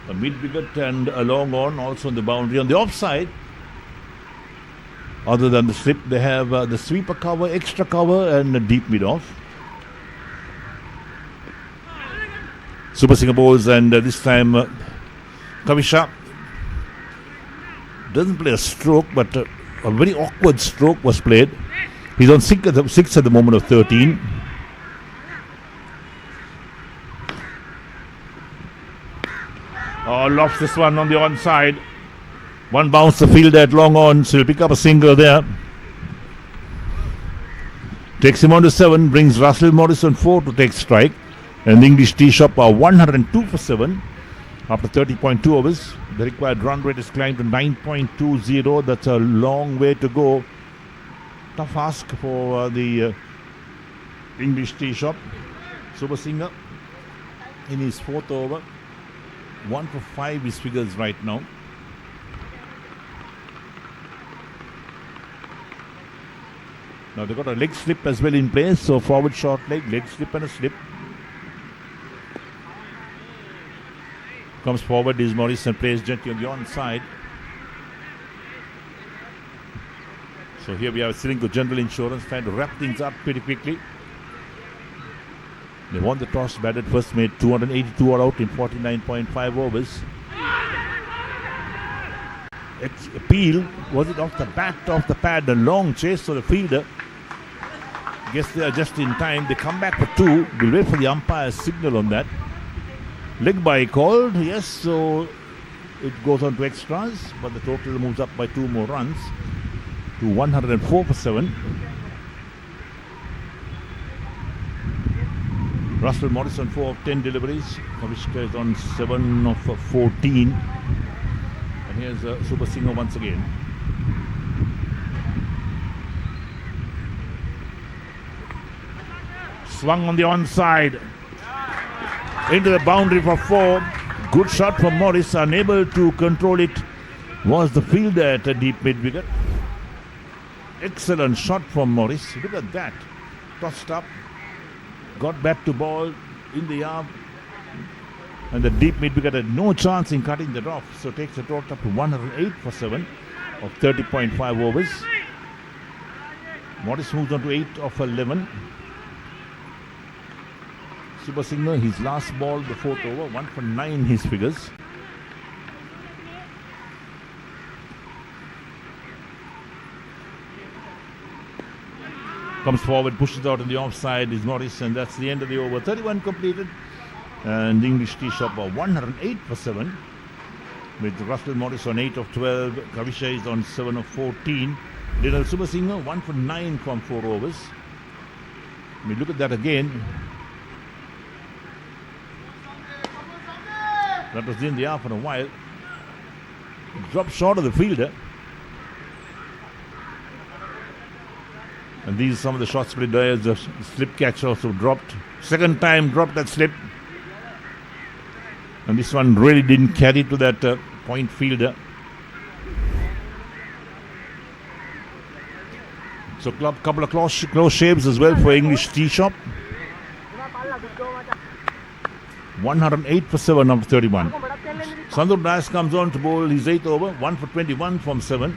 Speaker 1: a mid wicket and a long on also on the boundary. On the offside, other than the slip, they have the sweeper cover, extra cover and a deep mid off. Subasinghe bowls and this time Kavisha doesn't play a stroke, but a very awkward stroke was played. He's on 6 at the moment of 13. Oh, lofts this one on the onside. One bounce the field at long on, so he'll pick up a single there. Takes him on to 7, brings Russell Morris on 4 to take strike. And the English tee shop are 102 for 7 after 30.2 overs. The required run rate is climbed to 9.20. That's a long way to go. Tough ask for the English tee shop. Subasinghe in his 4th over. 1 for 5 his figures right now. Now they've got a leg slip as well in place. So forward short leg slip and a slip. Comes forward is Morris and plays gently on the onside. So here we have Ceylinco General Insurance trying to wrap things up pretty quickly. They won the toss, batted first, made 282 all out in 49.5 overs. Appeal, was it off the bat, off the pad, a long chase for the fielder. Guess they are just in time. They come back for 2. We'll wait for the umpire's signal on that. Leg by called, yes, so it goes on to extras, but the total moves up by 2 more runs to 104 for 7. Russell Morris on 4 of 10 deliveries. Kavishka is on 7 of 14. And here's Subasinghe once again. Swung on the onside. Into the boundary for 4. Good shot from Morris. Unable to control it was the fielder at a deep mid wicket. excellent shot from Morris. Look at that. Tossed up. Got back to ball in the arm. And the deep mid wicket had no chance in cutting that off. So takes the total up to 108 for 7 of 30.5 overs. Morris moves on to 8 of 11. Super Singer, his last ball, the 4th over, 1 for 9 his figures. Comes forward, pushes out on the offside is Morris, and that's the end of the over. 31 completed. And English tee shop are 108 for 7. With Russell Morris on 8 of 12. Kavisha is on 7 of 14. Little Super Singer, 1 for 9 from 4 overs. We look at that again. That was in the air for a while. Dropped short of the fielder. And these are some of the shots played there. The slip catch also dropped. Second time dropped that slip. And this one really didn't carry to that point fielder. So couple of close shaves as well for English tee shop. 108 for 7 of 31. Sandhu Das comes on to bowl his 8th over, 1 for 21 from 7.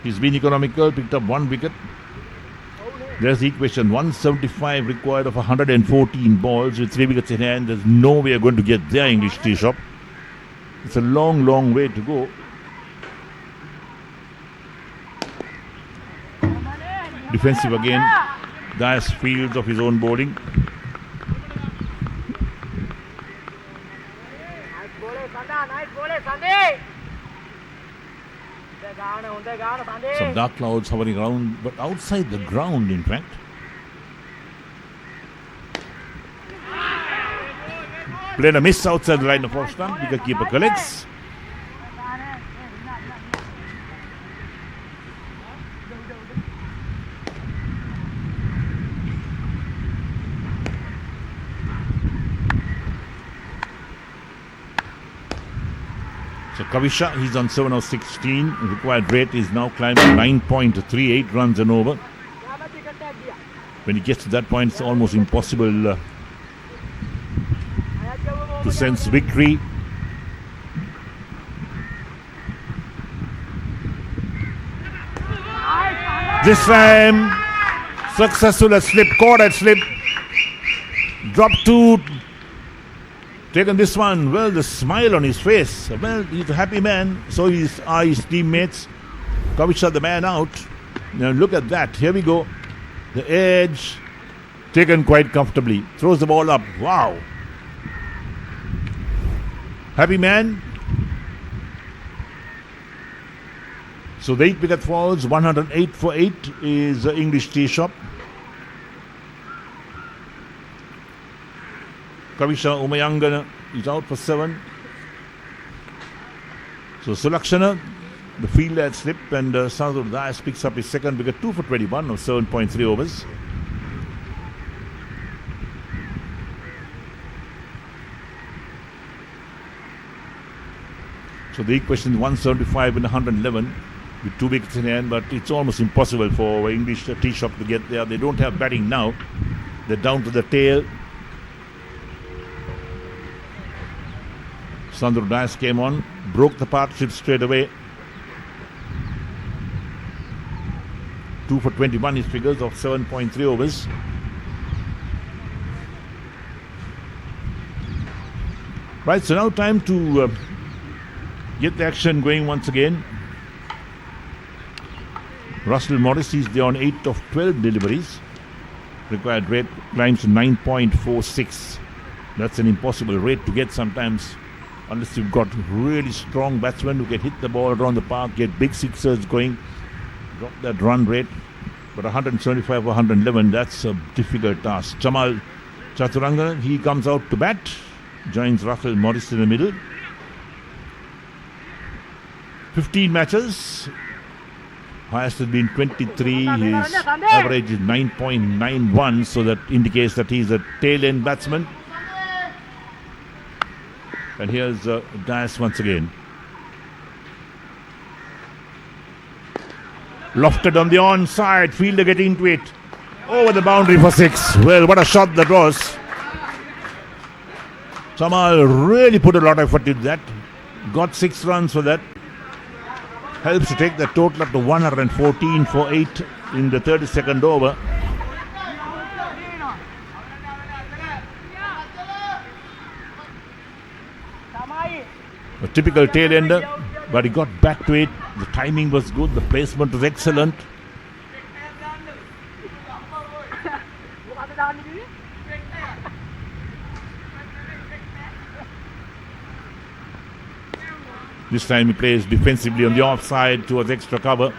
Speaker 1: He's been economical, picked up 1 wicket. There's the equation, 175 required of 114 balls with 3 wickets in hand. There's no way you're going to get there, English tee shop. It's a long, long way to go. Defensive again. Dias fields of his own bowling. Some dark clouds hovering around, but outside the ground, in fact. Played a miss outside the line of off stump. Wicketkeeper collects. So Kavisha, he's on 7 of 16. Required rate is now climbed to 9.38 runs and over. When he gets to that point, it's almost impossible to sense victory. This time, successful at slip, caught at slip. Dropped 2. Taken this one. Well, the smile on his face. Well, he's a happy man. So are his teammates. Kavisha, the man out. Now look at that. Here we go. The edge. Taken quite comfortably. Throws the ball up. Wow. Happy man. So the 8 wicket falls. 108 for 8 is the English tee shop. Kavisha Umayangana is out for 7. So Sulakshana, the fielder had slipped, and Sandhu Das picks up his second wicket, 2 for 21 of 7.3 overs. So the equation is 175 and 111 with 2 wickets in hand, but it's almost impossible for English tee shop to get there. They don't have batting now. They're down to the tail. Sandhu Das came on, broke the partnership straight away. 2 for 21 his figures of 7.3 overs. Right, so now time to get the action going once again. Russell Morris is there on 8 of 12 deliveries. Required rate climbs to 9.46. That's an impossible rate to get sometimes, unless you've got really strong batsmen who can hit the ball around the park, get big sixers going, drop that run rate. But 175 or 111, that's a difficult task. Jamal Chaturanga, he comes out to bat, joins Russell Morris in the middle. 15 matches, highest has been 23, his average is 9.91, so that indicates that he's a tail end batsman. And here's Dias once again. Lofted on the onside. Fielder getting into it. Over the boundary for 6. Well, what a shot that was. Jamal really put a lot of effort into that. Got 6 runs for that. Helps to take the total up to 114 for 8 in the 32nd over. A typical tail ender, but he got back to it. The timing was good, the placement was excellent. This time he plays defensively on the offside towards extra cover.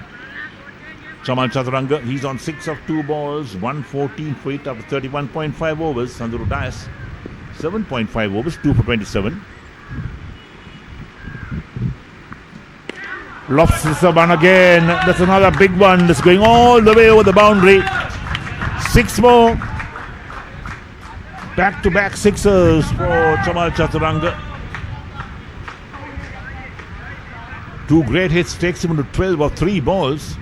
Speaker 1: Chamal Chaturanga, he's on 6 of 2 balls, 114 for 8 after 31.5 overs. Sanduru Dias, 7.5 overs, 2 for 27. Lofts this one again. That's another big one. That's going all the way over the boundary. 6 more. Back-to-back sixers for Chamal Chaturanga. 2 great hits, takes him to 12 of 3 balls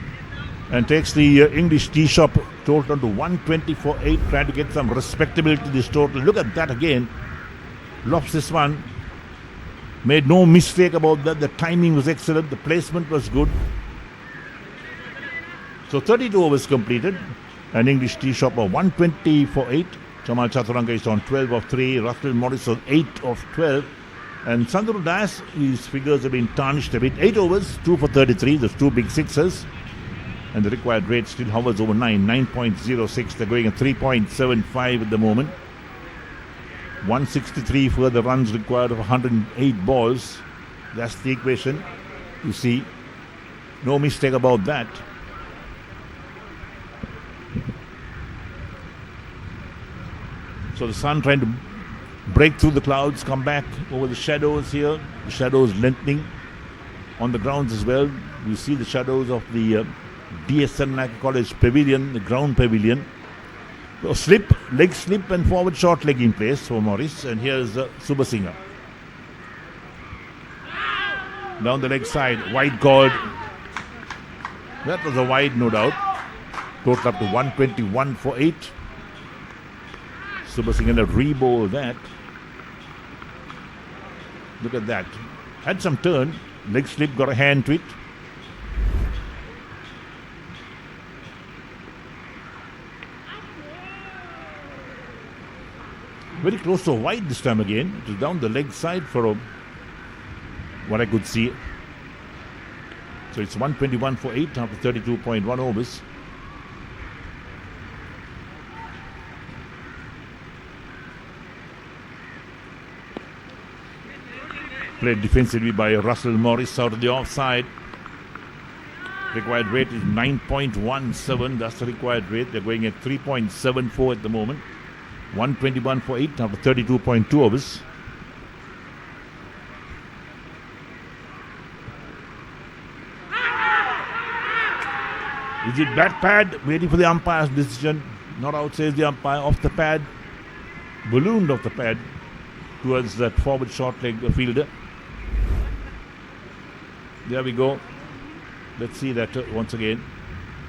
Speaker 1: and takes the English tee shop total to 120 for 8, trying to get some respectability to this total. Look at that again. Lofts this one. Made no mistake about that. The timing was excellent. The placement was good. So 32 overs completed. An English tee shop of 120 for 8. Chamal Chaturanga is on 12 of 3. Russell Morris on 8 of 12. And Sanduru Dias, his figures have been tarnished a bit. 8 overs, 2 for 33. There's 2 big sixes. And the required rate still hovers over 9. 9.06. They're going at 3.75 at the moment. 163 for the runs required of 108 balls. That's the equation. You see, no mistake about that. So the sun trying to break through the clouds, come back over the shadows here. The shadows lengthening on the grounds as well. You see the shadows of the DSN College pavilion, the ground pavilion. So slip, leg slip and forward short leg in place for Morris. And here's Subhasinger. Down the leg side, wide called. That was a wide, no doubt. Total up to 121 for 8. Subhasinger to re-bowl that. Look at that. Had some turn. Leg slip, got a hand to it. Very close to wide this time again. It was down the leg side for what I could see. So it's 121 for 8 after 32.1 overs. Played defensively by Russell Morris out of the offside. Required rate is 9.17. That's the required rate. They're going at 3.74 at the moment. 121 for 8 after 32.2 overs. Is it bat pad? Waiting for the umpire's decision. Not out, says the umpire. Off the pad. Ballooned off the pad towards that forward short leg fielder. There we go. Let's see that once again.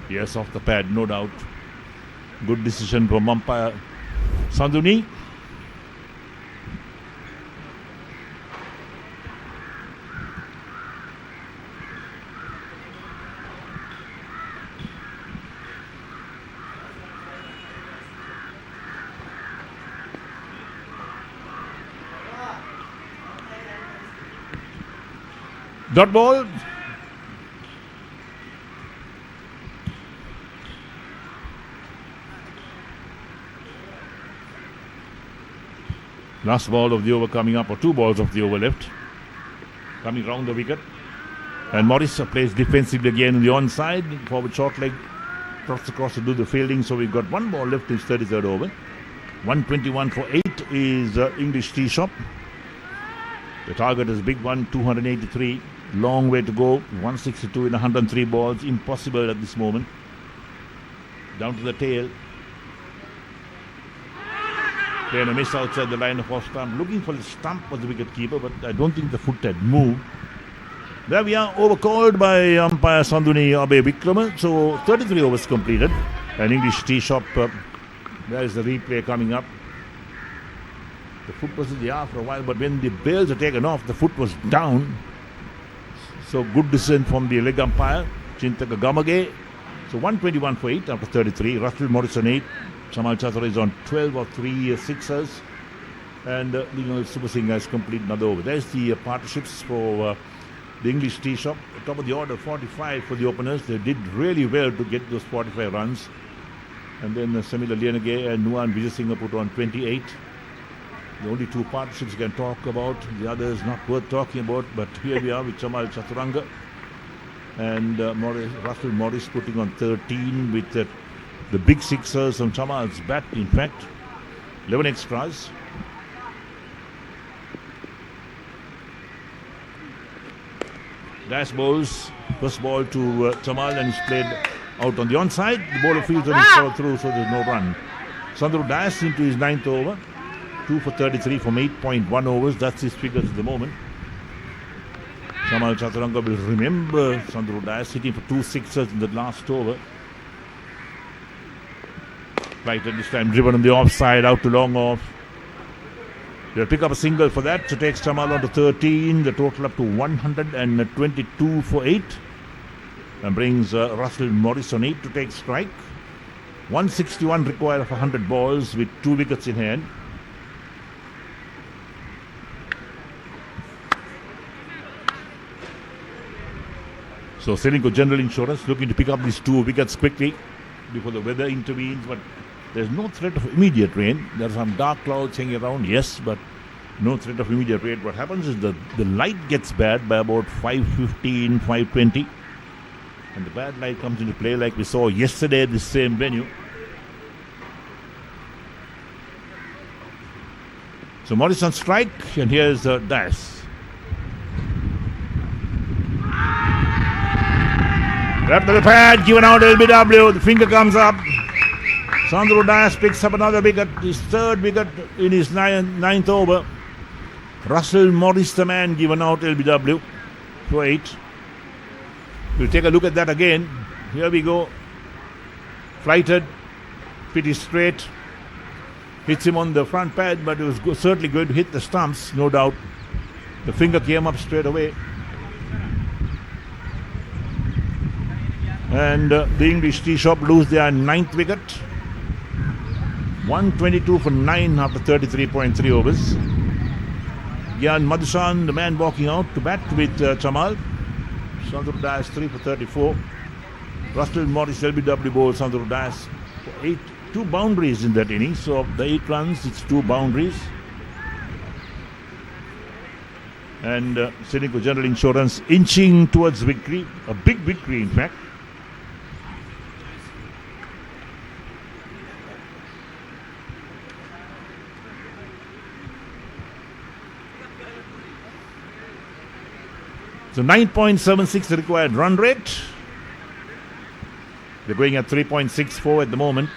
Speaker 1: Yes, off the pad, no doubt. Good decision from umpire Sanduni. Dot ball. Last ball of the over coming up, or 2 balls of the over left. Coming round the wicket. And Morris plays defensively again on the onside. Forward short leg. Trots across to do the fielding. So we've got 1 ball left in his 33rd over. 121 for 8 is English tee shop. The target is big one, 283. Long way to go. 162 in 103 balls. Impossible at this moment. Down to the tail. Playing a miss outside the line of off stump. Looking for the stump was the wicket keeper, but I don't think the foot had moved. There we are, overcalled by umpire Sanduni Abe Vikrama. So 33 overs completed. An English tee shop. There is the replay coming up. The foot was in the air for a while, but when the bails are taken off, the foot was down. So good decision from the leg umpire, Chintaka Gamage. So 121 for 8 after 33. Russell Morrison 8. Chamal Chathra is on 12 or 3 sixers. And Legal Super Singh has completed another over. There's the partnerships for the English tee shop. Top of the order, 45 for the openers. They did really well to get those 45 runs. And then Samila Lianage and Nuan Vijay Singh put on 28. The only two partnerships you can talk about. The others not worth talking about. But here we are with Chamal Chaturanga. And Russell Morris putting on 13 with the big sixers on Chamal's bat, in fact. 11 extras. Dash bowls. First ball to Chamal, and he's played out on the onside. The bowler fields and he's followed through, so there's no run. Sandro Dash into his 9th over. 2 for 33 from 8.1 overs. That's his figures at the moment. Chamal Chaturanga will remember Sandro Dash hitting for 2 sixers in the last over. Right at this time, driven on the offside, out to long off. They'll pick up a single for that, so takes Chamal on to 13, the total up to 122 for 8. And brings Russell Morris on 8 to take strike. 161 required for 100 balls with 2 wickets in hand. So Ceylinco General Insurance looking to pick up these 2 wickets quickly before the weather intervenes, but there's no threat of immediate rain. There are some dark clouds hanging around, yes, but no threat of immediate rain. What happens is the light gets bad by about 5:15, 5:20, and the bad light comes into play like we saw yesterday at the same venue. So Morris on strike, and here's Dash. Left to the pad, given out LBW, the finger comes up. Sandro Dash picks up another wicket, his 3rd wicket in his 9th over. Russell Morris, the man, given out LBW for 8. We'll take a look at that again. Here we go. Flighted, pretty straight. Hits him on the front pad, but it was certainly going to hit the stumps, no doubt. The finger came up straight away. And the English tee shop lose their 9th wicket. 122 for 9 after 33.3 overs. Gyan Madhusan, the man walking out to bat with Chamal. Sandro Dash 3 for 34. Russell Morris LBW bowls Sandro Dash for 8. 2 boundaries in that inning. So of the 8 runs, it's 2 boundaries. And Ceylinco General Insurance inching towards victory. A big victory, in fact. So 9.76 required run rate. They're going at 3.64 at the moment.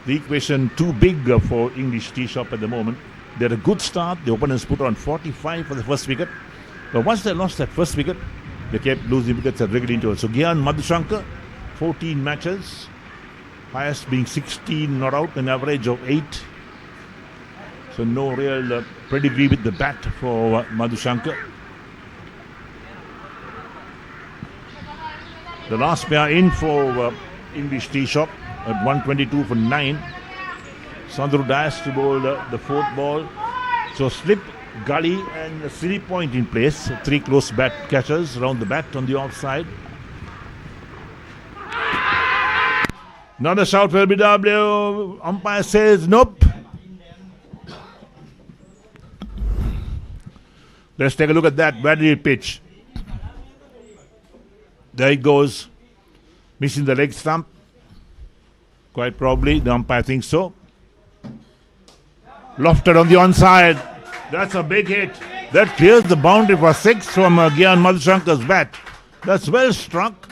Speaker 1: The equation too big for English tee shop at the moment. They had a good start. The openers put on 45 for the first wicket. But once they lost that first wicket, they kept losing wickets at regular intervals. So Gyan Madhushankar, 14 matches. Highest being 16 not out, an average of 8. So no real pedigree with the bat for Madhushankar. The last pair in for English tee shop at 122 for 9. Sandro Dash to bowl the 4th ball. So slip, gully and a 3 point in place. 3 close bat catchers around the bat on the offside. Another shout for LBW. Umpire says nope. Let's take a look at that. Where did it pitch? There it goes. Missing the leg stump. Quite probably. The umpire thinks so. Lofted on the onside. That's a big hit. That clears the boundary for 6 from Gyan Madhushankar's bat. That's well struck.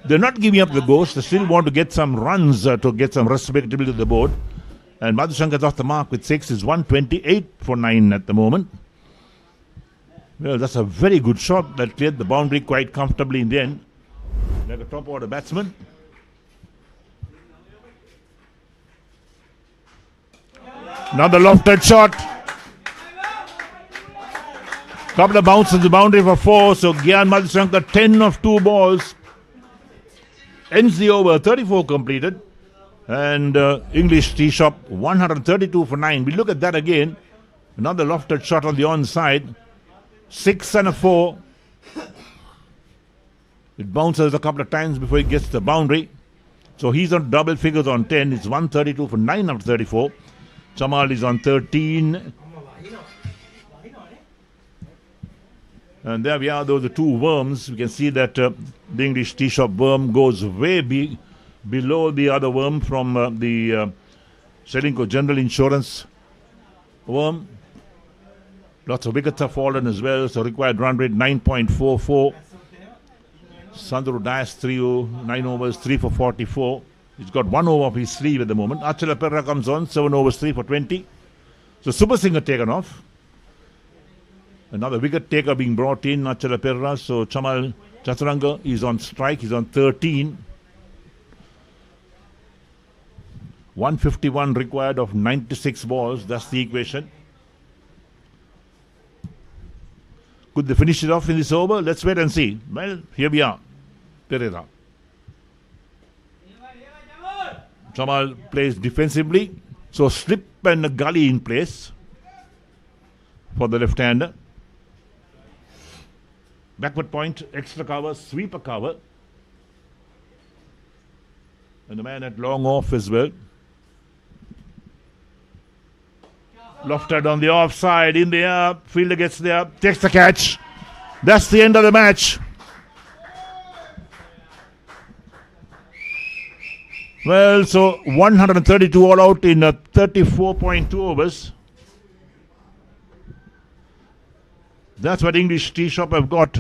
Speaker 1: They're not giving up the ghost. They still want to get some runs to get some respectability to the board. And Madhushankar's off the mark with 6. Is 128 for 9 at the moment. Well, that's a very good shot that cleared the boundary quite comfortably in the end. Like a top order batsman. Another lofted shot. Couple of bounces the boundary for 4. So Gyan Madhushanka 10 of 2 balls. Ends the over, 34 completed. And English tee shop 132 for 9. We look at that again. Another lofted shot on the onside. 6 and a 4. It bounces a couple of times before it gets the boundary. So he's on double figures on 10. It's 132 for 9 out of 34. Chamal is on 13. And there we are, those are 2 worms. We can see that the English tee shop worm goes way below the other worm from the Ceylinco General Insurance worm. Lots of wickets have fallen as well, so required run rate 9.44. Sandro Dias 9 overs, 3 for 44. He's got 1 over up his sleeve at the moment. Achala Perra comes on, 7 overs, 3 for 20. So Super Singer taken off. Another wicket taker being brought in, Achala Perra. So Chamal Chaturanga is on strike, he's on 13. 151 required of 96 balls, that's the equation. Could they finish it off in this over? Let's wait and see. Well, here we are. Pereira. Chamal plays defensively. So slip and a gully in place for the left-hander. Backward point, extra cover, sweeper cover. And the man at long off as well. Lofted on the offside, in the air, fielder gets there, takes the catch. That's the end of the match. Well, so 132 all out in 34.2 overs. That's what English tee shop have got.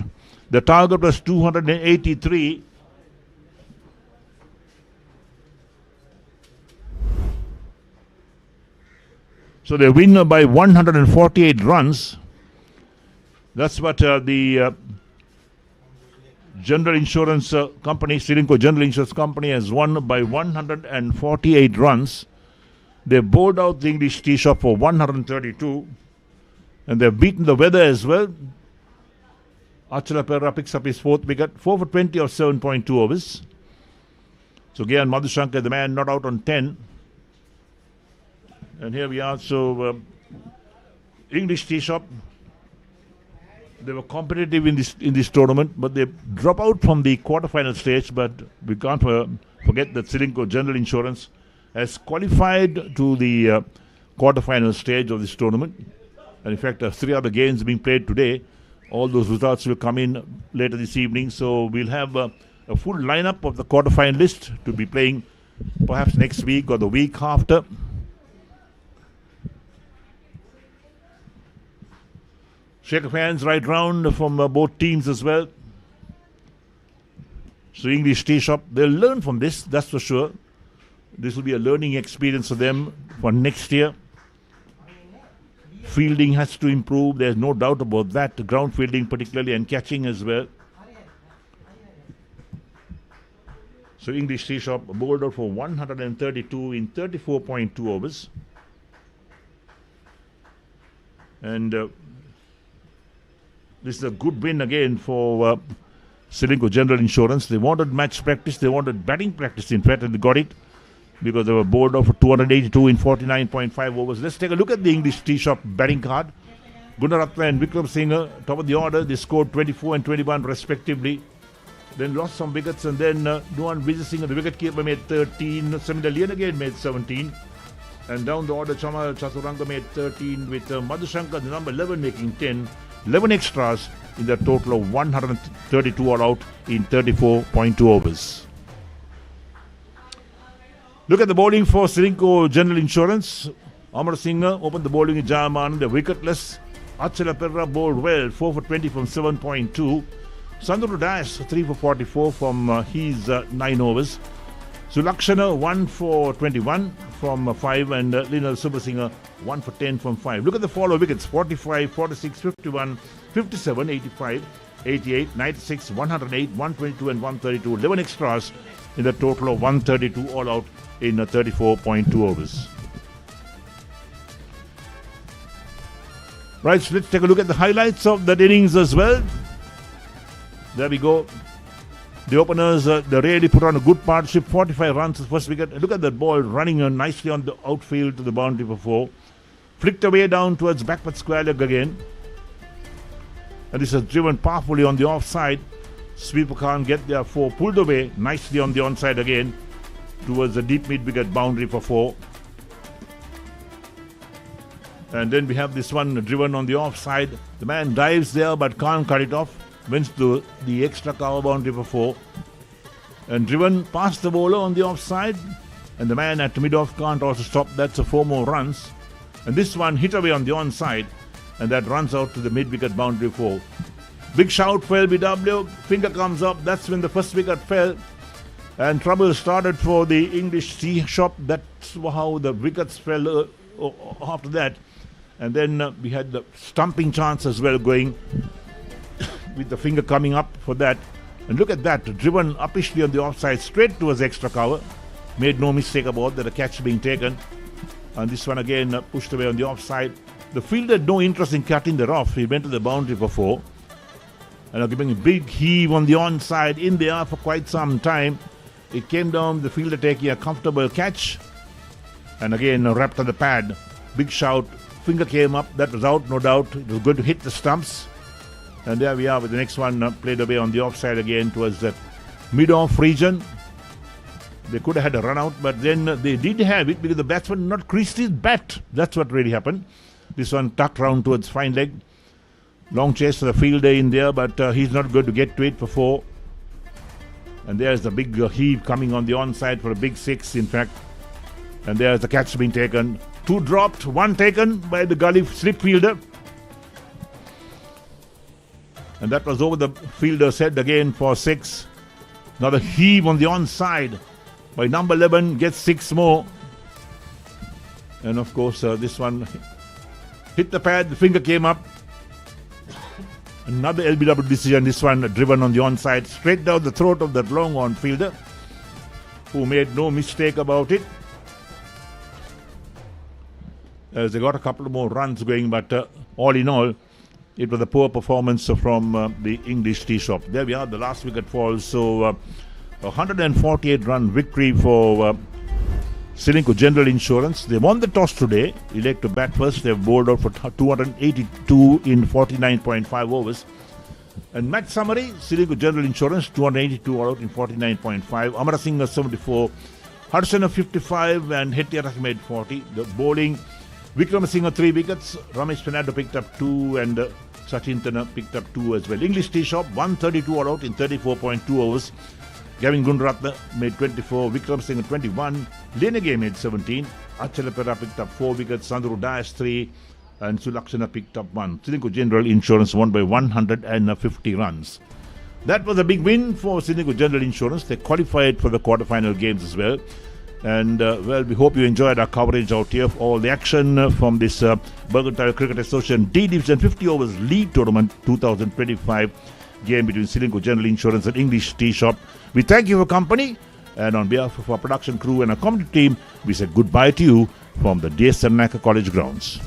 Speaker 1: The target was 283. So they win by 148 runs. That's what the General Insurance Company, Ceylinco General Insurance Company, has won by 148 runs. They bowled out the English tee shop for 132. And they've beaten the weather as well. Achala Perra picks up his 4th wicket, 4 for 20 or 7.2 overs. So Gyan Madhushanka, the man not out on 10. And here we are. So English tee shop, they were competitive in this tournament, but they drop out from the quarterfinal stage. But we can't forget that Ceylinco General Insurance has qualified to the quarterfinal stage of this tournament. And in fact, 3 other games being played today. All those results will come in later this evening. So we'll have a full lineup of the quarterfinalists to be playing perhaps next week or the week after. Shake of hands right round from both teams as well. So English tee shop, they'll learn from this, that's for sure. This will be a learning experience for them for next year. Fielding has to improve, there's no doubt about that. Ground fielding particularly, and catching as well. So English tee shop bowled out for 132 in 34.2 overs. And this is a good win again for Ceylinco General Insurance. They wanted match practice, they wanted batting practice in fact, and they got it because they were bowled out for 282 in 49.5 overs. Let's take a look at the English tee shop batting card. Gunaratna and Vikram Singh, top of the order, they scored 24 and 21 respectively. Then lost some wickets, and then Nuwan Vijay Singh, the wicketkeeper, made 13. Semidalian again made 17. And down the order, Chamal Chaturanga made 13, with Madhushanka, the number 11, making 10. 11 extras in the total of 132 all out in 34.2 overs. Look at the bowling for Ceylinco General Insurance. Amar Singh opened the bowling in Jayaman, the wicketless. Achala Perra bowled well, 4 for 20 from 7.2. Sandro Dias 3 for 44 from his 9 overs. Sulakshana 1 for 21 from 5 and Lionel Subasinger 1 for 10 from 5. Look at the follow wickets: 45, 46, 51, 57, 85, 88, 96, 108, 122 and 132. 11 extras in the total of 132 all out in 34.2 overs. Right, so let's take a look at the highlights of that innings as well. There we go. The openers, they really put on a good partnership. 45 runs as first wicket. Look at that ball running nicely on the outfield to the boundary for 4. Flicked away down towards backward square leg again. And this is driven powerfully on the offside. Sweeper can't get there 4. Pulled away nicely on the onside again towards the deep mid wicket boundary for 4. And then we have this one driven on the offside. The man dives there but can't cut it off. Wins to the extra cover boundary for 4. And driven past the bowler on the offside. And the man at mid-off can't also stop that, so 4 more runs. And this one hit away on the onside. And that runs out to the mid-wicket boundary 4. Big shout for LBW. Finger comes up. That's when the first wicket fell. And trouble started for the English tea shop. That's how the wickets fell after that. And then we had the stumping chance as well going, with the finger coming up for that. And look at that, driven uppishly on the offside straight towards extra cover. Made no mistake about that, the catch being taken. And this one again pushed away on the offside. The fielder had no interest in cutting the rough. He went to the boundary for 4. And giving a big heave on the onside in the air for quite some time. It came down, the fielder taking a comfortable catch. And again wrapped on the pad. Big shout, finger came up, that was out, no doubt. It was going to hit the stumps. And there we are with the next one played away on the offside again towards the mid-off region. They could have had a run out, but then they did have it because the batsman not creased his bat. That's what really happened. This one tucked round towards fine leg. Long chase for the fielder in there, but he's not going to get to it for 4. And there's the big heave coming on the onside for a big 6, in fact. And there's the catch being taken. 2 dropped, 1 taken by the gully slip fielder. And that was over the fielder's head again for 6. Another heave on the onside by number 11, gets 6 more. And of course, this one hit the pad, the finger came up. Another LBW decision, this one driven on the onside, straight down the throat of that long on fielder, who made no mistake about it. As they got a couple more runs going, but all in all, it was a poor performance from the English tea shop. There we are, the last wicket falls. So, a 148-run victory for Ceylinco General Insurance. They won the toss today, elect to bat first. They've bowled out for 282 in 49.5 overs. And match summary, Ceylinco General Insurance, 282 all out in 49.5. Amara Singh 74, Hudson 55, and Hettiar made 40. The bowling, Vikram Singh 3 wickets, Ramesh Fernando picked up 2, and Sachin Tana picked up 2 as well. English tea shop, 132 all out in 34.2 overs. Gavin Gunratna made 24, Vikram Singh 21, Lenege made 17, Achalapera picked up 4 wickets, Sandru Dash 3, and Sulakshana picked up 1. Ceylinco General Insurance won by 150 runs. That was a big win for Ceylinco General Insurance. They qualified for the quarterfinal games as well. And well, we hope you enjoyed our coverage out here of all the action from this Bergantile Cricket Association D Division 50 overs league tournament 2025 game between Ceylinco General Insurance and English Tea Shop. We thank you for company, and on behalf of our production crew and our commentary team, we say goodbye to you from the DS College grounds.